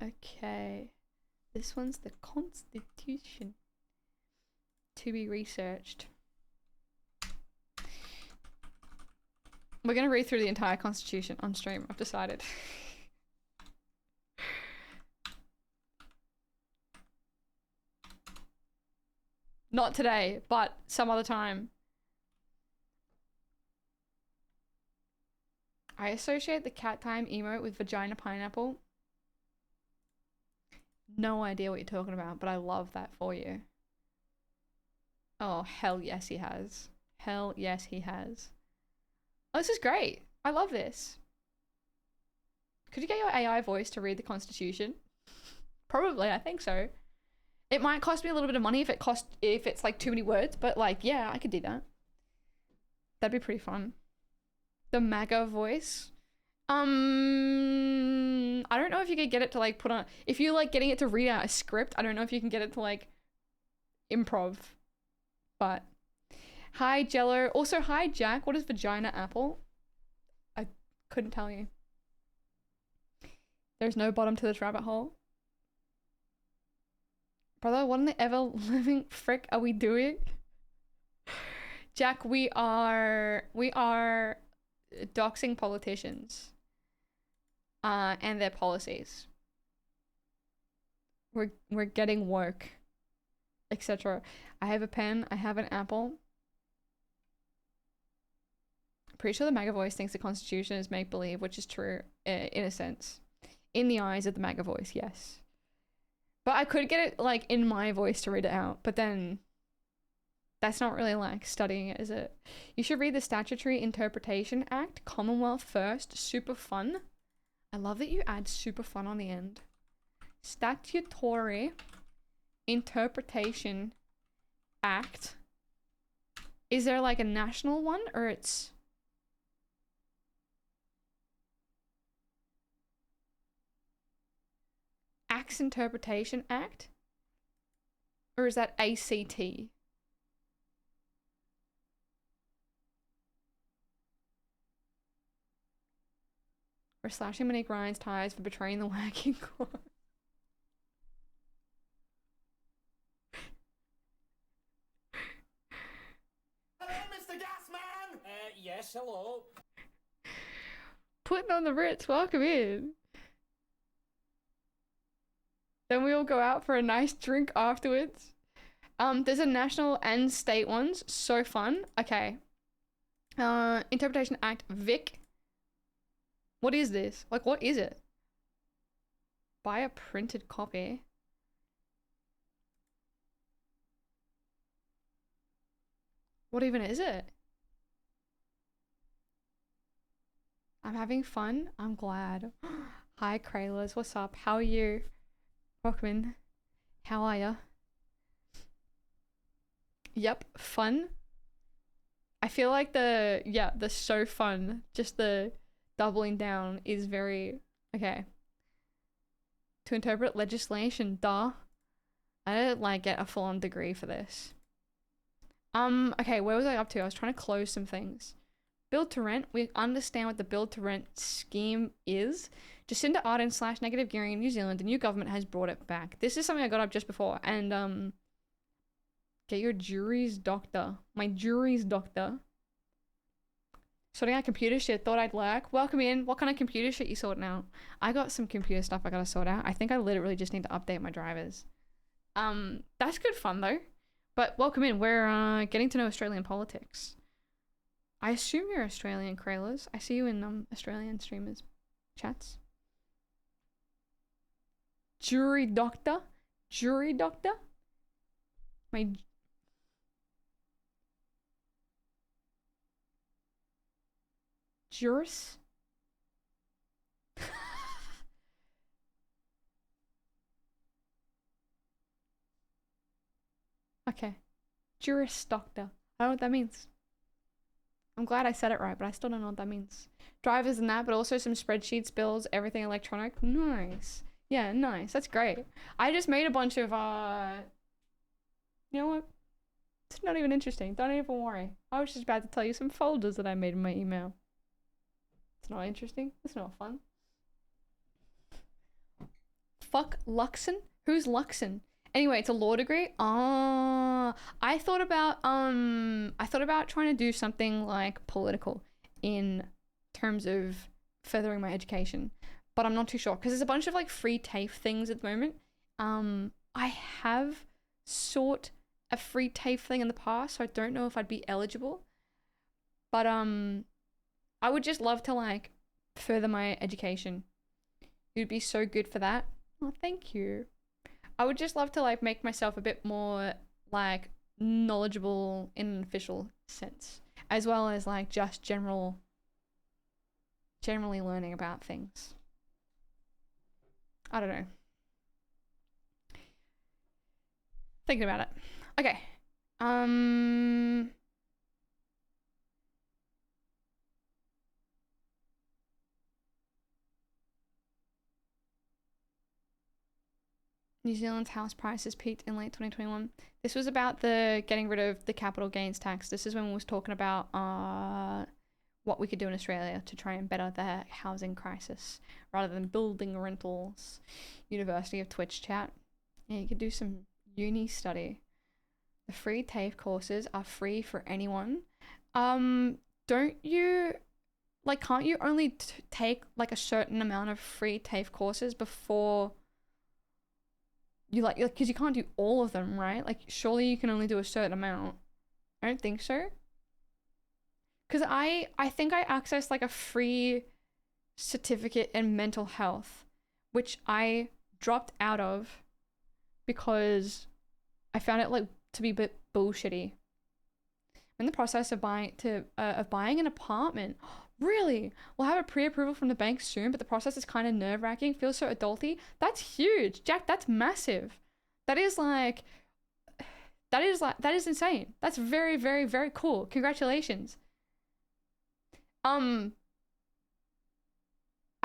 Okay. This one's the Constitution. To be researched. We're gonna read through the entire Constitution on stream, I've decided. Not today, but some other time. I associate the cat time emote with vagina pineapple. No idea what you're talking about, but I love that for you. Oh, hell yes he has. Hell yes he has. Oh, this is great. I love this. Could you get your AI voice to read the Constitution? Probably, I think so. It might cost me a little bit of money if it's like too many words, but like, yeah, I could do that. That'd be pretty fun. The MAGA voice. I don't know if you could get it to like put on, if you like getting it to read out a script, I don't know if you can get it to like improv, but hi Jello. Also, hi Jack. What is vagina apple? I couldn't tell you. There's no bottom to this rabbit hole. Brother, what in the ever living frick are we doing? Jack, we are doxing politicians and their policies. We're getting woke, etc. I have a pen, I have an apple. Pretty sure the MAGA voice thinks the Constitution is make-believe, which is true in a sense. In the eyes of the MAGA voice, yes. But I could get it like in my voice to read it out, but then that's not really like studying it, is it? You should read the Statutory Interpretation Act, Commonwealth first, super fun. I love that you add super fun on the end. Statutory Interpretation Act. Is there like a national one or it's... Acts Interpretation Act? Or is that ACT? We're slashing Monique Ryan's tires for betraying the working class. Hello, Mr. Gasman! Yes, hello. Putting on the Ritz, welcome in. Then we all go out for a nice drink afterwards. There's a national and state ones. So fun. Okay. Interpretation Act, Vic. What is this? Like, what is it? Buy a printed copy. What even is it? I'm having fun. I'm glad. Hi, Kraylers. What's up? How are you? Rockman. How are ya? Yep, fun. I feel like the so fun, just the doubling down is very, okay. To interpret legislation, duh. I didn't like get a full-on degree for this. Okay, where was I up to? I was trying to close some things. Build to rent. We understand what the build to rent scheme is. Jacinda Ardern / negative gearing in New Zealand. The new government has brought it back. This is something I got up just before. And get your jury's doctor. My jury's doctor. Sorting out computer shit. Thought I'd lurk. Welcome in. What kind of computer shit you sorting out? I got some computer stuff I gotta sort out. I think I literally just need to update my drivers. That's good fun though. But welcome in. We're getting to know Australian politics. I assume you're Australian, Kraylers. I see you in Australian streamers chats. Jury doctor? Jury doctor? My... Juris? Okay. Juris doctor. I don't know what that means. I'm glad I said it right, but I still don't know what that means. Drivers and that, but also some spreadsheets, bills, everything electronic. Nice. Yeah, nice. That's great. I just made a bunch of, you know what? It's not even interesting. Don't even worry. I was just about to tell you some folders that I made in my email. It's not interesting. It's not fun. Fuck Luxon? Who's Luxon? Anyway, it's a law degree. I thought about trying to do something like political in terms of furthering my education, but I'm not too sure because there's a bunch of like free TAFE things at the moment. I have sought a free TAFE thing in the past, so I don't know if I'd be eligible. But I would just love to like further my education. You'd be so good for that. Oh, thank you. I would just love to like make myself a bit more like knowledgeable in an official sense, as well as like just generally learning about things. I don't know. Thinking about it. Okay. New Zealand's house prices peaked in late 2021. This was about the getting rid of the capital gains tax. This is when we was talking about what we could do in Australia to try and better the housing crisis rather than building rentals. University of Twitch chat. Yeah, you could do some uni study. The free TAFE courses are free for anyone. Don't you like? Can't you only take like a certain amount of free TAFE courses before? You like, because you can't do all of them, right? Like, surely you can only do a certain amount. I don't think so. Because I think I accessed like a free certificate in mental health, which I dropped out of because I found it like to be a bit bullshitty. I'm in the process of buying an apartment. Really? We'll have a pre-approval from the bank soon, but the process is kind of nerve-wracking. Feels so adulty. That's huge. Jack, that's massive. That is insane. That's very, very, very cool. Congratulations. I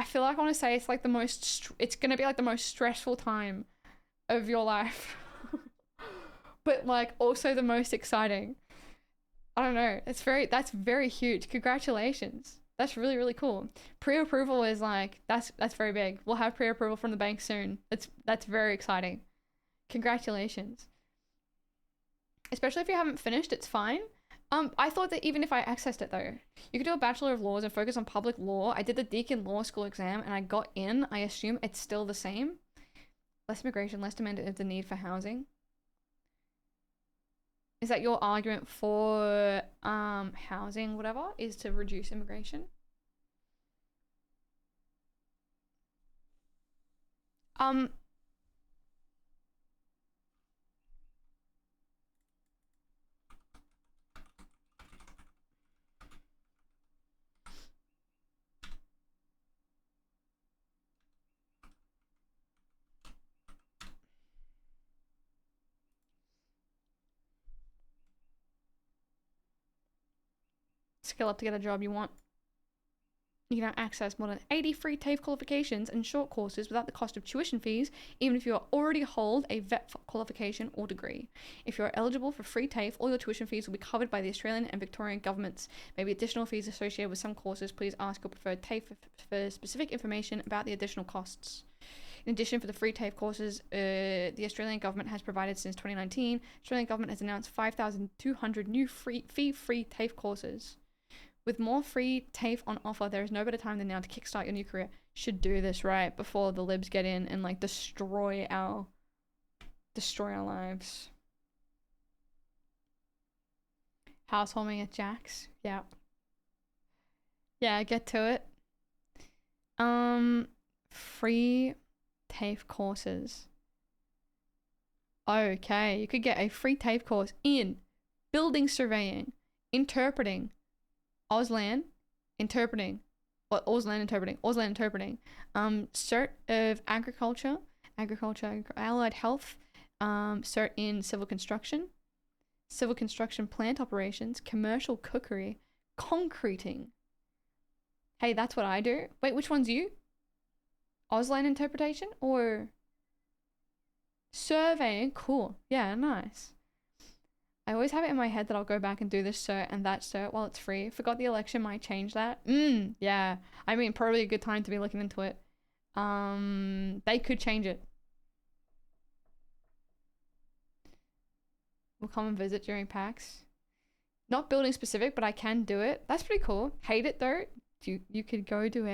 feel like I want to say it's like it's going to be like the most stressful time of your life. But like also the most exciting. I don't know. That's very huge. Congratulations. That's really, really cool. Pre-approval is like, that's very big. We'll have pre-approval from the bank soon. That's very exciting. Congratulations. Especially if you haven't finished, it's fine. I thought that even if I accessed it though, you could do a Bachelor of Laws and focus on public law. I did the Deakin Law School exam and I got in. I assume it's still the same. Less immigration, less demand of the need for housing. Is that your argument for housing, whatever, is to reduce immigration? Skill up to get a job you want. You can now access more than 80 free TAFE qualifications and short courses without the cost of tuition fees, even if you already hold a VET qualification or degree. If you are eligible for free TAFE, all your tuition fees will be covered by the Australian and Victorian governments. Maybe additional fees associated with some courses. Please ask your preferred TAFE for specific information about the additional costs. In addition, for the free TAFE courses, the Australian government has provided since 2019. Australian government has announced 5,200 new free TAFE courses. With more free TAFE on offer, there is no better time than now to kickstart your new career. Should do this right before the libs get in and like destroy our lives. Housewarming at Jack's. Yeah. Yeah, get to it. Free TAFE courses. Okay, you could get a free TAFE course in building surveying, interpreting, Auslan interpreting, cert of agriculture, allied health, cert in civil construction plant operations, commercial cookery, concreting. Hey, that's what I do. Wait, which one's you? Auslan interpretation or surveying? Cool. Yeah, nice. I always have it in my head that I'll go back and do this cert and that cert while it's free. Forgot the election might change that. Yeah. I mean, probably a good time to be looking into it. They could change it. We'll come and visit during PAX. Not building specific, but I can do it. That's pretty cool. Hate it though. You could go do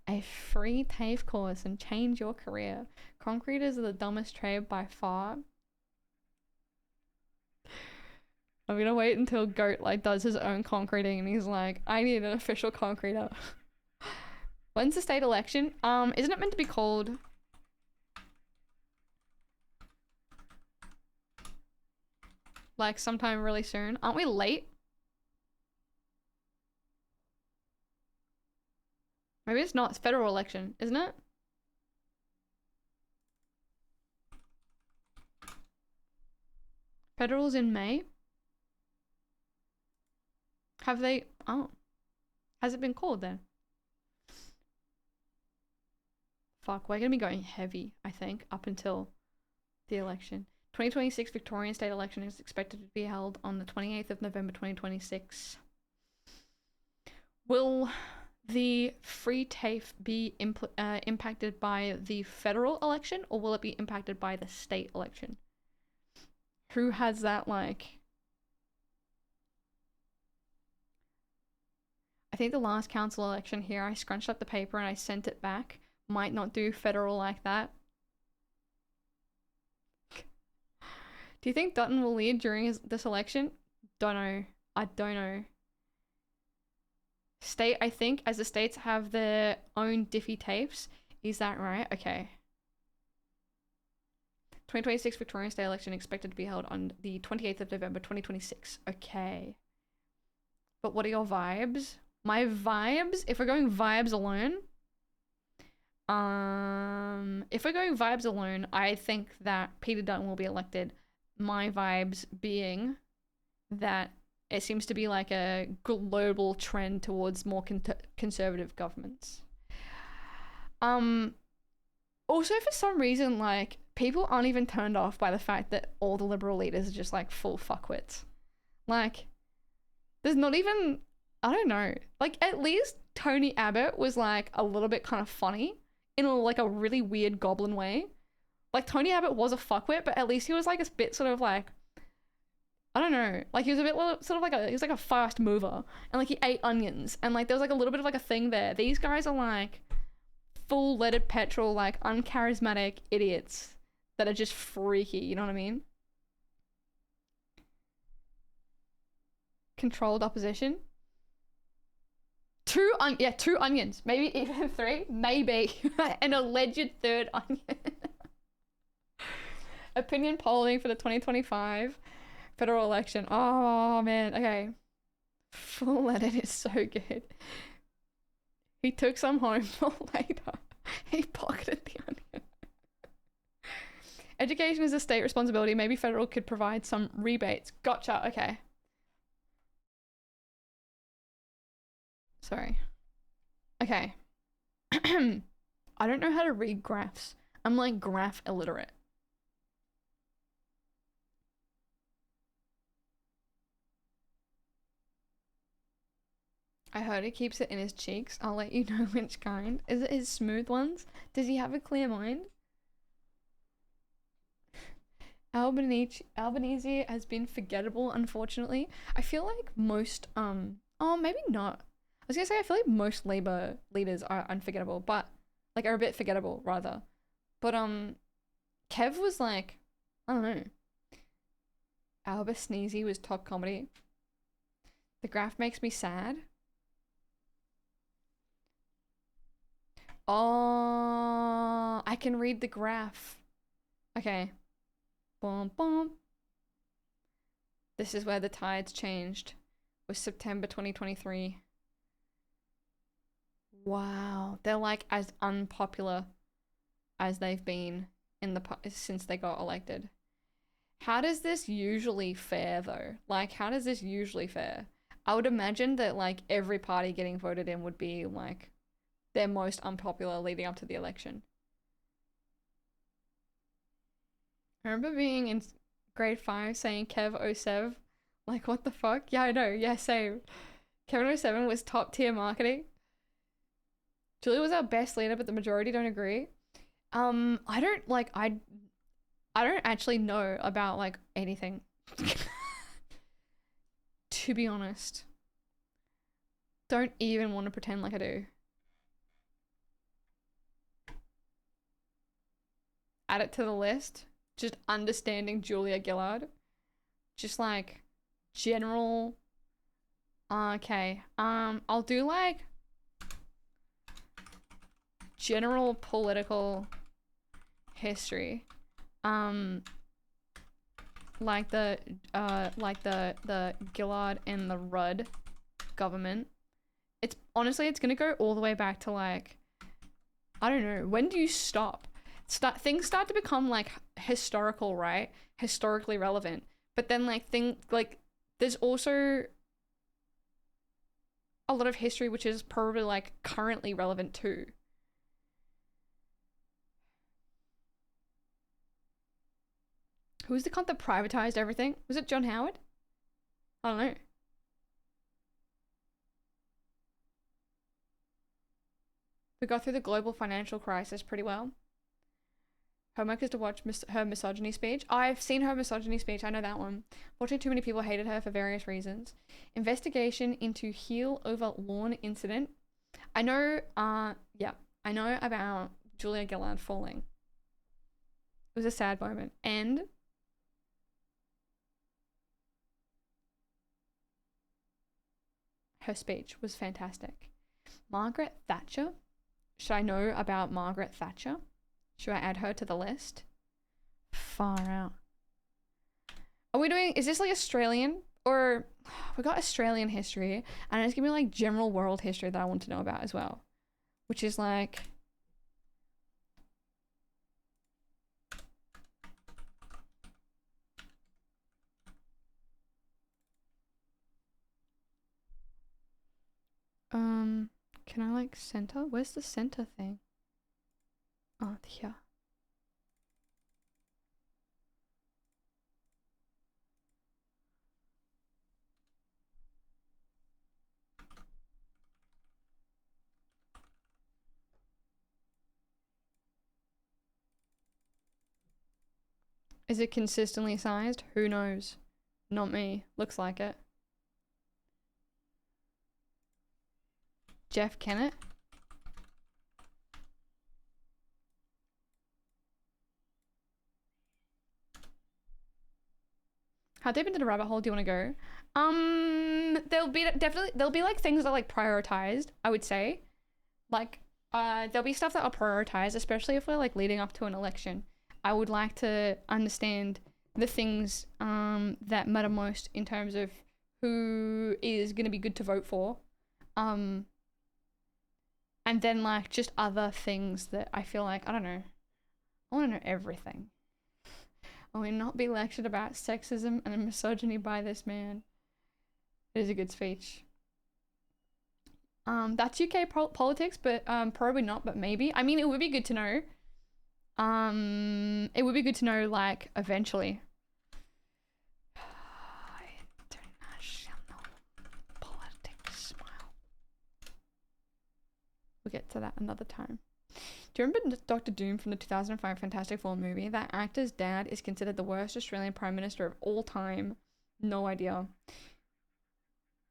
a free TAFE course and change your career. Concreters are the dumbest trade by far. I'm gonna wait until Goat like does his own concreting and he's like, I need an official concreter. When's the state election? Isn't it meant to be called? Like sometime really soon. Aren't we late? Maybe it's not. It's federal election, isn't it? Federal's in May. Have they? Oh. Has it been called then? Fuck, we're gonna be going heavy, I think, up until the election. 2026 Victorian state election is expected to be held on the 28th of November 2026. Will the free TAFE be impacted by the federal election, or will it be impacted by the state election? Who has that, like... I think the last council election here, I scrunched up the paper and I sent it back. Might not do federal like that. Do you think Dutton will lead during this election? Don't know. I don't know. State, I think, as the states have their own diffie TAFEs. Is that right? Okay. 2026 Victorian state election expected to be held on the 28th of November 2026. Okay. But what are your vibes? My vibes, if we're going vibes alone, I think that Peter Dutton will be elected. My vibes being that it seems to be like a global trend towards more conservative governments. Also, for some reason, like, people aren't even turned off by the fact that all the Liberal leaders are just like full fuckwits. Like, there's not even, I don't know, like, at least Tony Abbott was like a little bit kind of funny in like a really weird goblin way. Like, Tony Abbott was a fuckwit, but at least he was like a bit sort of like, I don't know, like he was a bit sort of like he was like a fast mover, and like he ate onions, and like there was like a little bit of like a thing there. These guys are like full leaded petrol, like uncharismatic idiots that are just freaky, you know what I mean? Controlled opposition. Two onions, maybe even 3, maybe an alleged third onion. Opinion polling for the 2025 federal election. Oh man, okay. Full leaded is so good. He took some home for later. He pocketed the onion. Education is a state responsibility. Maybe federal could provide some rebates. Gotcha, okay. Sorry. Okay. I don't know how to read graphs. I'm like graph illiterate. I heard he keeps it in his cheeks. I'll let you know which kind. Is it his smooth ones? Does he have a clear mind? Albanese has been forgettable, unfortunately. I feel like most, oh, maybe not. I was gonna say, I feel like most Labour leaders are unforgettable, but, like, are a bit forgettable, rather. But, Kev was like, I don't know. Alba Sneezy was top comedy. The graph makes me sad. Oh, I can read the graph. Okay. Boom, boom. This is where the tides changed. It was September 2023. Wow. They're like as unpopular as they've been in since they got elected. How does this usually fare though? Like, how does this usually fare? I would imagine that like every party getting voted in would be like their most unpopular leading up to the election. I remember being in grade 5 saying Kev 07. Like, what the fuck? Yeah, I know. Yeah, same. Kevin 07 was top tier marketing. Julie was our best leader, but the majority don't agree. I don't actually know about like anything. To be honest. Don't even want to pretend like I do. Add it to the list. Just understanding Julia Gillard. Just like general. Okay. I'll do like general political history. Like the Gillard and the Rudd government. It's honestly, it's gonna go all the way back to like, I don't know, when do you stop? Things start to become like historical, right? Historically relevant. But then like there's also a lot of history which is probably like currently relevant too. Who's the cunt that privatized everything? Was it John Howard? I don't know. We got through the global financial crisis pretty well. Homework is to watch her misogyny speech. I've seen her misogyny speech. I know that one. Watching too many people hated her for various reasons. Investigation into heel over lawn incident. I know, yeah. I know about Julia Gillard falling. It was a sad moment. And her speech was fantastic. Margaret Thatcher. Should I know about Margaret Thatcher? Should I add her to the list? Far out. Are we doing, is this like Australian? Or we got Australian history and it's gonna be like general world history that I want to know about as well. Which is like, can I like center? Where's the center thing? Oh, here. Is it consistently sized? Who knows? Not me. Looks like it. Jeff Kennett? How deep into the rabbit hole do you want to go? There'll be like things that are like prioritized, I would say. Like, there'll be stuff that are prioritized, especially if we're like leading up to an election. I would like to understand the things that matter most in terms of who is going to be good to vote for. And then like just other things that I feel like, I don't know. I want to know everything. I will not be lectured about sexism and misogyny by this man. It is a good speech. That's UK politics, but probably not, but maybe. I mean, it would be good to know. It would be good to know, like, eventually. International politics. Smile. We'll get to that another time. Do you remember Dr. Doom from the 2005 Fantastic Four movie? That actor's dad is considered the worst Australian Prime Minister of all time. No idea.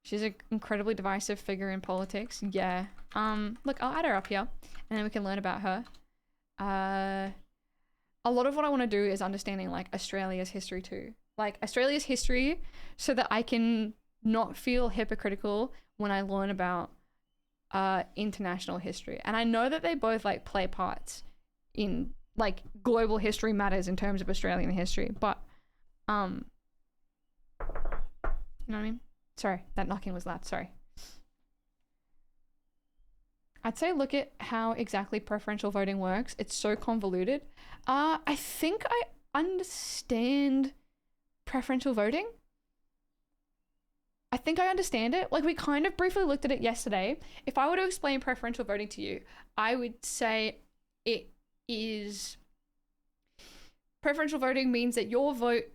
She's an incredibly divisive figure in politics. Yeah. Look, I'll add her up here, and then we can learn about her. A lot of what I want to do is understanding, like, Australia's history too. Like, Australia's history so that I can not feel hypocritical when I learn about international history. And I know that they both like play parts in like global history matters in terms of Australian history, but you know what I mean? Sorry, that knocking was loud. Sorry. I'd say look at how exactly preferential voting works. It's so convoluted. I think I understand preferential voting. I think I understand it. Like, we kind of briefly looked at it yesterday. If I were to explain preferential voting to you, I would say it is... Preferential voting means that your vote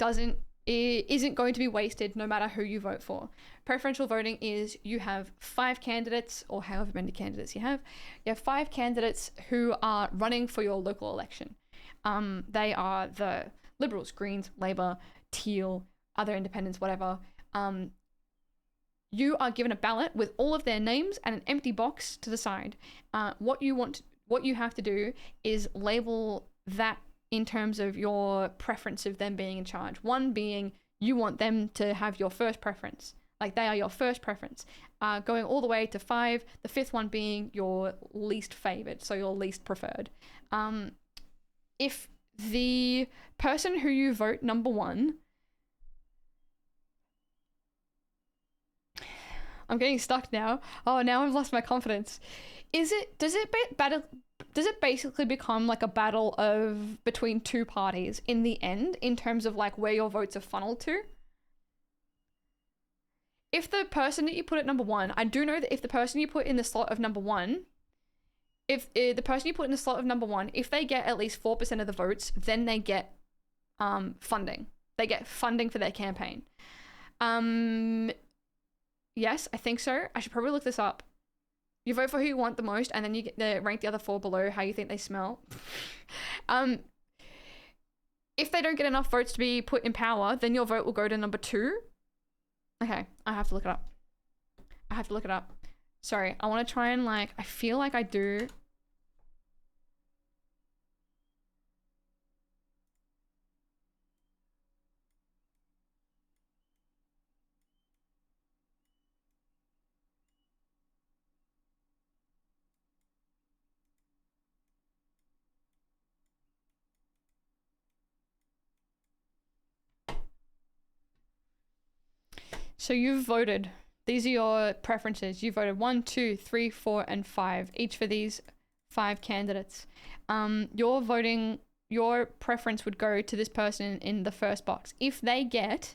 isn't going to be wasted no matter who you vote for. Preferential voting is you have 5 candidates, or however many candidates you have. You have 5 candidates who are running for your local election. They are the Liberals, Greens, Labor, Teal, other independents, whatever. You are given a ballot with all of their names and an empty box to the side. What you have to do is label that in terms of your preference of them being in charge. 1 being you want them to have your first preference. Like, they are your first preference. Going all the way to 5, the 5th one being your least favored, so your least preferred. If the person who you vote number 1... I'm getting stuck now. Oh, now I've lost my confidence. Does it basically become like a battle of between 2 parties in the end, in terms of like where your votes are funneled to? If the person that you put at number 1, I do know that if the person you put in the slot of number 1, if the person you put in the slot of number 1, if they get at least 4% of the votes, then they get funding. They get funding for their campaign. Yes, I think so. I should probably look this up. You vote for who you want the most, and then you get rank the other 4 below how you think they smell. If they don't get enough votes to be put in power, then your vote will go to number 2. Okay, I have to look it up. Sorry, I want to try and like, I feel like I do. So you've voted. These are your preferences. You voted 1, 2, 3, 4, and 5, each for these 5 candidates. Your preference would go to this person in the first box. If they don't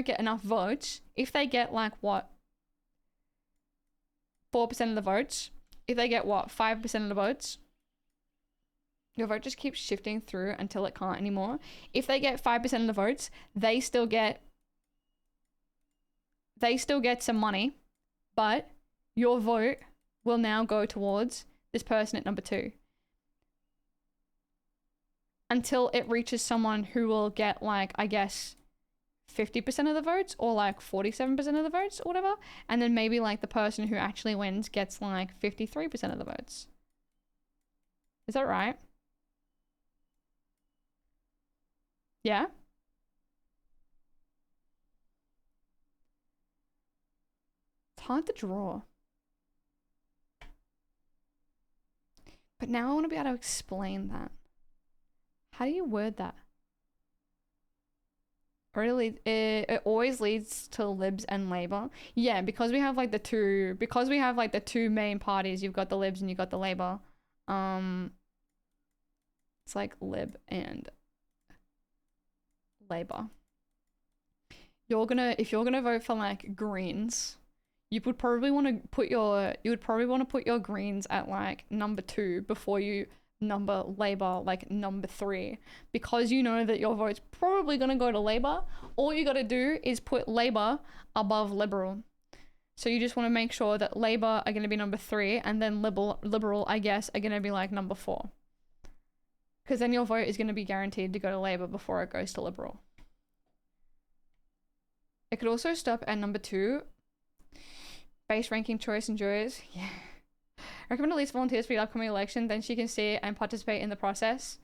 get enough votes, if they get like what, 4% of the votes, if they get what, 5% of the votes, your vote just keeps shifting through until it can't anymore. If they get 5% of the votes, they still get some money, but your vote will now go towards this person at number 2. Until it reaches someone who will get like, I guess, 50% of the votes or like 47% of the votes or whatever. And then maybe like the person who actually wins gets like 53% of the votes. Is that right? Yeah? It's hard to draw. But now I want to be able to explain that. How do you word that? It always leads to Libs and Labour. Yeah, because we have like the two main parties. You've got the Libs and you've got the Labour. It's like Lib and Labour. If you're gonna vote for like Greens, you would probably want to put your Greens at like number 2 before you number Labour like number 3, because you know that your vote's probably gonna go to Labour. All you gotta do is put Labour above Liberal. So you just want to make sure that Labour are gonna be number 3, and then Liberal, I guess, are gonna be like number 4. Because then your vote is gonna be guaranteed to go to Labour before it goes to Liberal. It could also stop at number 2. Base ranking choice and joys. Yeah. Recommend Elise volunteers for the upcoming election, then she can see and participate in the process.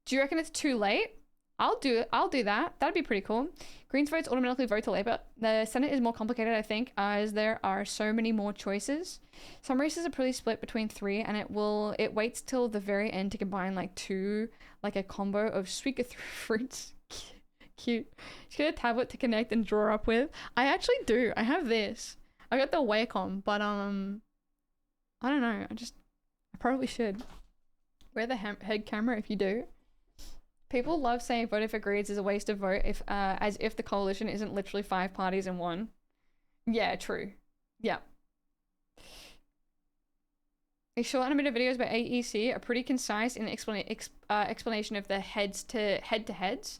Do you reckon it's too late? I'll do that. That'd be pretty cool. Greens votes automatically vote to Labour. The Senate is more complicated, I think, as there are so many more choices. Some races are pretty split between 3, and it waits till the very end to combine like 2, like a combo of sweet fruits. Cute. Just get a tablet to connect and draw up with. I actually do. I have this. I got the Wacom, but I don't know. I probably should. Wear the head camera if you do. People love saying voting for Greens is a waste of vote as if the coalition isn't literally 5 parties in one. Yeah, true. Yeah. These short animated videos by AEC are pretty concise in the explanation of the head-to-heads.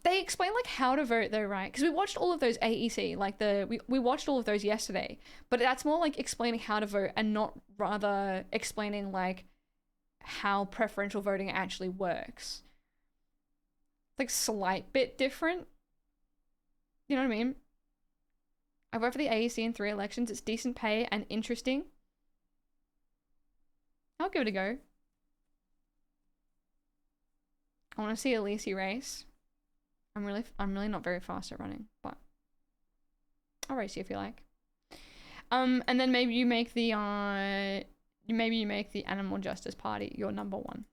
They explain like how to vote though, right? Because we watched all of those AEC, like we watched all of those yesterday, but that's more like explaining how to vote and not rather explaining like how preferential voting actually works. Like slight bit different. You know what I mean? I vote for the AEC in 3 elections. It's decent pay and interesting. I'll give it a go. I want to see Elise race. I'm really not very fast at running, but I'll race you if you like. And then maybe you make the Animal Justice Party your #1.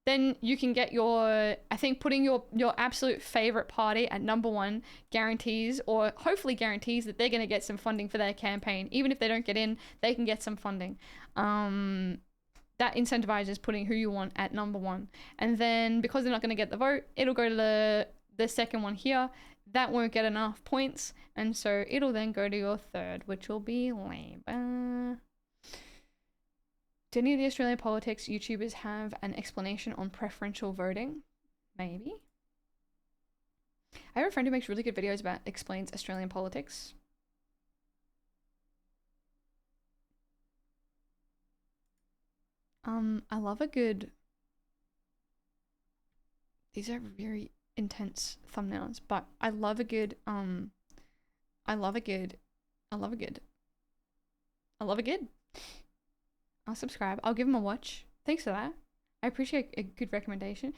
Then you can get I think putting your absolute favorite party at #1 guarantees, or hopefully guarantees, that they're going to get some funding for their campaign. Even if they don't get in, they can get some funding. That incentivizes putting who you want at #1. And then because they're not going to get the vote, it'll go to the second one here. That won't get enough points, and so it'll then go to your third, which will be Labour. Do any of the Australian politics YouTubers have an explanation on preferential voting? Maybe. I have a friend who makes really good videos about explains Australian politics. I love a good... These are very intense thumbnails, but I love a good, I'll subscribe. I'll give them a watch. Thanks for that. I appreciate a good recommendation.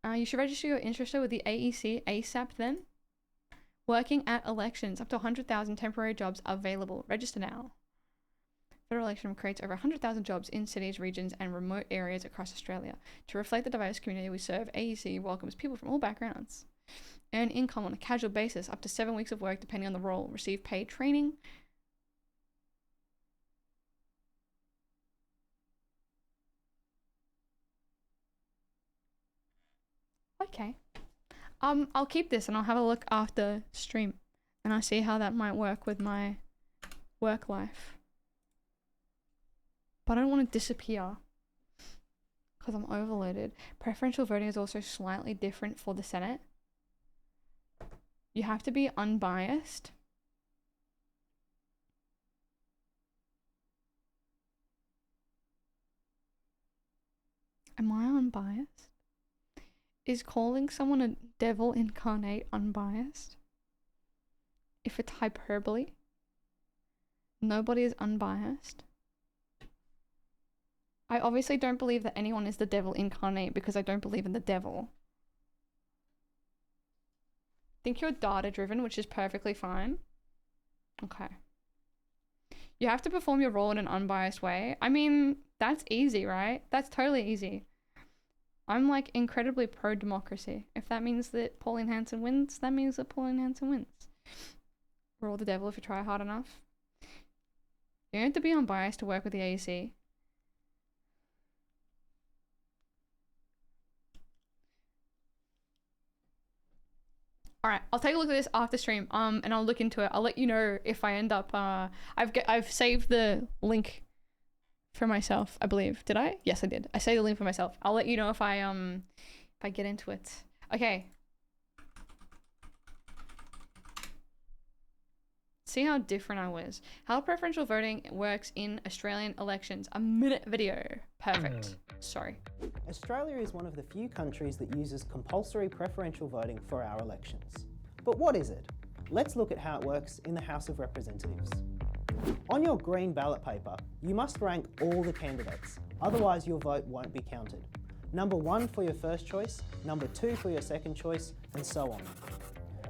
You should register your interest with the AEC ASAP then. Working at elections. Up to 100,000 temporary jobs available. Register now. Federal election creates over 100,000 jobs in cities, regions, and remote areas across Australia. To reflect the diverse community we serve, AEC welcomes people from all backgrounds. Earn income on a casual basis, up to 7 weeks of work depending on the role. Receive paid training. Okay. I'll keep this and I'll have a look after stream, and I'll see how that might work with my work life. But I don't want to disappear because I'm overloaded. Preferential voting is also slightly different for the Senate. You have to be unbiased. Am I unbiased? Is calling someone a devil incarnate unbiased? If it's hyperbole? Nobody is unbiased. I obviously don't believe that anyone is the devil incarnate because I don't believe in the devil. I think you're data driven, which is perfectly fine. Okay. You have to perform your role in an unbiased way. I mean, that's easy, right? That's totally easy. I'm like incredibly pro-democracy. If that means that Pauline Hanson wins, that means that Pauline Hanson wins. We're all the devil if you try hard enough. You have to be unbiased to work with the AEC. Alright, I'll take a look at this after stream, and I'll look into it. I'll let you know if I end up, I've saved the link for myself, I believe. Did I? Yes, I did. I saved the link for myself. I'll let you know if I get into it. Okay. See how different I was. How preferential voting works in Australian elections. A minute video. Perfect. Sorry. Australia is one of the few countries that uses compulsory preferential voting for our elections. But what is it? Let's look at how it works in the House of Representatives. On your green ballot paper, you must rank all the candidates, otherwise your vote won't be counted. Number 1 for your first choice, number 2 for your second choice, and so on.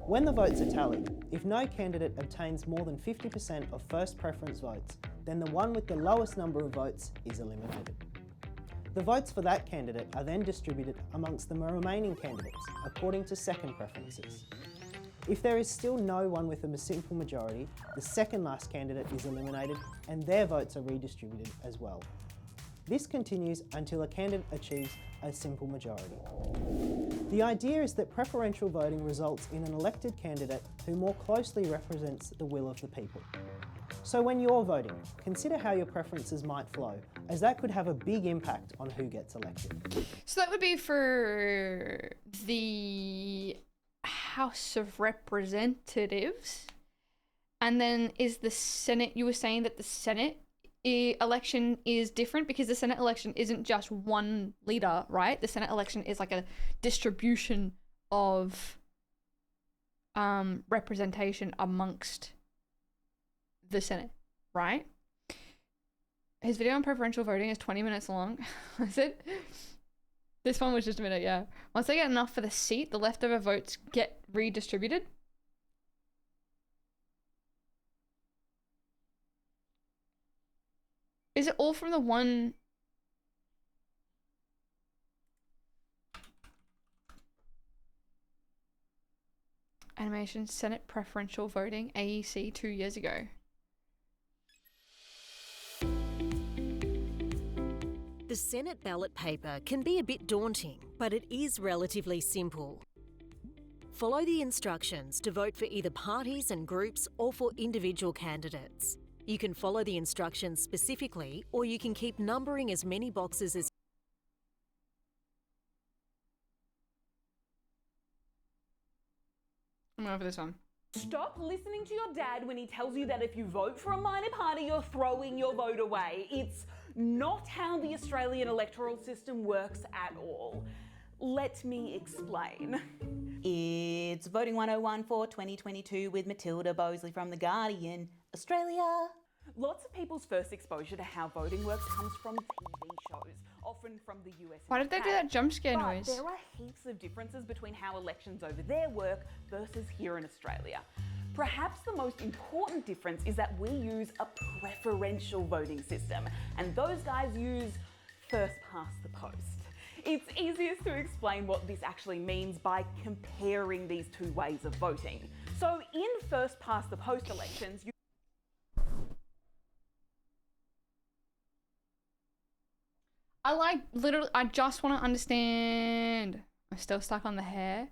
When the votes are tallied, if no candidate obtains more than 50% of first preference votes, then the one with the lowest number of votes is eliminated. The votes for that candidate are then distributed amongst the remaining candidates according to second preferences. If there is still no one with a simple majority, the second last candidate is eliminated and their votes are redistributed as well. This continues until a candidate achieves a simple majority. The idea is that preferential voting results in an elected candidate who more closely represents the will of the people. So when you're voting, consider how your preferences might flow, as that could have a big impact on who gets elected. So that would be for the House of Representatives. And then is the Senate, you were saying that the Senate election is different because the Senate election isn't just one leader, right? The Senate election is like a distribution of representation amongst the Senate, right? His video on preferential voting is 20 minutes long. Is it? This one was just a minute, yeah. Once they get enough for the seat, the leftover votes get redistributed. Is it all from the one? Animation Senate preferential voting, AEC, 2 years ago. The Senate ballot paper can be a bit daunting, but it is relatively simple. Follow the instructions to vote for either parties and groups or for individual candidates. You can follow the instructions specifically, or you can keep numbering as many boxes as I'm over this one. Stop listening to your dad when he tells you that if you vote for a minor party, you're throwing your vote away. It's not how the Australian electoral system works at all. Let me explain. It's Voting 101 for 2022 with Matilda Bosley from The Guardian, Australia. Lots of people's first exposure to how voting works comes from TV shows, often from the US. Why did they do that jump scare But noise? there are heaps of differences between how elections over there work versus here in Australia. Perhaps the most important difference is that we use a preferential voting system, and those guys use first past the post. It's easiest to explain what this actually means by comparing these two ways of voting. So in first past the post elections, I just want to understand. I'm still stuck on the hair.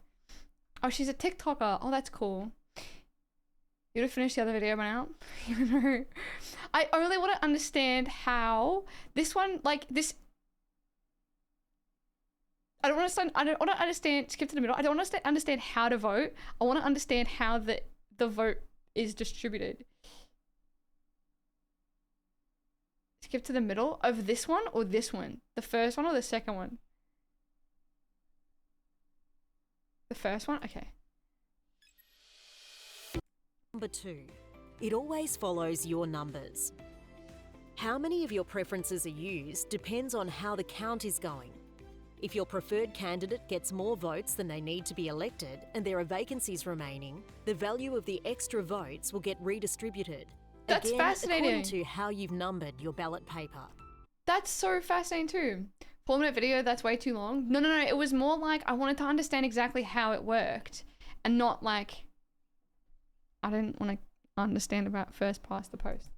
Oh, she's a TikToker. Oh, that's cool. You would have finished the other video by now? No. I only want to understand how this one, like this. I don't want to understand, skip to the middle. I don't want to understand how to vote. I want to understand how the vote is distributed. Skip to the middle of this one or this one? The first one or the second one? The first one? Okay. Number 2. It always follows your numbers. How many of your preferences are used depends on how the count is going. If your preferred candidate gets more votes than they need to be elected and there are vacancies remaining, the value of the extra votes will get redistributed. That's Again, fascinating. according to how you've numbered your ballot paper. That's so fascinating too. 4-minute video, that's way too long. No. It was more like I wanted to understand exactly how it worked and not like I didn't want to understand about first past the post.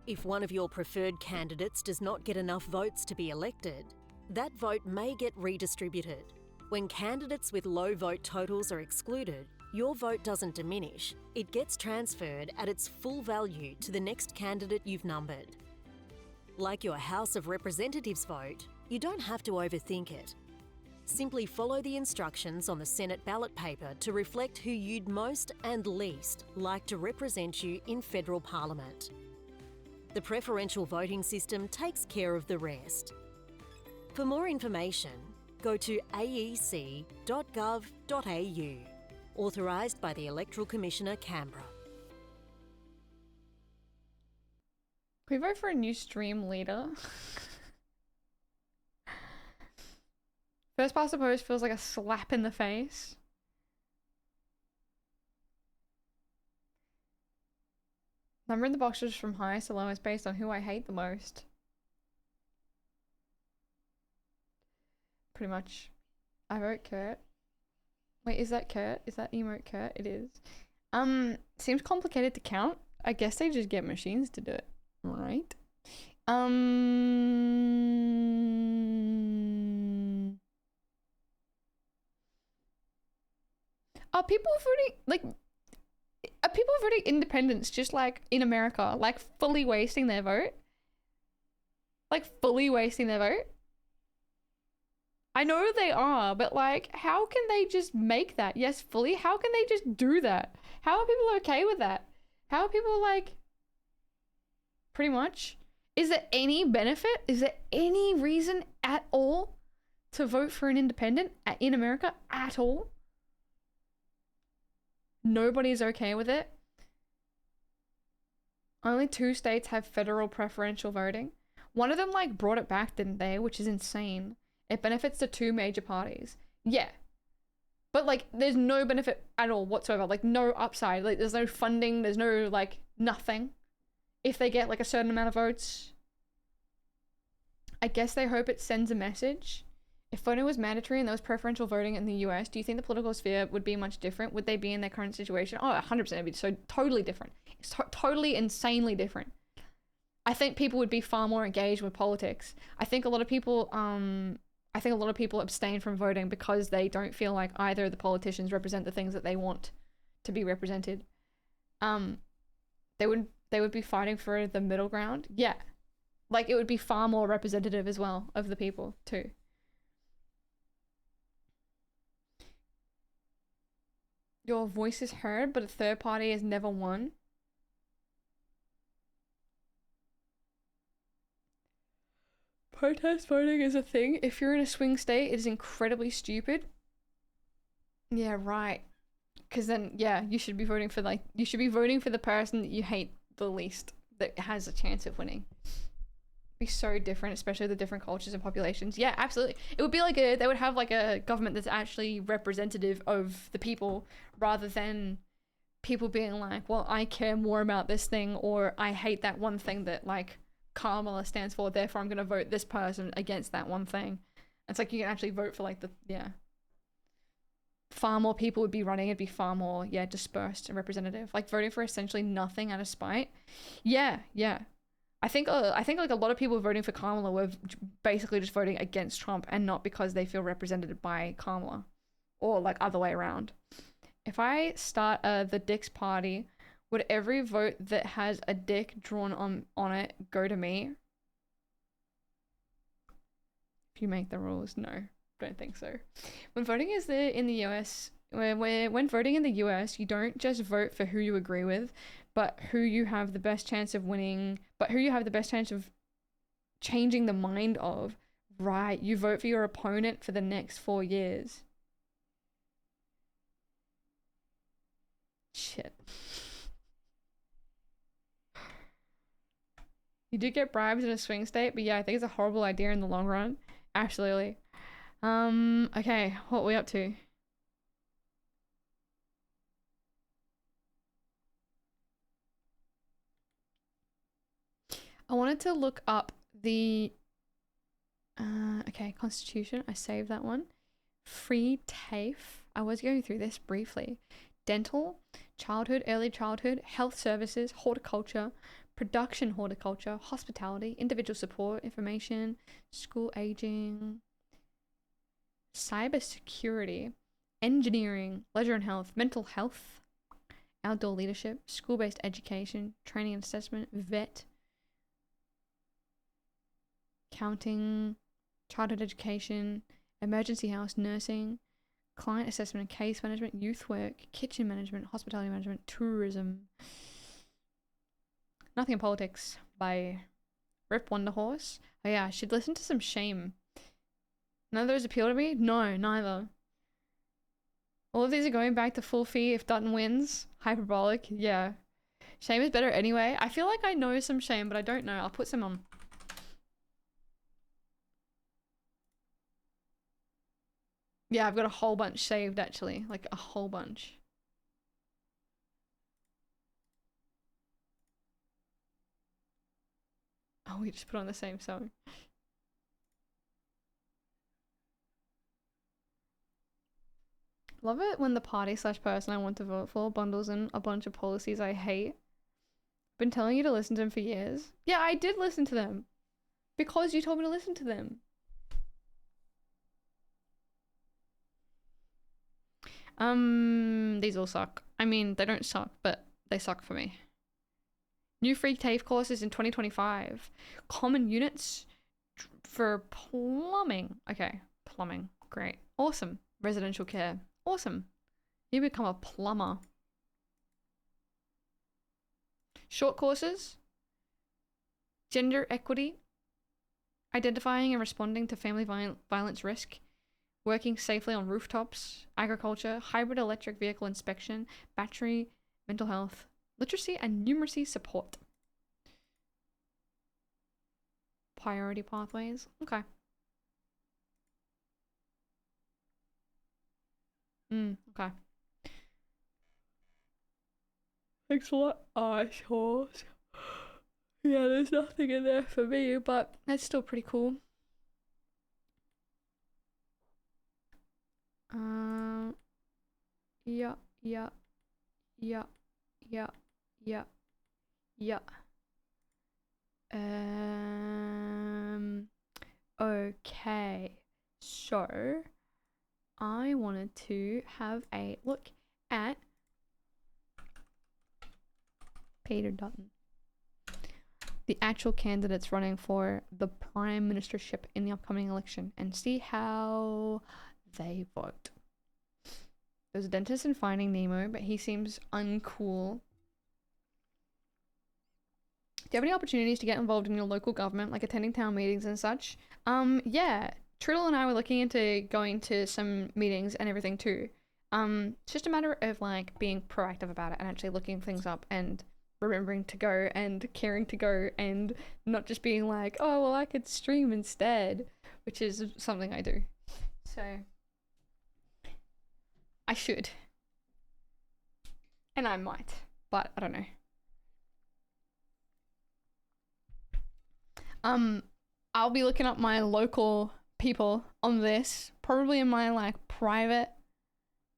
If one of your preferred candidates does not get enough votes to be elected, that vote may get redistributed. When candidates with low vote totals are excluded, your vote doesn't diminish. It gets transferred at its full value to the next candidate you've numbered. Like your House of Representatives vote, you don't have to overthink it. Simply follow the instructions on the Senate ballot paper to reflect who you'd most and least like to represent you in federal parliament. The preferential voting system takes care of the rest. For more information, go to aec.gov.au. Authorised by the Electoral Commissioner, Canberra. Can we vote for a new stream leader? First past the post feels like a slap in the face. Number in the boxes from highest to lowest based on who I hate the most. Pretty much. I vote Kurt. Wait, is that Kurt? Is that emote Kurt? It is. Seems complicated to count. I guess they just get machines to do it, right? Are people voting, like, are people voting independents just like in America, like fully wasting their vote? Like fully wasting their vote? I know they are, but like, how can they just make that? Yes, fully. How can they just do that? How are people okay with that? How are people like, pretty much? Is there any benefit? Is there any reason at all to vote for an independent in America at all? Nobody's okay with it. Only 2 states have federal preferential voting. One of them like brought it back, didn't they? Which is insane. It benefits the two major parties. Yeah. But, like, there's no benefit at all whatsoever. Like, no upside. Like, there's no funding. There's no, like, nothing. If they get, like, a certain amount of votes. I guess they hope it sends a message. If voting was mandatory and there was preferential voting in the US, do you think the political sphere would be much different? Would they be in their current situation? Oh, 100%. It'd be so totally different. It's totally insanely different. I think people would be far more engaged with politics. I think a lot of people abstain from voting because they don't feel like either of the politicians represent the things that they want to be represented. They would be fighting for the middle ground. Yeah. Like, it would be far more representative as well of the people too. Your voice is heard, but a third party has never won. Protest voting is a thing. If you're in a swing state, it is incredibly stupid. Yeah, right. Because then, yeah, you should be voting for, like, you should be voting for the person that you hate the least that has a chance of winning. Be so different, especially the different cultures and populations. Yeah, absolutely. It would be like they would have like a government that's actually representative of the people rather than people being like, well, I care more about this thing, or I hate that one thing that, like, Kamala stands for, therefore I'm gonna vote this person against that one thing. It's like you can actually vote for, like, the, yeah. Far more people would be running, it'd be far more, yeah, dispersed and representative. Like, voting for essentially nothing out of spite. Yeah, yeah. I think like a lot of people voting for Kamala were basically just voting against Trump and not because they feel represented by Kamala, or like other way around. If I start the Dicks party, would every vote that has a dick drawn on it go to me? If you make the rules, no, don't think so. When voting is in the US, when voting in the US, you don't just vote for who you agree with, but who you have the best chance of winning, but who you have the best chance of changing the mind of. Right, you vote for your opponent for the next 4 years. Shit. You do get bribes in a swing state, but yeah, I think it's a horrible idea in the long run. Absolutely. Okay, what are we up to? I wanted to look up the okay, Constitution. I saved that one. Free TAFE. I was going through this briefly. Dental, childhood, early childhood, health services, horticulture, production horticulture, hospitality, individual support, information, school aging, cybersecurity, engineering, leisure and health, mental health, outdoor leadership, school-based education, training and assessment, vet, counting, childhood education, emergency house, nursing, client assessment and case management, youth work, kitchen management, hospitality management, tourism. Nothing in Politics by Rip Wonderhorse. Oh yeah, I should listen to some Shame. None of those appeal to me? No, neither. All of these are going back to full fee if Dutton wins. Hyperbolic, yeah. Shame is better anyway. I feel like I know some Shame, but I don't know. I'll put some on. Yeah, I've got a whole bunch saved actually. Like a whole bunch. Oh, we just put on the same song. Love it when the party/person I want to vote for bundles in a bunch of policies I hate. Been telling you to listen to them for years. Yeah, I did listen to them. Because you told me to listen to them. These all suck. I mean, they don't suck, but they suck for me. New free TAFE courses in 2025. Common units for plumbing. Okay, plumbing. Great. Awesome. Residential care. Awesome. You become a plumber. Short courses. Gender equity. Identifying and responding to family violence risk. Working safely on rooftops. Agriculture. Hybrid electric vehicle inspection. Battery. Mental health. Literacy and numeracy support. Priority pathways. Okay. Okay. Thanks a lot. Sure. Yeah, there's nothing in there for me, but that's still pretty cool. Yeah. Okay. So, I wanted to have a look at Peter Dutton, the actual candidates running for the prime ministership in the upcoming election, and see how they vote. There's a dentist in Finding Nemo, but he seems uncool. Do you have any opportunities to get involved in your local government, like attending town meetings and such? Yeah. Triddle and I were looking into going to some meetings and everything too. It's just a matter of like being proactive about it and actually looking things up and remembering to go and caring to go and not just being like, oh, well, I could stream instead, which is something I do. So I should. And I might, but I don't know. I'll be looking up my local people on this, probably in my like private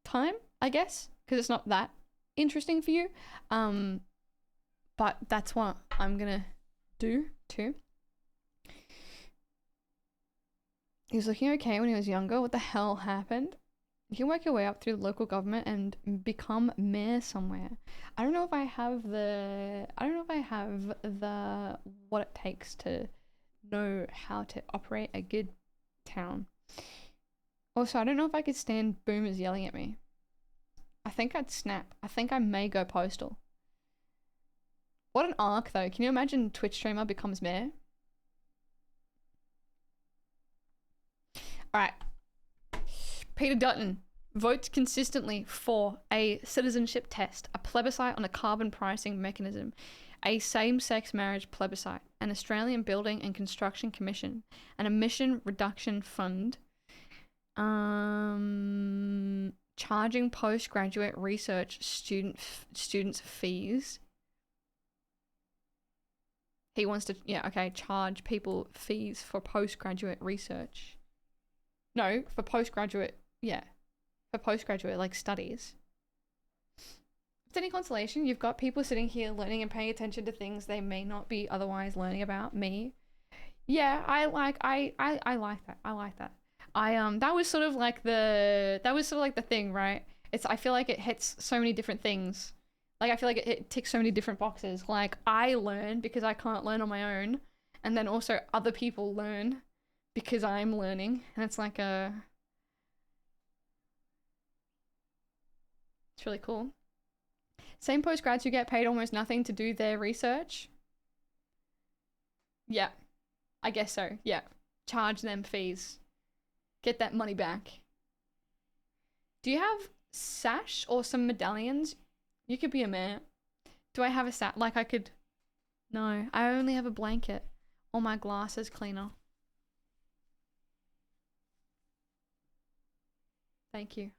time, I guess, because it's not that interesting for you. But that's what I'm gonna do too. He was looking okay when he was younger. What the hell happened? You can work your way up through the local government and become mayor somewhere. I don't know if I have the what it takes to know how to operate a good town. Also, I don't know if I could stand boomers yelling at me. I think I'd snap. I think I may go postal. What an arc though. Can you imagine Twitch streamer becomes mayor? Alright. Peter Dutton votes consistently for a citizenship test, a plebiscite on a carbon pricing mechanism, a same-sex marriage plebiscite, an Australian Building and Construction Commission, an emission reduction fund, charging postgraduate research students fees. He wants to, charge people fees for postgraduate research. No, for postgraduate, like studies. If it's any consolation, you've got people sitting here learning and paying attention to things they may not be otherwise learning about. Me. Yeah, I like that. I like that. That was sort of like the thing, right? I feel like it hits so many different things. Like, I feel like it ticks so many different boxes. Like, I learn because I can't learn on my own. And then also other people learn because I'm learning. And it's like it's really cool. Same postgrads who get paid almost nothing to do their research. Yeah. I guess so. Yeah. Charge them fees. Get that money back. Do you have sash or some medallions? You could be a mayor. Do I have a sash? Like I could... No, I only have a blanket. Or my glasses cleaner. Thank you.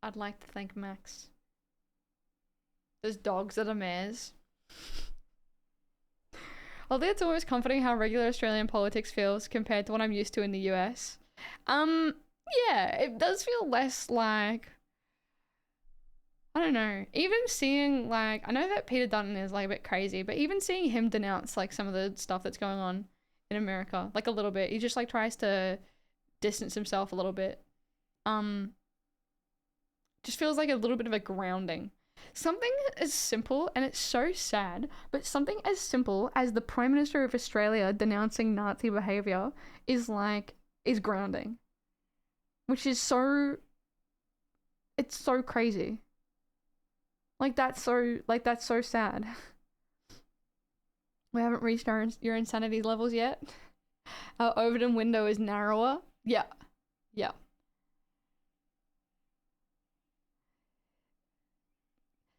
I'd like to thank Max. There's dogs that are mayors. Although it's almost comforting how regular Australian politics feels compared to what I'm used to in the US. Yeah, it does feel less like... I don't know. Even seeing, like... I know that Peter Dutton is, like, a bit crazy, but even seeing him denounce, like, some of the stuff that's going on in America, like, a little bit. He just, like, tries to distance himself a little bit. Just feels like a little bit of a grounding. Something as simple, and it's so sad, but something as simple as the Prime Minister of Australia denouncing Nazi behaviour is grounding. Which is so... It's so crazy. That's so sad. We haven't reached your insanity levels yet. Our Overton window is narrower. Yeah. Yeah.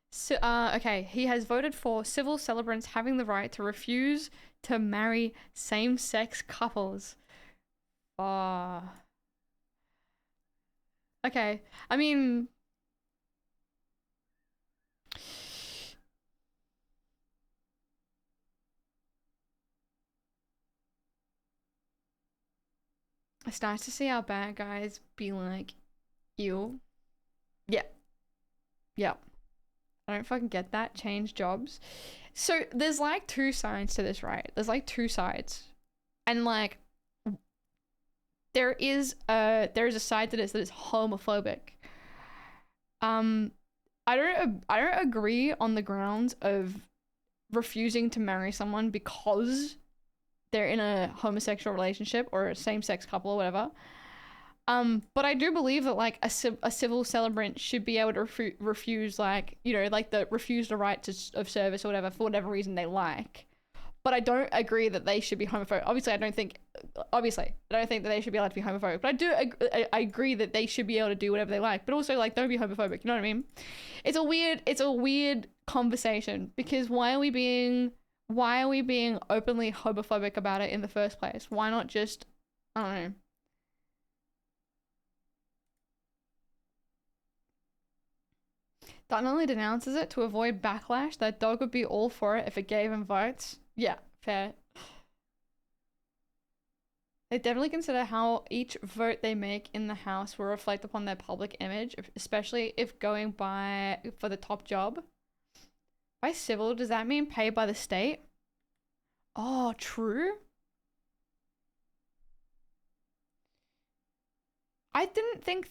So, okay, he has voted for civil celebrants having the right to refuse to marry same-sex couples. Okay, I mean, It's nice to see our bad guys be like, ew. Yeah. Yeah. I don't fucking get that. Change jobs. So there's like two sides to this, right? There's like two sides. And like there is a side to this that is homophobic. I don't agree on the grounds of refusing to marry someone because they're in a homosexual relationship or a same-sex couple or whatever. But I do believe that like a civil celebrant should be able to refuse, like, you know, like refuse the right of service or whatever for whatever reason they like. But I don't agree that they should be homophobic. Obviously, I don't think that they should be allowed to be homophobic. But I agree that they should be able to do whatever they like. But also, like, don't be homophobic. You know what I mean? It's a weird conversation because why are we being openly homophobic about it in the first place? Why not just, I don't know. Not only denounces it to avoid backlash, that dog would be all for it if it gave him votes. Yeah, fair. They definitely consider how each vote they make in the House will reflect upon their public image, especially if going by for the top job. By civil, does that mean paid by the state? Oh, true. I didn't think,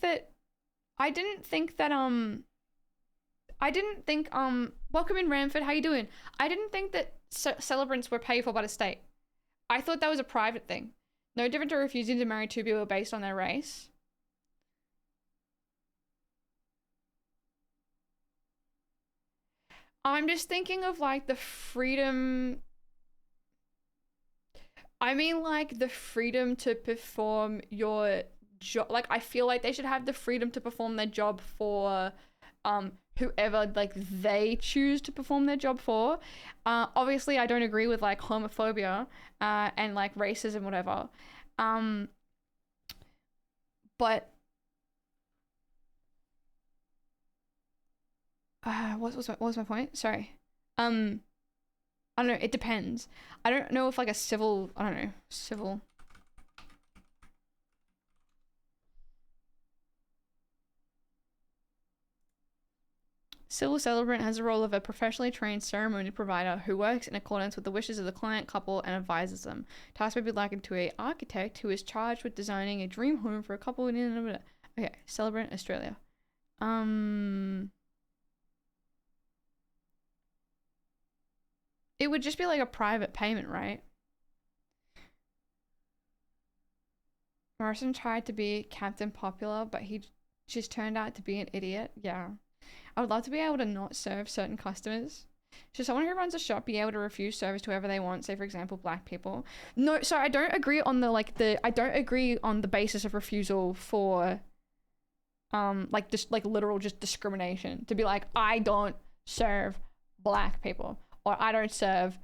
welcome in Ramford, how you doing? I didn't think that celebrants were paid for by the state. I thought that was a private thing. No different to refusing to marry two people based on their race. I'm just thinking of like the freedom. I mean like the freedom to perform your job. Like I feel like they should have the freedom to perform their job for whoever like they choose to perform their job for. Obviously I don't agree with like homophobia and like racism, whatever. But what was my point? Sorry. I don't know, it depends. I don't know if like a civil, I don't know, civil. Civil celebrant has the role of a professionally trained ceremony provider who works in accordance with the wishes of the client couple and advises them. Task may be likened to an architect who is charged with designing a dream home for a couple in okay, celebrant Australia. It would just be like a private payment, right? Morrison tried to be Captain Popular, but he just turned out to be an idiot. Yeah. I would love to be able to not serve certain customers. Should someone who runs a shop be able to refuse service to whoever they want, say for example black people? No, so I don't agree on I don't agree on the basis of refusal for like just like literal just discrimination. To be like, I don't serve black people, or I don't serve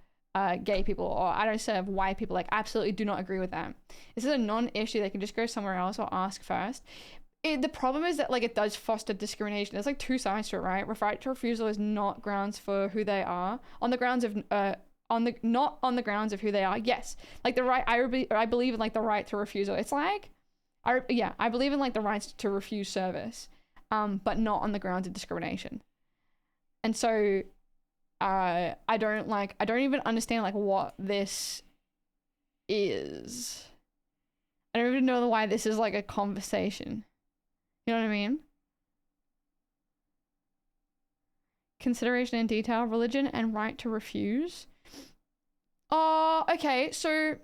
gay people, or I don't serve white people. Like absolutely do not agree with that. This is a non-issue. They can just go somewhere else or ask first. The problem is that like it does foster discrimination. There's like two sides to it, right? Right to refusal is not grounds for who they are, on the grounds of not on the grounds of who they are. Yes, like the right. I believe in like the right to refusal. It's like, I believe in like the rights to refuse service, but not on the grounds of discrimination. And so, I don't even understand like what this is. I don't even know why this is like a conversation. You know what I mean? Consideration in detail, religion and right to refuse. Oh, okay. So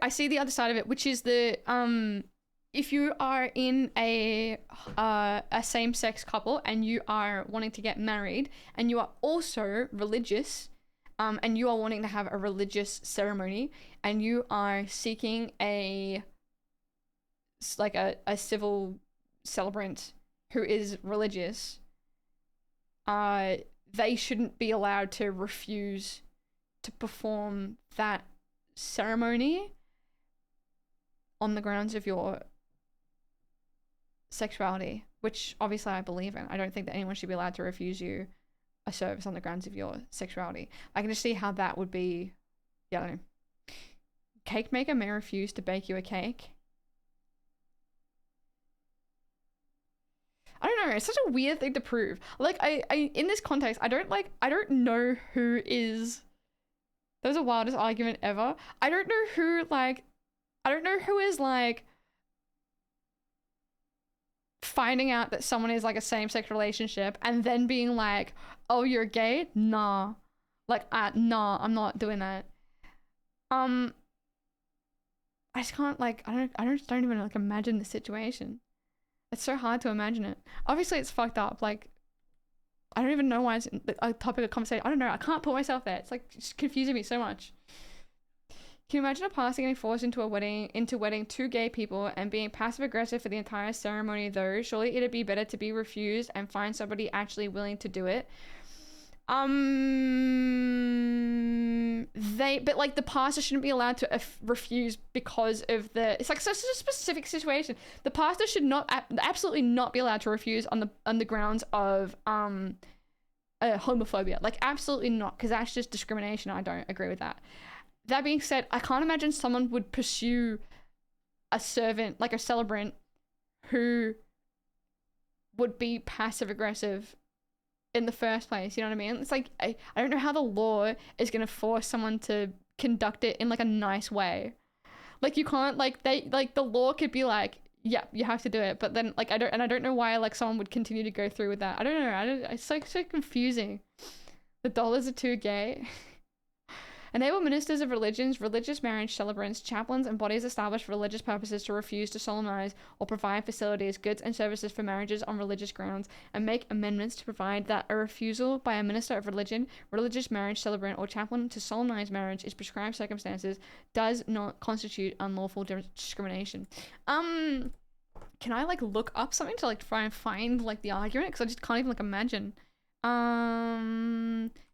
I see the other side of it, which is the if you are in a same-sex couple and you are wanting to get married and you are also religious, and you are wanting to have a religious ceremony and you are seeking a civil celebrant who is religious, they shouldn't be allowed to refuse to perform that ceremony on the grounds of your sexuality, which obviously I believe in. I don't think that anyone should be allowed to refuse you a service on the grounds of your sexuality. I can just see how that would be, yeah, I don't know, cake maker may refuse to bake you a cake. I don't know, it's such a weird thing to prove. Like, I in this context, I don't know who is... That was the wildest argument ever. I don't know who is, like, finding out that someone is, like, a same-sex relationship and then being like, oh, you're gay? Nah. Like, nah, I'm not doing that. I just can't, like, I don't even, like, imagine the situation. It's so hard to imagine it. Obviously, it's fucked up. Like, I don't even know why it's a topic of conversation. I don't know. I can't put myself there. It's, like, just confusing me so much. Can you imagine a pastor getting forced into wedding two gay people and being passive-aggressive for the entire ceremony, though? Surely it'd be better to be refused and find somebody actually willing to do it. But like the pastor shouldn't be allowed to refuse because of it's like such a specific situation. The pastor should absolutely not be allowed to refuse on the grounds of homophobia. Like absolutely not, because that's just discrimination. I don't agree with that. That being said, I can't imagine someone would pursue a servant, like a celebrant, who would be passive aggressive in the first place, you know what I mean? It's like, I don't know how the law is going to force someone to conduct it in like a nice way. Like you can't, like the law could be like, yeah, you have to do it. But then like, I don't know why like someone would continue to go through with that. I don't know. It's like so confusing. The dollars are too gay. Enable ministers of religions, religious marriage celebrants, chaplains, and bodies established for religious purposes to refuse to solemnize or provide facilities, goods, and services for marriages on religious grounds, and make amendments to provide that a refusal by a minister of religion, religious marriage celebrant, or chaplain to solemnize marriage in prescribed circumstances does not constitute unlawful discrimination. Can I like look up something to like try and find like the argument? Because I just can't even like imagine.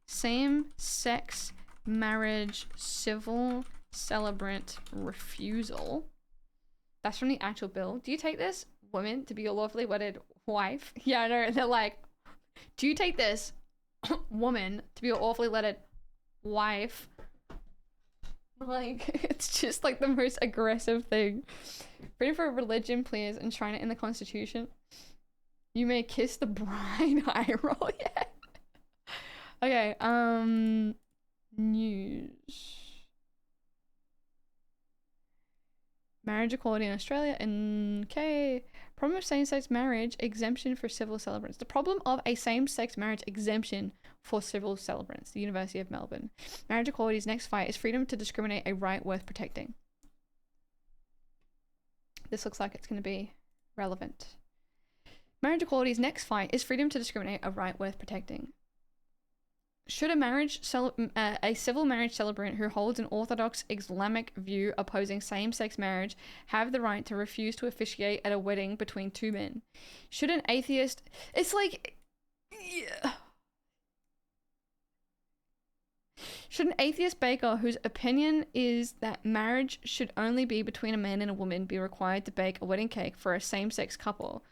Same-sex marriage civil celebrant refusal. That's from the actual bill. Do you take this, woman, to be your lawfully wedded wife? Yeah, I know. They're like, do you take this, woman, to be your lawfully wedded wife? Like, it's just like the most aggressive thing. Freedom for religion, please, enshrine it in the Constitution. You may kiss the bride. Eye roll, yeah. Okay, news. Marriage equality in Australia. Okay. Problem of same-sex marriage exemption for civil celebrants. The problem of a same-sex marriage exemption for civil celebrants. The University of Melbourne. Marriage equality's next fight is freedom to discriminate, a right worth protecting. This looks like it's going to be relevant. Marriage equality's next fight is freedom to discriminate, a right worth protecting. Should a civil marriage celebrant who holds an orthodox Islamic view opposing same-sex marriage have the right to refuse to officiate at a wedding between two men? Should an atheist... It's like... Yeah. Should an atheist baker whose opinion is that marriage should only be between a man and a woman be required to bake a wedding cake for a same-sex couple?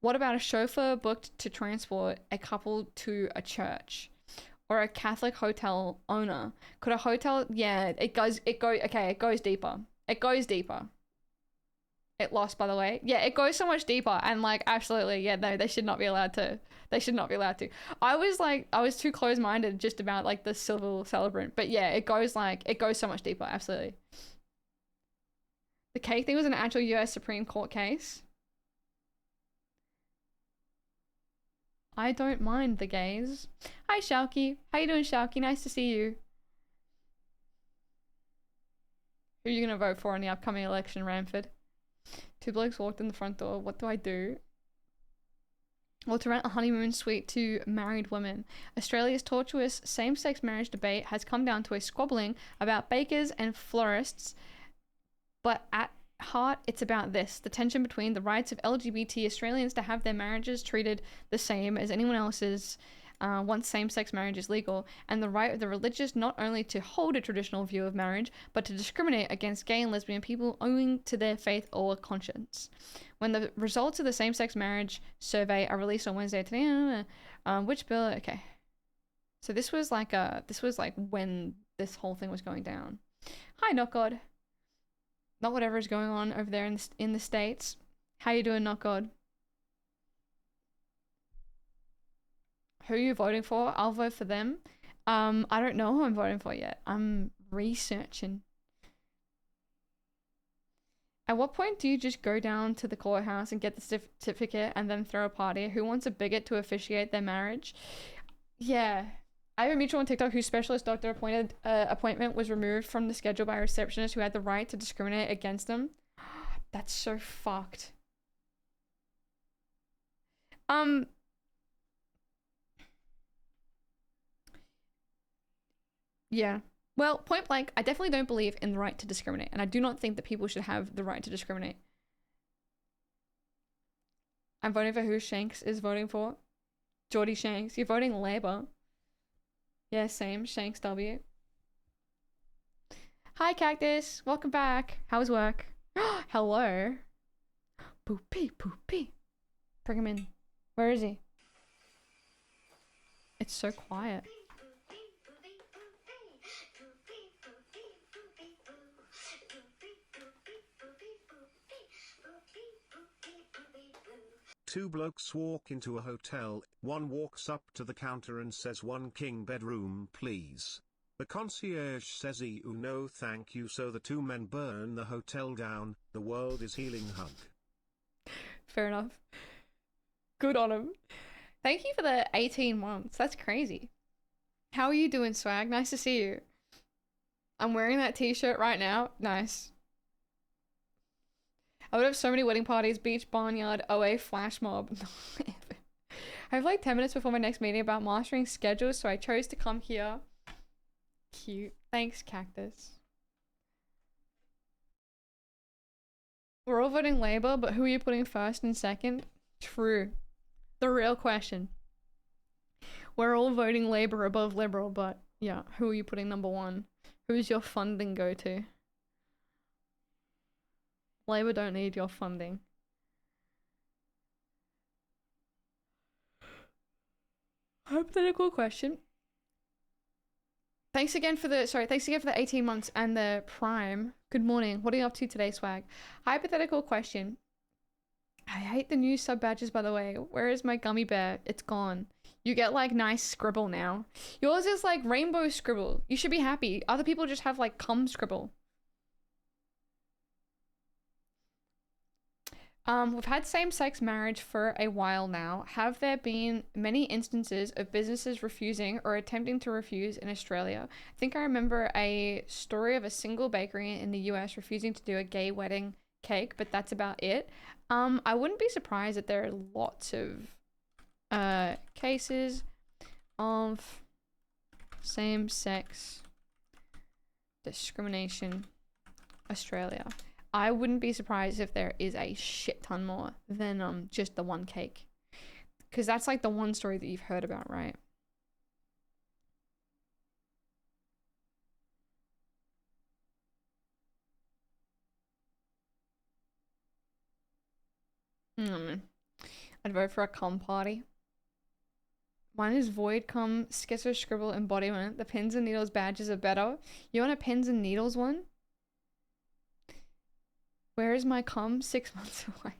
What about a chauffeur booked to transport a couple to a church? Or a Catholic hotel owner? Could a hotel... Yeah, it goes deeper. It goes deeper. It lost, by the way. Yeah, it goes so much deeper. And like, absolutely, yeah, no, they should not be allowed to. They should not be allowed to. I was too close-minded just about like the civil celebrant. But yeah, it goes so much deeper, absolutely. The cake thing was an actual US Supreme Court case. I don't mind the gays. Hi, Shalky. How you doing, Shalky? Nice to see you. Who are you gonna vote for in the upcoming election, Ramford? Two blokes walked in the front door. What do I do? Or to rent a honeymoon suite to married women. Australia's tortuous same-sex marriage debate has come down to a squabbling about bakers and florists, but at heart, it's about this: the tension between the rights of LGBT Australians to have their marriages treated the same as anyone else's once same-sex marriage is legal, and the right of the religious not only to hold a traditional view of marriage, but to discriminate against gay and lesbian people owing to their faith or conscience. When the results of the same-sex marriage survey are released on Wednesday today, which bill? Okay, so this was like when this whole thing was going down. Hi, Not God. Not whatever is going on over there in the States. How you doing, not God? Who are you voting for? I'll vote for them. I don't know who I'm voting for yet. I'm researching. At what point do you just go down to the courthouse and get the certificate and then throw a party? Who wants a bigot to officiate their marriage? Yeah. I have a mutual on TikTok whose specialist doctor appointment was removed from the schedule by a receptionist who had the right to discriminate against them. That's so fucked. Yeah. Well, point blank, I definitely don't believe in the right to discriminate, and I do not think that people should have the right to discriminate. I'm voting for who Shanks is voting for. Geordie Shanks. You're voting Labour. Yeah, same. Shanks W. Hi, Cactus. Welcome back. How was work? Hello. Poopy, poopy. Bring him in. Where is he? It's so quiet. Two blokes walk into a hotel, one walks up to the counter and says 1 king bedroom please. The concierge says no thank you, so the two men burn the hotel down. The world is healing. Hug. Fair enough. Good on him. Thank you for the 18 months. That's crazy. How are you doing, Swag? Nice to see you. I'm wearing that t-shirt right now. Nice. I would have so many wedding parties, beach, barnyard, OA, flash mob. I have like 10 minutes before my next meeting about mastering schedules, so I chose to come here. Cute. Thanks, Cactus. We're all voting Labour, but who are you putting first and second? True. The real question. We're all voting Labour above Liberal, but yeah, who are you putting number one? Who's your funding go to? Labour don't need your funding. Hypothetical question. Thanks again for the 18 months and the Prime. Good morning. What are you up to today, Swag? Hypothetical question. I hate the new sub badges, by the way. Where is my gummy bear? It's gone. You get like nice scribble now. Yours is like rainbow scribble. You should be happy. Other people just have like cum scribble. We've had same-sex marriage for a while now. Have there been many instances of businesses refusing or attempting to refuse in Australia? I think I remember a story of a single bakery in the US refusing to do a gay wedding cake, but that's about it. I wouldn't be surprised that there are lots of cases of same-sex discrimination Australia. I wouldn't be surprised if there is a shit ton more than just the one cake. Because that's like the one story that you've heard about, right? I'd vote for a cum party. Mine is void cum schizo scribble embodiment. The pins and needles badges are better. You want a pins and needles one? Where is my cum? 6 months away.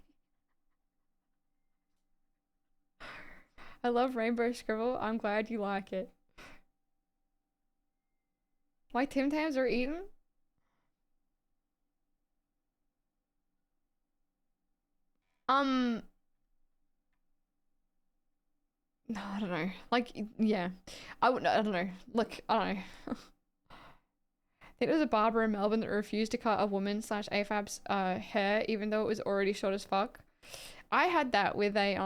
I love rainbow scribble. I'm glad you like it. My Tim Tams are eaten? No, I don't know. Like, yeah. I don't know. Look, I don't know. I think there was a barber in Melbourne that refused to cut a woman / AFAB's hair even though it was already short as fuck. I had that with a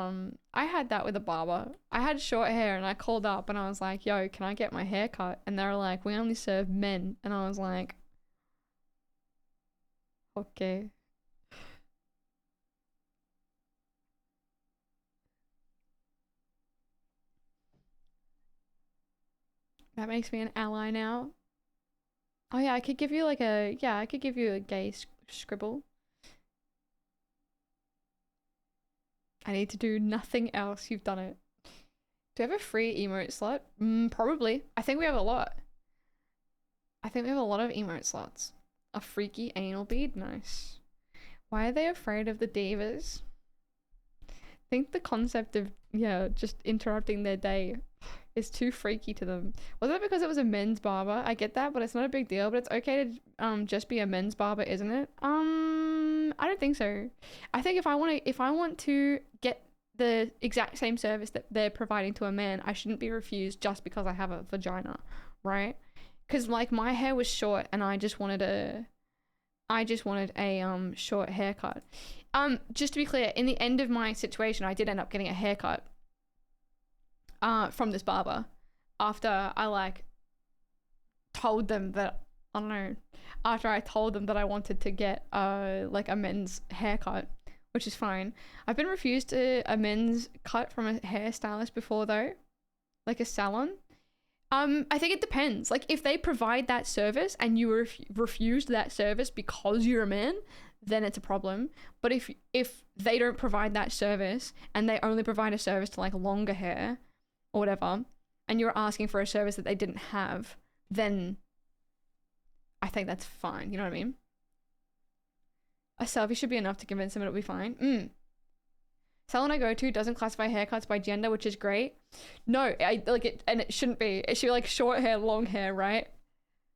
barber. I had short hair and I called up and I was like, yo, can I get my hair cut? And they were like, we only serve men. And I was like, okay. That makes me an ally now. Oh yeah, I could give you like a, yeah, I could give you a gay scribble. I need to do nothing else. You've done it. Do we have a free emote slot? Probably. I think we have a lot. I think we have a lot of emote slots. A freaky anal bead? Nice. Why are they afraid of the divas? I think the concept of, yeah, just interrupting their day is too freaky to them. Was it because it was a men's barber? I get that, but it's not a big deal. But it's okay to just be a men's barber, isn't it? I don't think so. I think if I want to get the exact same service that they're providing to a man, I shouldn't be refused just because I have a vagina, right? Because like my hair was short and I just wanted a short haircut. Just to be clear, in the end of my situation, I did end up getting a haircut from this barber after I like told them that, I don't know, after I told them that I wanted to get like a men's haircut, which is fine. I've been refused a men's cut from a hairstylist before though, like a salon. I think it depends. Like if they provide that service and you refused that service because you're a man, then it's a problem. But if they don't provide that service and they only provide a service to like longer hair or whatever, and you're asking for a service that they didn't have, then I think that's fine. You know what I mean? A selfie should be enough to convince them it'll be fine. Salon I go to doesn't classify haircuts by gender, which is great. No, I like it, and it shouldn't be. It should be like short hair, long hair, right?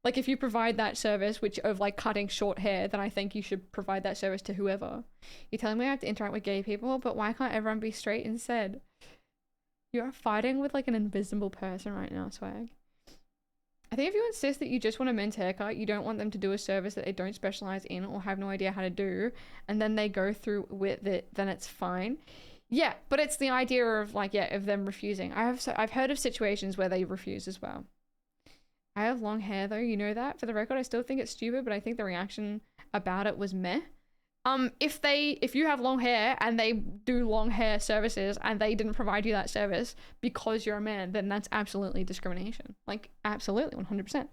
Like if you provide that service, which of like cutting short hair, then I think you should provide that service to whoever. You're telling me I have to interact with gay people, but why can't everyone be straight instead? You're fighting with like an invisible person right now, Swag. I think if you insist that you just want a men's haircut, you don't want them to do a service that they don't specialize in or have no idea how to do, and then they go through with it, then it's fine. Yeah, but it's the idea of like, yeah, of them refusing. I've heard of situations where they refuse as well. I have long hair though, you know that. For the record, I still think it's stupid, but I think the reaction about it was meh. If you have long hair and they do long hair services and they didn't provide you that service because you're a man, then that's absolutely discrimination. Like, absolutely, 100%.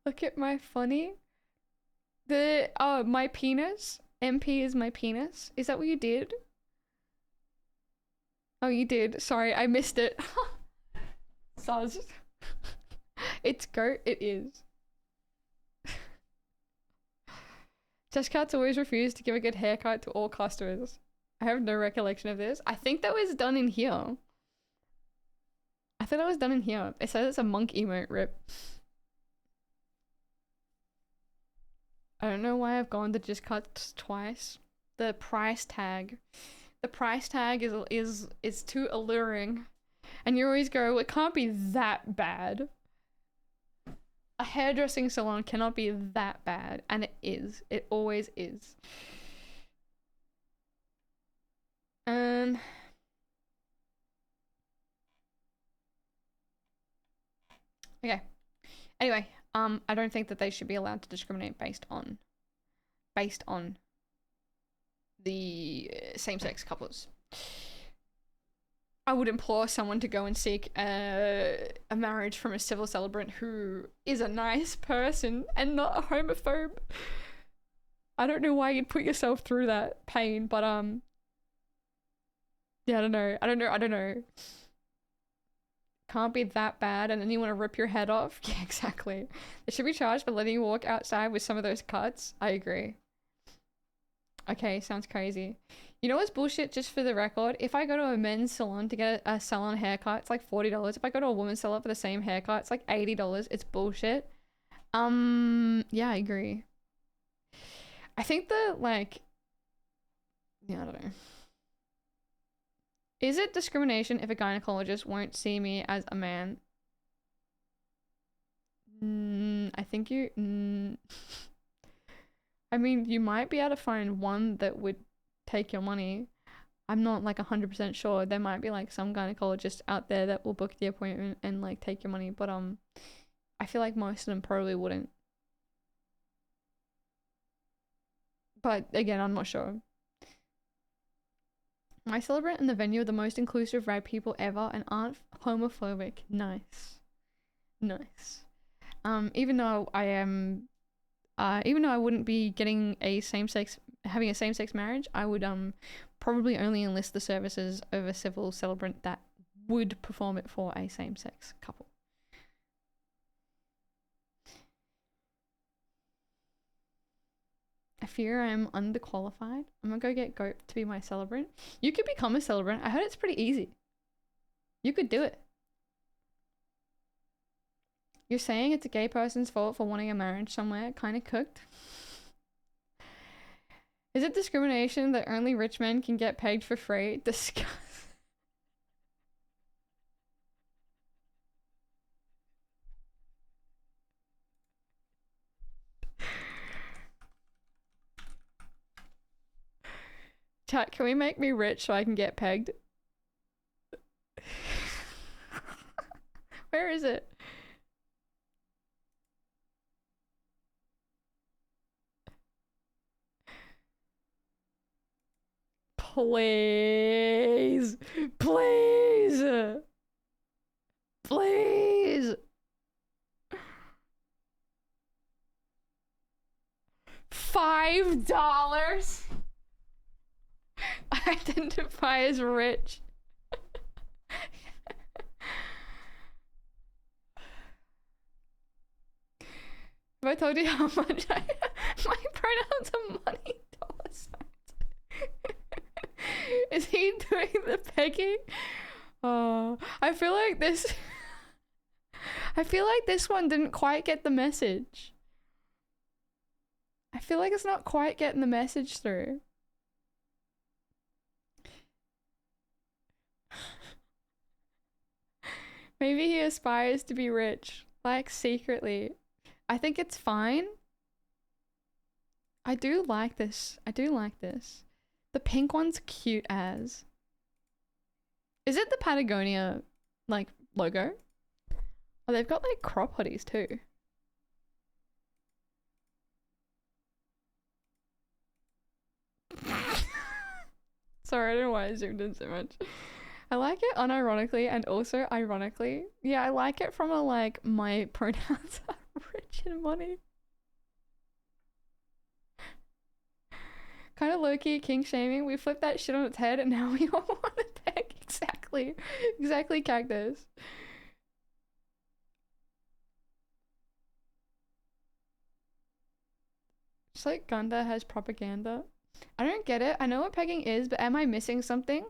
Look at my funny. My penis. MP is my penis. Is that what you did? Oh, you did. Sorry, I missed it. Suz. It's goat. It is. Jesscats always refuse to give a good haircut to all customers. I have no recollection of this. I think that was done in here. I thought that was done in here. It says it's a monk emote rip. I don't know why I've gone to just cuts twice. The price tag. The price tag is too alluring. And you always go, it can't be that bad. A hairdressing salon cannot be that bad. And it is. It always is. Okay. Anyway, I don't think that they should be allowed to discriminate based on the same-sex couples. I would implore someone to go and seek a marriage from a civil celebrant who is a nice person and not a homophobe. I don't know why you'd put yourself through that pain, but yeah, I don't know. Can't be that bad, and then you want to rip your head off? Yeah, exactly. They should be charged for letting you walk outside with some of those cuts. I agree. Okay, sounds crazy. You know what's bullshit, just for the record? If I go to a men's salon to get a salon haircut, it's like $40. If I go to a women's salon for the same haircut, it's like $80. It's bullshit. Yeah, I agree. I think that, like, yeah, I don't know. Is it discrimination if a gynecologist won't see me as a man? I think you... I mean, you might be able to find one that would take your money. I'm not like 100% sure. There might be like some gynecologists out there that will book the appointment and like take your money, but I feel like most of them probably wouldn't. But again, I'm not sure. My celebrant and the venue are the most inclusive rag people ever and aren't homophobic. Nice. Nice. Even though I wouldn't be getting a same-sex having a same-sex marriage, I would probably only enlist the services of a civil celebrant that would perform it for a same-sex couple. I fear I'm underqualified. I'm gonna go get Goat to be my celebrant. You could become a celebrant. I heard it's pretty easy. You could do it. You're saying it's a gay person's fault for wanting a marriage somewhere? Kind of cooked. Is it discrimination that only rich men can get pegged for free? Disgust. Chat, can we make me rich so I can get pegged? Where is it? Please. Please. Please. $5? I identify as rich. Have I told you how much my pronouns are money dollar signs? Is he doing the pegging? Oh, I feel like this one didn't quite get the message. I feel like it's not quite getting the message through. Maybe he aspires to be rich, like secretly. I think it's fine. I do like this. I do like this. The pink one's cute as. Is it the Patagonia, like, logo? Oh, they've got, like, crop hoodies too. Sorry, I don't know why I zoomed in so much. I like it unironically and also ironically. Yeah, I like it from a, like, my pronouns are rich and money. Kind of low-key king shaming. We flipped that shit on its head and now we all want to peg. Exactly. Exactly, Cactus. Just like Gunda has propaganda. I don't get it. I know what pegging is, but am I missing something?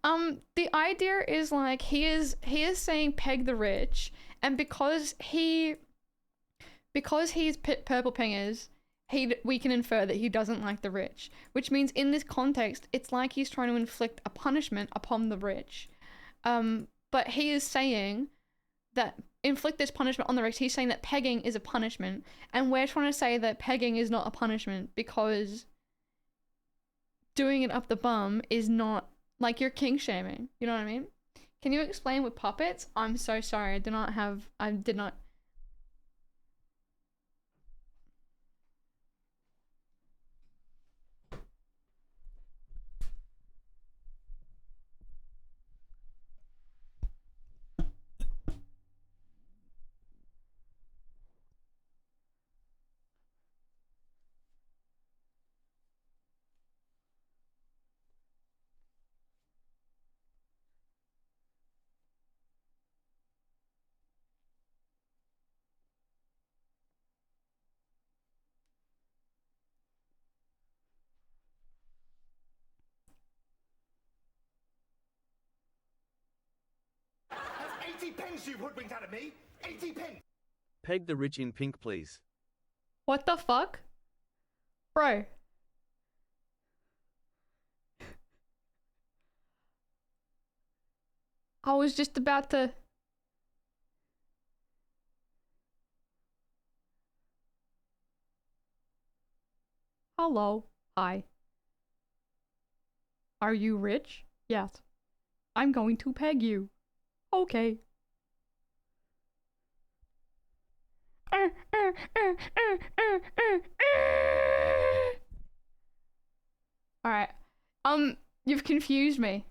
The idea is like he is saying peg the rich, and because he's purple pingers, we can infer that he doesn't like the rich, which means in this context, it's like he's trying to inflict a punishment upon the rich. But he is saying that inflict this punishment on the rich. He's saying that pegging is a punishment, and we're trying to say that pegging is not a punishment because doing it up the bum is not, like, you're king shaming. You know what I mean? Can you explain with puppets? I'm so sorry. I did not. That's 80 pence you've hoodwinked out of me! 80 pence! Peg the rich in pink, please. What the fuck? Bro. I was just about to... Hello. Hi. Are you rich? Yes. I'm going to peg you. Okay. Alright. You've confused me.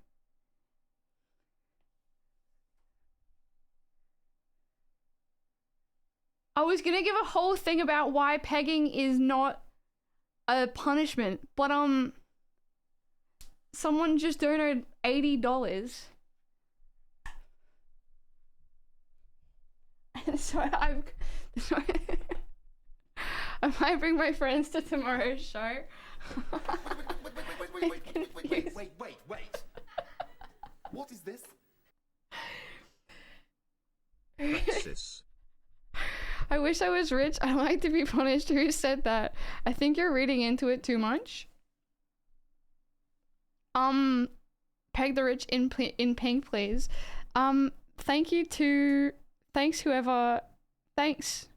I was gonna give a whole thing about why pegging is not a punishment, but someone just donated $80. So I might bring my friends to tomorrow's show. Wait. What is this? Praxis. I wish I was rich. I'd like to be punished. Who said that? I think you're reading into it too much. Peg the rich in pink, please. Thanks whoever. Thanks.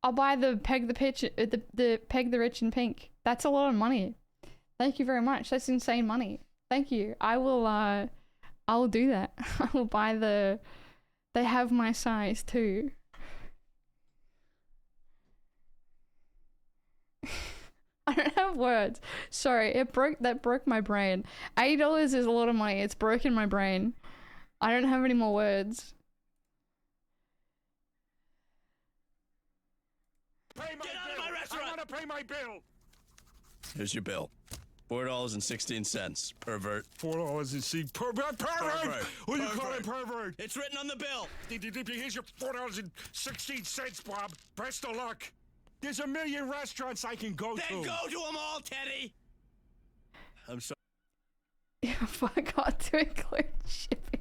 I'll buy the peg the rich in pink. That's a lot of money. Thank you very much. That's insane money. Thank you. I will do that. I will buy they have my size too. I don't have words. Sorry, that broke my brain. $80 is a lot of money. It's broken my brain. I don't have any more words. Get out of my restaurant! I want to pay my bill! Here's your bill. $4.16, pervert. $4.16. Pervert! What do you call it, pervert? It's written on the bill. Here's your $4.16, Bob. Best of luck. There's a million restaurants I can go to. Then go to them all, Teddy! I'm sorry. I forgot to include shipping.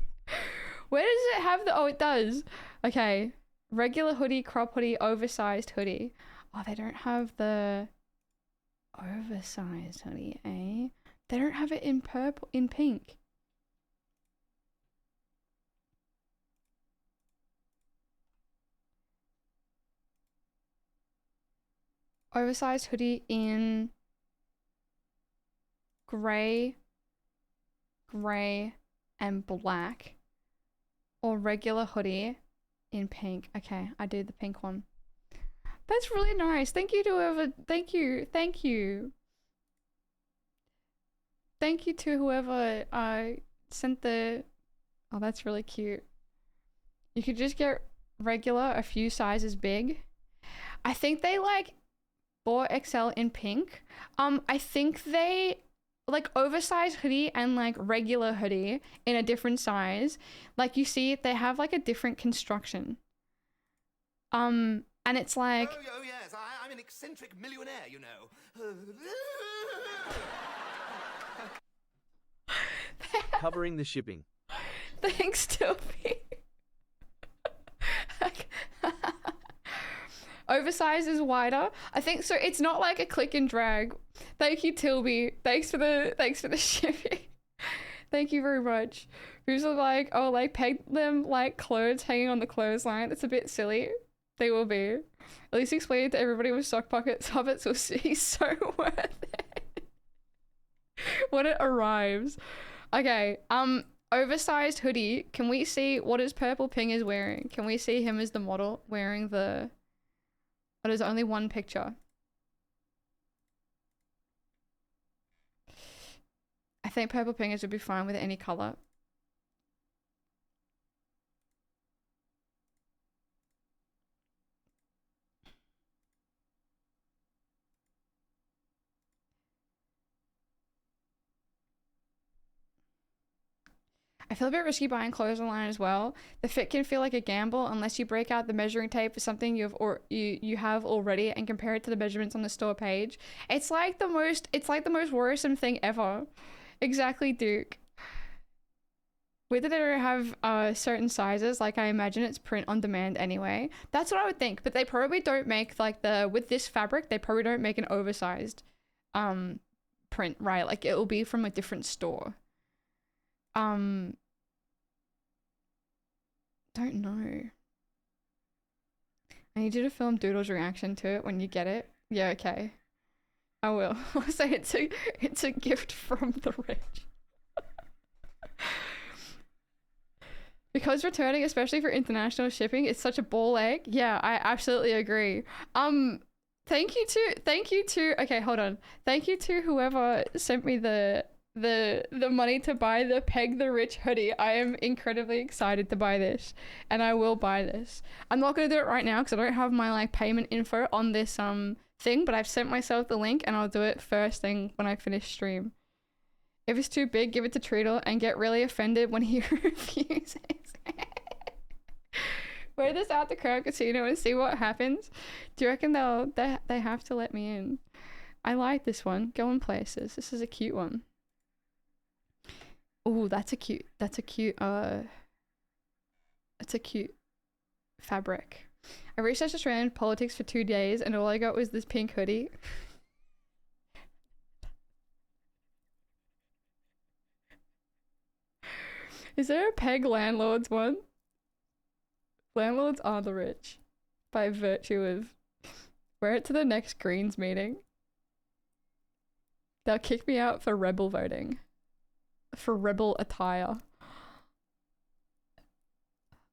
Where does it have the... Oh, it does. Okay. Regular hoodie, crop hoodie, oversized hoodie. Oh, they don't have the oversized hoodie, eh? They don't have it in purple, in pink. Oversized hoodie in grey, and black. Or regular hoodie in pink. Okay, I do the pink one. That's really nice. Thank you to whoever. Thank you to whoever sent the... Oh, that's really cute. You could just get regular a few sizes big. I think they like 4XL in pink. I think they like oversized hoodie and like regular hoodie in a different size. Like you see, they have like a different construction. And it's like... Oh yes, I'm an eccentric millionaire, you know. Covering the shipping. Thanks, Toby. Oversized is wider. I think so. It's not like a click and drag. Thank you, Tilby. Thanks for the shipping. Thank you very much. Who's like, oh, like peg them like clothes hanging on the clothesline. It's a bit silly. They will be. At least explain it to everybody with sock pockets. Hobbits will see. So worth it. When it arrives. Okay. Oversized hoodie. Can we see what is Purple Ping is wearing? Can we see him as the model wearing the... But there's only one picture. I think Purple Pingers would be fine with any color. I feel a bit risky buying clothes online as well. The fit can feel like a gamble unless you break out the measuring tape for something you have already and compare it to the measurements on the store page. It's like the most worrisome thing ever. Exactly, Duke. Whether they don't have certain sizes, like I imagine it's print on demand anyway. That's what I would think, but they probably don't make like with this fabric, they probably don't make an oversized print, right? Like it will be from a different store. Don't know. I need you to film Doodle's reaction to it when you get it. Yeah, okay. I will. I'll say it's a gift from the rich. Because returning, especially for international shipping, is such a ball ache. Yeah, I absolutely agree. Thank you to okay, hold on. Thank you to whoever sent me the money to buy the Peg the Rich hoodie. I am incredibly excited to buy this, and I will buy this. I'm not gonna do it right now because I don't have my like payment info on this thing, but I've sent myself the link and I'll do it first thing when I finish stream. If it's too big, give it to Treadle and get really offended when he refuses. Wear this out to Crown Casino and see what happens. Do you reckon they have to let me in? I like this one. Going places. This is a cute one. Oh, that's a cute fabric. I researched Australian politics for 2 days and all I got was this pink hoodie. Is there a Peg Landlords one? Landlords are the rich by virtue of wear it to the next Greens meeting. They'll kick me out for rebel voting. For rebel attire.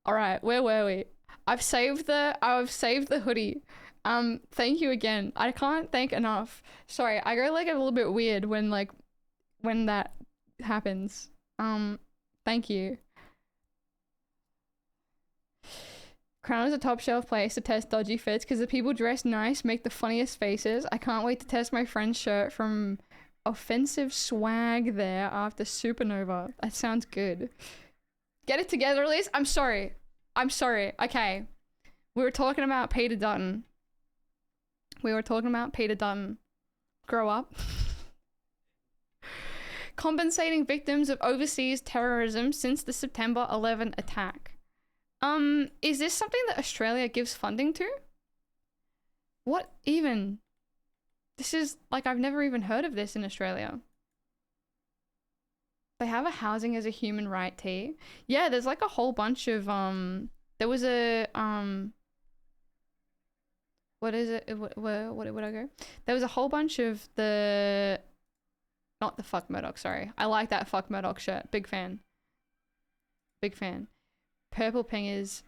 Alright, where were we? I've saved the hoodie. Thank you again. I can't thank enough. Sorry, I go like a little bit weird when that happens. Thank you. Crown is a top shelf place to test dodgy fits because the people dressed nice make the funniest faces. I can't wait to test my friend's shirt from Offensive Swag there after Supernova. That sounds good. Get it together, Elise. I'm sorry. Okay. We were talking about Peter Dutton. Grow up. Compensating victims of overseas terrorism since the September 11 attack. Is this something that Australia gives funding to? What even? This is like, I've never even heard of this in Australia. They have a housing as a human right tee. Yeah, there's like a whole bunch of, there was a, what is it? Where would I go? There was a whole bunch of not the Fuck Murdoch, sorry. I like that Fuck Murdoch shirt. Big fan. Purple Pingers,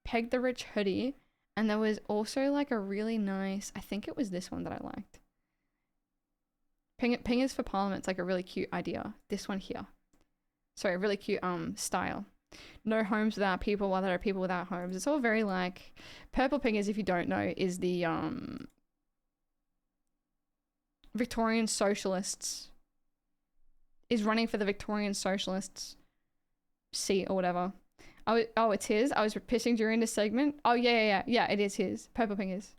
Peg the Rich hoodie, and there was also like a really nice, I think it was this one that I liked. Pingers for Parliament's like a really cute idea. This one here. Sorry, really cute style. No homes without people while there are people without homes. It's all very like, Purple Pingers, if you don't know, is the Victorian Socialists, is running for the Victorian Socialists seat or whatever. Oh, it's his. I was pissing during this segment. Oh yeah, it is his. Purple Fingers.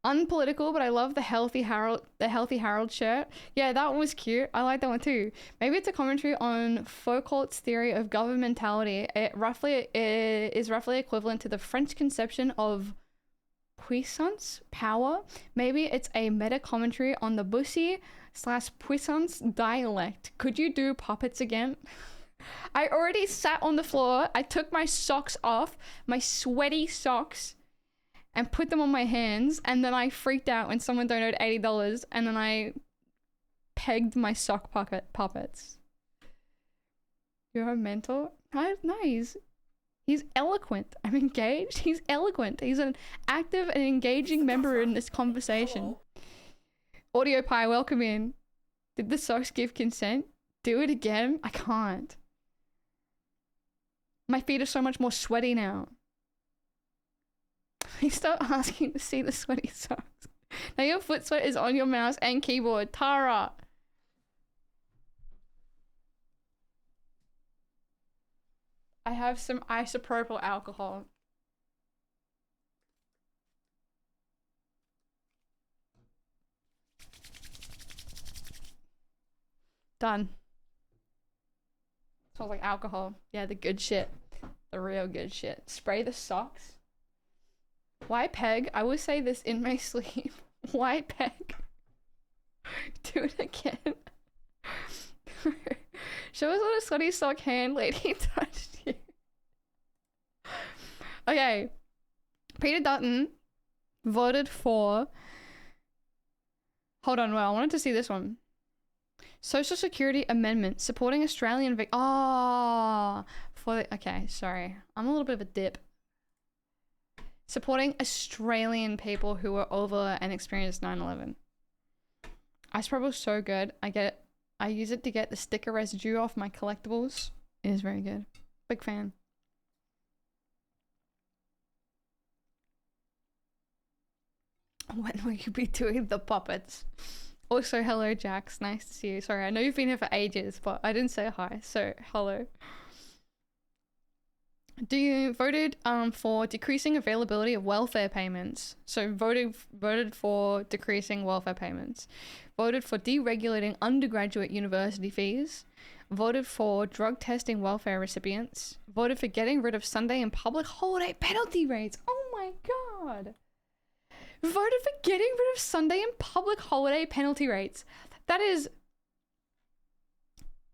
Unpolitical, but I love the Healthy Harold shirt. Yeah, that one was cute. I like that one too. Maybe it's a commentary on Foucault's theory of governmentality. It is roughly equivalent to the French conception of puissance, power. Maybe it's a meta commentary on the Bussy/puissance dialect. Could you do puppets again? I already sat on the floor. I took my socks off, my sweaty socks, and put them on my hands, and then I freaked out when someone donated $80, and then I pegged my sock puppets. You're a mentor? Nice. He's eloquent. I'm engaged. He's eloquent. He's an active and engaging member in this conversation. Audio Pie, welcome in. Did the socks give consent? Do it again? I can't. My feet are so much more sweaty now. Please stop asking to see the sweaty socks. Now your foot sweat is on your mouse and keyboard. Tara! I have some isopropyl alcohol. Done. Smells like alcohol. Yeah, the good shit. The real good shit. Spray the socks. Why peg? I will say this in my sleep. Why peg? Do it again. Show us what a sweaty sock hand lady touched you. Okay. Peter Dutton voted for... Hold on, well, I wanted to see this one. Social Security Amendment supporting Australian okay, sorry. I'm a little bit of a dip. Supporting Australian people who were over and experienced 9/11. Isopropyl is so good. I use it to get the sticker residue off my collectibles. It is very good. Big fan. When will you be doing the puppets? Also, hello, Jax. Nice to see you. Sorry, I know you've been here for ages, but I didn't say hi, so hello. Do you voted for decreasing availability of welfare payments? So voted for decreasing welfare payments. Voted for deregulating undergraduate university fees. Voted for drug testing welfare recipients. Voted for getting rid of Sunday and public holiday penalty rates. Oh my god. Voted for getting rid of Sunday and public holiday penalty rates. That is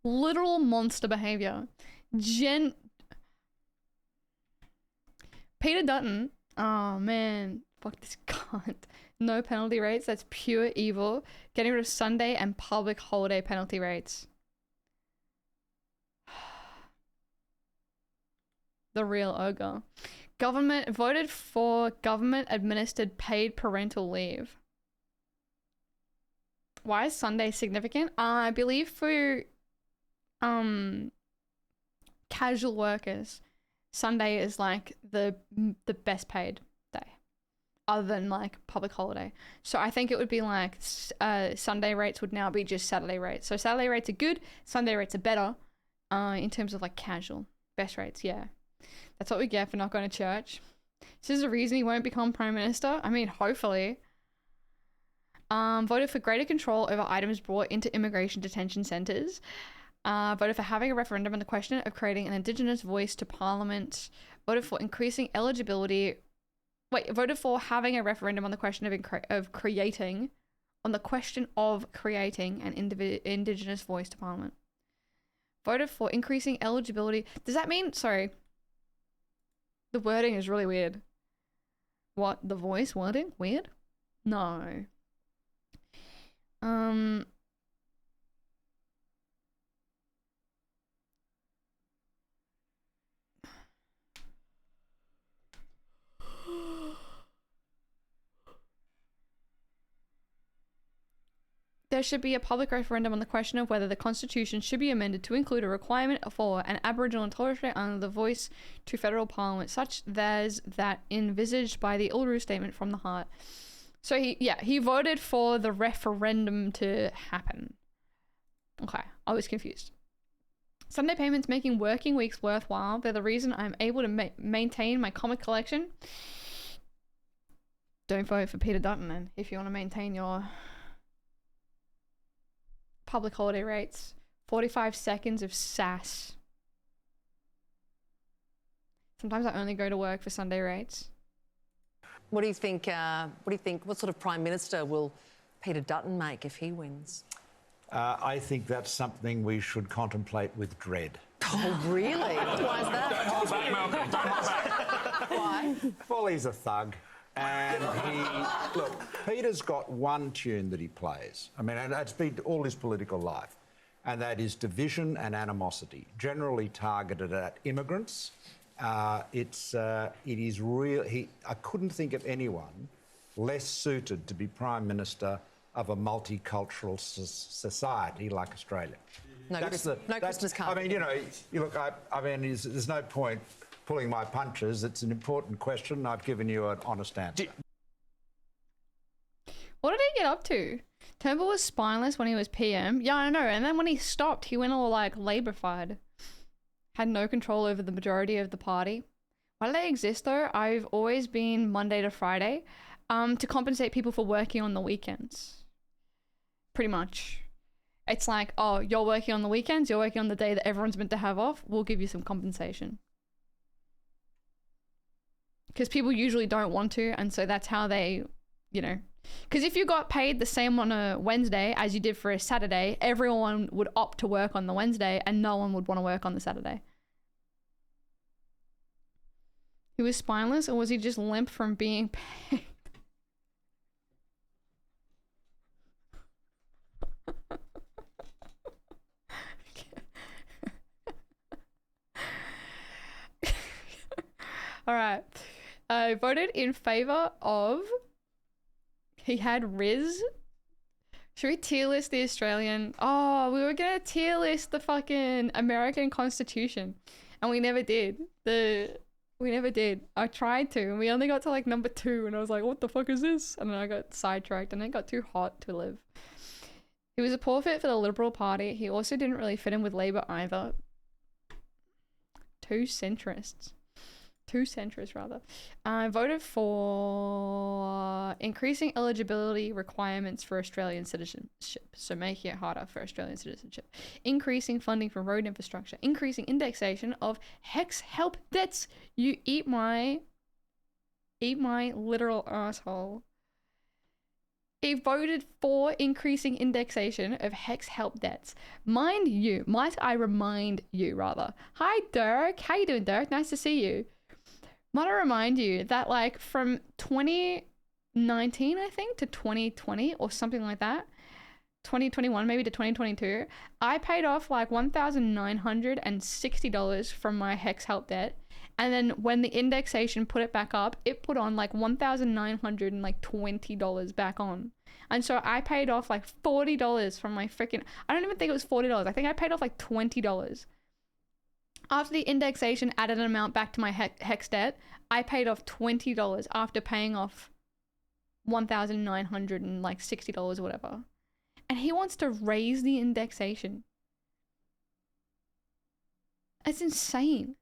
literal monster behavior. Peter Dutton. Oh man, fuck this cunt. No penalty rates. That's pure evil. Getting rid of Sunday and public holiday penalty rates. The real ogre. Government voted for government administered paid parental leave. Why is Sunday significant? I believe for casual workers, Sunday is like the best paid day, other than like public holiday. So I think it would be like Sunday rates would now be just Saturday rates. So Saturday rates are good, Sunday rates are better, in terms of like casual best rates. Yeah, that's what we get for not going to church. This is the reason he won't become prime minister. I mean, hopefully. Voted for greater control over items brought into immigration detention centres. Voted for having a referendum on the question of creating an Indigenous voice to Parliament. Voted for increasing eligibility. Voted for having a referendum on the question of creating an Indigenous voice to Parliament. Voted for increasing eligibility. Does that mean? Sorry. The wording is really weird. What? The voice wording? Weird? No. There should be a public referendum on the question of whether the Constitution should be amended to include a requirement for an Aboriginal and Torres Strait Islander voice to federal parliament, such as that envisaged by the Uluru Statement from the Heart. So he voted for the referendum to happen. Okay, I was confused. Sunday payments making working weeks worthwhile. They're the reason I'm able to maintain my comic collection. Don't vote for Peter Dutton then, if you want to maintain your public holiday rates. 45 seconds of sass. Sometimes I only go to work for Sunday rates. What do you think? What sort of Prime Minister will Peter Dutton make if he wins? I think that's something we should contemplate with dread. Oh, really? Why is that? Hold back, Malcolm. Hold back. Why? Well, he's a thug. And look, Peter's got one tune that he plays. I mean, and it's been all his political life. And that is division and animosity, generally targeted at immigrants. It is real. I couldn't think of anyone less suited to be Prime Minister of a multicultural society like Australia. No Christmas card. I mean, you know, look, I mean, there's no point pulling my punches. It's an important question. I've given you an honest answer. What did he get up to? Turnbull was spineless when he was PM. Yeah, I know. And then when he stopped, he went all like Labour-fied. Had no control over the majority of the party. Why do they exist though? I've always been Monday to Friday, to compensate people for working on the weekends. Pretty much. It's like, oh, you're working on the weekends, you're working on the day that everyone's meant to have off, we'll give you some compensation. Because people usually don't want to, and so that's how they, you know. Because if you got paid the same on a Wednesday as you did for a Saturday, everyone would opt to work on the Wednesday and no one would want to work on the Saturday. He was spineless, or was he just limp from being paid? All right. I voted in favor of... He had Riz. Should we tier list the Australian? Oh, we were going to tier list the fucking American Constitution. And we never did. We never did. I tried to, and we only got to like number 2, and I was like, what the fuck is this? And then I got sidetracked, and it got too hot to live. He was a poor fit for the Liberal Party. He also didn't really fit in with Labour either. Two centrists, rather. Voted for increasing eligibility requirements for Australian citizenship, so making it harder for Australian citizenship. Increasing funding for road infrastructure. Increasing indexation of HEX help debts. You eat my literal asshole. He voted for increasing indexation of HEX help debts. Might I remind you, rather. Hi, Dirk. How you doing, Dirk? Nice to see you. Might I remind you that, like, from 2019, I think, to 2020 or something like that, 2021 maybe to 2022, I paid off, like, $1,960 from my HEX help debt. And then when the indexation put it back up, it put on like $1,920 back on. And so I paid off like $40 from my freaking, I don't even think it was $40. I think I paid off like $20. After the indexation added an amount back to my HEX debt, I paid off $20 after paying off $1,960 or whatever. And he wants to raise the indexation. That's insane.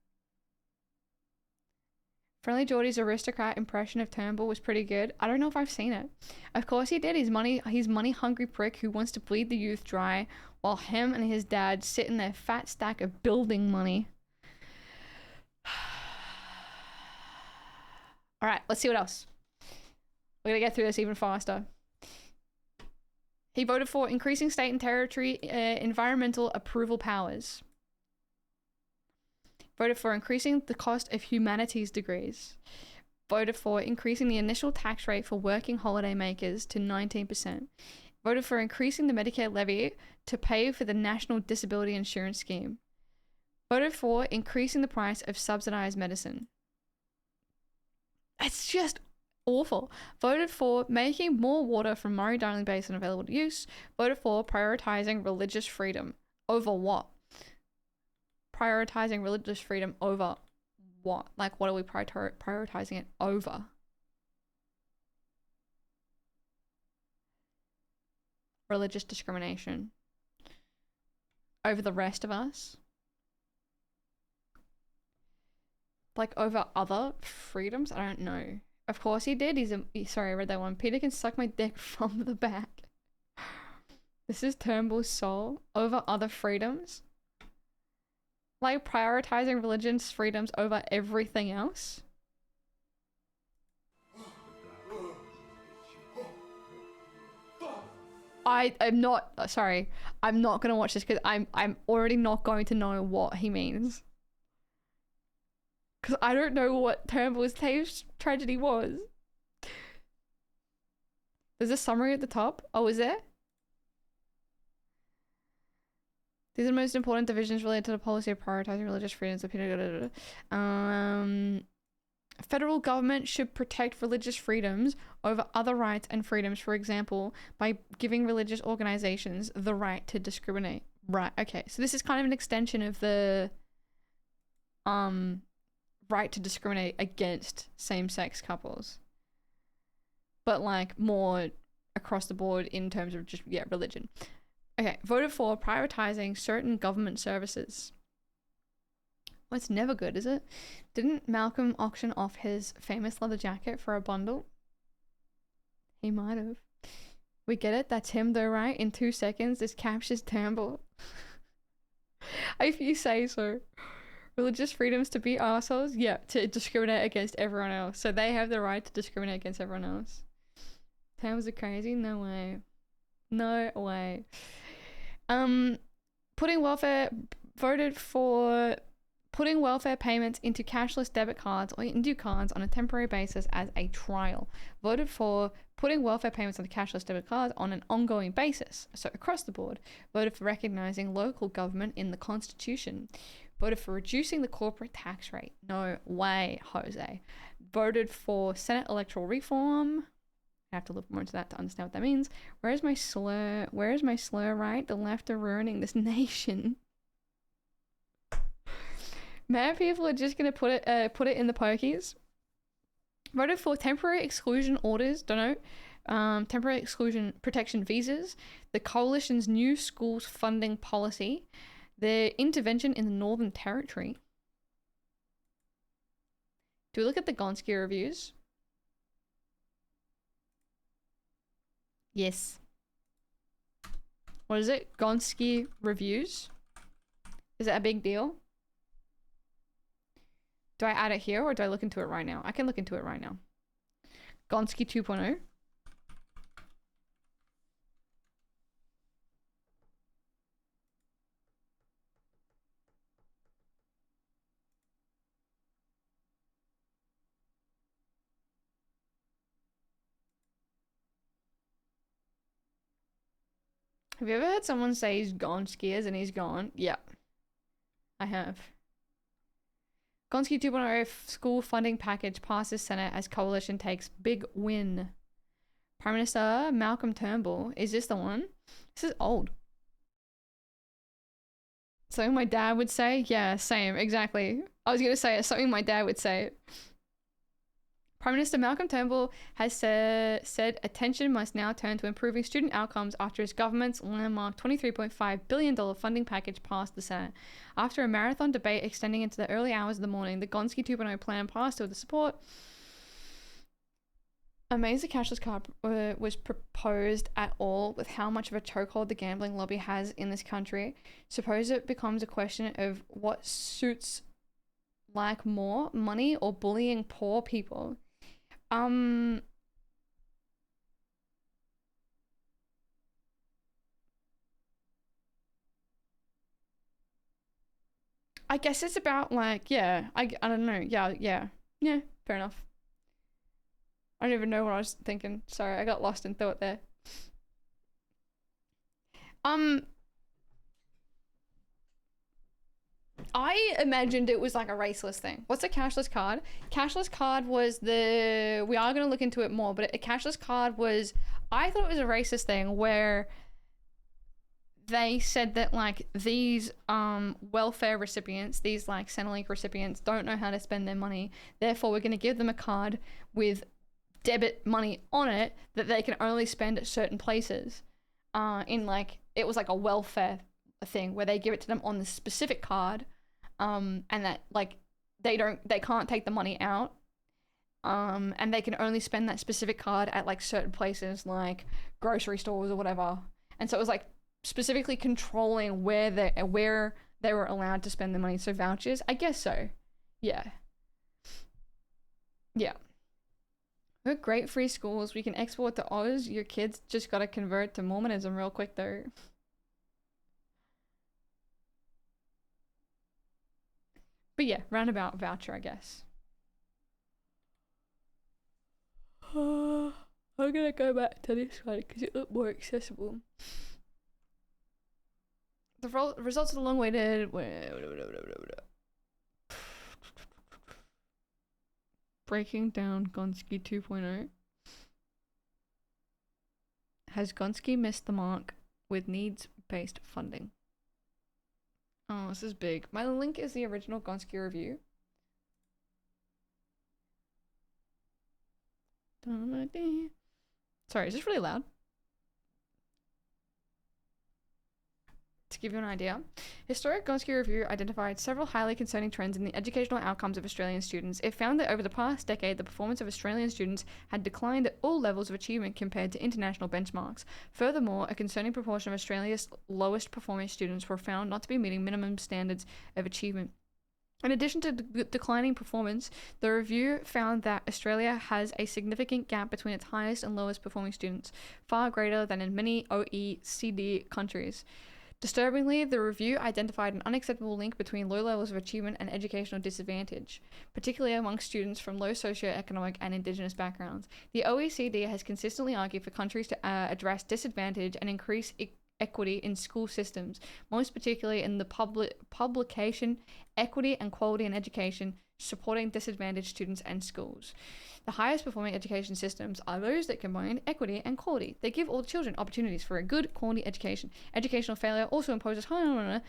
Friendly Geordie's aristocrat impression of Turnbull was pretty good. I don't know if I've seen it. Of course he did. He's money-hungry prick who wants to bleed the youth dry while him and his dad sit in their fat stack of building money. All right, let's see what else. We're going to get through this even faster. He voted for increasing state and territory environmental approval powers. Voted for increasing the cost of humanities degrees. Voted for increasing the initial tax rate for working holiday makers to 19%. Voted for increasing the Medicare levy to pay for the National Disability Insurance Scheme. Voted for increasing the price of subsidized medicine. It's just awful. Voted for making more water from Murray-Darling Basin available to use. Voted for prioritizing religious freedom. Over what? Prioritizing religious freedom over what? Like, what are we prioritizing it over? Religious discrimination. Over the rest of us? Like, over other freedoms? I don't know. Of course he did. Sorry, I read that one. Peter can suck my dick from the back. This is Turnbull's soul. Over other freedoms? Like prioritizing religion's freedoms over everything else? I'm not, sorry, I'm not gonna watch this because I'm already not going to know what he means. Because I don't know what Turnbull's tragedy was. There's a summary at the top. Oh, is there? These are the most important divisions related to the policy of prioritizing religious freedoms. Federal government should protect religious freedoms over other rights and freedoms, for example, by giving religious organizations the right to discriminate. Right, okay. So this is kind of an extension of the right to discriminate against same-sex couples. But like more across the board in terms of just, yeah, religion. Okay, voted for prioritizing certain government services. Well, it's never good, is it? Didn't Malcolm auction off his famous leather jacket for a bundle? He might have. We get it, that's him though, right? In 2 seconds, this captures Turnbull. If you say so. Religious freedoms to be arseholes? Yeah, to discriminate against everyone else. So they have the right to discriminate against everyone else. Turnbull's are crazy? No way. No way. Voted for putting welfare payments into cashless debit cards or into cards on a temporary basis as a trial. Voted for putting welfare payments onto cashless debit cards on an ongoing basis. So across the board. Voted for recognizing local government in the Constitution. Voted for reducing the corporate tax rate. No way, Jose. Voted for Senate electoral reform. I have to look more into that to understand what that means. Where's my slur, right? The left are ruining this nation. Mad people are just gonna put it in the pokies. Voted for temporary exclusion orders, don't know, temporary exclusion protection visas, the coalition's new schools funding policy, their intervention in the Northern Territory. Do we look at the Gonski reviews? Yes. What is it? Gonski reviews? Is it a big deal? Do I add it here or do I look into it right now? I can look into it right now. Gonski 2.0. Have you ever heard someone say he's gone skiers and he's gone? Yeah, I have. Gonski 2.0 school funding package passes Senate as coalition takes big win. Prime Minister Malcolm Turnbull. Is this the one? This is old. Something my dad would say? Yeah, same, exactly. I was gonna say something my dad would say. Prime Minister Malcolm Turnbull has said attention must now turn to improving student outcomes after his government's landmark $23.5 billion funding package passed the Senate. After a marathon debate extending into the early hours of the morning, the Gonski 2.0 plan passed with the support. Amazed the cashless card was proposed at all with how much of a chokehold the gambling lobby has in this country. Suppose it becomes a question of what suits like more, money or bullying poor people. I guess it's about like, yeah, I don't know. Yeah, fair enough. I don't even know what I was thinking. Sorry, I got lost in thought there. I imagined it was like a raceless thing. What's a cashless card? Cashless card was the... We are going to look into it more, but a cashless card was... I thought it was a racist thing where they said that like these welfare recipients, these like Centrelink recipients don't know how to spend their money. Therefore, we're going to give them a card with debit money on it that they can only spend at certain places. In like... It was like a welfare thing where they give it to them on the specific card. And that like they can't take the money out, and they can only spend that specific card at like certain places like grocery stores or whatever. And so it was like specifically controlling where they were allowed to spend the money. So vouchers, I guess so. Yeah. We're great free schools. We can export to Oz. Your kids just gotta convert to Mormonism real quick though. But yeah, roundabout voucher, I guess. I'm gonna go back to this one because it looked more accessible. The results of the long-awaited... Breaking down Gonski 2.0. Has Gonski missed the mark with needs-based funding? Oh, this is big. My link is the original Gonski review. Sorry, is this really loud? To give you an idea, historic Gonski review identified several highly concerning trends in the educational outcomes of Australian students. It found that over the past decade, the performance of Australian students had declined at all levels of achievement compared to international benchmarks. Furthermore, a concerning proportion of Australia's lowest performing students were found not to be meeting minimum standards of achievement. In addition to declining performance, the review found that Australia has a significant gap between its highest and lowest performing students, far greater than in many OECD countries. Disturbingly, the review identified an unacceptable link between low levels of achievement and educational disadvantage, particularly among students from low socioeconomic and Indigenous backgrounds. The OECD has consistently argued for countries to address disadvantage and increase equity in school systems, most particularly in the publication, equity and quality in education supporting disadvantaged students and schools. The highest performing education systems are those that combine equity and quality. They give all children opportunities for a good quality education. Educational failure also imposes high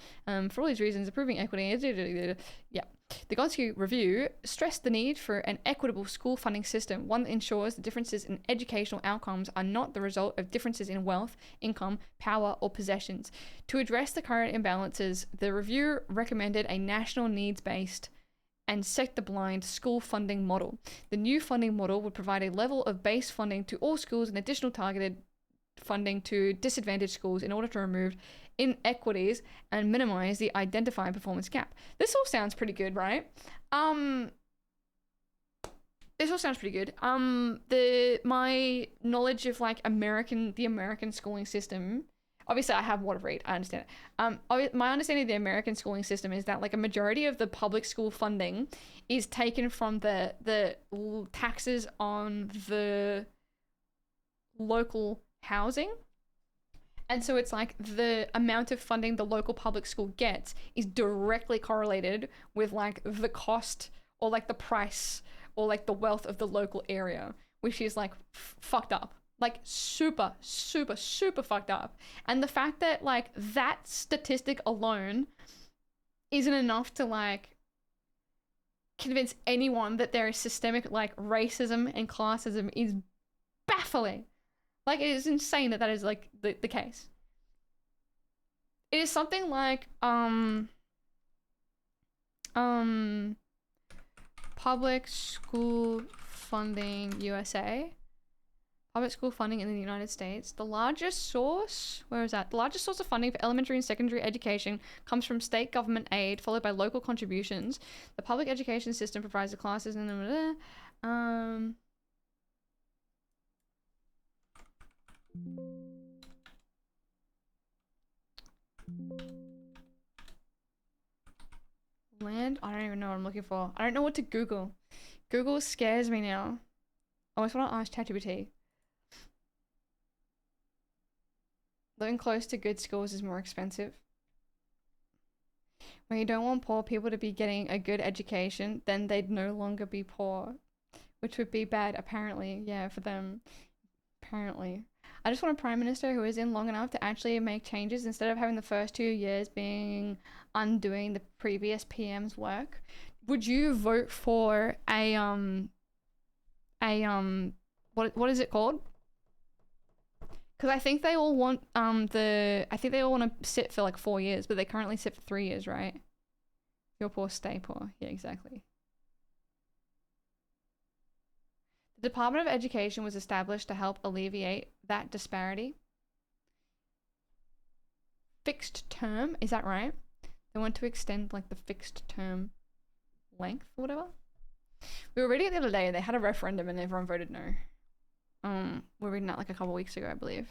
for all these reasons, improving equity. Yeah. The Gonski Review stressed the need for an equitable school funding system, one that ensures the differences in educational outcomes are not the result of differences in wealth, income, power, or possessions. To address the current imbalances, the review recommended a national needs-based and sector-blind school funding model. The new funding model would provide a level of base funding to all schools and additional targeted funding to disadvantaged schools in order to remove inequities and minimize the identified performance gap. This all sounds pretty good, right? This all sounds pretty good. My knowledge of like the American schooling system, obviously I have more to read, I understand it. My understanding of the American schooling system is that like a majority of the public school funding is taken from the taxes on the local housing. And so it's like the amount of funding the local public school gets is directly correlated with like the cost or like the price or like the wealth of the local area, which is like fucked up. Like super, super, super fucked up. And the fact that like that statistic alone isn't enough to like convince anyone that there is systemic like racism and classism is baffling. Like, it is insane that is like the case. It is something like public school funding USA. Public school funding in the United States. The largest source, where is that? The largest source of funding for elementary and secondary education comes from state government aid, followed by local contributions. The public education system provides the classes and land? I don't even know what I'm looking for. I don't know what to Google. Google scares me now. I always want to ask ChatGPT. Living close to good schools is more expensive. When you don't want poor people to be getting a good education, then they'd no longer be poor. Which would be bad, apparently. Yeah, for them. Apparently. I just want a prime minister who is in long enough to actually make changes instead of having the first 2 years being undoing the previous PM's work. Would you vote for what is it called? Because I think they all want I think they all want to sit for like 4 years, but they currently sit for 3 years, right? You're poor, stay poor. Yeah, exactly. The Department of Education was established to help alleviate that disparity. Fixed term, is that right? They want to extend like the fixed term length or whatever. We were reading it the other day, they had a referendum and everyone voted no. We're reading that like a couple weeks ago, I believe.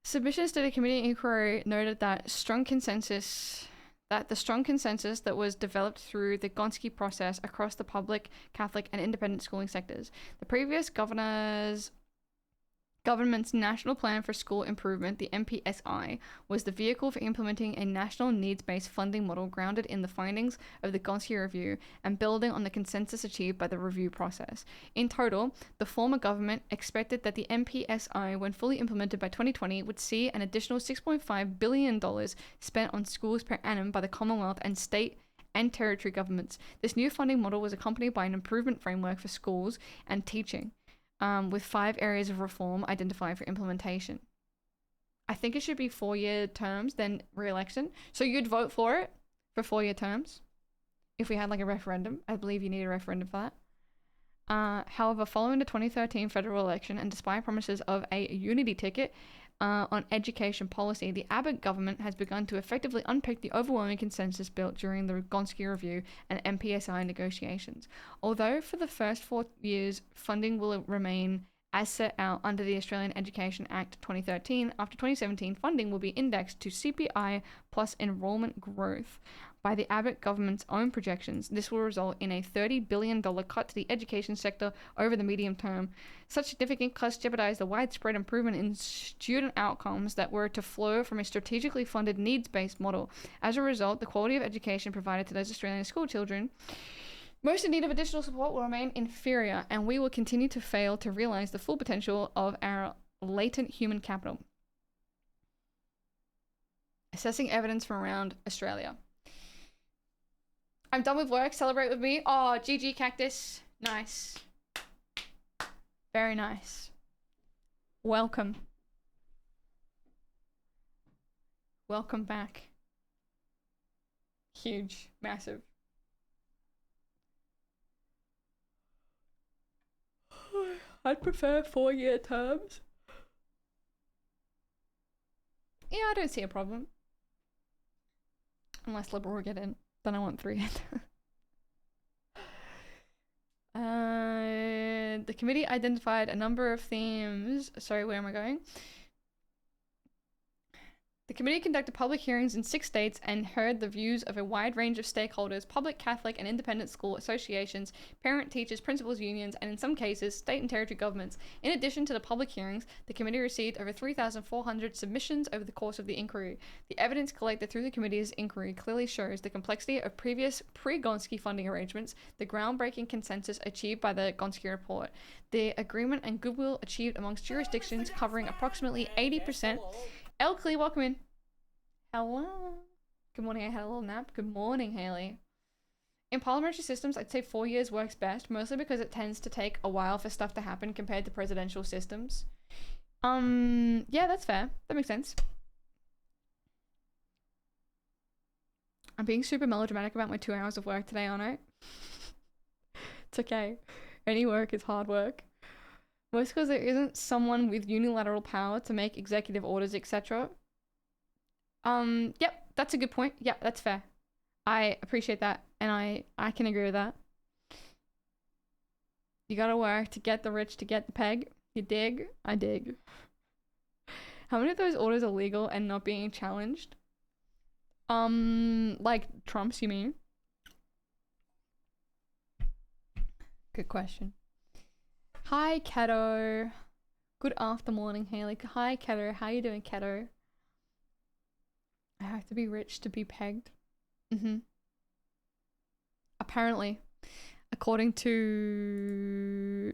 Submissions to the committee inquiry noted that the strong consensus that was developed through the Gonski process across the public, Catholic, and independent schooling sectors. The previous government's National Plan for School Improvement, the NPSI, was the vehicle for implementing a national needs-based funding model grounded in the findings of the Gonski Review and building on the consensus achieved by the review process. In total, the former government expected that the NPSI, when fully implemented by 2020, would see an additional $6.5 billion spent on schools per annum by the Commonwealth and state and territory governments. This new funding model was accompanied by an improvement framework for schools and teaching, with 5 areas of reform identified for implementation. I think it should be 4-year terms, then re-election. So you'd vote for it for 4-year terms if we had like a referendum. I believe you need a referendum for that. However, following the 2013 federal election and despite promises of a unity ticket on education policy, the Abbott government has begun to effectively unpick the overwhelming consensus built during the Gonski Review and NPSI negotiations. Although for the first 4 years, funding will remain as set out under the Australian Education Act 2013, after 2017, funding will be indexed to CPI plus enrolment growth. by the Abbott government's own projections, this will result in a $30 billion cut to the education sector over the medium term. Such significant cuts jeopardize the widespread improvement in student outcomes that were to flow from a strategically funded needs-based model. As a result, the quality of education provided to those Australian school children most in need of additional support will remain inferior, and we will continue to fail to realize the full potential of our latent human capital. Assessing evidence from around Australia. I'm done with work. Celebrate with me. Oh, GG Cactus. Nice. Very nice. Welcome. Welcome back. Huge. Massive. I'd prefer 4-year terms. Yeah, I don't see a problem. Unless Liberal will get in. Then I want 3 the committee identified a number of themes. Sorry, where am I going? The committee conducted public hearings in 6 states and heard the views of a wide range of stakeholders, public, Catholic, and independent school associations, parent, teachers, principals unions, and in some cases, state and territory governments. In addition to the public hearings, the committee received over 3,400 submissions over the course of the inquiry. The evidence collected through the committee's inquiry clearly shows the complexity of previous pre-Gonski funding arrangements, the groundbreaking consensus achieved by the Gonski report, the agreement and goodwill achieved amongst jurisdictions covering approximately 80%. Elkley, welcome in. Hello. Good morning, I had a little nap. Good morning, Haley. In parliamentary systems, I'd say 4 years works best, mostly because it tends to take a while for stuff to happen compared to presidential systems. Yeah, that's fair. That makes sense. I'm being super melodramatic about my 2 hours of work today, aren't I? It's okay. Any work is hard work. Most because there isn't someone with unilateral power to make executive orders, etc. Yep, that's a good point. Yep, that's fair. I appreciate that, and I can agree with that. You gotta work to get the rich to get the peg. You dig? I dig. How many of those orders are legal and not being challenged? Like Trump's, you mean? Good question. Hi, Keto. Good after morning, Haley. Hi, Keto. How you doing, Keto? I have to be rich to be pegged. Apparently, according to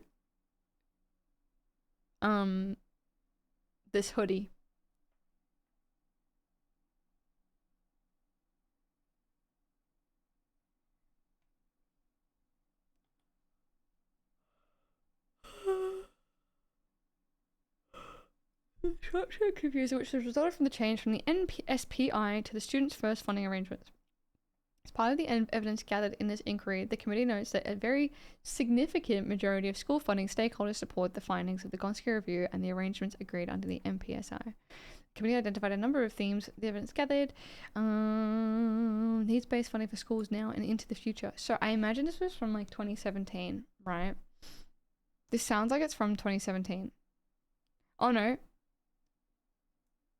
this hoodie. Structure confusion, which has resulted from the change from the SPI to the Students' First funding arrangements. As part of the evidence gathered in this inquiry, the committee notes that a very significant majority of school funding stakeholders support the findings of the Gonski Review and the arrangements agreed under the MPSI. The committee identified a number of themes the evidence gathered. Needs-based funding for schools now and into the future. So I imagine this was from like 2017, right? This sounds like it's from 2017. Oh no.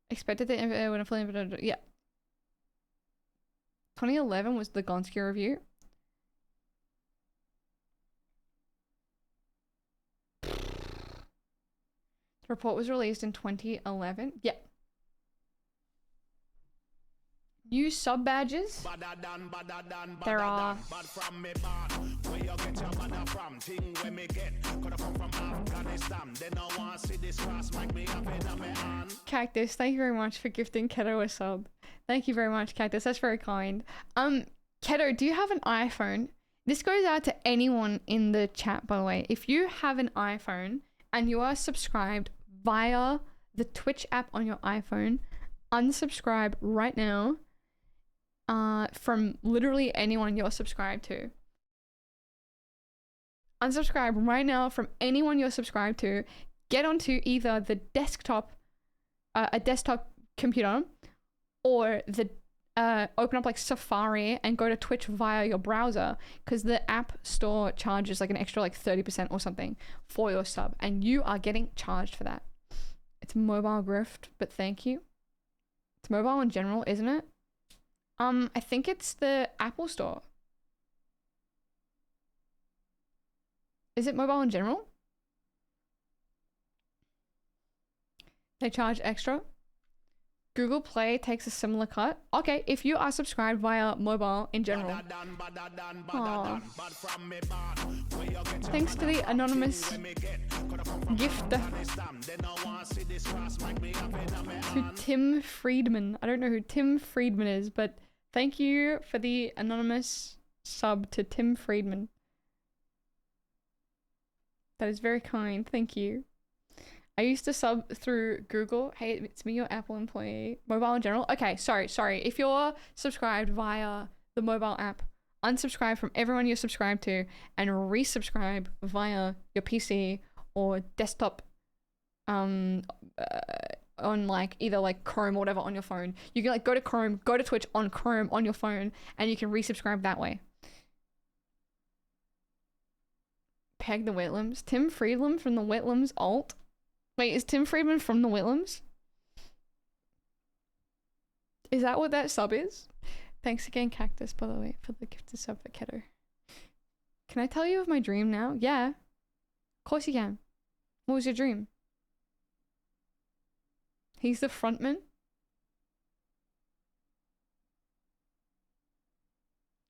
Expected that when a fully yeah. 2011 was the Gonski Review. The report was released in 2011. Yeah. New sub badges. There are Cactus, thank you very much for gifting Keto a sub. Thank you very much, Cactus. That's very kind. Keto, do you have an iPhone? This goes out to anyone in the chat, by the way. If you have an iPhone and you are subscribed via the Twitch app on your iPhone, unsubscribe right now. From literally anyone you're subscribed to. Unsubscribe right now from anyone you're subscribed to. Get onto either the desktop, a desktop computer, or the open up like Safari and go to Twitch via your browser, because the app store charges like an extra like 30% or something for your sub, and you are getting charged for that. It's mobile grift, but thank you. It's mobile in general, isn't it? I think it's the Apple Store. Is it mobile in general? They charge extra. Google Play takes a similar cut. Okay, if you are subscribed via mobile in general. Aw. Thanks to the anonymous gift to Tim Friedman. I don't know who Tim Friedman is, but thank you for the anonymous sub to Tim Friedman. That is very kind. Thank you. I used to sub through Google. Hey, it's me, your Apple employee. Mobile in general. Okay, sorry. If you're subscribed via the mobile app, unsubscribe from everyone you're subscribed to and resubscribe via your PC or desktop on like either like Chrome or whatever on your phone. You can like go to Chrome, go to Twitch on Chrome on your phone, and you can resubscribe that way. Peg the Whitlams. Tim Friedland from the Whitlams alt. Wait, is Tim Friedman from the Whitlams? Is that what that sub is? Thanks again, Cactus, by the way, for the gifted sub for Keto. Can I tell you of my dream now? Yeah. Of course you can. What was your dream? He's the frontman?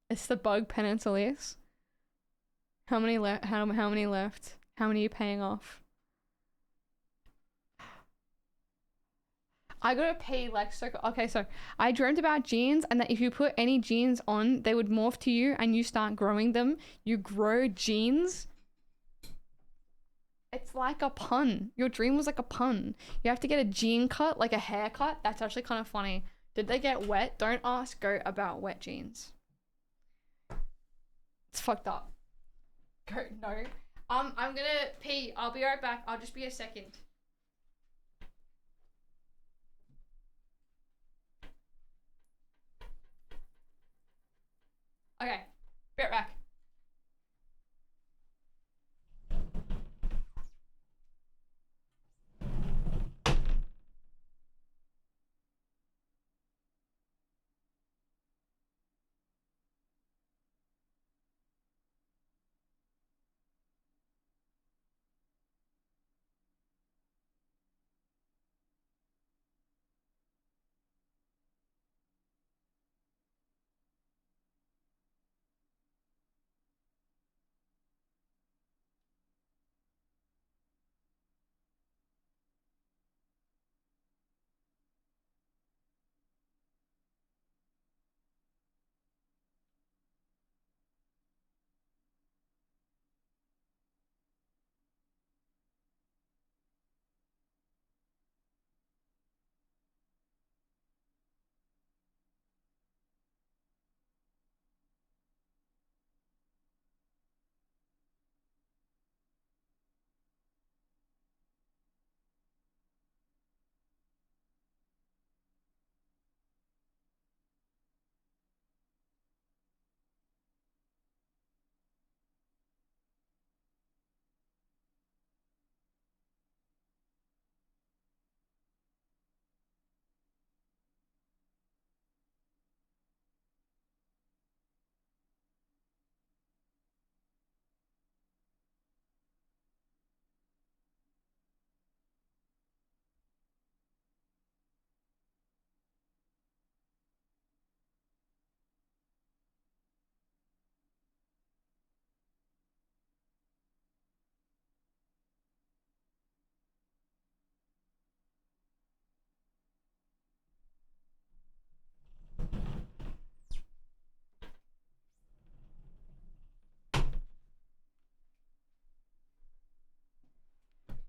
It's the bug penance, Elias. How many left? How many left? How many are you paying off? I gotta pay like so. Okay, so I dreamt about genes, and that if you put any genes on, they would morph to you, and you start growing them. You grow genes. It's like a pun. Your dream was like a pun. You have to get a gene cut, like a haircut. That's actually kind of funny. Did they get wet? Don't ask Goat about wet jeans. It's fucked up. Goat, no. I'm gonna pee. I'll be right back. I'll just be a second. Okay, be right back.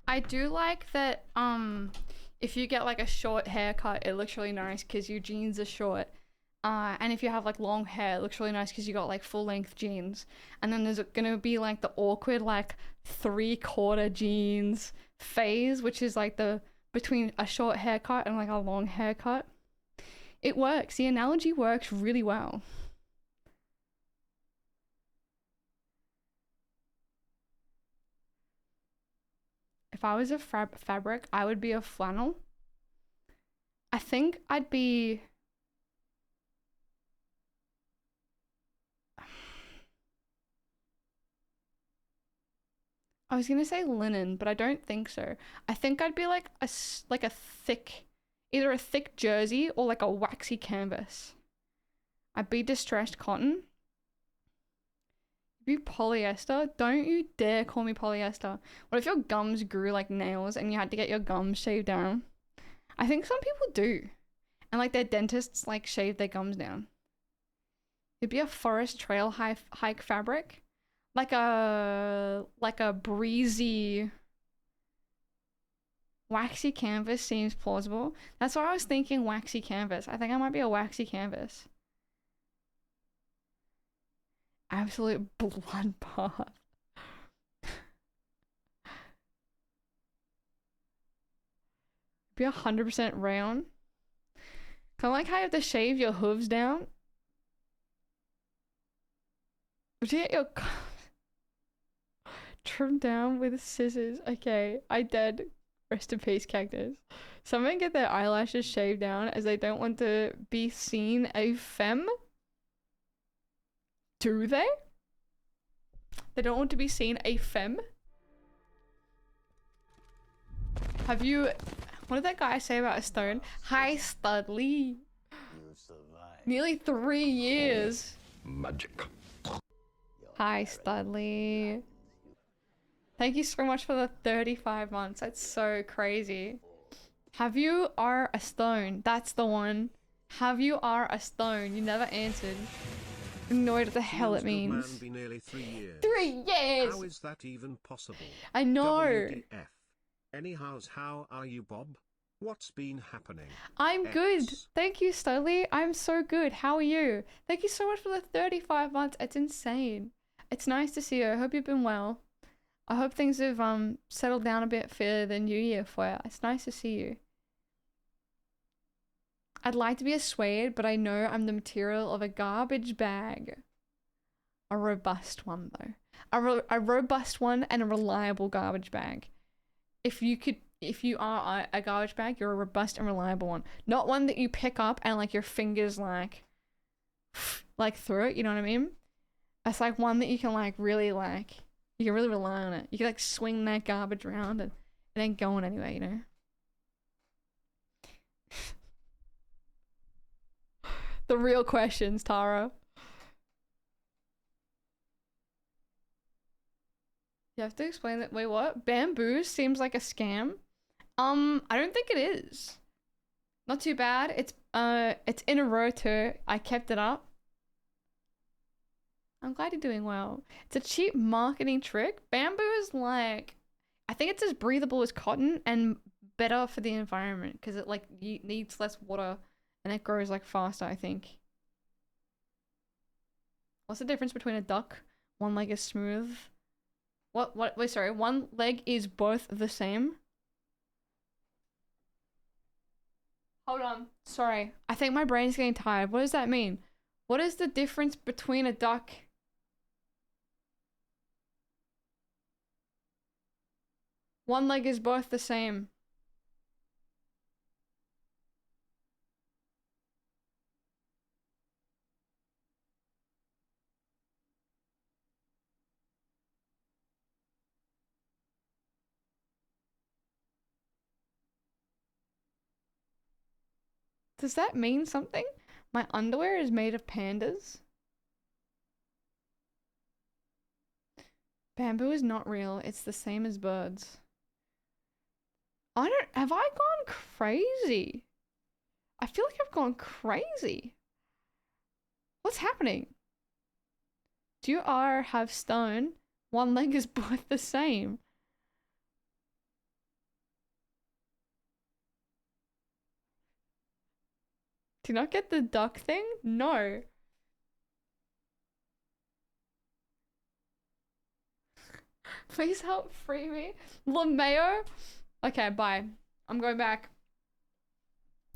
I do like that if you get like a short haircut, it looks really nice because your jeans are short. And if you have like long hair, it looks really nice because you got like full length jeans. And then there's gonna be like the awkward like 3/4 jeans phase, which is like the between a short haircut and like a long haircut. It works. The analogy works really well. If I was a fabric, I would be a flannel. I think I'd be... was gonna say linen, but I don't think so. I think I'd be like a thick, either a thick jersey or like a waxy canvas. I'd be distressed cotton. Be polyester? Don't you dare call me polyester. What if your gums grew like nails and you had to get your gums shaved down? I think some people do. And like their dentists like shave their gums down. It'd be a forest trail hike fabric. Like a breezy waxy canvas seems plausible. That's why I was thinking waxy canvas. I think I might be a waxy canvas. Absolute bloodbath. Be 100% rayon. Kind of like how you have to shave your hooves down. Would you get your trimmed down with scissors? Okay, I dead. Rest in peace, cactus. Some men get their eyelashes shaved down as they don't want to be seen a femme. Do they? They don't want to be seen a femme? Have you... What did that guy say about a stone? Hi, Studley. You survived. Nearly 3 years. Magic. Hi, Studley. Thank you so much for the 35 months. That's so crazy. Have you are a stone? That's the one. Have you are a stone? You never answered. No idea what the hell it means. Man be nearly 3 years. 3 years! How is that even possible? I know. WDF. Anyhows, how are you, Bob? What's been happening? I'm X. good. Thank you, Studley. I'm so good. How are you? Thank you so much for the 35 months. It's insane. It's nice to see you. I hope you've been well. I hope things have settled down a bit for the new year for you. It's nice to see you. I'd like to be a suede, but I know I'm the material of a garbage bag. A robust one, though. A robust one and a reliable garbage bag. If you are a garbage bag, you're a robust and reliable one. Not one that you pick up and like your fingers like through it, you know what I mean? It's like one that you can like really like, you can really rely on it. You can like swing that garbage around and it ain't going anywhere, you know? The real questions, Tara. You have to explain that. Wait, what? Bamboo seems like a scam. I don't think it is. Not too bad. It's in a row too. I kept it up. I'm glad you're doing well. It's a cheap marketing trick. Bamboo is like, I think it's as breathable as cotton and better for the environment because it like needs less water and it grows like faster, I think. What's the difference between a duck? One leg is smooth. Wait, sorry. One leg is both the same. Hold on. Sorry. I think my brain's getting tired. What does that mean? What is the difference between a duck? One leg is both the same. Does that mean something? My underwear is made of pandas. Bamboo is not real. It's the same as birds. Have I gone crazy? I feel like I've gone crazy. What's happening? Do you have stone? One leg is both the same. Do you not get the duck thing? No. Please help free me. LeMayo? Okay, bye. I'm going back.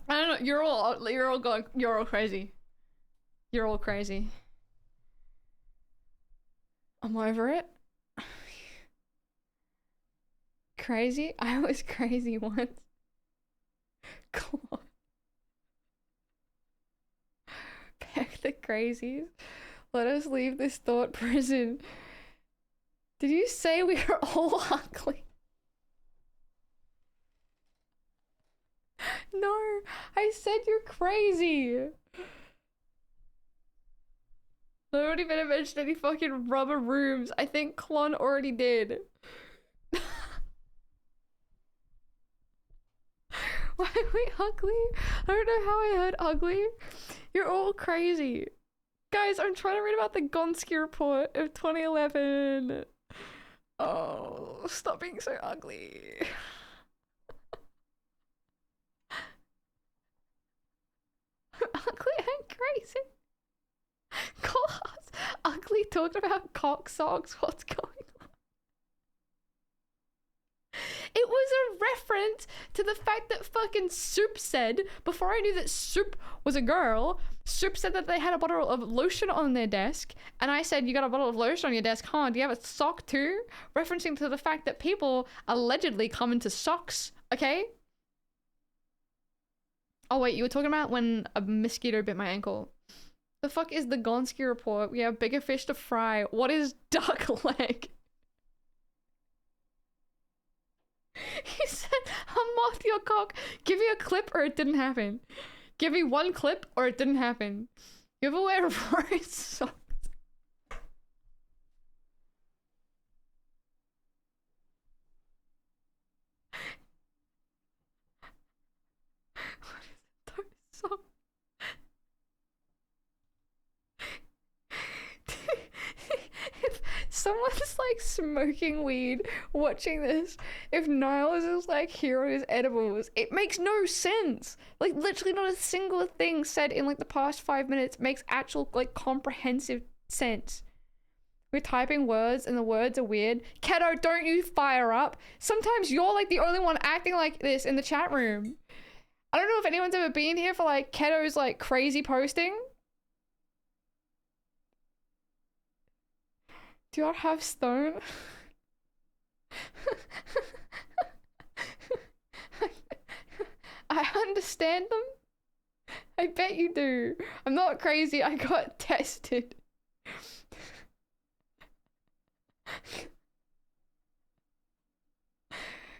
I don't know. You're all crazy. You're all crazy. I'm over it. Crazy? I was crazy once. Come on. Peck the crazies. Let us leave this thought prison. Did you say we are all ugly? No, I said you're crazy. Nobody better mention any fucking rubber rooms. I think Klon already did. Why are we ugly? I don't know how I heard ugly. You're all crazy. Guys, I'm trying to read about the Gonski report of 2011. Oh, stop being so ugly. Ugly and crazy. Class. Ugly talking about cock socks. What's going on? It was a reference to the fact that fucking Soup said, before I knew that Soup was a girl, Soup said that they had a bottle of lotion on their desk, and I said, you got a bottle of lotion on your desk, huh? Do you have a sock too? Referencing to the fact that people allegedly come into socks, okay? Oh wait, you were talking about when a mosquito bit my ankle. The fuck is the Gonski report? We have bigger fish to fry. What is duck leg? He said, I'm off your cock. Give me a clip or it didn't happen. Give me one clip or it didn't happen. You ever wear rose socks? What is those socks? If someone's like smoking weed watching this, if Niles is like here on his edibles, it makes no sense. Like literally not a single thing said in like the past 5 minutes makes actual like comprehensive sense. We're typing words and the words are weird. Keto, don't you fire up. Sometimes you're like the only one acting like this in the chat room. I don't know if anyone's ever been here for like Keto's like crazy posting. Do you all have stone? I understand them. I bet you do. I'm not crazy. I got tested.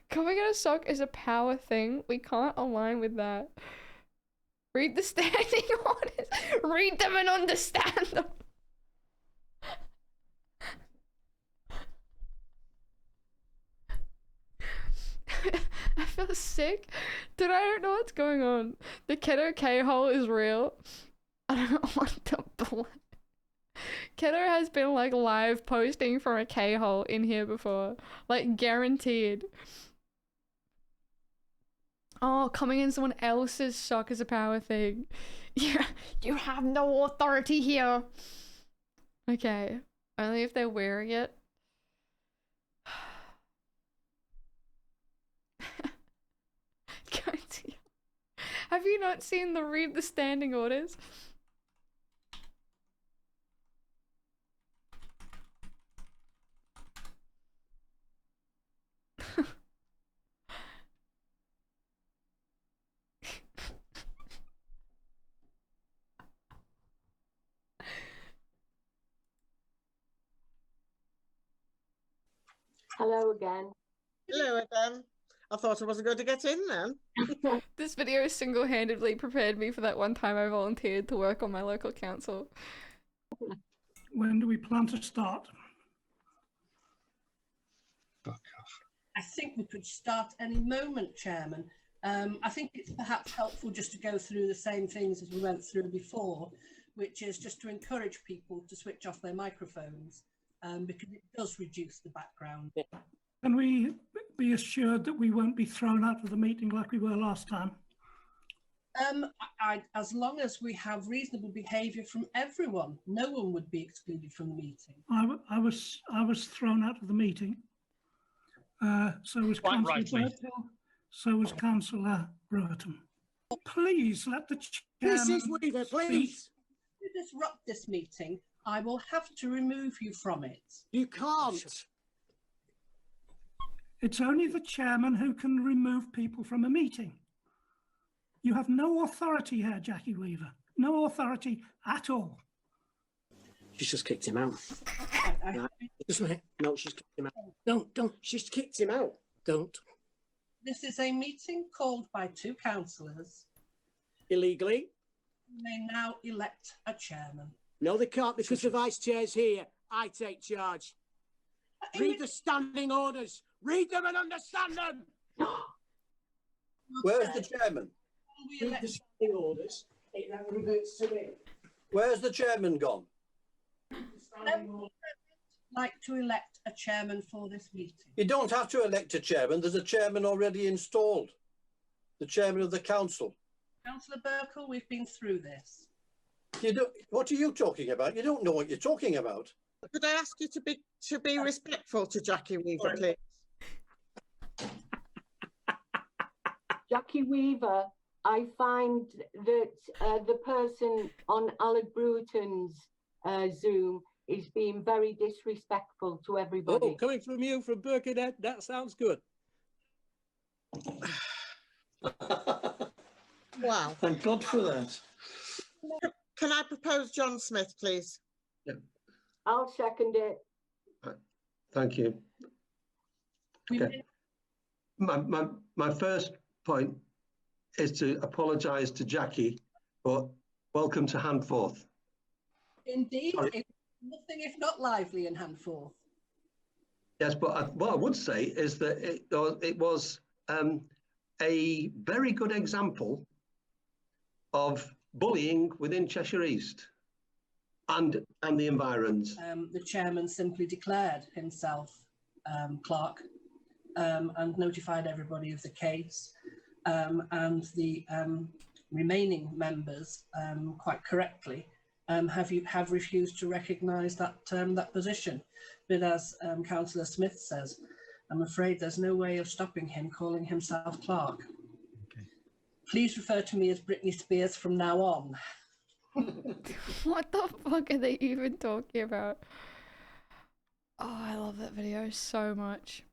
Coming in a sock is a power thing. We can't align with that. Read the standing orders. Read them and understand them. I feel sick. Dude, I don't know what's going on. The Keto K-hole is real. I don't want to blood. Keto has been like live posting from a K-hole in here before. Like guaranteed. Oh, coming in someone else's sock is a power thing. Yeah, you have no authority here. Okay, only if they're wearing it. Have you not seen the read the standing orders? Hello again. Hello again. I thought I wasn't going to get in then. This video single-handedly prepared me for that one time I volunteered to work on my local council. When do we plan to start? I think we could start any moment, Chairman. I think it's perhaps helpful just to go through the same things as we went through before, which is just to encourage people to switch off their microphones, because it does reduce the background. Can we be assured that we won't be thrown out of the meeting like we were last time? As long as we have reasonable behaviour from everyone, no one would be excluded from the meeting. I was thrown out of the meeting. So was Quite Councillor rightly. Birthill, so was Councillor Brewerton. Please let the chairman Mrs. Weaver, speak. If you disrupt this meeting, I will have to remove you from it. You can't. It's only the chairman who can remove people from a meeting. You have no authority here, Jackie Weaver. No authority at all. She's just kicked him out. Right. Just a minute. No, she's kicked him out. Don't. She's kicked him out. Don't. This is a meeting called by 2 councillors. Illegally? They now elect a chairman. No, they can't because the vice chair's here. I take charge. Read the standing orders. Read them and understand them. Where's the chairman? Read the standing orders. It now reverts to me. Where's the chairman gone? I'd like to elect a chairman for this meeting. You don't have to elect a chairman. There's a chairman already installed. The chairman of the council. Councillor Burkle, we've been through this. What are you talking about? You don't know what you're talking about. Could I ask you to be respectful to Jackie Weaver, please? Jackie Weaver, I find that the person on Alec Bruton's Zoom is being very disrespectful to everybody. Oh, coming from you, from Birkenhead, that sounds good. Wow. Thank God for that. Can I propose John Smith, please? Yeah. I'll second it. Thank you. Okay. My first point is to apologise to Jackie, but welcome to Handforth. Indeed, it's nothing if not lively in Handforth. Yes, but what I would say is that it was a very good example of bullying within Cheshire East and the environs. The chairman simply declared himself clerk and notified everybody of the case, and the remaining members, quite correctly, have refused to recognise that position. But as Councillor Smith says, I'm afraid there's no way of stopping him calling himself clerk. Okay. Please refer to me as Britney Spears from now on. What the fuck are they even talking about? Oh, I love that video so much.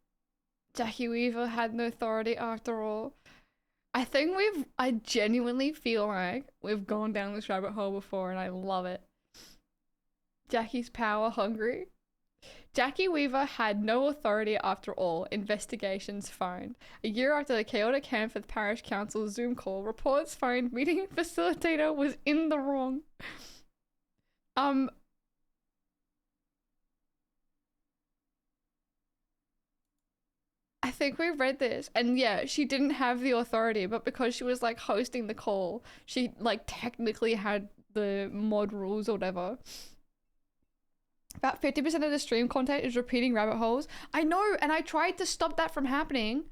Jackie Weaver had no authority after all. I genuinely feel like we've gone down this rabbit hole before and I love it. Jackie's power hungry. Jackie Weaver had no authority after all, investigations find. A year after the chaotic Handforth Parish Council Zoom call, reports find meeting facilitator was in the wrong. I think we read this, and yeah, she didn't have the authority, but because she was like hosting the call, she like technically had the mod rules or whatever. About 50% of the stream content is repeating rabbit holes. I know, and I tried to stop that from happening.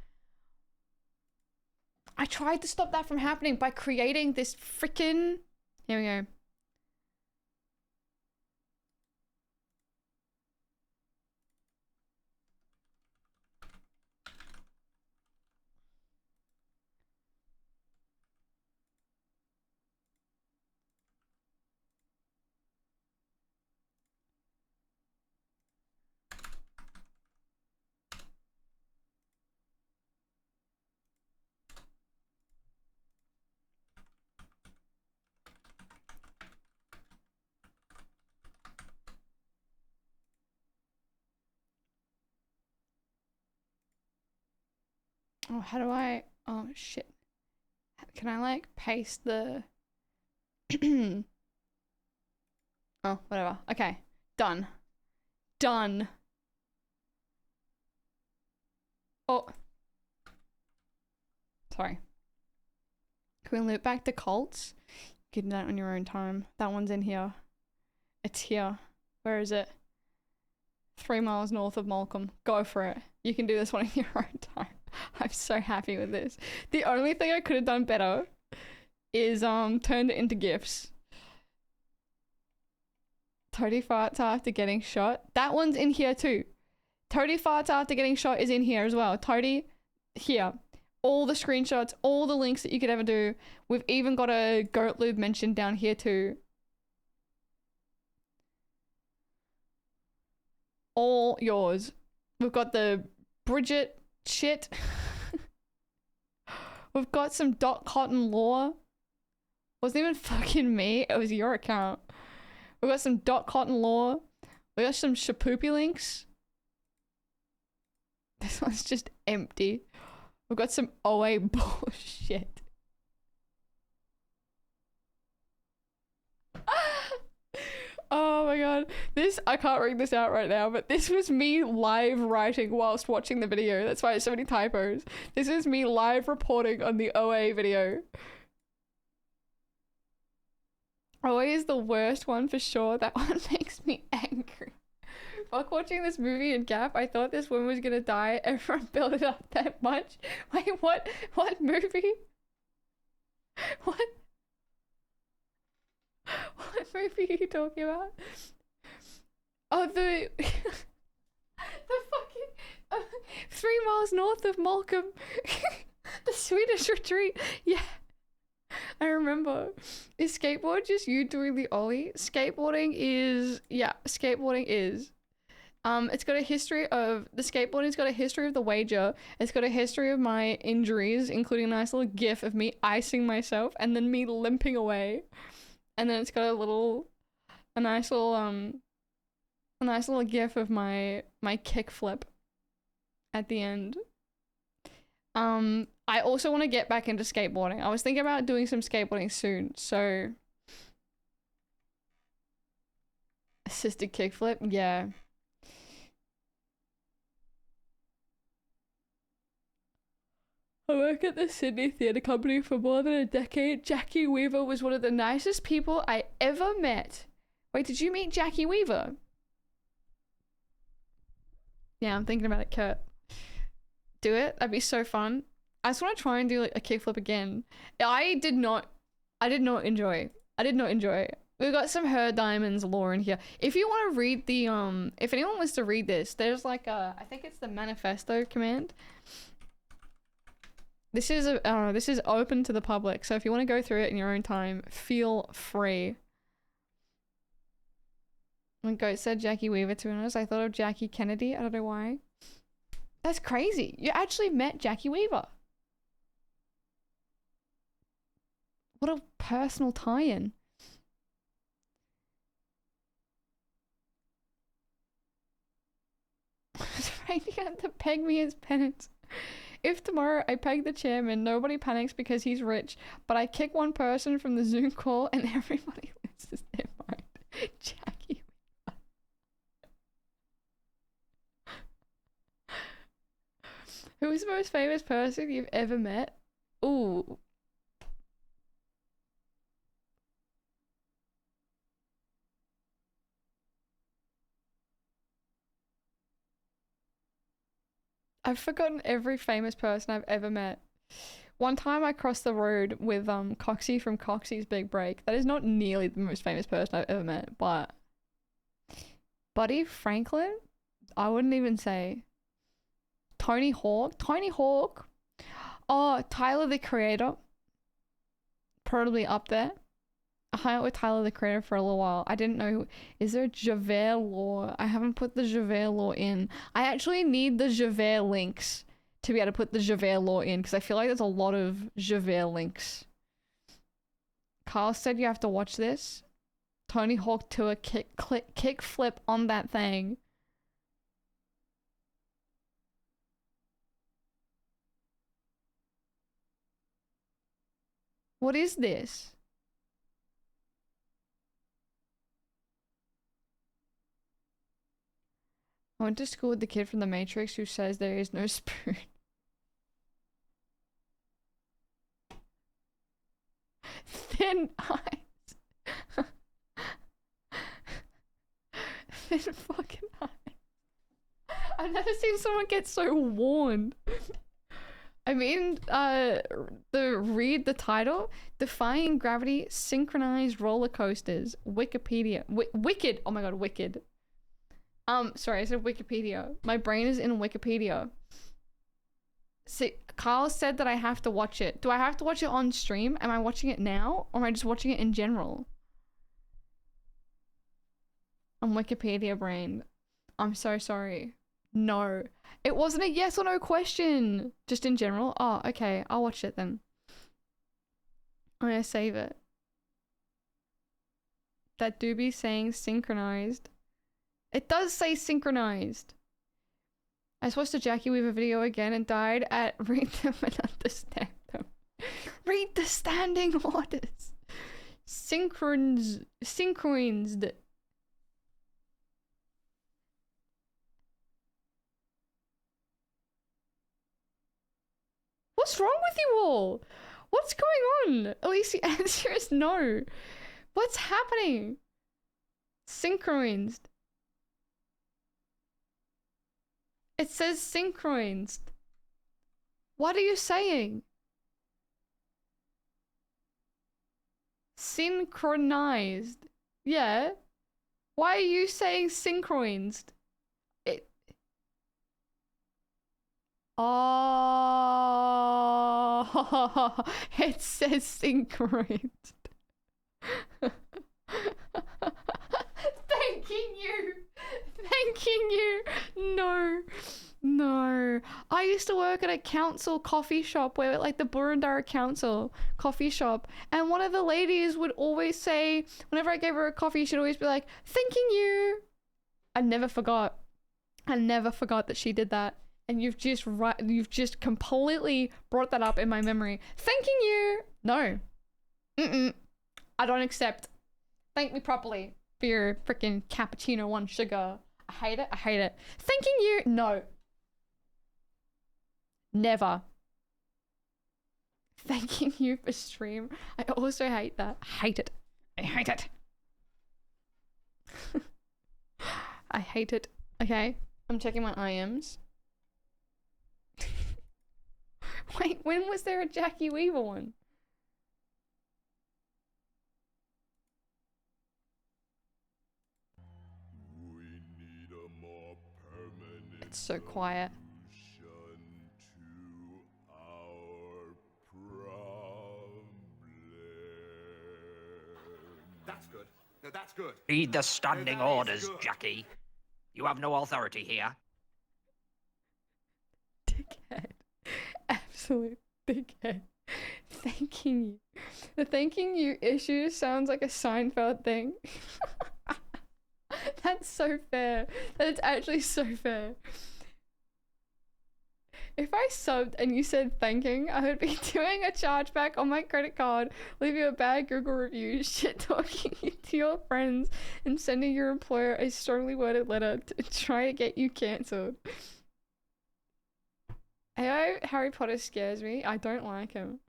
By creating this freaking... Here we go. Oh, how do I... Oh, shit. Can I, like, paste the... Oh, whatever. Okay. Done. Done. Oh. Sorry. Can we loop back to cults? You can do that on your own time. That one's in here. It's here. Where is it? 3 miles north of Malcolm. Go for it. You can do this one in your own time. I'm so happy with this. The only thing I could have done better is turned it into GIFs. Toady farts after getting shot. That one's in here too. Toady farts after getting shot is in here as well. Toady, here. All the screenshots, all the links that you could ever do. We've even got a goat lube mentioned down here too. All yours. We've got the Bridget shit. We've got some Cotton Law. Wasn't even fucking me. It was your account. We got some Dot Cotton Law. We got some Shapoopy links. This one's just empty. We've got some OA bullshit. Oh my god. This, I can't read this out right now, but this was me live writing whilst watching the video. That's why there's so many typos. This is me live reporting on the OA video. OA is the worst one for sure. That one makes me angry. Fuck watching this movie in Gap. I thought this woman was gonna die. Everyone built it up that much. Wait, what? What movie? What? What movie are you talking about? Oh, the the fucking 3 miles north of Malcolm. The Swedish retreat. Yeah, I remember. Is skateboard just you doing the ollie? Skateboarding is, yeah, skateboarding is. It's got a history of, the skateboarding's got a history of the wager. It's got a history of my injuries, including a nice little gif of me icing myself and then me limping away. And then it's got a nice little gif of my kick flip at the end. I also want to get back into skateboarding. I was thinking about doing some skateboarding soon, so assisted kickflip, yeah. I work at the Sydney Theatre Company for more than a decade. Jackie Weaver was one of the nicest people I ever met. Wait, did you meet Jackie Weaver? Yeah, I'm thinking about it, Kurt. Do it. That'd be so fun. I just want to try and do like a kickflip again. I did not enjoy. We've got some Her Diamonds lore in here. If you want to read the if anyone wants to read this, there's like I think it's the manifesto command. This is open to the public, so if you want to go through it in your own time, feel free. When Goat said Jackie Weaver, to be honest, I thought of Jackie Kennedy. I don't know why. That's crazy. You actually met Jackie Weaver. What a personal tie-in. You have to peg me as penance. If tomorrow I peg the chairman, nobody panics because he's rich, but I kick one person from the Zoom call and everybody loses their mind. Jackie. Who is the most famous person you've ever met? Ooh. I've forgotten every famous person I've ever met. One time I crossed the road with Coxie from Coxie's Big Break. That is not nearly the most famous person I've ever met, but Buddy Franklin? I wouldn't even say. Tony Hawk? Tony Hawk? Oh, Tyler the Creator. Probably up there. I hung out with Tyler the Creator for a little while. I didn't know. Is there a Javert law? I haven't put the Javert law in. I actually need the Javert links to be able to put the Javert law in because I feel like there's a lot of Javert links. Carl said you have to watch this. Tony Hawk Tour kick flip on that thing. What is this? I went to school with the kid from The Matrix who says there is no spoon. Thin eyes. Thin fucking eyes. I've never seen someone get so warned. I mean, read the title. Defying Gravity, Synchronized Roller Coasters, Wikipedia. Wicked. Oh my god, Wicked. Sorry, I said Wikipedia. My brain is in Wikipedia. See, Carl said that I have to watch it. Do I have to watch it on stream? Am I watching it now? Or am I just watching it in general? I'm Wikipedia brain. I'm so sorry. No. It wasn't a yes or no question. Just in general? Oh, okay. I'll watch it then. I'm gonna save it. that do be saying synchronized. It does say synchronized. I watched a Jackie Weaver video again and died at read them and understand them. Read the standing orders. Synchronized. What's wrong with you all? What's going on? Elise, the answer is no. What's happening? Synchronized. It says synchronized. What are you saying? Synchronized. Yeah. Why are you saying synchronized? Oh, it says synchronized. Thanking you. Thanking you. No. No. I used to work at a council coffee shop where like the Burundara Council coffee shop, and one of the ladies would always say, whenever I gave her a coffee, she'd always be like, thanking you. I never forgot. I never forgot that she did that. And you've just completely brought that up in my memory. Thanking you. No. I don't accept. Thank me properly for your freaking cappuccino 1 sugar. I hate it. I hate it. Thanking you. No. Never. Thanking you for stream. I also hate that. I hate it. I hate it. I hate it. Okay. I'm checking my IMs. Wait, when was there a Jackie Weaver one? It's so quiet. That's good. No, that's good. Read the standing No, that is orders, good. Jackie. You have no authority here. Dickhead. Absolute dickhead. Thanking you. The thanking you issue sounds like a Seinfeld thing. That's so fair. That's actually so fair. If I subbed and you said thanking, I would be doing a chargeback on my credit card, leave you a bad Google review, shit talking you to your friends, and sending your employer a strongly worded letter to try to get you cancelled. Harry Potter scares me. I don't like him.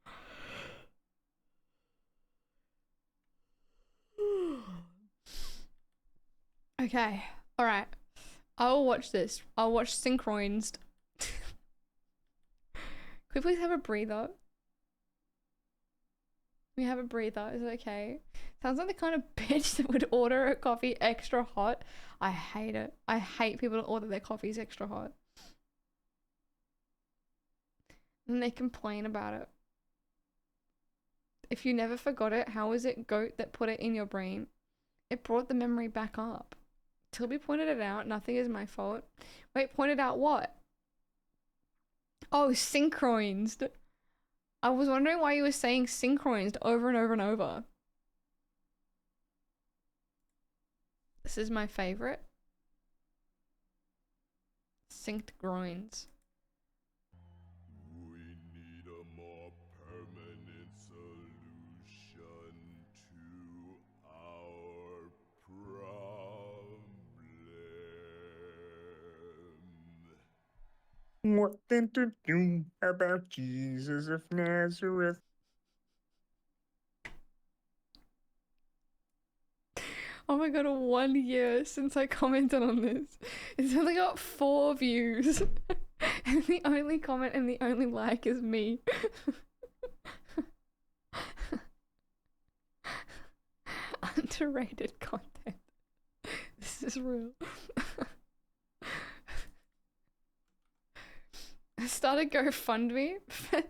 Okay. Alright. I'll watch this. I'll watch Synchronized. Could we please have a breather? We have a breather. Is it okay? Sounds like the kind of bitch that would order a coffee extra hot. I hate it. I hate people that order their coffees extra hot. And they complain about it. If you never forgot it, how was it goat that put it in your brain? It brought the memory back up. Tilby pointed it out. Nothing is my fault. Wait, pointed out what? Oh, synchronized. I was wondering why you were saying synchronized over and over and over. This is my favorite. Synced groins. What then to do about Jesus of Nazareth? Oh my god, 1 year since I commented on this. It's only got 4 views. And the only comment and the only like is me. Underrated content. This is real. I started GoFundMe for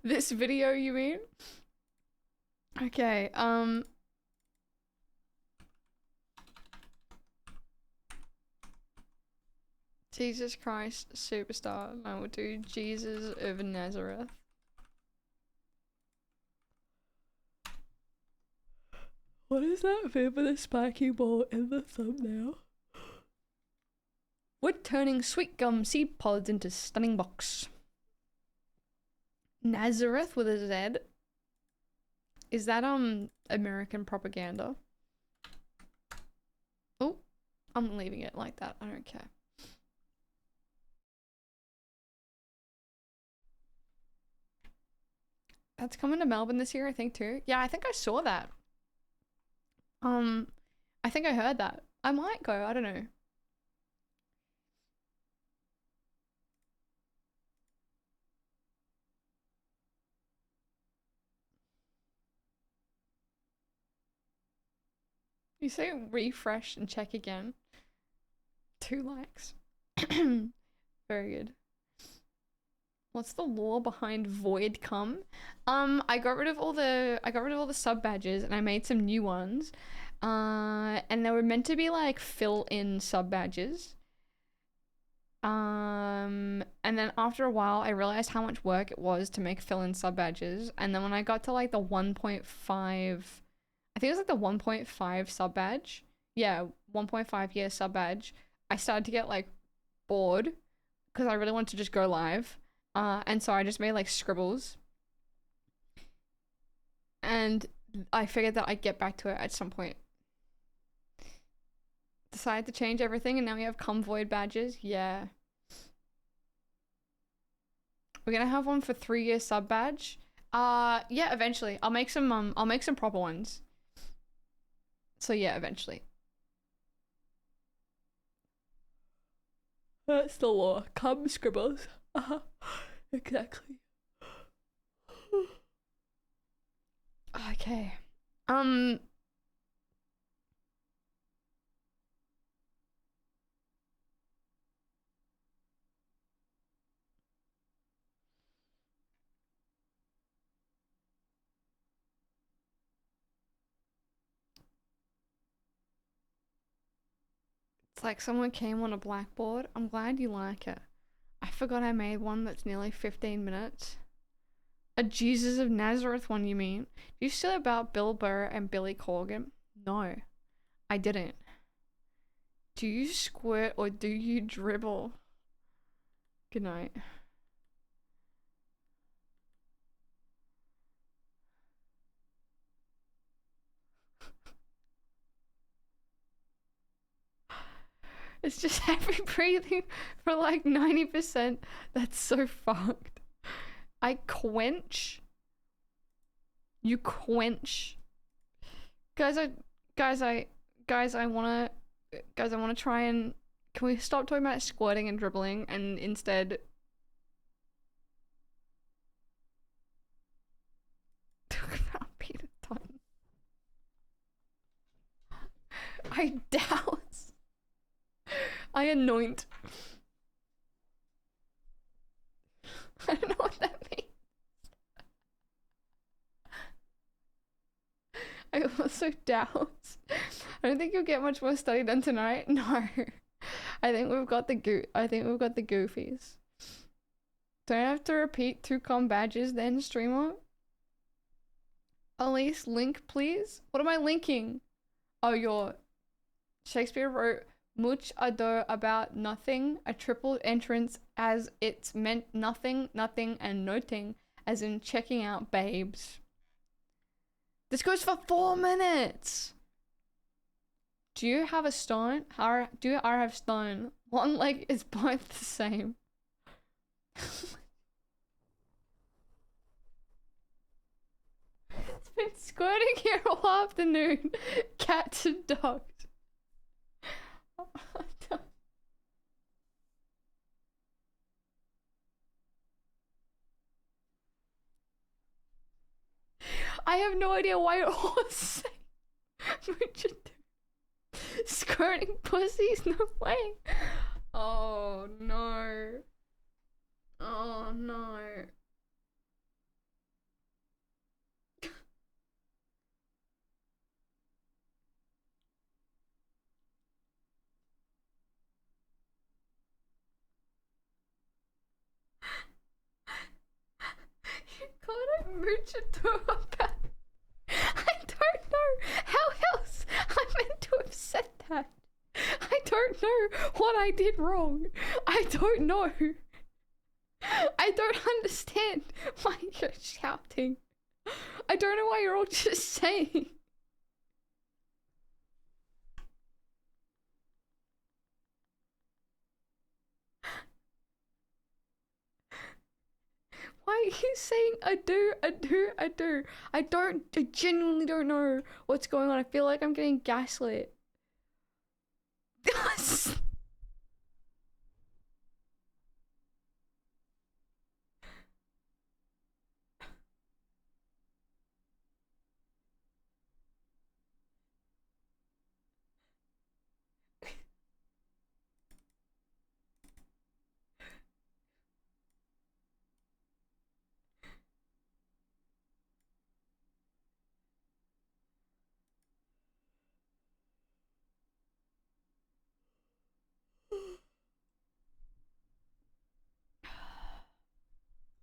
this video, you mean? Okay, Jesus Christ Superstar. I will do Jesus of Nazareth. What is that thing with the spiky ball in the thumbnail? Wood turning sweet gum seed pods into stunning box. Nazareth with a Z. Is that American propaganda? Oh, I'm leaving it like that. I don't care. That's coming to Melbourne this year, I think too. Yeah, I think I saw that. I think I heard that. I might go, I don't know. You say refresh and check again. 2 likes. Very good. What's the lore behind Void Come? I got rid of all the sub badges and I made some new ones. And they were meant to be like fill-in sub badges. And then after a while I realized how much work it was to make fill-in sub badges, and then when I got to like the 1.5, I think it was like the 1.5 sub badge. Yeah, 1.5 year sub badge. I started to get like bored because I really wanted to just go live. And so I just made like scribbles. And I figured that I'd get back to it at some point. Decided to change everything and now we have Convoid badges. Yeah. We're gonna have one for 3-year sub badge. Yeah, eventually. I'll make some proper ones. So yeah, eventually. That's the law. Come scribbles. Exactly. Okay. It's like someone came on a blackboard. I'm glad you like it. I forgot I made one that's nearly 15 minutes. A Jesus of Nazareth one, you mean? Do you say about Bill Burr and Billy Corgan? No, I didn't. Do you squirt or do you dribble? Good night. It's just heavy breathing for like 90%. That's so fucked. I quench. You quench. Guys, I wanna try and, can we stop talking about squirting and dribbling and instead talk about Peter Dutton? I douse. I anoint. I don't know what that means. I also douse. I don't think you'll get much more study done tonight. No. I think we've got the goofies. Don't have to repeat 2 com badges then, streamer. Elise, link please. What am I linking? Oh, your Shakespeare wrote much ado about nothing, a triple entrance as it's meant nothing, nothing, and noting, as in checking out babes. This goes for 4 minutes. Do you have a stone? Do I have stone? One leg is both the same. It's been squirting here all afternoon. Cats and dogs. I have no idea why it was saying squirting pussies, no way. Oh no. Oh no. You called it muchacho about. I don't know. How don't know what I did wrong. I don't know. I don't understand why you're shouting. I don't know why you're all just saying. Why are you saying I do? I genuinely don't know what's going on. I feel like I'm getting gaslit.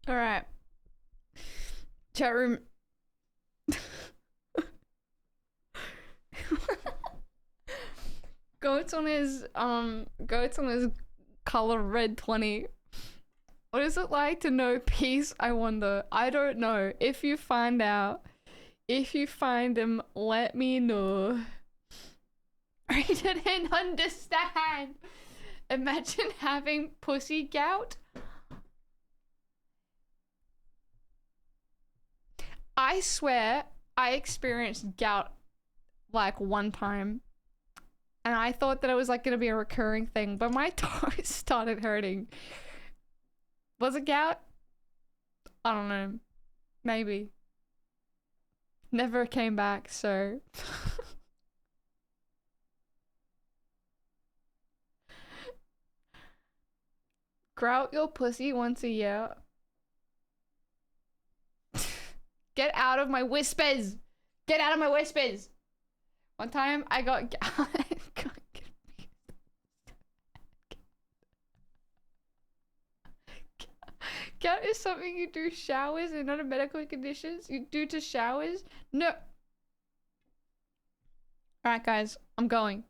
All right. Chat room. Goats on his color red 20. What is it like to know peace? I wonder. I don't know. If you find out, if you find him, let me know. I didn't understand. Imagine having pussy gout. I swear I experienced gout like one time. And I thought that it was like gonna be a recurring thing, but my toes started hurting. Was it gout? I don't know. Maybe. Never came back, so. Grout your pussy once a year. Get out of my whispers! Get out of my whispers! One time I got gout is something you do showers and not a medical conditions. You do to showers? No. Alright guys, I'm going.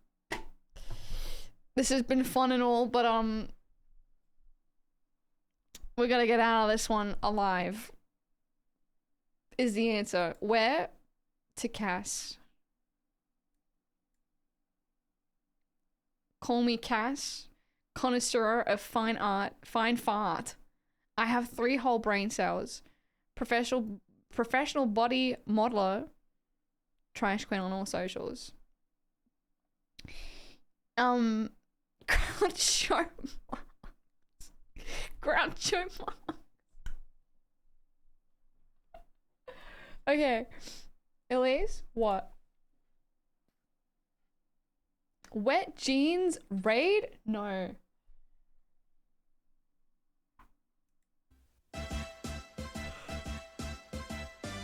This has been fun and all, but we gotta get out of this one alive. Is the answer. Where? To Cass. Call me Cass, connoisseur of fine art, fine fart. I have 3 whole brain cells. Professional body modeler. Trash queen on all socials. Groucho Marx. Groucho Marx. Okay. Elise, what? Wet jeans raid? No.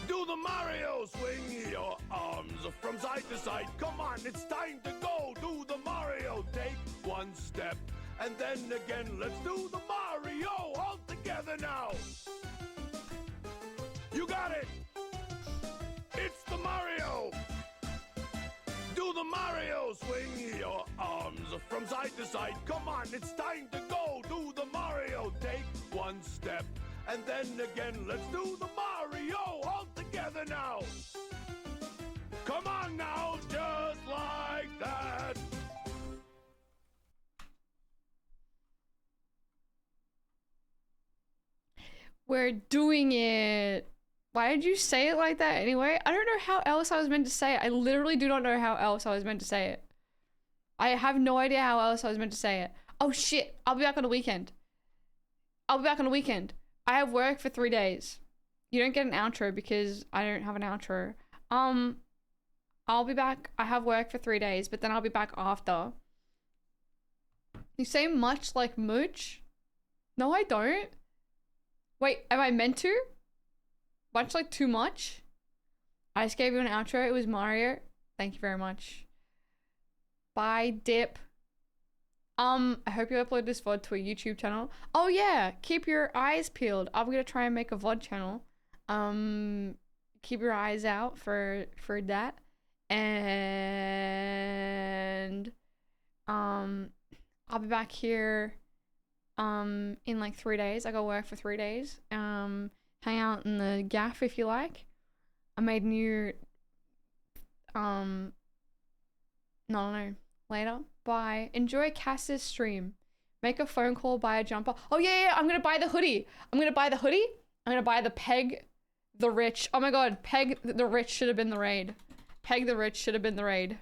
Do the Mario swing your arms from side to side. Come on, it's time to go. Do the Mario. Take one step and then again. Let's do the Mario all together now. You got it. It's the Mario. Do the Mario, swing your arms from side to side. Come on, it's time to go. Do the Mario, take one step and then again. Let's do the Mario all together now. Come on now, just like that. We're doing it. Why did you say it like that anyway? I don't know how else I was meant to say it. I literally do not know how else I was meant to say it. I have no idea how else I was meant to say it. Oh shit, I'll be back on the weekend. I'll be back on the weekend. I have work for 3 days. You don't get an outro because I don't have an outro. I'll be back. I have work for 3 days, but then I'll be back after. You say much like mooch? No, I don't. Wait, am I meant to? Much like too much? I just gave you an outro. It was Mario. Thank you very much. Bye, dip. I hope you upload this VOD to a YouTube channel. Oh yeah, keep your eyes peeled. I'm gonna try and make a VOD channel. Keep your eyes out for that. And I'll be back here in like 3 days. I got work for 3 days. Hang out in the gaff if you like. I made new no, later. Bye. Enjoy Cass's stream. Make a phone call, buy a jumper. Oh yeah, I'm gonna buy the hoodie. I'm gonna buy the Peg the Rich. Oh my god, Peg the Rich should have been the raid. Peg the Rich should have been the raid.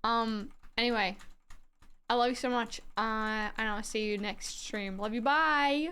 Anyway, I love you so much. And I'll see you next stream. Love you, bye.